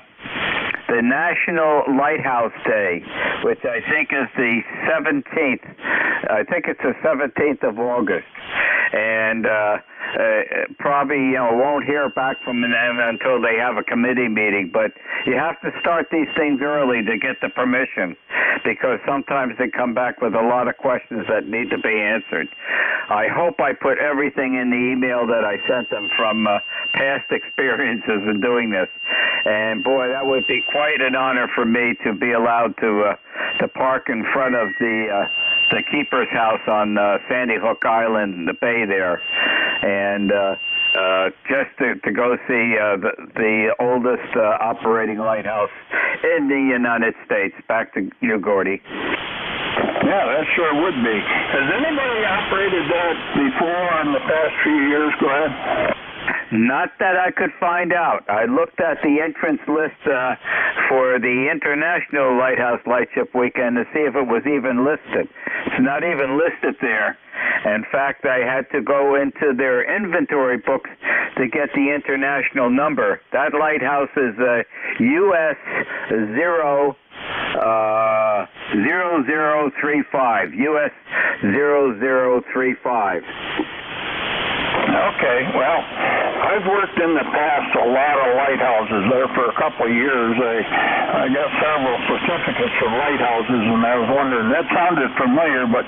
National Lighthouse Day, which I think is the 17th. I think it's the 17th of August. And probably won't hear back from them until they have a committee meeting. But you have to start these things early to get the permission, because sometimes they come back with a lot of questions that need to be answered. I hope I put everything in the email that I sent them from past experiences in doing this. And boy, that would be quite an honor for me to be allowed to park in front of the keeper's house on Sandy Hook Island, the bay there, and just to go see the oldest operating lighthouse in the United States. Back to you, Gordy. Yeah, that sure would be. Has anybody operated that before in the past few years? Go ahead. Not that I could find out. I looked at the entrance list for the International Lighthouse Lightship Weekend to see if it was even listed. It's not even listed there. In fact, I had to go into their inventory books to get the international number. That lighthouse is US 0035. US 0035. Okay, well, I've worked in the past a lot of lighthouses there for a couple of years. I got several certificates of lighthouses, and I was wondering, that sounded familiar, but,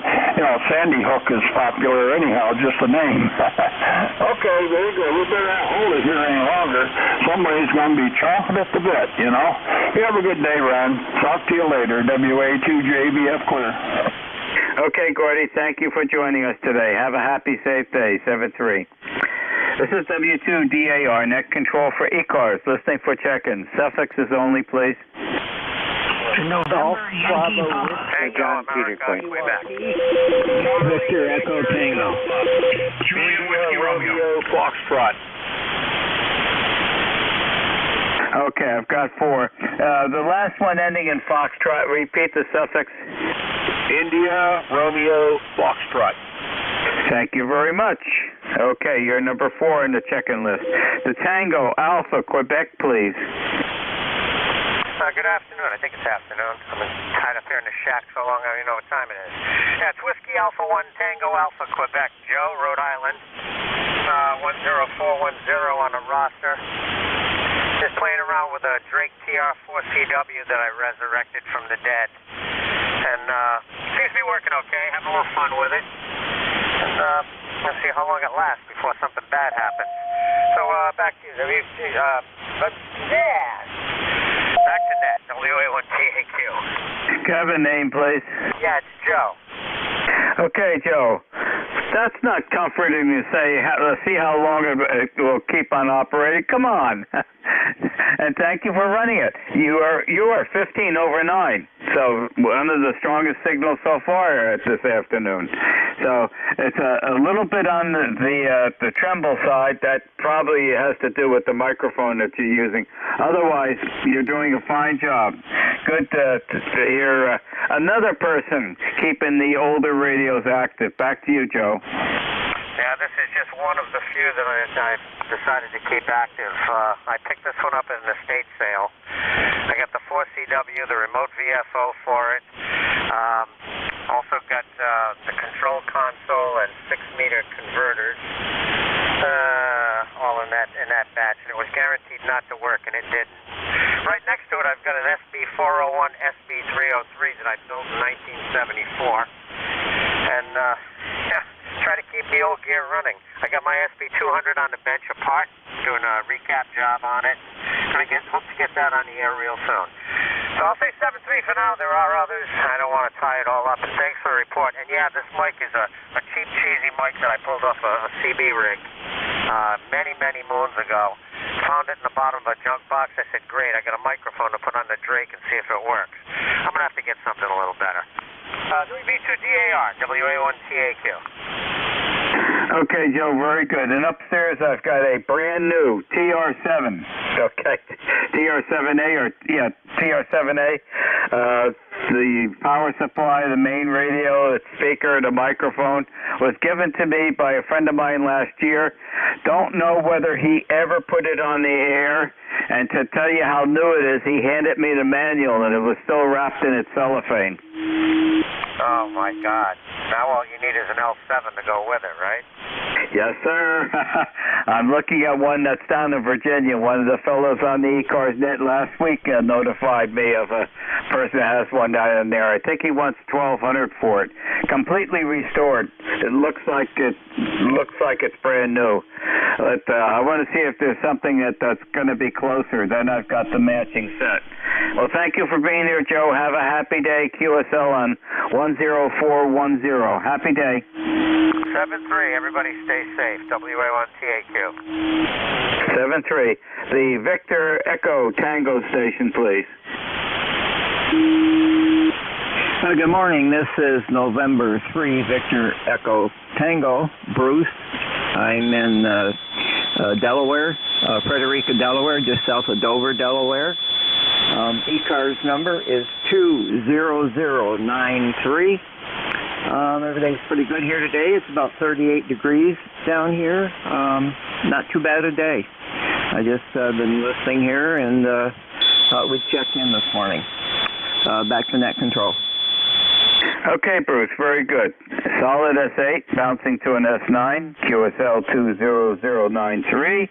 Sandy Hook is popular anyhow, just the name. Okay, very good. We better not hold it here any longer. Somebody's going to be chomping at the bit, You have a good day, Ron. Talk to you later. WA2JVF clear. Okay, Gordy, thank you for joining us today. Have a happy, safe day, 7-3. This is W2DAR, net control for ECARS, listening for check-ins. Suffolk is the only place. Golf, Bravo, John Peter, Quebec. Victor, Echo, Tango. Julian Whiskey Romeo, Foxtrot. Okay, I've got 4. The last one ending in Foxtrot, repeat the suffix. India, Romeo, Foxtrot. Thank you very much. Okay, you're number 4 in the check-in list. The Tango Alpha, Quebec, please. Good afternoon. I think it's afternoon. I've been tied up here in the shack so long I don't even know what time it is. Yeah, it's Whiskey Alpha 1 Tango Alpha, Quebec. Joe, Rhode Island. 10410 on the roster. Just playing around with a Drake TR4CW that I resurrected from the dead. And seems to be working okay. Having a little fun with it. And we'll see how long it lasts before something bad happens. So back to you. Back to net. WA1TAQ. Can I have a name, please? Yeah, it's Joe. Okay, Joe. That's not comforting to say. Let's see how long it will keep on operating. Come on. And thank you for running it. You are 15 over 9. So one of the strongest signals so far this afternoon. So it's a little bit on the tremble side. That probably has to do with the microphone that you're using. Otherwise, you're doing a fine job. Good to hear another person keeping the older radios active. Back to you, Joe. Yeah, this is just one of the few that I've decided to keep active. I picked this one up at an estate sale. I got the 4CW, the remote VFO for it. Also got the control console and 6-meter converters, all in that batch, and it was guaranteed not to work, and it didn't. Right next to it, I've got an SB401, SB303 that I built in 1974, and try to keep the old gear running. I got my SB200 on the bench apart, doing a recap job on it. Hope to get that on the air real soon. So I'll say 7-3 for now. There are others. I don't want to tie it all up. And thanks for the report. And yeah, this mic is a cheap, cheesy mic that I pulled off a CB rig many, many moons ago. Found it in the bottom of a junk box. I said, great, I got a microphone to put on the Drake and see if it works. I'm going to have to get something a little better. WB2DAR, WA1TAQ. Okay, Joe, very good. And upstairs I've got a brand new TR7. Okay, TR7A or TR7A. The power supply, the main radio, the speaker, the microphone was given to me by a friend of mine last year. Don't know whether he ever put it on the air. And to tell you how new it is, he handed me the manual and it was still wrapped in its cellophane. Oh my God. Now all you need is an L7 to go with it, right? Yes, sir. I'm looking at one that's down in Virginia. One of the fellows on the ECARS net last week notified me of a person that has one down there. I think he wants $1,200 for it. Completely restored. It looks like it's brand new. But I want to see if there's something that's going to be closer. Then I've got the matching set. Well, thank you for being here, Joe. Have a happy day. QSL on 10410. Happy day. 7-3. Everybody stay safe. WA1TAQ. 7-3. The Victor Echo Tango station, please. Good morning. This is November 3, Victor Echo Tango, Bruce. I'm in Delaware, Frederica, Delaware, just south of Dover, Delaware. ECARS number is 20093. Everything's pretty good here today. It's about 38 degrees down here. Not too bad a day. I just been listening here and thought we'd check in this morning. Back to net control. Okay, Bruce, very good. Solid S8, bouncing to an S9, QSL 20093.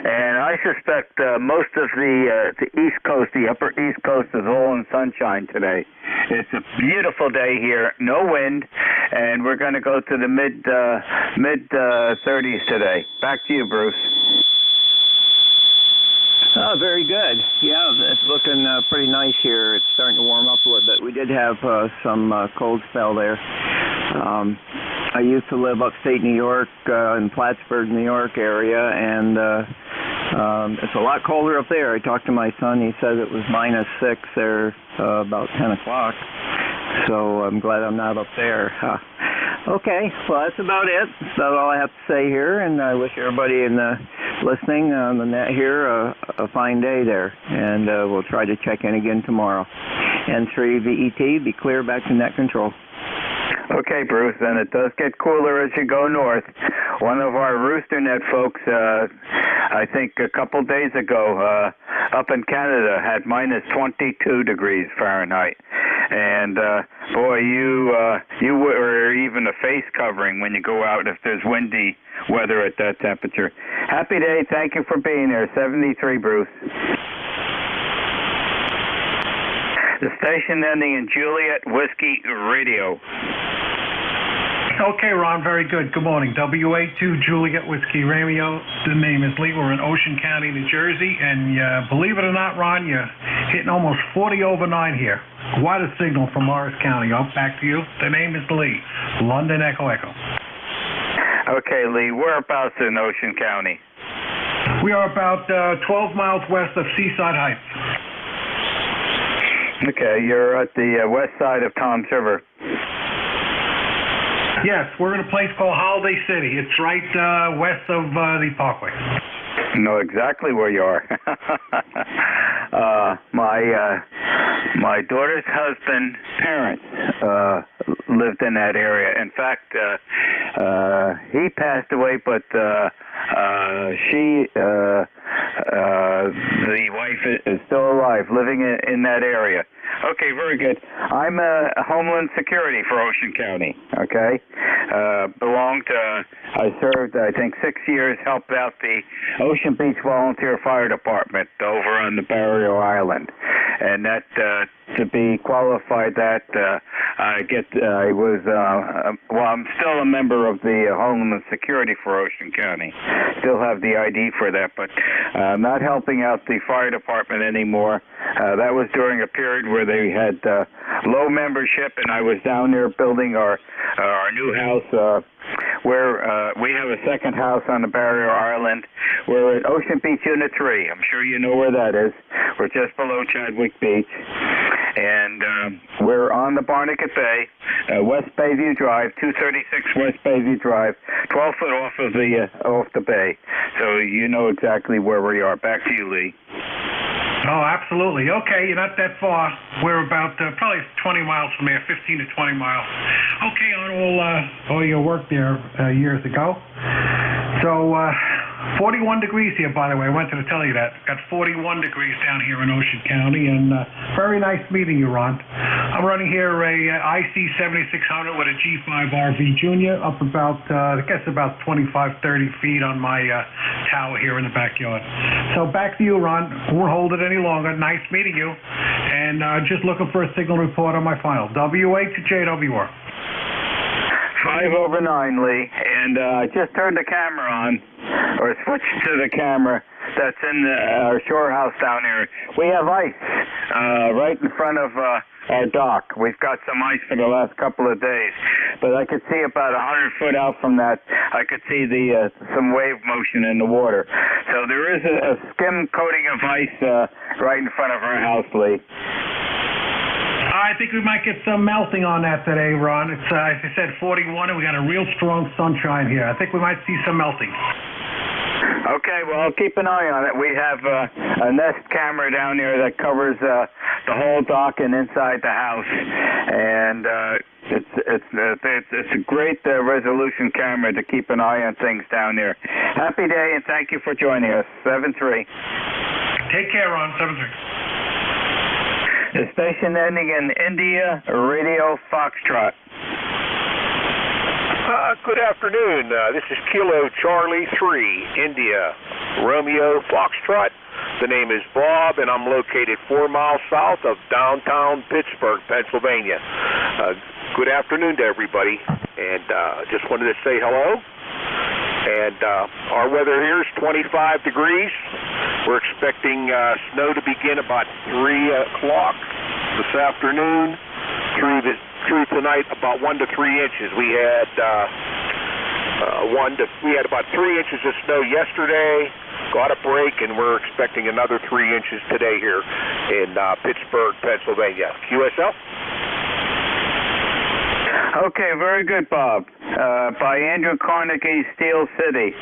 And I suspect most of the East Coast, the upper East Coast, is all in sunshine today. It's a beautiful day here, no wind, and we're going to go to the mid 30s today. Back to you, Bruce. Oh, very good. Yeah, it's looking pretty nice here. It's starting to warm up a little bit. We did have some cold spell there. I used to live upstate New York, in Plattsburgh, New York area, and it's a lot colder up there. I talked to my son. He says it was -6 there about 10 o'clock. So I'm glad I'm not up there. Okay, well, that's about it. That's all I have to say here, and I wish everybody in the listening on the net here a fine day there, and we'll try to check in again tomorrow. N3 VET, be clear, back to net control. Okay, Bruce, and it does get cooler as you go north. One of our RoosterNet folks, I think a couple days ago, up in Canada, had -22 degrees Fahrenheit. And boy, you wear even a face covering when you go out if there's windy weather at that temperature. Happy day. Thank you for being there. 73, Bruce. The station ending in Juliet Whiskey Radio. Okay, Ron, very good. Good morning. WA2 Juliet Whiskey Romeo. The name is Lee. We're in Ocean County, New Jersey, and believe it or not, Ron, you're hitting almost 40 over 9 here. What a signal from Morris County. Up back to you. The name is Lee. London Echo Echo. Okay, Lee, whereabouts in Ocean County? We are about 12 miles west of Seaside Heights. Okay, you're at the west side of Tom's River. Yes, we're in a place called Holiday City. It's right west of the Parkway. Know exactly where you are. My daughter's husband's parents lived in that area. In fact, he passed away, but the wife is still alive, living in that area. Okay, very good. I'm Homeland Security for Ocean County, okay? I served, I think, 6 years, helped out the Ocean Beach Volunteer Fire Department over on the Barrier Island. And that, to be qualified I'm still a member of the Homeland Security for Ocean County. Still have the ID for that, but not helping out the fire department anymore. That was during a period where they had low membership, and I was down there building our new house where we have a second house on the Barrier Island. We're at Ocean Beach Unit 3. I'm sure you know where that is. We're just below Chadwick Beach. And we're on the Barnegat Bay, West Bayview Drive, 236 West Bayview Drive, 12 foot off the bay. So you know exactly where we are. Back to you, Lee. Oh, absolutely. Okay, you're not that far. We're about probably 20 miles from there, 15 to 20 miles. Okay, on all your work there years ago. So 41 degrees here, by the way. I wanted to tell you that. Got 41 degrees down here in Ocean County, and very nice meeting you, Ron. I'm running here a IC 7600 with a G5 RV Junior up about, I guess about 25, 30 feet on my tower here in the backyard. So back to you, Ron. Won't hold it any longer. Nice meeting you. And just looking for a signal report on my file. WA to JWR. 5/9, Lee, and I just turned the camera on, or switched to the camera that's in our shore house down here. We have ice right in front of our dock. We've got some ice for the last couple of days, but I could see about 100 foot out from that, I could see some wave motion in the water. So there is a skim coating of ice right in front of our house, Lee. I think we might get some melting on that today, Ron. It's, as I said, 41, and we got a real strong sunshine here. I think we might see some melting. Okay, well, I'll keep an eye on it. We have a Nest camera down there that covers the whole dock and inside the house, and it's a great resolution camera to keep an eye on things down there. Happy day, and thank you for joining us. 7-3. Take care, Ron. 7-3. The station ending in India, Radio Foxtrot. Good afternoon. This is Kilo Charlie 3, India, Romeo Foxtrot. The name is Bob, and I'm located 4 miles south of downtown Pittsburgh, Pennsylvania. Good afternoon to everybody, and just wanted to say hello. And our weather here is 25 degrees. We're expecting snow to begin about 3 o'clock this afternoon through tonight, about 1 to 3 inches. We had about 3 inches of snow yesterday. Got a break, and we're expecting another 3 inches today here in Pittsburgh, Pennsylvania. QSL. Okay, very good, Bob. By Andrew Carnegie, Steel City.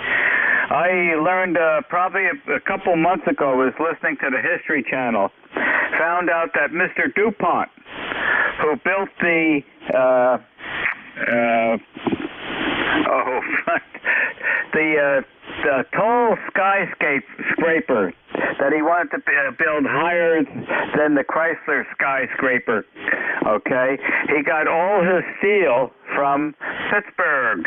I learned probably a couple months ago, I was listening to the History Channel, found out that Mr. DuPont, who built the tall skyscraper that he wanted to build higher than the Chrysler skyscraper, okay? He got all his steel from Pittsburgh.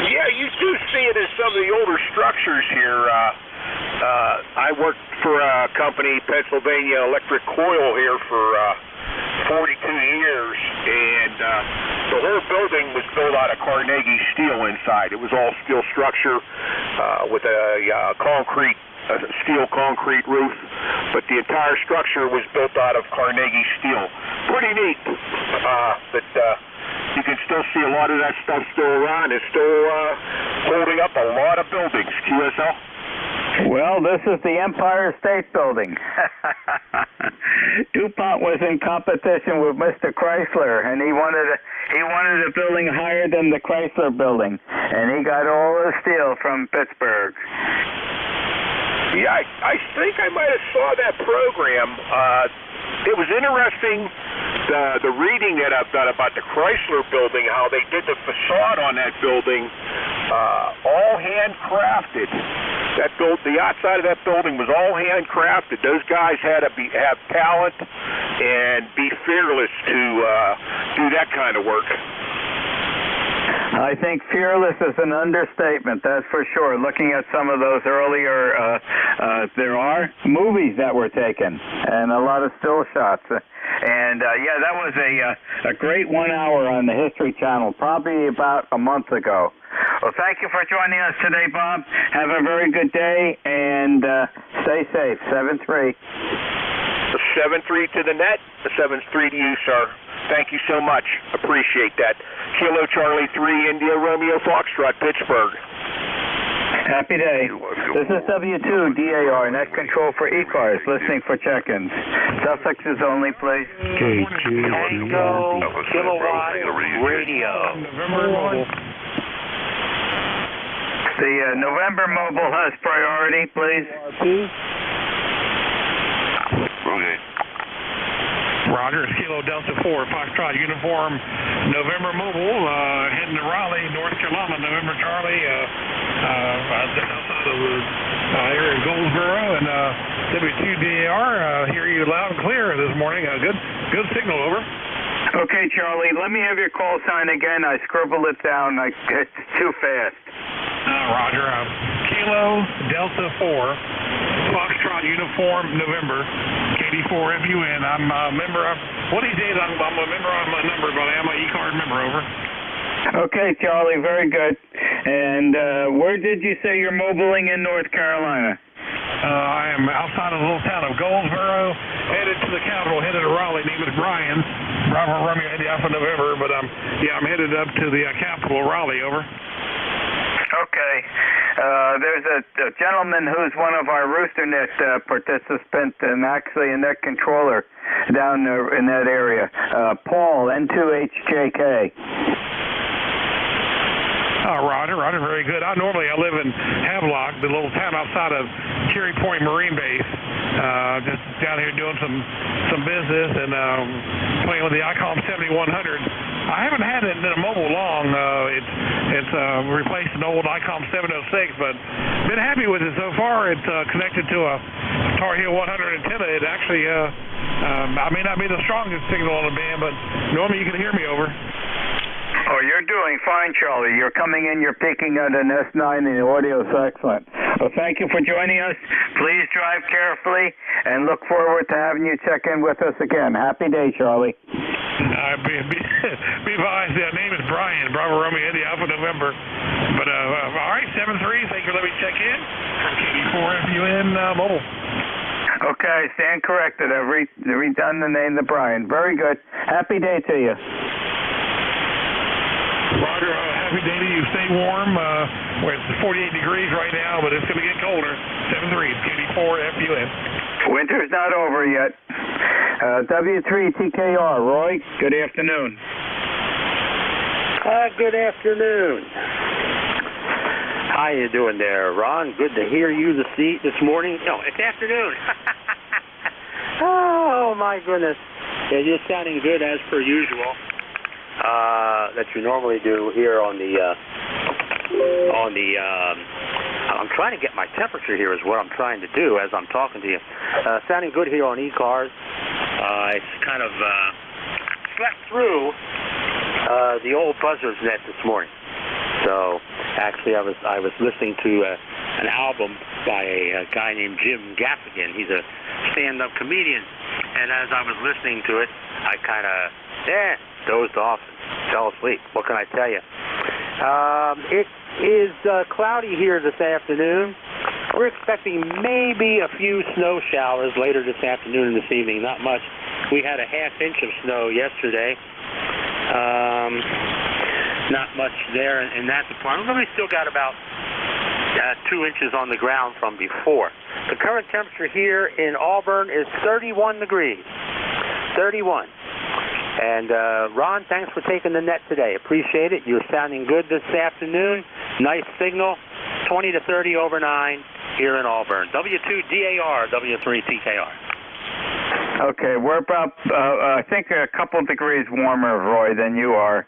Yeah, you do see it in some of the older structures here. I worked for a company, Pennsylvania Electric Coil, here for 42 years, and the whole building was built out of Carnegie steel inside. It was all steel structure with a steel concrete roof. but the entire structure was built out of Carnegie steel. Pretty neat. But you can still see a lot of that stuff still around. It's still holding up a lot of buildings. QSL? Well, this is the Empire State Building. DuPont was in competition with Mr. Chrysler, and he wanted a building higher than the Chrysler building, and he got all the steel from Pittsburgh. Yeah, I think I might have saw that program. It was interesting, the reading that I've done about the Chrysler building, how they did the facade on that building, all handcrafted. The outside of that building was all handcrafted. Those guys had to have talent and be fearless to do that kind of work. I think fearless is an understatement, that's for sure. Looking at some of those earlier, there are movies that were taken and a lot of still shots. And yeah, that was a great 1 hour on the History Channel, probably about a month ago. Well, thank you for joining us today, Bob. Have a very good day and stay safe. 7-3. The 7-3 to the net, the 7-3 to you, sir. Thank you so much. Appreciate that. Kilo Charlie 3, India Romeo Foxtrot, Pittsburgh. Happy day. This is W2DAR, net control for ECARS, listening for check-ins. Suffixes only, please. Tango Kilowatt Radio. The November mobile has priority, please. Okay. Roger, Kilo Delta 4, Foxtrot Uniform, November Mobile, heading to Raleigh, North Carolina, November Charlie, outside of here in Goldsboro, and W2DAR, hear you loud and clear this morning. Good signal, over. Okay, Charlie, let me have your call sign again. I scribbled it down. It's too fast. Roger, Kilo Delta 4, Foxtrot Uniform, November, KD4FUN. I'm a member of, what these days I'm a member on my number, but I am an ECARS member, over. Okay, Charlie, very good. And where did you say you're mobiling in North Carolina? I am outside of the little town of Goldsboro, headed to the capital, headed to Raleigh. Name is Brian, Bravo Romeo India Alpha November, but I'm headed up to the capital, Raleigh, over. Okay. There's a gentleman who's one of our RoosterNet participants and actually a net controller down there in that area. Paul, N2HJK. Roger, very good. I live in Havelock, the little town outside of Cherry Point Marine Base. Just down here doing some business and playing with the ICOM 7100. I haven't had it in a mobile long. It's replaced an old ICOM 706, but been happy with it so far. It's connected to a Tar Heel 100 antenna. It actually, I may not be the strongest signal on the band, but normally you can hear me, over. Oh, you're doing fine, Charlie. You're coming in, you're peaking at an S9, and the audio is excellent. Well, thank you for joining us. Please drive carefully, and look forward to having you check in with us again. Happy day, Charlie. Be advised, the name is Brian, Bravo Romeo India Alpha November. But, all right, 7-3, thank you for letting me check in. KD4FUN mobile. Okay, stand corrected. I've redone the name to Brian. Very good. Happy day to you. Roger, happy day to you. Stay warm. Where it's 48 degrees right now, but it's going to get colder. 7-3, KD4FUN. Winter's not over yet. W3TKR, Roy, good afternoon. Good afternoon. How you doing there, Ron? Good to hear you this morning. No, it's afternoon. Oh, my goodness. Yeah, you're sounding good as per usual. That you normally do here on the I'm trying to get my temperature here is what I'm trying to do as I'm talking to you. Sounding good here on ECARS. It's kind of slept through the old Buzzards net this morning. So actually I was listening to an album by a guy named Jim Gaffigan. He's a stand-up comedian, and as I was listening to it, I kind of dozed off and fell asleep. What can I tell you? It is cloudy here this afternoon. We're expecting maybe a few snow showers later this afternoon and this evening, not much. We had a half-inch of snow yesterday. Not much there in that department, but we still got about 2 inches on the ground from before. The current temperature here in Auburn is 31 degrees. 31. And Ron, thanks for taking the net today. Appreciate it. You're sounding good this afternoon. Nice signal. 20 to 30 over 9 here in Auburn. W2DAR, W3TKR. Okay, we're about, I think, a couple degrees warmer, Roy, than you are,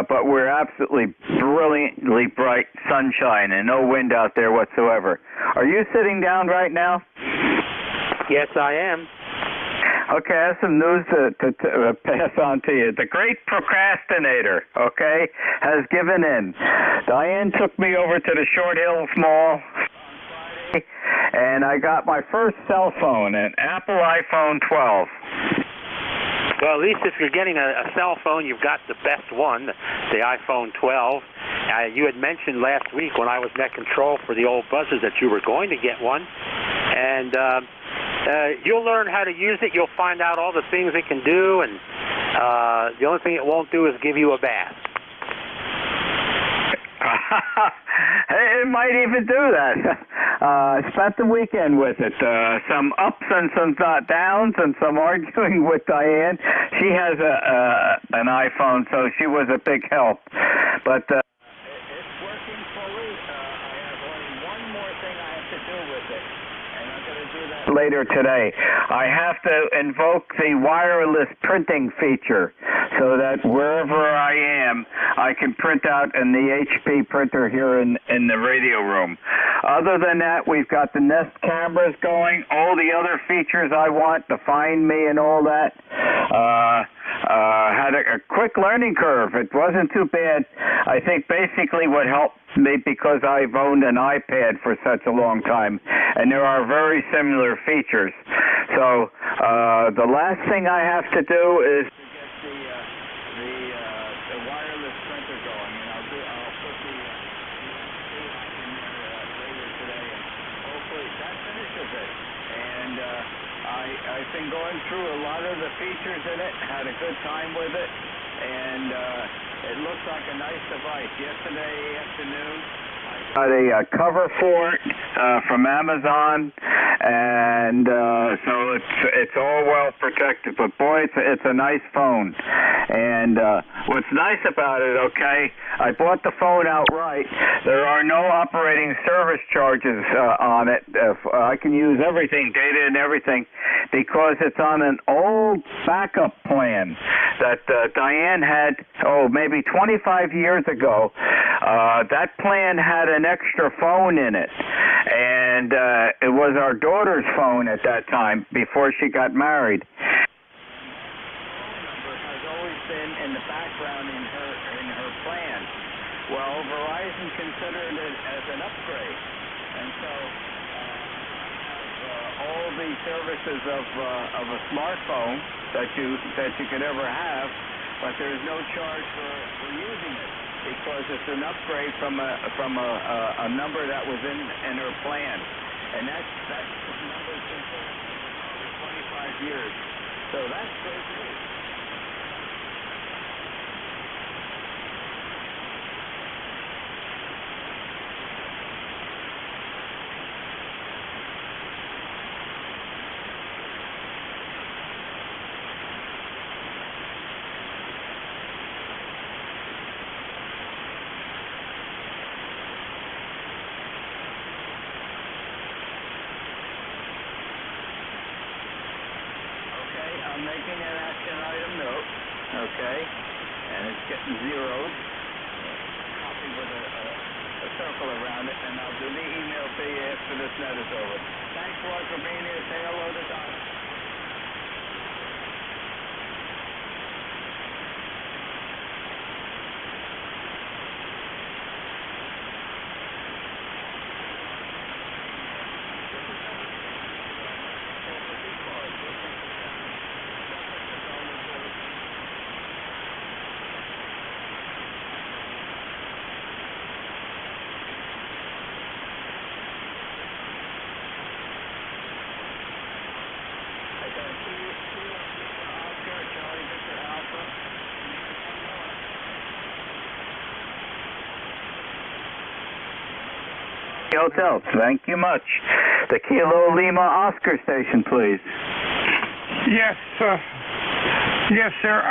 but we're absolutely brilliantly bright sunshine and no wind out there whatsoever. Are you sitting down right now? Yes, I am. Okay, I have some news to pass on to you. The great procrastinator, okay, has given in. Diane took me over to the Short Hills Mall, and I got my first cell phone, an Apple iPhone 12. Well, at least if you're getting a cell phone, you've got the best one, the iPhone 12. You had mentioned last week when I was net control for the old buzzers that you were going to get one, and you'll learn how to use it. You'll find out all the things it can do, and the only thing it won't do is give you a bath. It might even do that. I spent the weekend with it. Some ups and some downs and some arguing with Diane. She has an iPhone, so she was a big help. But it's working fully. I have only one more thing I have to do with it, and I'm going to do that later today. I have to invoke the wireless printing feature so that wherever I am, I can print out in the HP printer here in the radio room. Other than that, we've got the Nest cameras going, all the other features I want, to Find Me and all that. Had a quick learning curve. It wasn't too bad. I think basically what helped me, because I've owned an iPad for such a long time, and there are very similar features. So the last thing I have to do is to get the wireless printer going, and I'll put the in there later today, and hopefully that finishes it. And I've been going through a lot of the features in it, had a good time with it, and it looks like a nice device. Yesterday afternoon, I got a cover for it from Amazon, and so it's all well protected. But boy, it's a nice phone. And what's nice about it, okay, I bought the phone outright. There are no operating service charges on it. I can use everything, data and everything, because it's on an old backup plan that Diane had, maybe 25 years ago. That plan had an extra phone in it, and it was our daughter's phone at that time before she got married. Has always been in the background in her plan. Well, Verizon considered it as an upgrade, and so all the services of a smartphone that you could ever have, but there's no charge for using it, because it's an upgrade from a number that was in her plan, and that number's been for 25 years. So that's great news. I'm making an action item note, okay, and it's getting zeroed, copy with a circle around it, and I'll do the email to you after this net is over. Thanks, Roy, for being here. Say hello to Donna. Hotel. Thank you much. The Kilo Lima Oscar station, please. Yes, yes, sir.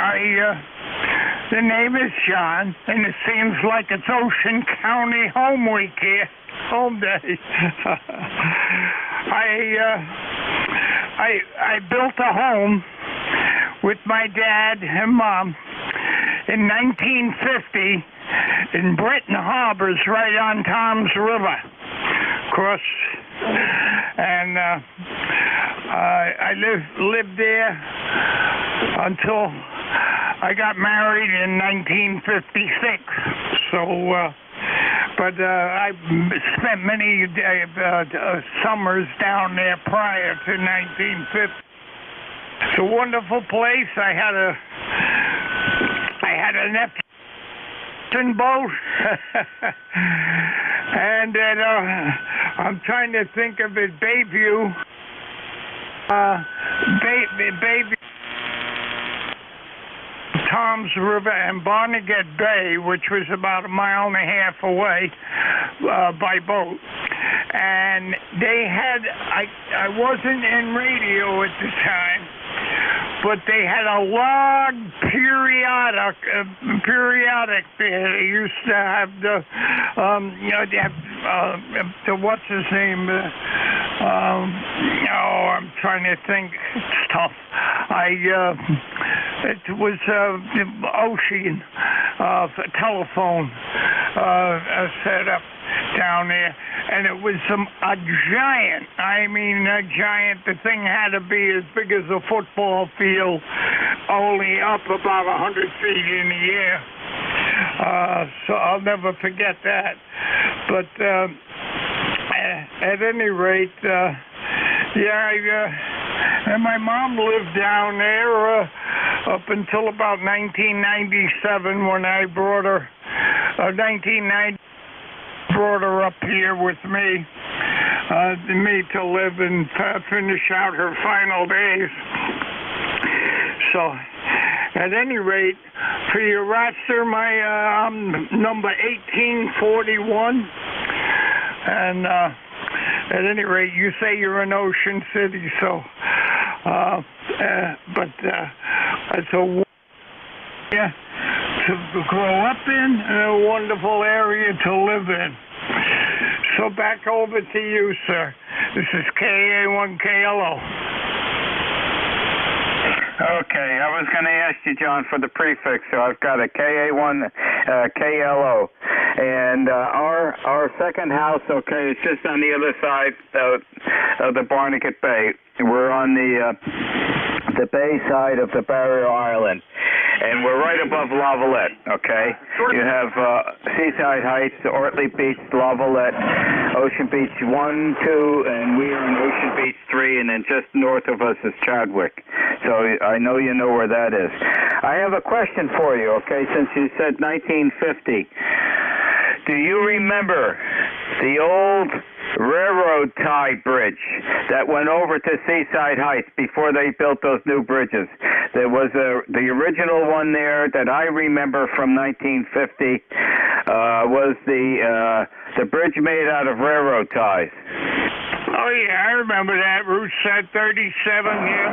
The name is John, and it seems like it's Ocean County home week here, home day. I built a home with my dad and mom in 1950 in Britain Harbors, right on Tom's River. Cross, and I lived there until I got married in 1956. So, but I spent many summers down there prior to 1950. It's a wonderful place. I had a nephew boat, and I'm trying to think of it, Bayview, Bayview, Tom's River, and Barnegat Bay, which was about 1.5 miles away by boat. And they had, I wasn't in radio at the time, but they had a log periodic there. They used to have the, they have the, what's his name? I'm trying to think. It's tough. It was Ocean telephone set up down there, and it was a giant. I mean, a giant. The thing had to be as big as a football field, only up about 100 feet in the air. So I'll never forget that. But at any rate, and my mom lived down there up until about 1997 when I brought her. 1990 brought her up here with me to live and finish out her final days. So, at any rate, for your roster, I'm number 1841, and at any rate, you say you're in Ocean City, so, but it's a to grow up in and a wonderful area to live in. So back over to you, sir. This is KA1KLO. Okay, I was going to ask you, John, for the prefix, so I've got a KA1KLO. And our second house, okay, it's just on the other side of the Barnegat Bay. We're on the bay side of the Barrier Island, and we're right above Lavalette, okay? You have Seaside Heights, Ortley Beach, Lavalette, Ocean Beach 1, 2, and we are in Ocean Beach 3, and then just north of us is Chadwick. So I know you know where that is. I have a question for you, okay, since you said 1950. Do you remember the old railroad tie bridge that went over to Seaside Heights before they built those new bridges? There was the original one there that I remember from 1950 was the bridge made out of railroad ties. Oh yeah, I remember that. Route 37 here,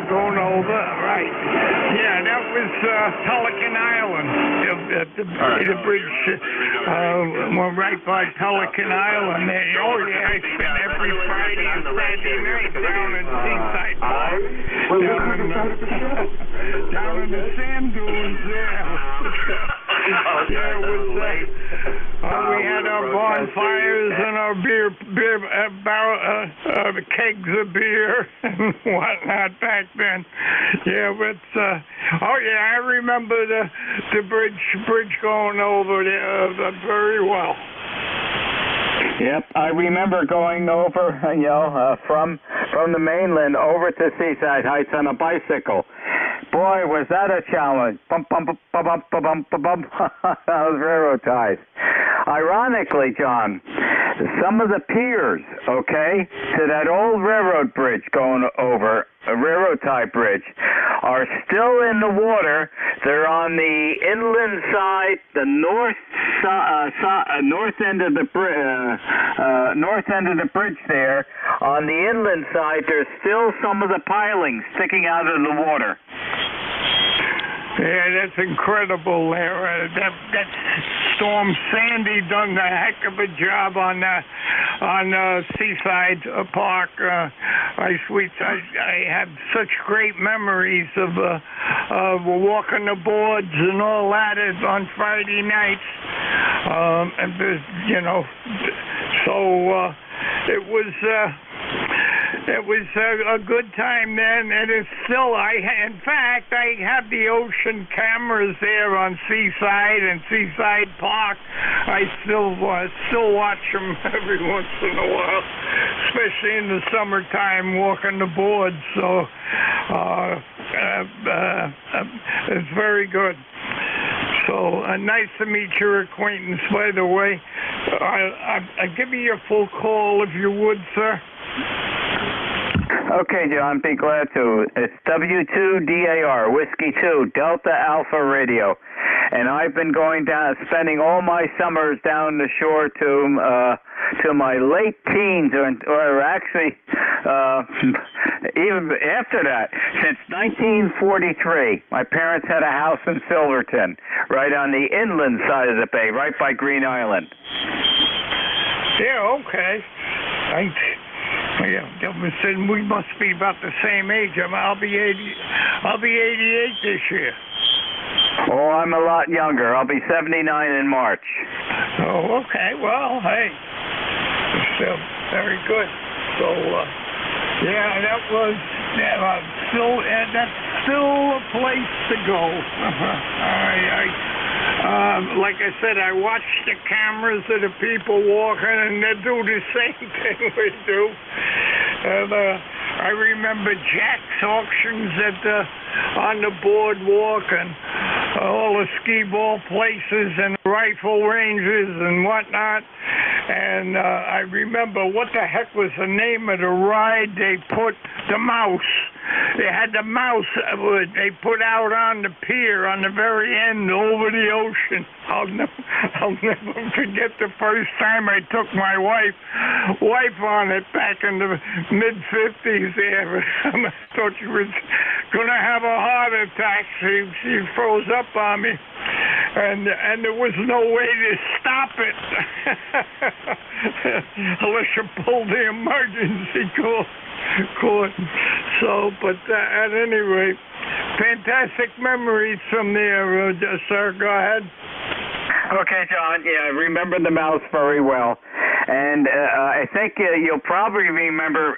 going over, right. Yeah, that was Pelican Island. The bridge went right by Pelican Island there. Oh yeah, I spent every Friday and Saturday night down in Seaside Park, down in the sand dunes there. Yeah, it was, we had our bonfires and our beer kegs of beer and whatnot back then. Yeah, but oh yeah, I remember the bridge going over there very well. Yep, I remember going over, from the mainland over to Seaside Heights on a bicycle. Boy, was that a challenge. Bump, bump, bump, bump, bump, bump, bump. Those railroad ties. Ironically, John, some of the piers, okay, to that old railroad bridge going over, a railroad-type bridge, are still in the water. They're on the inland side, the north end of the bridge there. On the inland side, there's still some of the pilings sticking out of the water. Yeah, that's incredible there. That Storm Sandy done a heck of a job on Seaside Park. I have such great memories of walking the boards and all that on Friday nights. It was a good time then, and it's still. In fact, I have the ocean cameras there on Seaside and Seaside Park. I still watch them every once in a while, especially in the summertime, walking the boards. So it's very good. So nice to meet your acquaintance, by the way. Give me your full call if you would, sir. Okay, John, be glad to. It's W2DAR, Whiskey 2, Delta Alpha Radio. And I've been spending all my summers down the shore to my late teens, or actually even after that, since 1943. My parents had a house in Silverton, right on the inland side of the bay, right by Green Island. Yeah, okay. We must be about the same age. I'll be 88 this year. Oh, I'm a lot younger. I'll be 79 in March. Oh, okay. Well, hey, still very good. So, that's still a place to go. Like I said, I watch the cameras of the people walking, and they do the same thing we do. And I remember Jack's auctions on the boardwalk, and all the skee ball places and rifle ranges and whatnot. And I remember, what the heck was the name of the ride they put? The Mouse. They had the Mouse they put out on the pier on the very end over the ocean. I'll never forget the first time I took my wife on it back in the mid-50s there. I thought she was going to have a heart attack. She froze up on me. And there was no way to stop it unless you pulled the emergency cord. So, but at any rate, fantastic memories from there, sir. Go ahead. Okay, John. Yeah, I remember the Mouse very well. And I think you'll probably remember,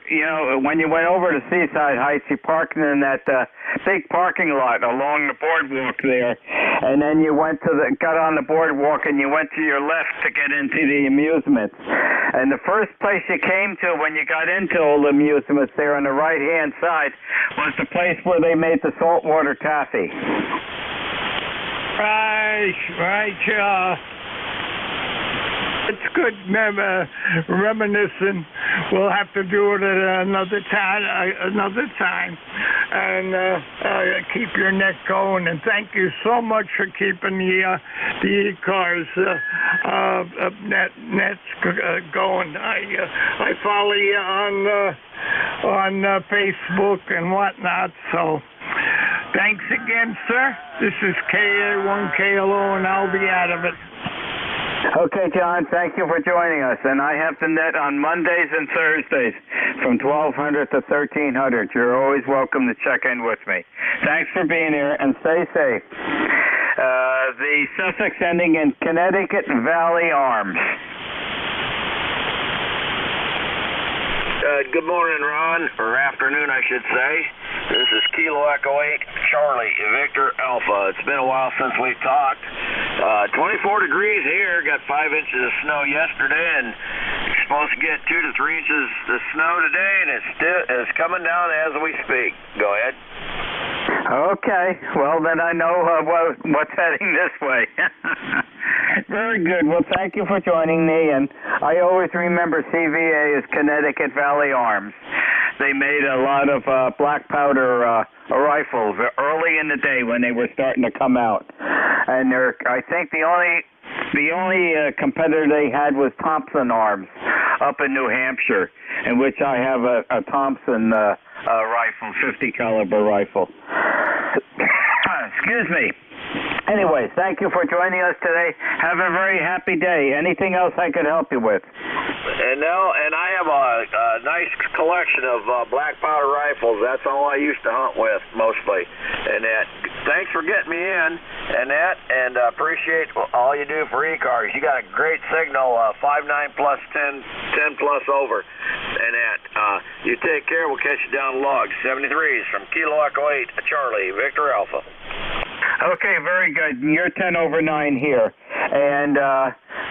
when you went over to Seaside Heights, you parked in that big parking lot along the boardwalk there. And then you got on the boardwalk and you went to your left to get into the amusements. And the first place you came to when you got into all the amusements there on the right-hand side was the place where they made the saltwater taffy. Right. It's good reminiscing. We'll have to do it at another time. And keep your neck going. And thank you so much for keeping the ECARS nets going. I follow you on Facebook and whatnot. So thanks again, sir. This is KA1KLO, and I'll be out of it. Okay, John, thank you for joining us. And I have the net on Mondays and Thursdays from 1200 to 1300. You're always welcome to check in with me. Thanks for being here, and stay safe. The suffix ending in Connecticut Valley Arms. Good morning, Ron, or afternoon, I should say. This is Kilo Echo 8, Charlie, Victor Alpha. It's been a while since we've talked. 24 degrees here, got 5 inches of snow yesterday, and you're supposed to get 2 to 3 inches of snow today, and it's coming down as we speak. Go ahead. Okay, well then I know what's heading this way. Very good. Well, thank you for joining me, and I always remember CVA as Connecticut Valley Arms. They made a lot of black powder rifles early in the day when they were starting to come out, and I think the only competitor they had was Thompson Arms up in New Hampshire, in which I have a Thompson rifle, 50 caliber rifle. Excuse me. Anyway, thank you for joining us today. Have a very happy day. Anything else I could help you with? And I have a nice collection of black powder rifles. That's all I used to hunt with mostly. And that. Thanks for getting me in, and appreciate all you do for ECARS. You got a great signal, 5-9 plus 10 plus over. And that. You take care. We'll catch you down logs. 73s from Kilo Echo 8 Charlie Victor Alpha. Okay, very good. You're 10 over 9 here. And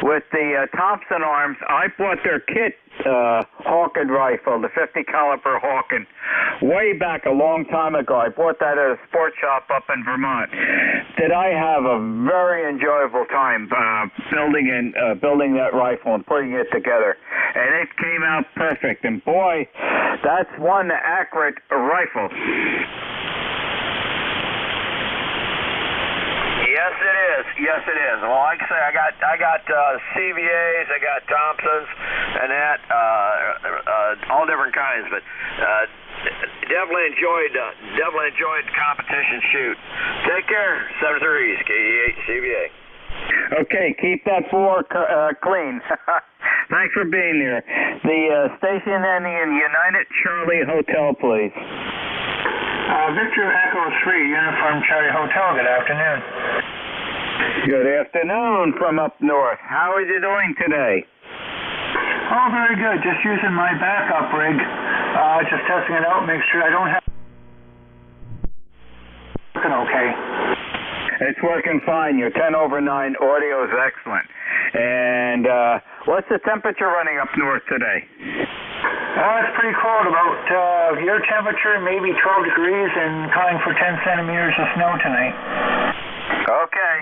with the Thompson Arms, I bought their kit Hawken rifle, the 50 caliber Hawken, way back a long time ago. I bought that at a sports shop up in Vermont. Did I have a very enjoyable time building that rifle and putting it together. And it came out perfect. And boy, that's one accurate rifle. Yes, it is. Yes, it is. Well, like I say, I got CVAs, I got Thompsons, and that all different kinds. But definitely enjoyed competition shoot. Take care. 73s, KE8 CVA. Okay, keep that bore clean. Thanks for being here. The station ending in United Charlie Hotel, please. Victor Echo 3, Uniform Charlie Hotel, good afternoon. Good afternoon from up north. How are you doing today? Oh, very good. Just using my backup rig. Just testing it out, make sure I don't have... Working okay. It's working fine. Your 10 over 9 audio is excellent. And what's the temperature running up north today? It's pretty cold. About your temperature, maybe 12 degrees, and calling for 10 centimeters of snow tonight. Okay.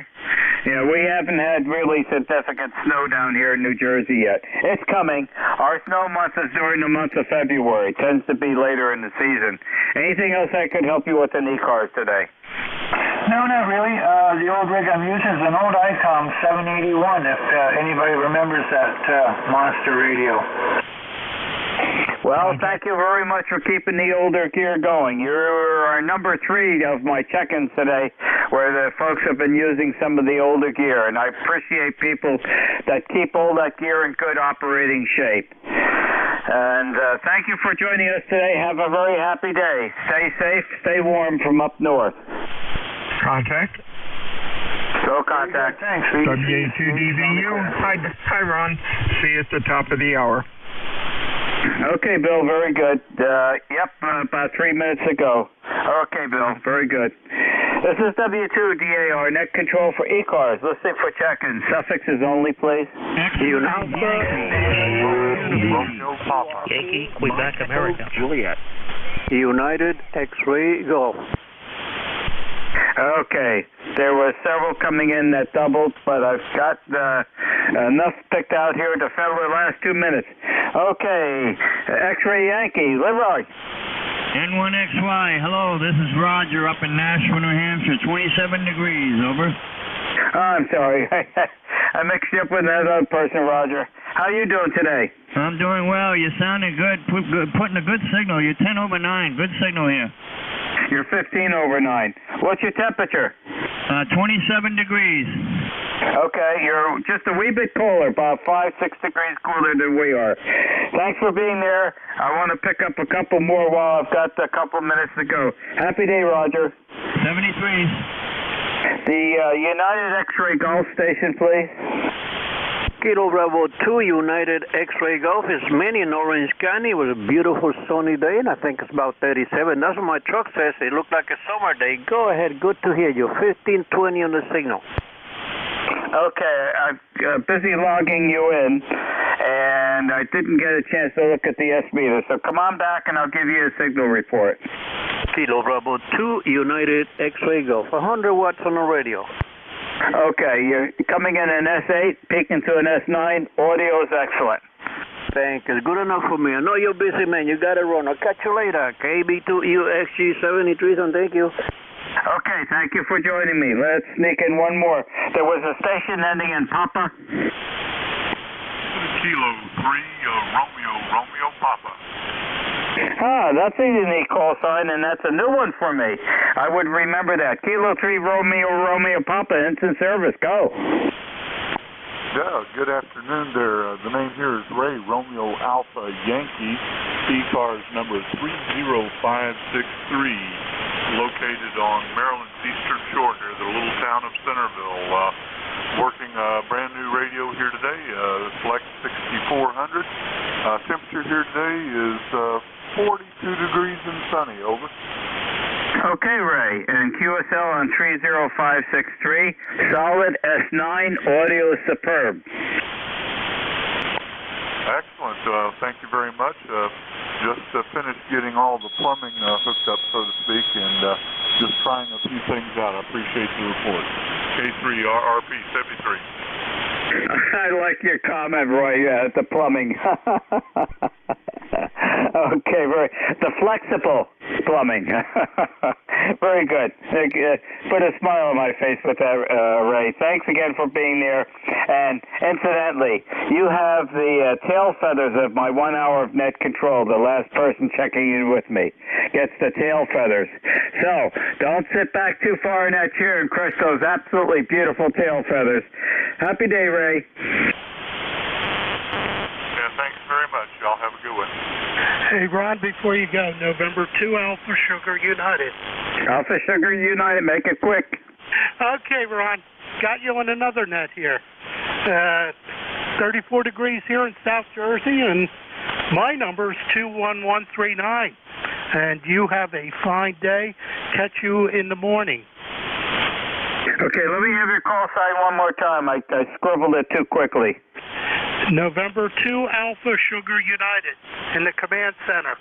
Yeah, we haven't had really significant snow down here in New Jersey yet. It's coming. Our snow month is during the month of February. It tends to be later in the season. Anything else I could help you with in ECARS today? No, not really. The old rig I'm using is an old ICOM 781, if anybody remembers that monster radio. Well, thank you very much for keeping the older gear going. You're our number 3 of my check-ins today, where the folks have been using some of the older gear, and I appreciate people that keep all that gear in good operating shape. And thank you for joining us today. Have a very happy day. Stay safe, stay warm from up north. Contact. So contact. Thanks. WA2DVU. Hi, Ron. See you at the top of the hour. Okay, Bill, very good. Yep, about 3 minutes ago. Okay, Bill, very good. This is W2DAR, net control for ECARS. Listening for check-in. Suffixes only, please. Yankee, Quebec, America. Juliet. United X-Ray Golf. Okay, there were several coming in that doubled, but I've got enough picked out here to fill the last 2 minutes. Okay, X-Ray Yankee, Leroy. N1XY, hello, this is Roger up in Nashua, New Hampshire, 27 degrees, over. Oh, I'm sorry, I mixed you up with that other person, Roger. How you doing today? I'm doing well, you're sounding good, putting a good signal, you're 10 over 9, good signal here. You're 15 over 9. What's your temperature? 27 degrees. Okay, you're just a wee bit cooler, about 5-6 degrees cooler than we are. Thanks for being there. I want to pick up a couple more while I've got a couple minutes to go. Happy day, Roger. 73s. The United X-Ray Golf Station, please. Kilo Bravo 2, United X-Ray Golf. It's many in Orange County. It was a beautiful sunny day, and I think it's about 37. That's what my truck says. It looked like a summer day. Go ahead. Good to hear you. 1520 on the signal. Okay, I'm busy logging you in, and I didn't get a chance to look at the S-meter, so come on back and I'll give you a signal report. Kilo Bravo 2, United X-Ray Golf. 100 watts on the radio. Okay, you're coming in an S8, peaking to an S9. Audio is excellent. Thank you. Good enough for me. I know you're busy, man. You got to run. I'll catch you later. KB2UXG73, thank you. Okay, thank you for joining me. Let's sneak in one more. There was a station ending in Papa. Kilo 3, Romeo Papa. Ah, that's a unique call sign, and that's a new one for me. I would remember that. Kilo 3, Romeo Papa, instant service. Go. Yeah, good afternoon there. The name here is Ray, Romeo Alpha Yankee, ECARS number 30563, located on Maryland's eastern shore near the little town of Centerville. Working a brand new radio here today, Flex 6400. Temperature here today is 42 degrees and sunny, over. Okay, Ray, and QSL on 30563, solid S9, audio is superb. Excellent, thank you very much. Just finished getting all the plumbing hooked up, so to speak, and just trying a few things out. I appreciate the report. K3RRP 73. I like your comment, Roy, the plumbing. Okay, the flexible plumbing. Very good. Put a smile on my face with that, Ray. Thanks again for being there. And incidentally, you have the tail feathers of my 1 hour of net control. The last person checking in with me gets the tail feathers. So don't sit back too far in that chair and crush those absolutely beautiful tail feathers. Happy day, Ray. Yeah, thanks very much. Y'all have a good one. Hey, Ron, before you go, November 2 Alpha Sugar United. Alpha Sugar United, make it quick. Okay, Ron, got you on another net here. 34 degrees here in South Jersey, and my number is 21139. And you have a fine day. Catch you in the morning. Okay, let me have your call sign one more time. I scribbled it too quickly. November 2 Alpha Sugar United in the command center.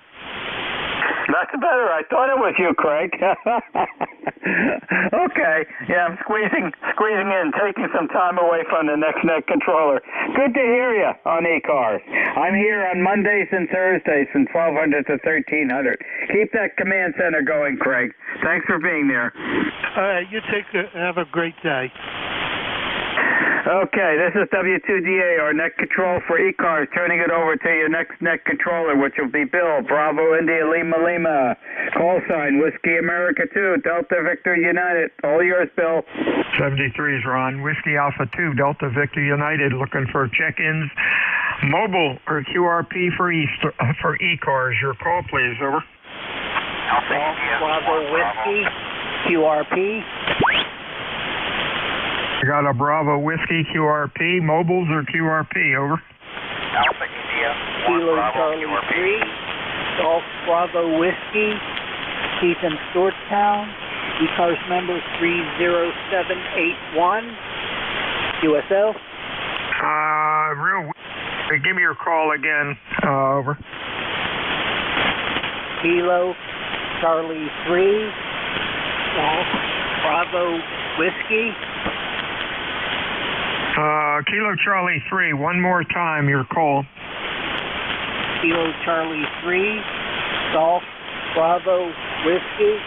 That's better. I thought it was you, Craig. Okay. Yeah, I'm squeezing in, taking some time away from the next net controller. Good to hear you on ECARS. I'm here on Mondays and Thursdays from 1200 to 1300. Keep that command center going, Craig. Thanks for being there. You have a great day. Okay, this is W2DA, our net control for ECARS, turning it over to your next net controller, which will be Bill, Bravo, India, Lima. Call sign, Whiskey America 2, Delta Victor United. All yours, Bill. 73 is Ron. Whiskey Alpha 2, Delta Victor United, looking for check-ins. Mobile or QRP for ECARS. Your call, please. Over. Bravo Whiskey, QRP. I got a Bravo Whiskey QRP, mobiles or QRP, over. Alpha India, Kilo Bravo, Charlie QRP. 3, Golf Bravo Whiskey, Keith in Stewartstown, ECARS number 30781, QSL. Give me your call again, over. Kilo Charlie 3, Golf Bravo Whiskey. Kilo Charlie 3, one more time, your call. Kilo Charlie 3, Golf Bravo Whiskey.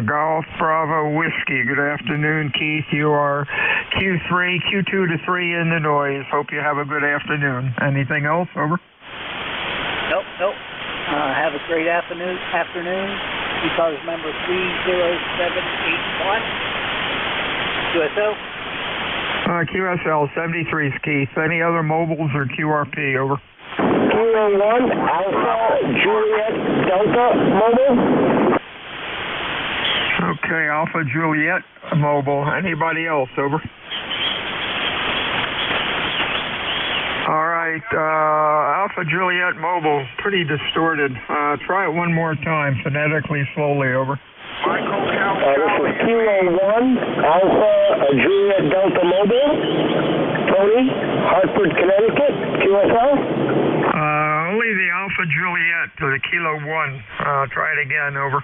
Golf Bravo Whiskey. Good afternoon, Keith. You are Q3, Q2 to 3 in the noise. Hope you have a good afternoon. Anything else? Over. Nope. Have a great afternoon. ECARS number 30781. QSL. QSL 73 is Keith. Any other mobiles or QRP? Over. Kilo 1 Alpha Juliet Delta mobile. Okay, Alpha Juliet mobile. Anybody else? Over. All right, Alpha Juliet mobile, pretty distorted. Try it one more time, phonetically, slowly. Over. This is Kilo 1 Alpha Juliet Delta mobile. Tony, Hartford, Connecticut. QSL. Only the Alpha Juliet to the Kilo 1. Try it again. Over.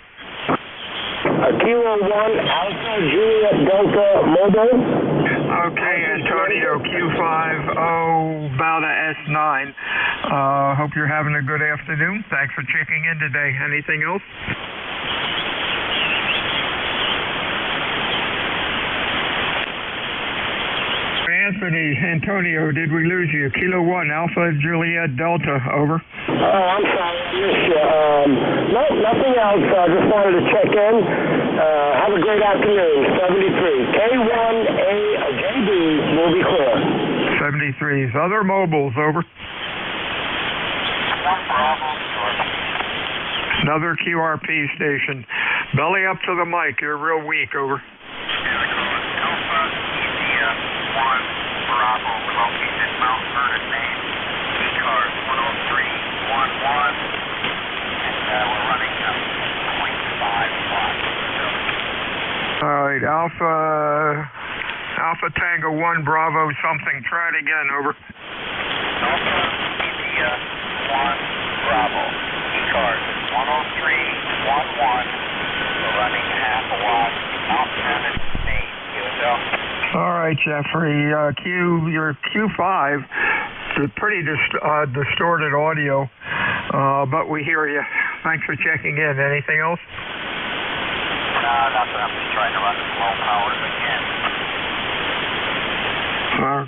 Kilo 1 Alpha Juliet Delta mobile. Okay, Antonio, Q50, Bauta S9. Hope you're having a good afternoon. Thanks for checking in today. Anything else? Anthony, Antonio, did we lose you? Kilo 1, Alpha Juliet Delta, over. Oh, I'm sorry, I missed you. No, nothing else. I just wanted to check in. Have a great afternoon. 73. K1AJD will be clear. 73s. Other mobiles, over. Another QRP station. Belly up to the mic. You're real weak, over. Bravo, located Mount Vernon, Maine. ECARS 10311, and we're running 0.5 watts. All right, Alpha Tango 1 Bravo something. Try it again, over. Alpha India 1 Bravo, ECARS 10311, we're running half a watt. Mount Vernon, Maine, QSL. All right, Jeffrey, your Q5, pretty distorted audio, but we hear you. Thanks for checking in. Anything else? No, nothing. I'm just trying to run as low power as I can.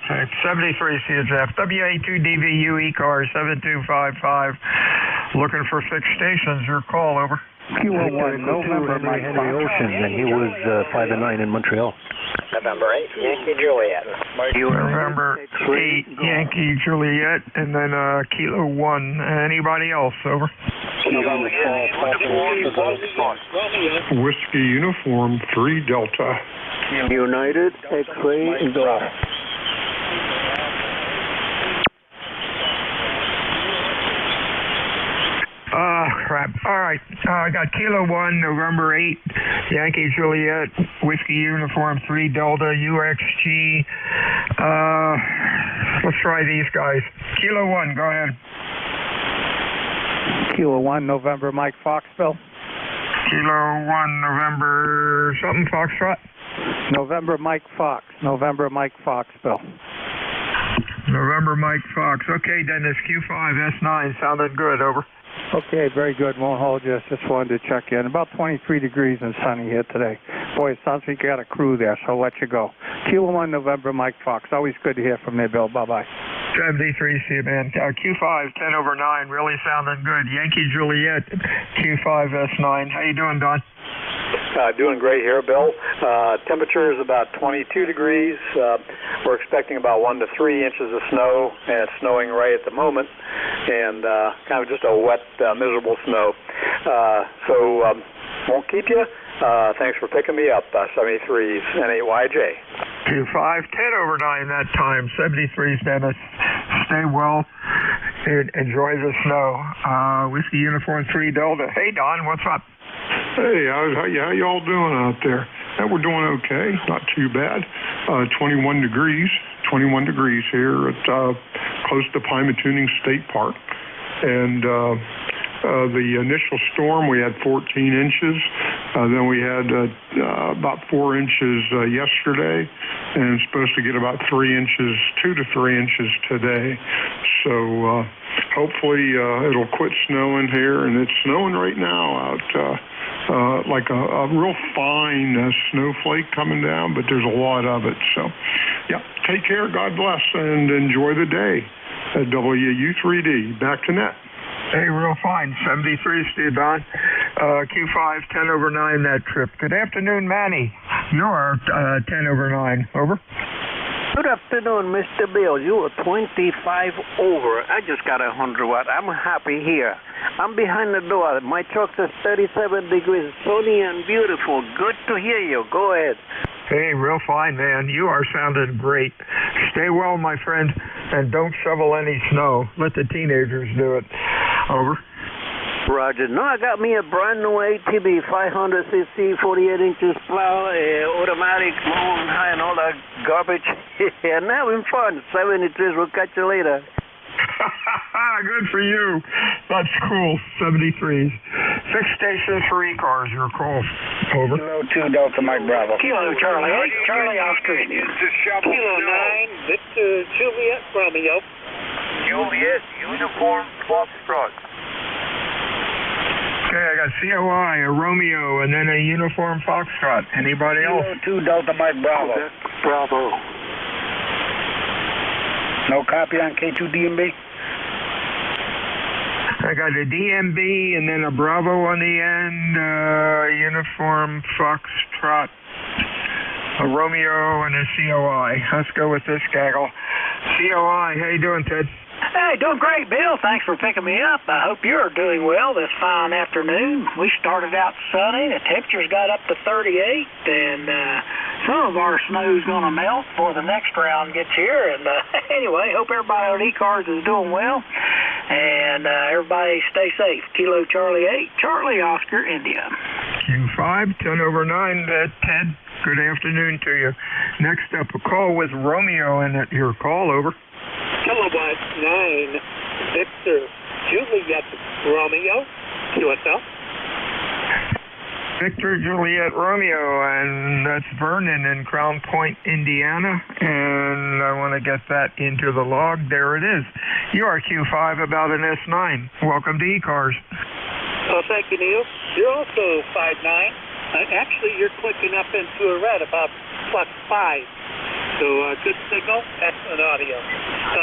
Okay, 73 CHF, WA2DVU ECARS 7255, looking for fixed stations. Your call, over. Q01 November Mike Henry Ocean, and he was 5-9 in Montreal. November 8, Yankee Juliet. November 8, Yankee Juliet, and then Kilo 1. Anybody else, over? Whiskey Uniform 3 Delta. United X-Ray Golf. Crap. All right. I got Kilo 1, November 8, Yankee Juliet, Whiskey Uniform 3 Delta, UXG. Let's try these guys. Kilo 1, go ahead. Kilo 1, November Mike Foxville. Kilo 1, November something, Foxtrot? November Mike Fox. November Mike Foxville. November Mike Fox. Okay, Dennis, Q5, S9, sounded good, over. Okay, very good. Won't hold you. Just wanted to check in. About 23 degrees and sunny here today. Boy, it sounds like you got a crew there, so I'll let you go. Kilo 1, November Mike Fox. Always good to hear from you, Bill. Bye-bye. 73, see you, man. Q5, 10/9, really sounding good. Yankee Juliet, Q5, S9. How you doing, Don? Doing great here, Bill. Temperature is about 22 degrees. We're expecting about 1 to 3 inches of snow, and it's snowing right at the moment, and kind of just a wet, miserable snow. So won't keep you. Thanks for picking me up, 73s, N8YJ. Q5, 10/9 that time, 73s, Dennis. Stay well and enjoy the snow. Whiskey Uniform 3 Delta. Hey, Don, what's up? Hey, how y'all doing out there? We're doing okay, not too bad. 21 degrees here at close to Pymatuning State Park. And the initial storm, we had 14 inches. Then we had about 4 inches yesterday, and it's supposed to get about 3 inches, 2 to 3 inches today. So hopefully it'll quit snowing here, and it's snowing right now out. Like a real fine snowflake coming down, but there's a lot of it. So, yeah, take care, God bless, and enjoy the day at WU3D. Back to net. Hey, real fine. 73, Steve Don. Q5, 10/9 that trip. Good afternoon, Manny. You're 10/9. Over. Good afternoon, Mr. Bill. You are 25 over. I just got 100 watt. I'm happy here. I'm behind the door. My truck says 37 degrees, sunny and beautiful. Good to hear you. Go ahead. Hey, real fine, man. You are sounding great. Stay well, my friend, and don't shovel any snow. Let the teenagers do it. Over. Roger. No, I got me a brand new ATV, 500cc, 48 inches plow, automatic, low and high, and all that garbage. And having fun. 73s. We'll catch you later. Good for you. That's cool. 73s. 6 stations for ECARS, your call. Over. Kilo 2 Delta Mike Bravo. Kilo Charlie 8, Charlie Oscar India. Kilo 9, Victor Juliet Romeo. Juliet Uniform Foxtrot. Okay, I got COI, a Romeo, and then a Uniform Foxtrot. Anybody else? Kilo 2 Delta Mike Bravo. Bravo. No copy on K2DMB? I got a DMB and then a Bravo on the end, Uniform Foxtrot, a Romeo, and a COI. Let's go with this gaggle. COI, how you doing, Ted? Hey, doing great, Bill. Thanks for picking me up. I hope you're doing well this fine afternoon. We started out sunny. The temperatures got up to 38, and some of our snow's going to melt before the next round gets here. And anyway, hope everybody on ECARS is doing well. And everybody stay safe. Kilo Charlie 8, Charlie Oscar India. Q5, 10 over 9, Ted. Good afternoon to you. Next up, a call with Romeo, and your call, over. Kilowatt 9, Victor Juliet Romeo, QSL. Victor Juliet Romeo, and that's Vernon in Crown Point, Indiana, and I want to get that into the log. There it is. You are Q5 about an S9. Welcome to ECARS. Oh, thank you, Neil. You're also 5'9". Actually, you're clicking up into a red about +5. So good signal, excellent audio.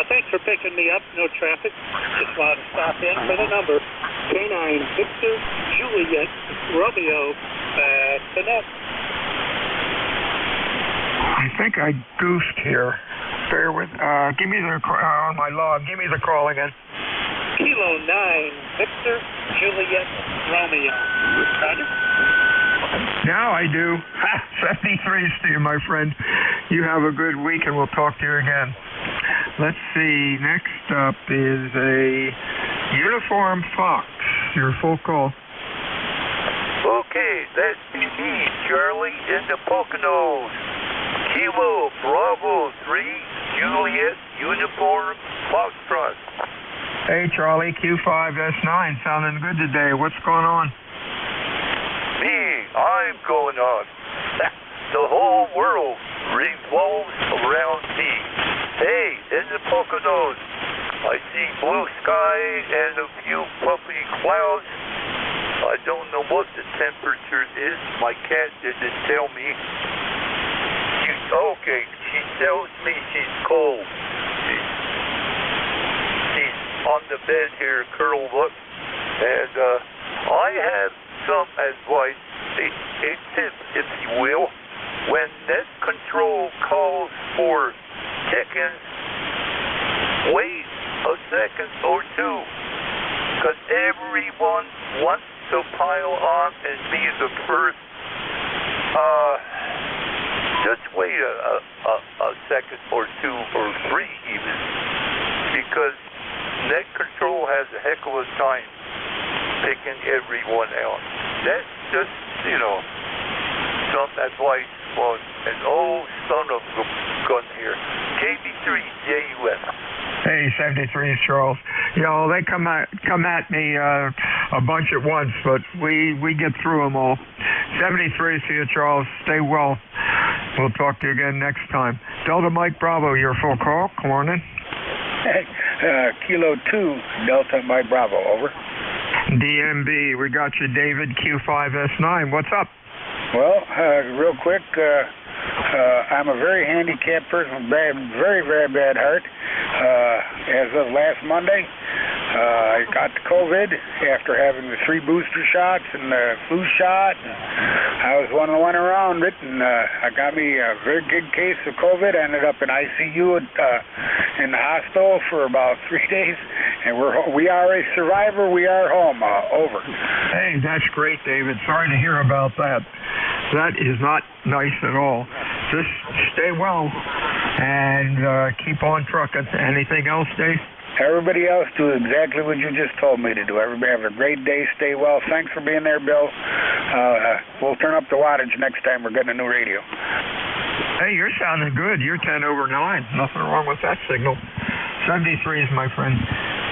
Thanks for picking me up. No traffic. Just wanted to stop in for the number. K9 Victor Juliet Romeo Connect. I think I goofed here. Bear with. Give me the on my log. Give me the call again. Kilo 9 Victor Juliet Romeo. Roger. Now I do. 73s to you, my friend. You have a good week, and we'll talk to you again. Let's see. Next up is a Uniform Fox. Your full call. Okay, that's me, Charlie in the Poconos. Kilo Bravo 3, Juliet Uniform Foxtrot. Hey, Charlie, Q5 S9. Sounding good today. What's going on? I'm going on. The whole world revolves around me. Hey, in the Poconos, I see blue sky and a few puffy clouds. I don't know what the temperature is. My cat didn't tell me. She tells me she's cold. She's on the bed here, curled up. And I have some advice, a tip, if you will. When net control calls for chickens, wait a second or two, because everyone wants to pile on and be the first. Just wait a second or two or three even, because net control has a heck of a time picking everyone out. That's just, some advice for an old son of a gun here. KB3JUS. Hey, 73s, Charles. They come at me a bunch at once, but we get through them all. 73s to you, Charles. Stay well. We'll talk to you again next time. Delta Mike Bravo, your full call. Come on in. Hey, Kilo 2, Delta Mike Bravo, over. DMB, we got you, David, Q5S9. What's up? Well, real quick, I'm a very handicapped person with very, very bad heart. As of last Monday, I got the COVID after having the 3 booster shots and the flu shot. I was one of the one around it, and I got me a very good case of COVID. I ended up in ICU in the hospital for about 3 days, and we are a survivor. We are home. Over. Hey, that's great, David. Sorry to hear about that. That is not nice at all. Just stay well and keep on trucking. Anything else, Dave? Everybody else do exactly what you just told me to do. Everybody have a great day. Stay well. Thanks for being there, Bill. We'll turn up the wattage next time we're getting a new radio. Hey, you're sounding good. You're 10 over 9. Nothing wrong with that signal. 73s, my friend.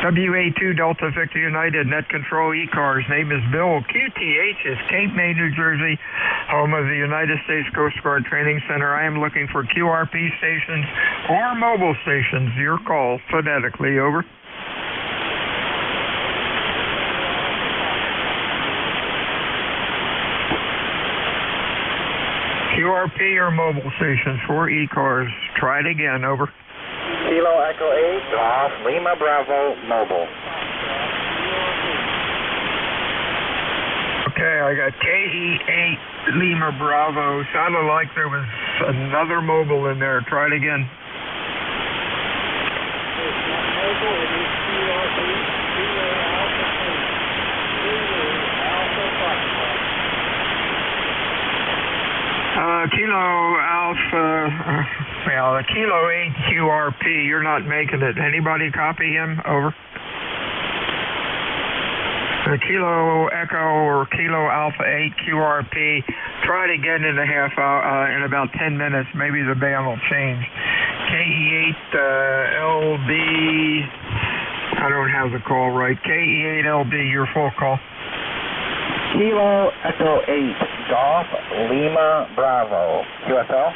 WA2 Delta Victor United, Net Control ECARS. Name is Bill. QTH is Cape May, New Jersey, home of the United States Coast Guard Training Center. I am looking for QRP stations or mobile stations. Your call phonetically. Over. QRP or mobile stations for ECARS. Try it again. Over. Kilo Echo 8, Golf, Lima Bravo, mobile. Okay, I got KE8 Lima Bravo. Sounded like there was another mobile in there. Try it again. Kilo Alpha, Kilo 8 QRP, you're not making it. Anybody copy him? Over. Kilo Echo or Kilo Alpha 8 QRP, try it again in in about 10 minutes. Maybe the band will change. KE8 LB, I don't have the call right. KE8 LB, your full call. Kilo Echo 8, Golf, Lima Bravo, QSL?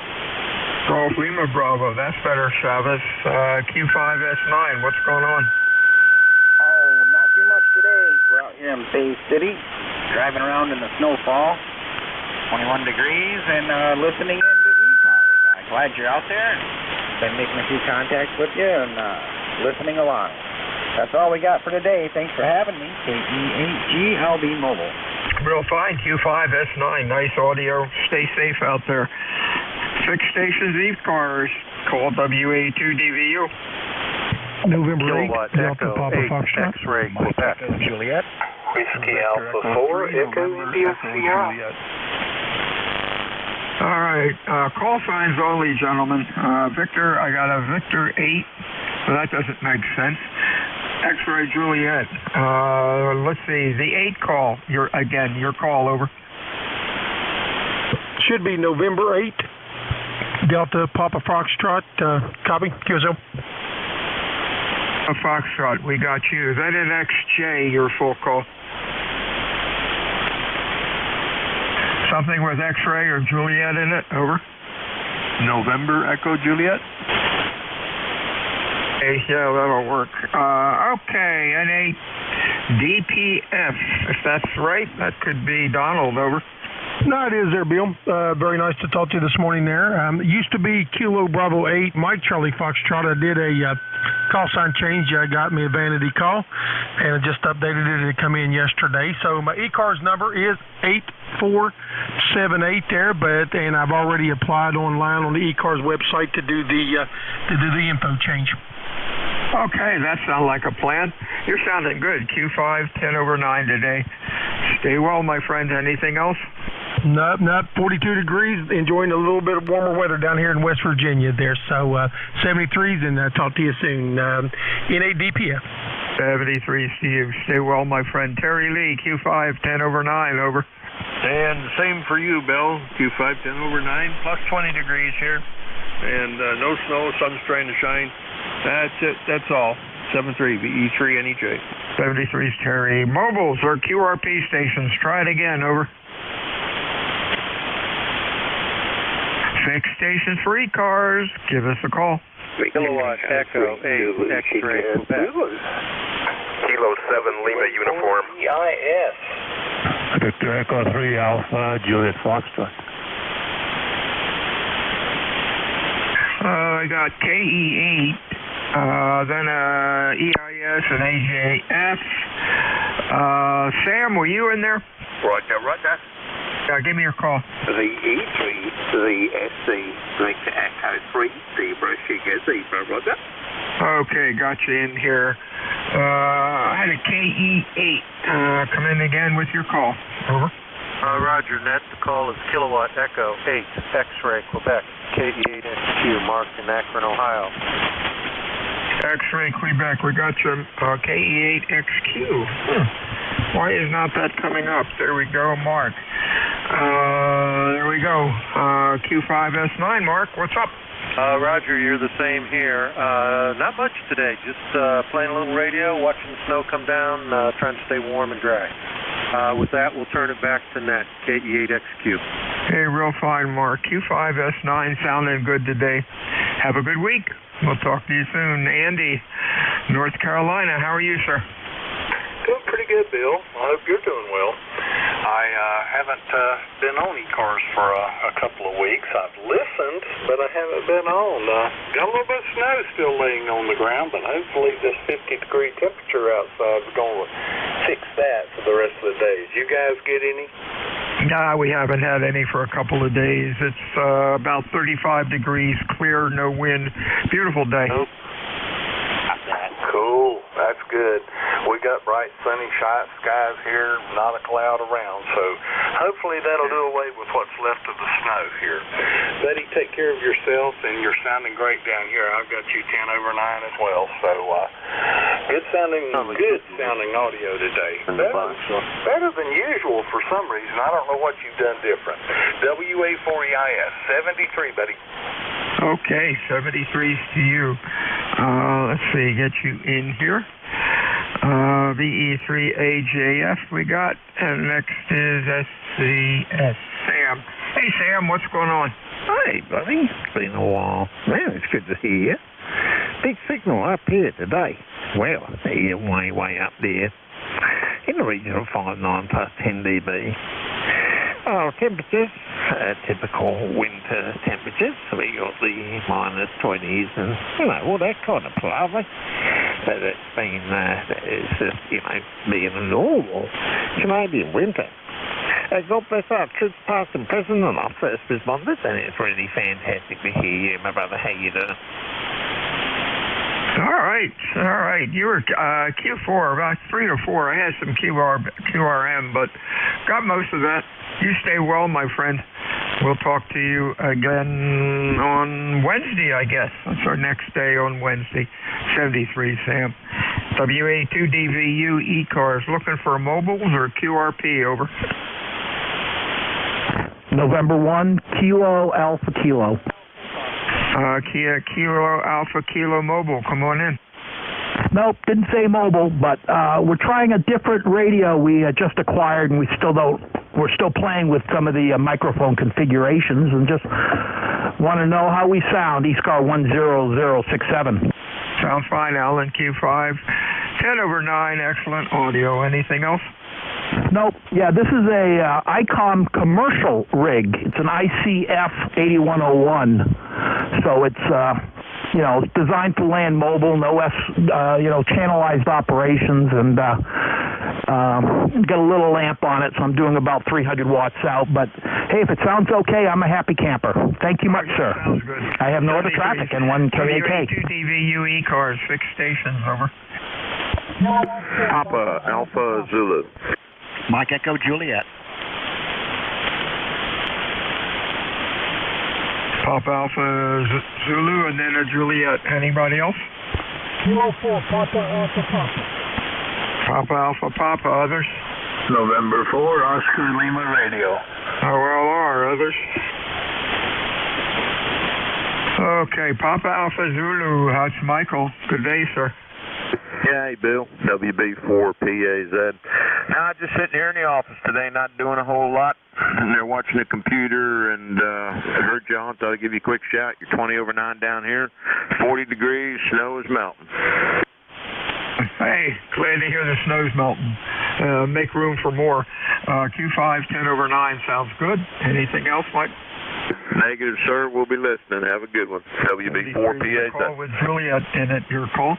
Golf, Lima Bravo, that's better, Chavez. Q5S9, what's going on? Oh, not too much today. We're out here in Bay City, driving around in the snowfall, 21 degrees, and listening in to ECARS. I'm glad you're out there. Been making a few contacts with you and listening along. That's all we got for today. Thanks for having me. KE8G, I'll be mobile. Real fine, Q5S9, nice audio. Stay safe out there. Fixed stations, ECARS, call WA2DVU. November 8, Delta Papa Foxtrot. X-ray, Quebec. Juliet. Whiskey Alpha 4, Echo India Sierra. All right, call signs only, gentlemen. Victor, I got a Victor 8, so that doesn't make sense. X-ray Juliet. Let's see, the 8 call. Your call, over. Should be November 8, Delta Papa Foxtrot. Copy, QSL. A Foxtrot, we got you. ZNXJ, your full call. Something with X-ray or Juliet in it, over. November Echo Juliet. Okay, yeah, that'll work. Okay, N8 DPF, if that's right, that could be Donald, over. No, it is there, Bill. Very nice to talk to you this morning there. It used to be Kilo Bravo 8, Mike Charlie Foxtrot. I did a call sign change. I got me a vanity call, and I just updated it to come in yesterday. So my ECARS number is 8478 there, and I've already applied online on the ECARS website to do the info change. Okay, that sounds like a plan. You're sounding good. Q5, 10 over 9 today. Stay well, my friend. Anything else? Nope. 42 degrees. Enjoying a little bit of warmer weather down here in West Virginia there. So 73s, and talk to you soon. N8 DPF. 73, Steve. Stay well, my friend. Terry Lee, Q5, 10 over 9, over. And the same for you, Bill. Q5, 10 over 9, plus 20 degrees here. And no snow, sun's trying to shine. That's it. That's all. 7-3, VE3, NEJ. 73's Terry. Mobiles or QRP stations. Try it again, over. Fixed stations for ECARS. Give us a call. Kilowatt Echo 8 X-ray Quebec. Kilo 7 Lima uniform. EIS. Victor Echo 3 Alpha Juliet Foxtrot. I got KE8, then EIS and AJF. Sam, were you in there? Roger. Give me your call. The E3, the SC, Victor Echo 3, Zebra Sugar Zebra, Roger. Okay, got you in here. I had a KE8. Come in again with your call. Over. Roger, Net. The call is Kilowatt Echo 8 X-ray Quebec. KE8SQ marked in Akron, Ohio. X-ray Quebec, we got you. KE8XQ. Why is not that coming up? There we go, Mark. There we go. Q5S9, Mark, what's up? Roger, you're the same here. Not much today, just playing a little radio, watching the snow come down, trying to stay warm and dry. With that, we'll turn it back to Net, KE8XQ. Hey, real fine, Mark. Q5S9 sounding good today. Have a good week. We'll talk to you soon. Andy, North Carolina, how are you, sir? Doing pretty good, Bill. I hope you're doing well. I haven't been on ECARS for a couple of weeks. I've listened, but I haven't been on. Got a little bit of snow still laying on the ground, but hopefully this 50-degree temperature outside is going to fix that for the rest of the days. You guys get any? Nah, we haven't had any for a couple of days. It's about 35 degrees, clear, no wind. Beautiful day. Nope. Cool. That's good. We got bright, sunny skies here, not a cloud around, so hopefully that'll do away with what's left of the snow here. Betty, take care of yourself, and you're sounding great down here. I've got you 10 over 9 as well, so good sounding audio today. Better than usual for some reason. I don't know what you've done different. WA4EIS, 73, Betty. Okay, 73's to you. Let's see, get you in here. VE3AJF we got, and next is SCS. Sam. Hey, Sam, what's going on? Hey, buddy. It's been a while. Man, it's good to hear you. Big signal up here today. Well, way up there. In the region of 5.9 plus 10 dB. Temperatures, typical winter temperatures. We got the -20s and, all that kind of palaver. But it's been, it's just, being a normal Canadian winter. God bless our troops past and present and our first responders, and it's really fantastic to hear you, my brother. How you doing? All right. You were Q4, about 3 to 4. I had some QRM, but got most of that. You stay well, my friend. We'll talk to you again on Wednesday, I guess. That's our next day on Wednesday. 73, Sam. WA2DVU ECARS. Looking for mobiles or QRP, over? November 1, Kilo Alpha Kilo. Kilo Alpha Kilo Mobile. Come on in. Nope, didn't say mobile, but we're trying a different radio we just acquired, and we're still playing with some of the microphone configurations, and just want to know how we sound. ECARS 10067. Sounds fine, Alan. Q5, 10 over 9, excellent audio. Anything else? Nope. Yeah, this is a ICOM commercial rig. It's an ICF 8101. So it's it's designed for land mobile, no channelized operations, and got a little lamp on it, so I'm doing about 300 watts out. But hey, if it sounds okay, I'm a happy camper. Thank you much, sir. Sounds good. I have no other traffic and 1 KAK. WA2DVU ECARS, 6 stations, over. Papa Alpha Zulu. Mike Echo Juliet. Papa Alpha Zulu and then a Juliet. Anybody else? 04 Papa Alpha Papa. Papa Alpha Papa. Others? November 4 Oscar Lima Radio. OLR. Others? Okay, Papa Alpha Zulu. That's Michael. Good day, sir. Yeah, hey, Bill. WB4PAZ. Now, just sitting here in the office today, not doing a whole lot. And they're watching the computer, and I heard you on, thought I'd give you a quick shout. You're 20 over 9 down here. 40 degrees, snow is melting. Hey, glad to hear the snow's melting. Make room for more. Q5, 10 over 9 sounds good. Anything else, Mike? Negative, sir. We'll be listening. Have a good one. WB4PAZ. Call with Juliet in it. Your call?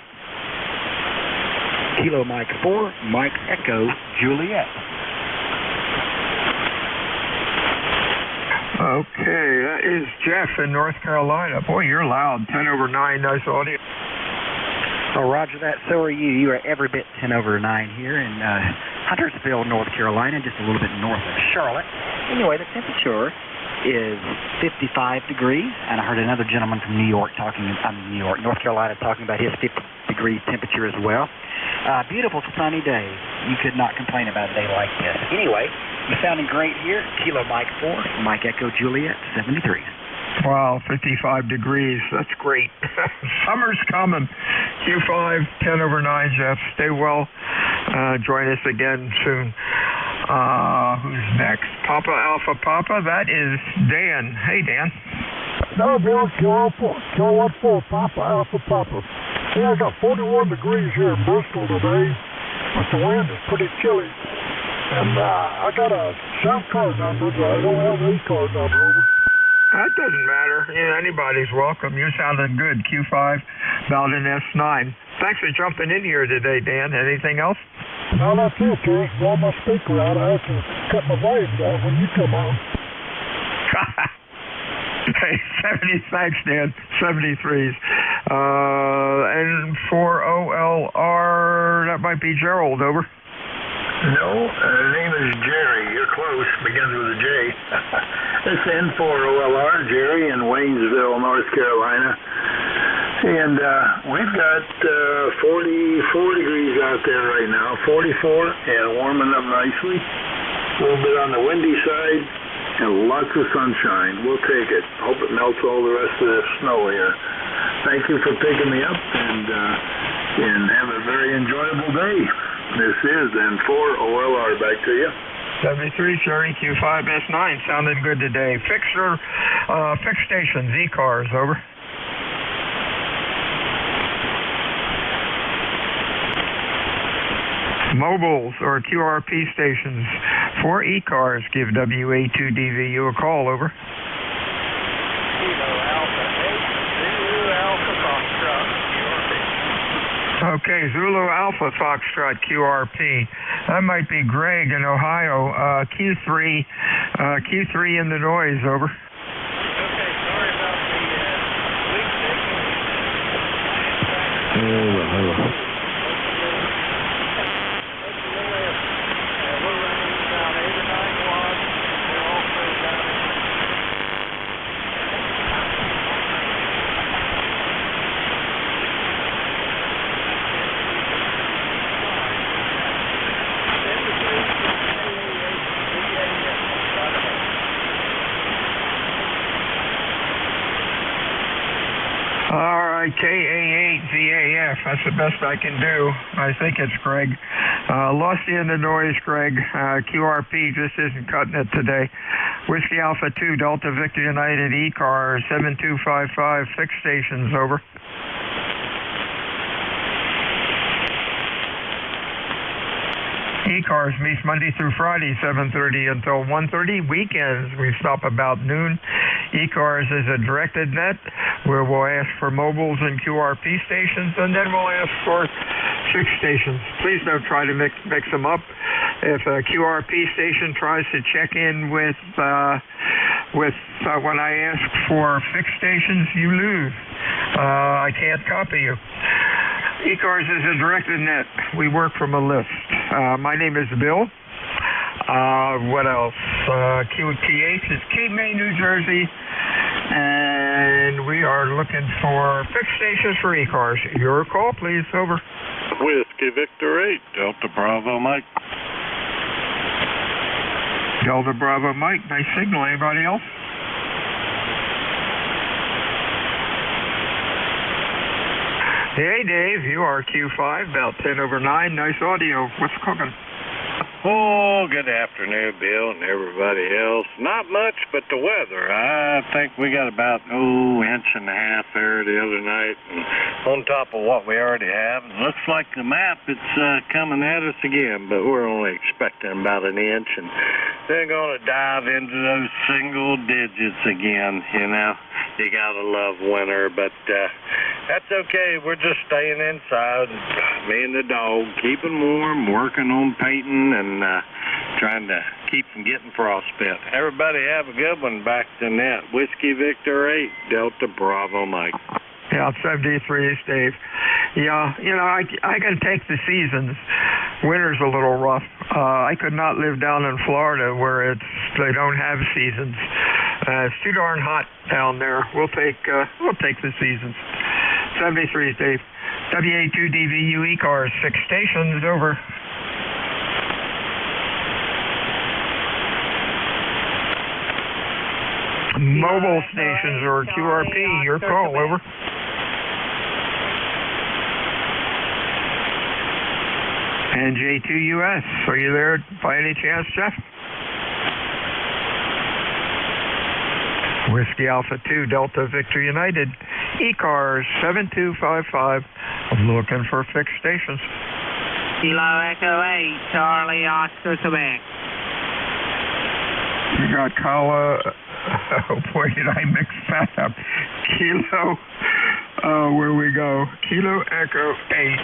Kilo Mike 4, Mike Echo Juliet. Okay, that is Jeff in North Carolina. Boy, you're loud. 10 over 9, nice audio. Oh, roger that. So are you. You are every bit 10 over 9 here in Huntersville, North Carolina, just a little bit north of Charlotte. Anyway, the temperature is 55 degrees, and I heard another gentleman from North Carolina talking about his 50-degree temperature as well. Beautiful sunny day. You could not complain about a day like this. Anyway, you're sounding great here. Kilo Mike 4, Mike Echo Juliet, 73. Wow, 55 degrees. That's great. Summer's coming. Q5, 10 over 9, Jeff. Stay well. Join us again soon. Who's next? Papa Alpha Papa. That is Dan. Hey, Dan. No, Bill, Q14, Papa Alpha Papa. Yeah, I got 41 degrees here in Bristol today, but the wind is pretty chilly. And I got a sound card number, but I don't have an E-card number. Over. That doesn't matter. Yeah, anybody's welcome. You sounded good. Q5, about an S9. Thanks for jumping in here today, Dan. Anything else? No, that's it, Joe. Blow my speaker out. I have to cut my volume down when you come on. Hey, 70, thanks, Dan. 73s. And for OLR, that might be Gerald, over. No, the name is Jerry. You're close. Begins with a J. It's N4OLR, Jerry in Waynesville, North Carolina. And we've got 44 degrees out there right now, 44, and warming up nicely. A little bit on the windy side, and lots of sunshine. We'll take it. Hope it melts all the rest of this snow here. Thank you for picking me up, and have a very enjoyable day. This is N4OLR. Back to you. 73, Jerry, Q5, S9. Sounded good today. Fixed stations, ECARS, over. Mobiles or QRP stations for ECARS. Give WA2DVU a call, over. Okay, Zulu Alpha Foxtrot QRP. That might be Greg in Ohio. Q3 in the noise, over. Okay, sorry about the weak signal. KA8VAF, that's the best I can do. I think it's Greg. Lost you in the noise, Greg. QRP just isn't cutting it today. Whiskey Alpha 2, Delta Victor United ECAR 7255, fixed stations, over. ECARS meets Monday through Friday, 7:30 until 1:30. Weekends, we stop about noon. ECARS is a directed net where we'll ask for mobiles and QRP stations, and then we'll ask for fixed stations. Please don't try to mix them up. If a QRP station tries to check in with when I ask for fixed stations, you lose. I can't copy you. ECARS is a directed net. We work from a list. My name is Bill. What else? QTH is Cape May, New Jersey. And we are looking for fixed stations for ECARS. Your call, please. Over. Whiskey Victor 8, Delta Bravo Mike. Delta Bravo Mike. Nice signal. Anybody else? Hey, Dave, you are Q5, about 10 over 9. Nice audio. What's cooking? Oh, good afternoon, Bill and everybody else. Not much, but the weather. I think we got about, inch and a half there the other night, and on top of what we already have. It looks like the map, it's coming at us again, but we're only expecting about an inch, and they're going to dive into those single digits again, you know. You got to love winter, but that's okay. We're just staying inside, me and the dog, keeping warm, working on painting, and trying to keep from getting frostbite. Everybody have a good one. Back to net. Whiskey Victor 8, Delta Bravo Mike. Yeah, 73, Dave. Yeah, you know, I can take the seasons. Winter's a little rough. I could not live down in Florida where they don't have seasons. It's too darn hot down there. We'll take the seasons. 73, Dave. WA2DVU ECARS, 6 stations, over. mobile stations or QRP. Your call, over. NJ2US, are you there by any chance, Jeff? Whiskey Alpha 2, Delta Victor United, ECARS 7255. I'm looking for fixed stations. Kilo Echo 8, Charlie Oscar, Quebec. You got Kala. Oh boy, did I mix that up? Kilo. Where we go? Kilo Echo 8.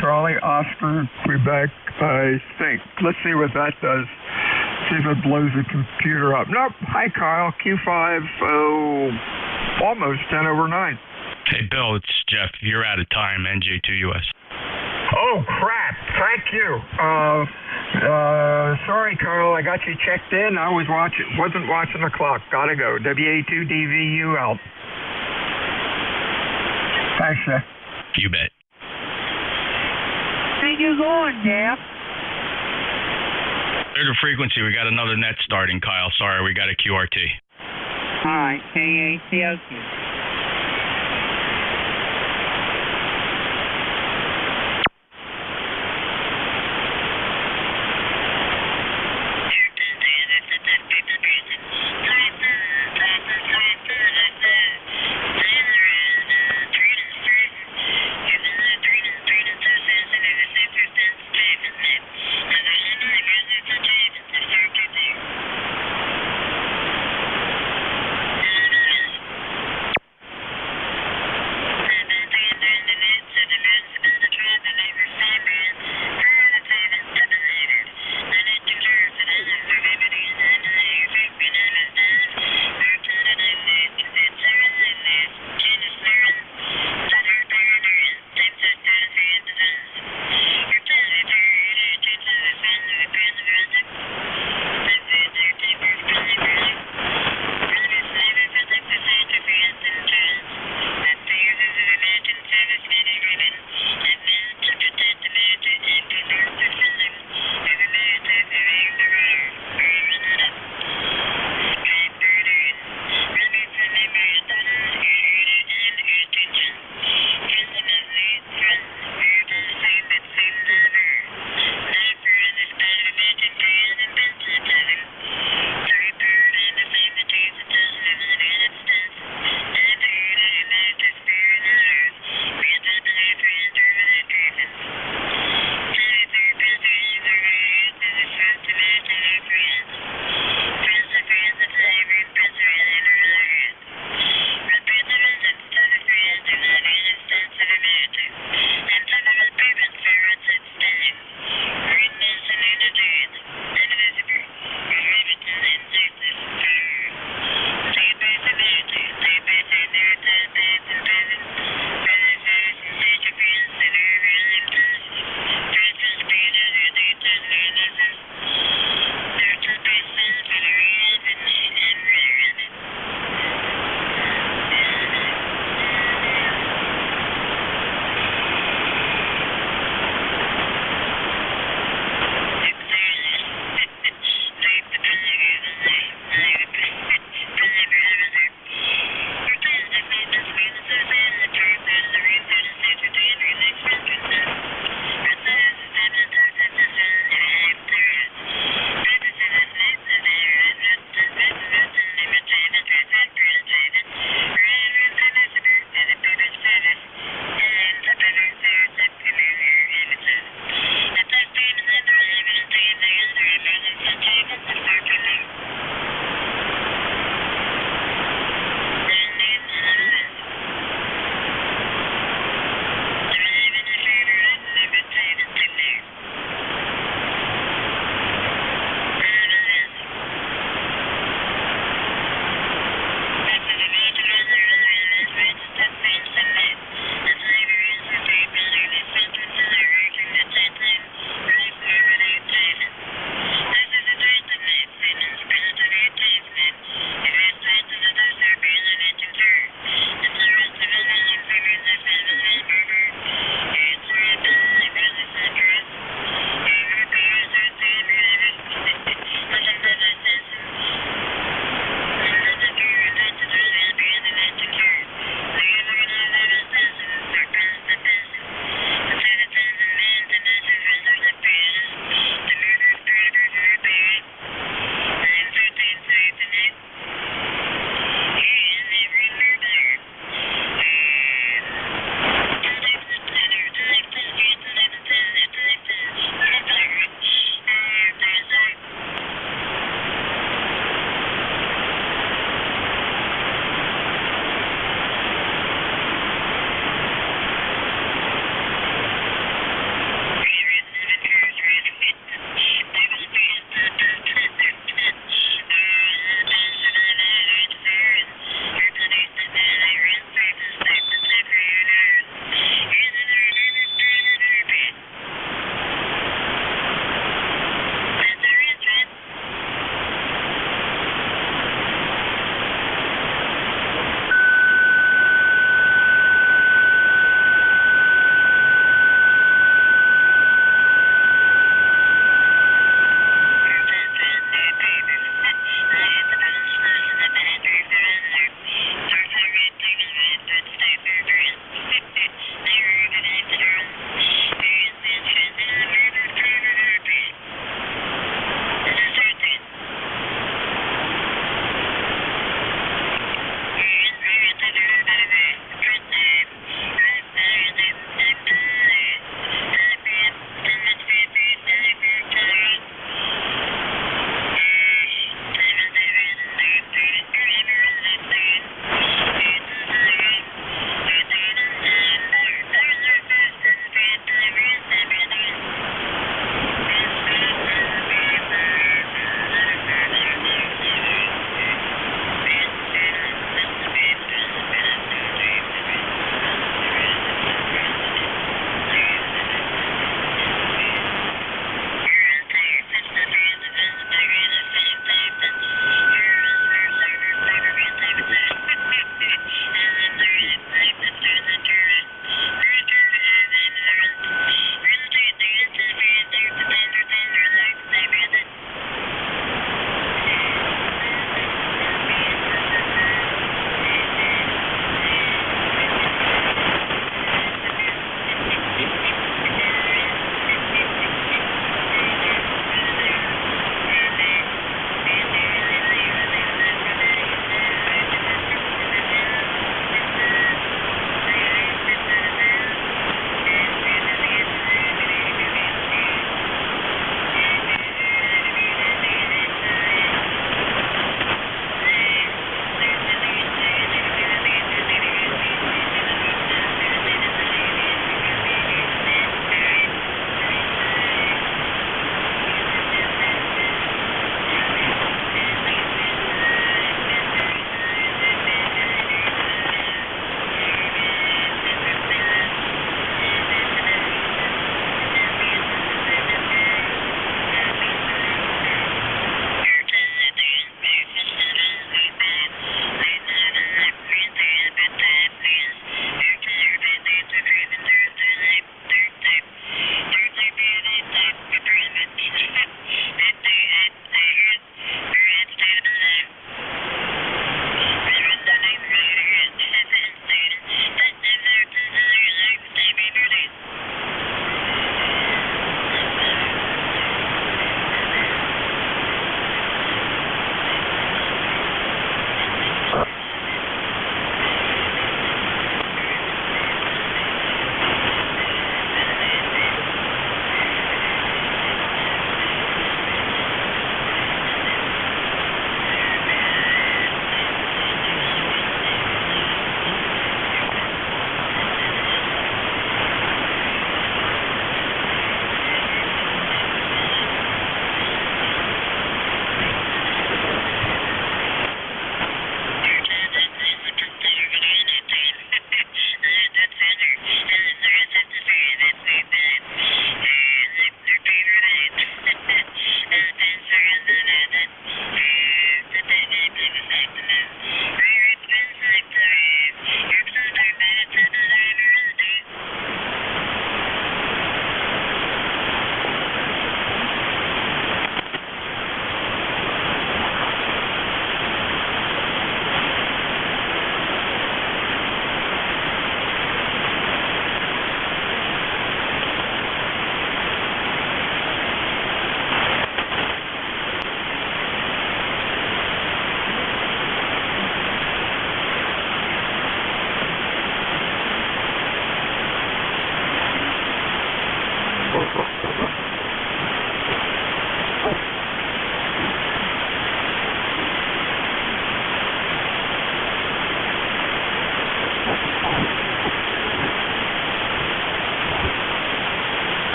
Charlie Oscar, Quebec, I think. Let's see what that does. See if it blows the computer up. Nope. Hi, Kyle. Q5, almost 10 over 9. Hey, Bill, it's Jeff. You're out of time, NJ2US. Oh, crap. Thank you. Sorry, Carl. I got you checked in. I wasn't watching the clock. Gotta go. WA2DVU out. Thanks, Jeff. You bet. Where you going, Jeff? There's a frequency. We got another net starting, Kyle. Sorry, we got a QRT. All right, KACOQ.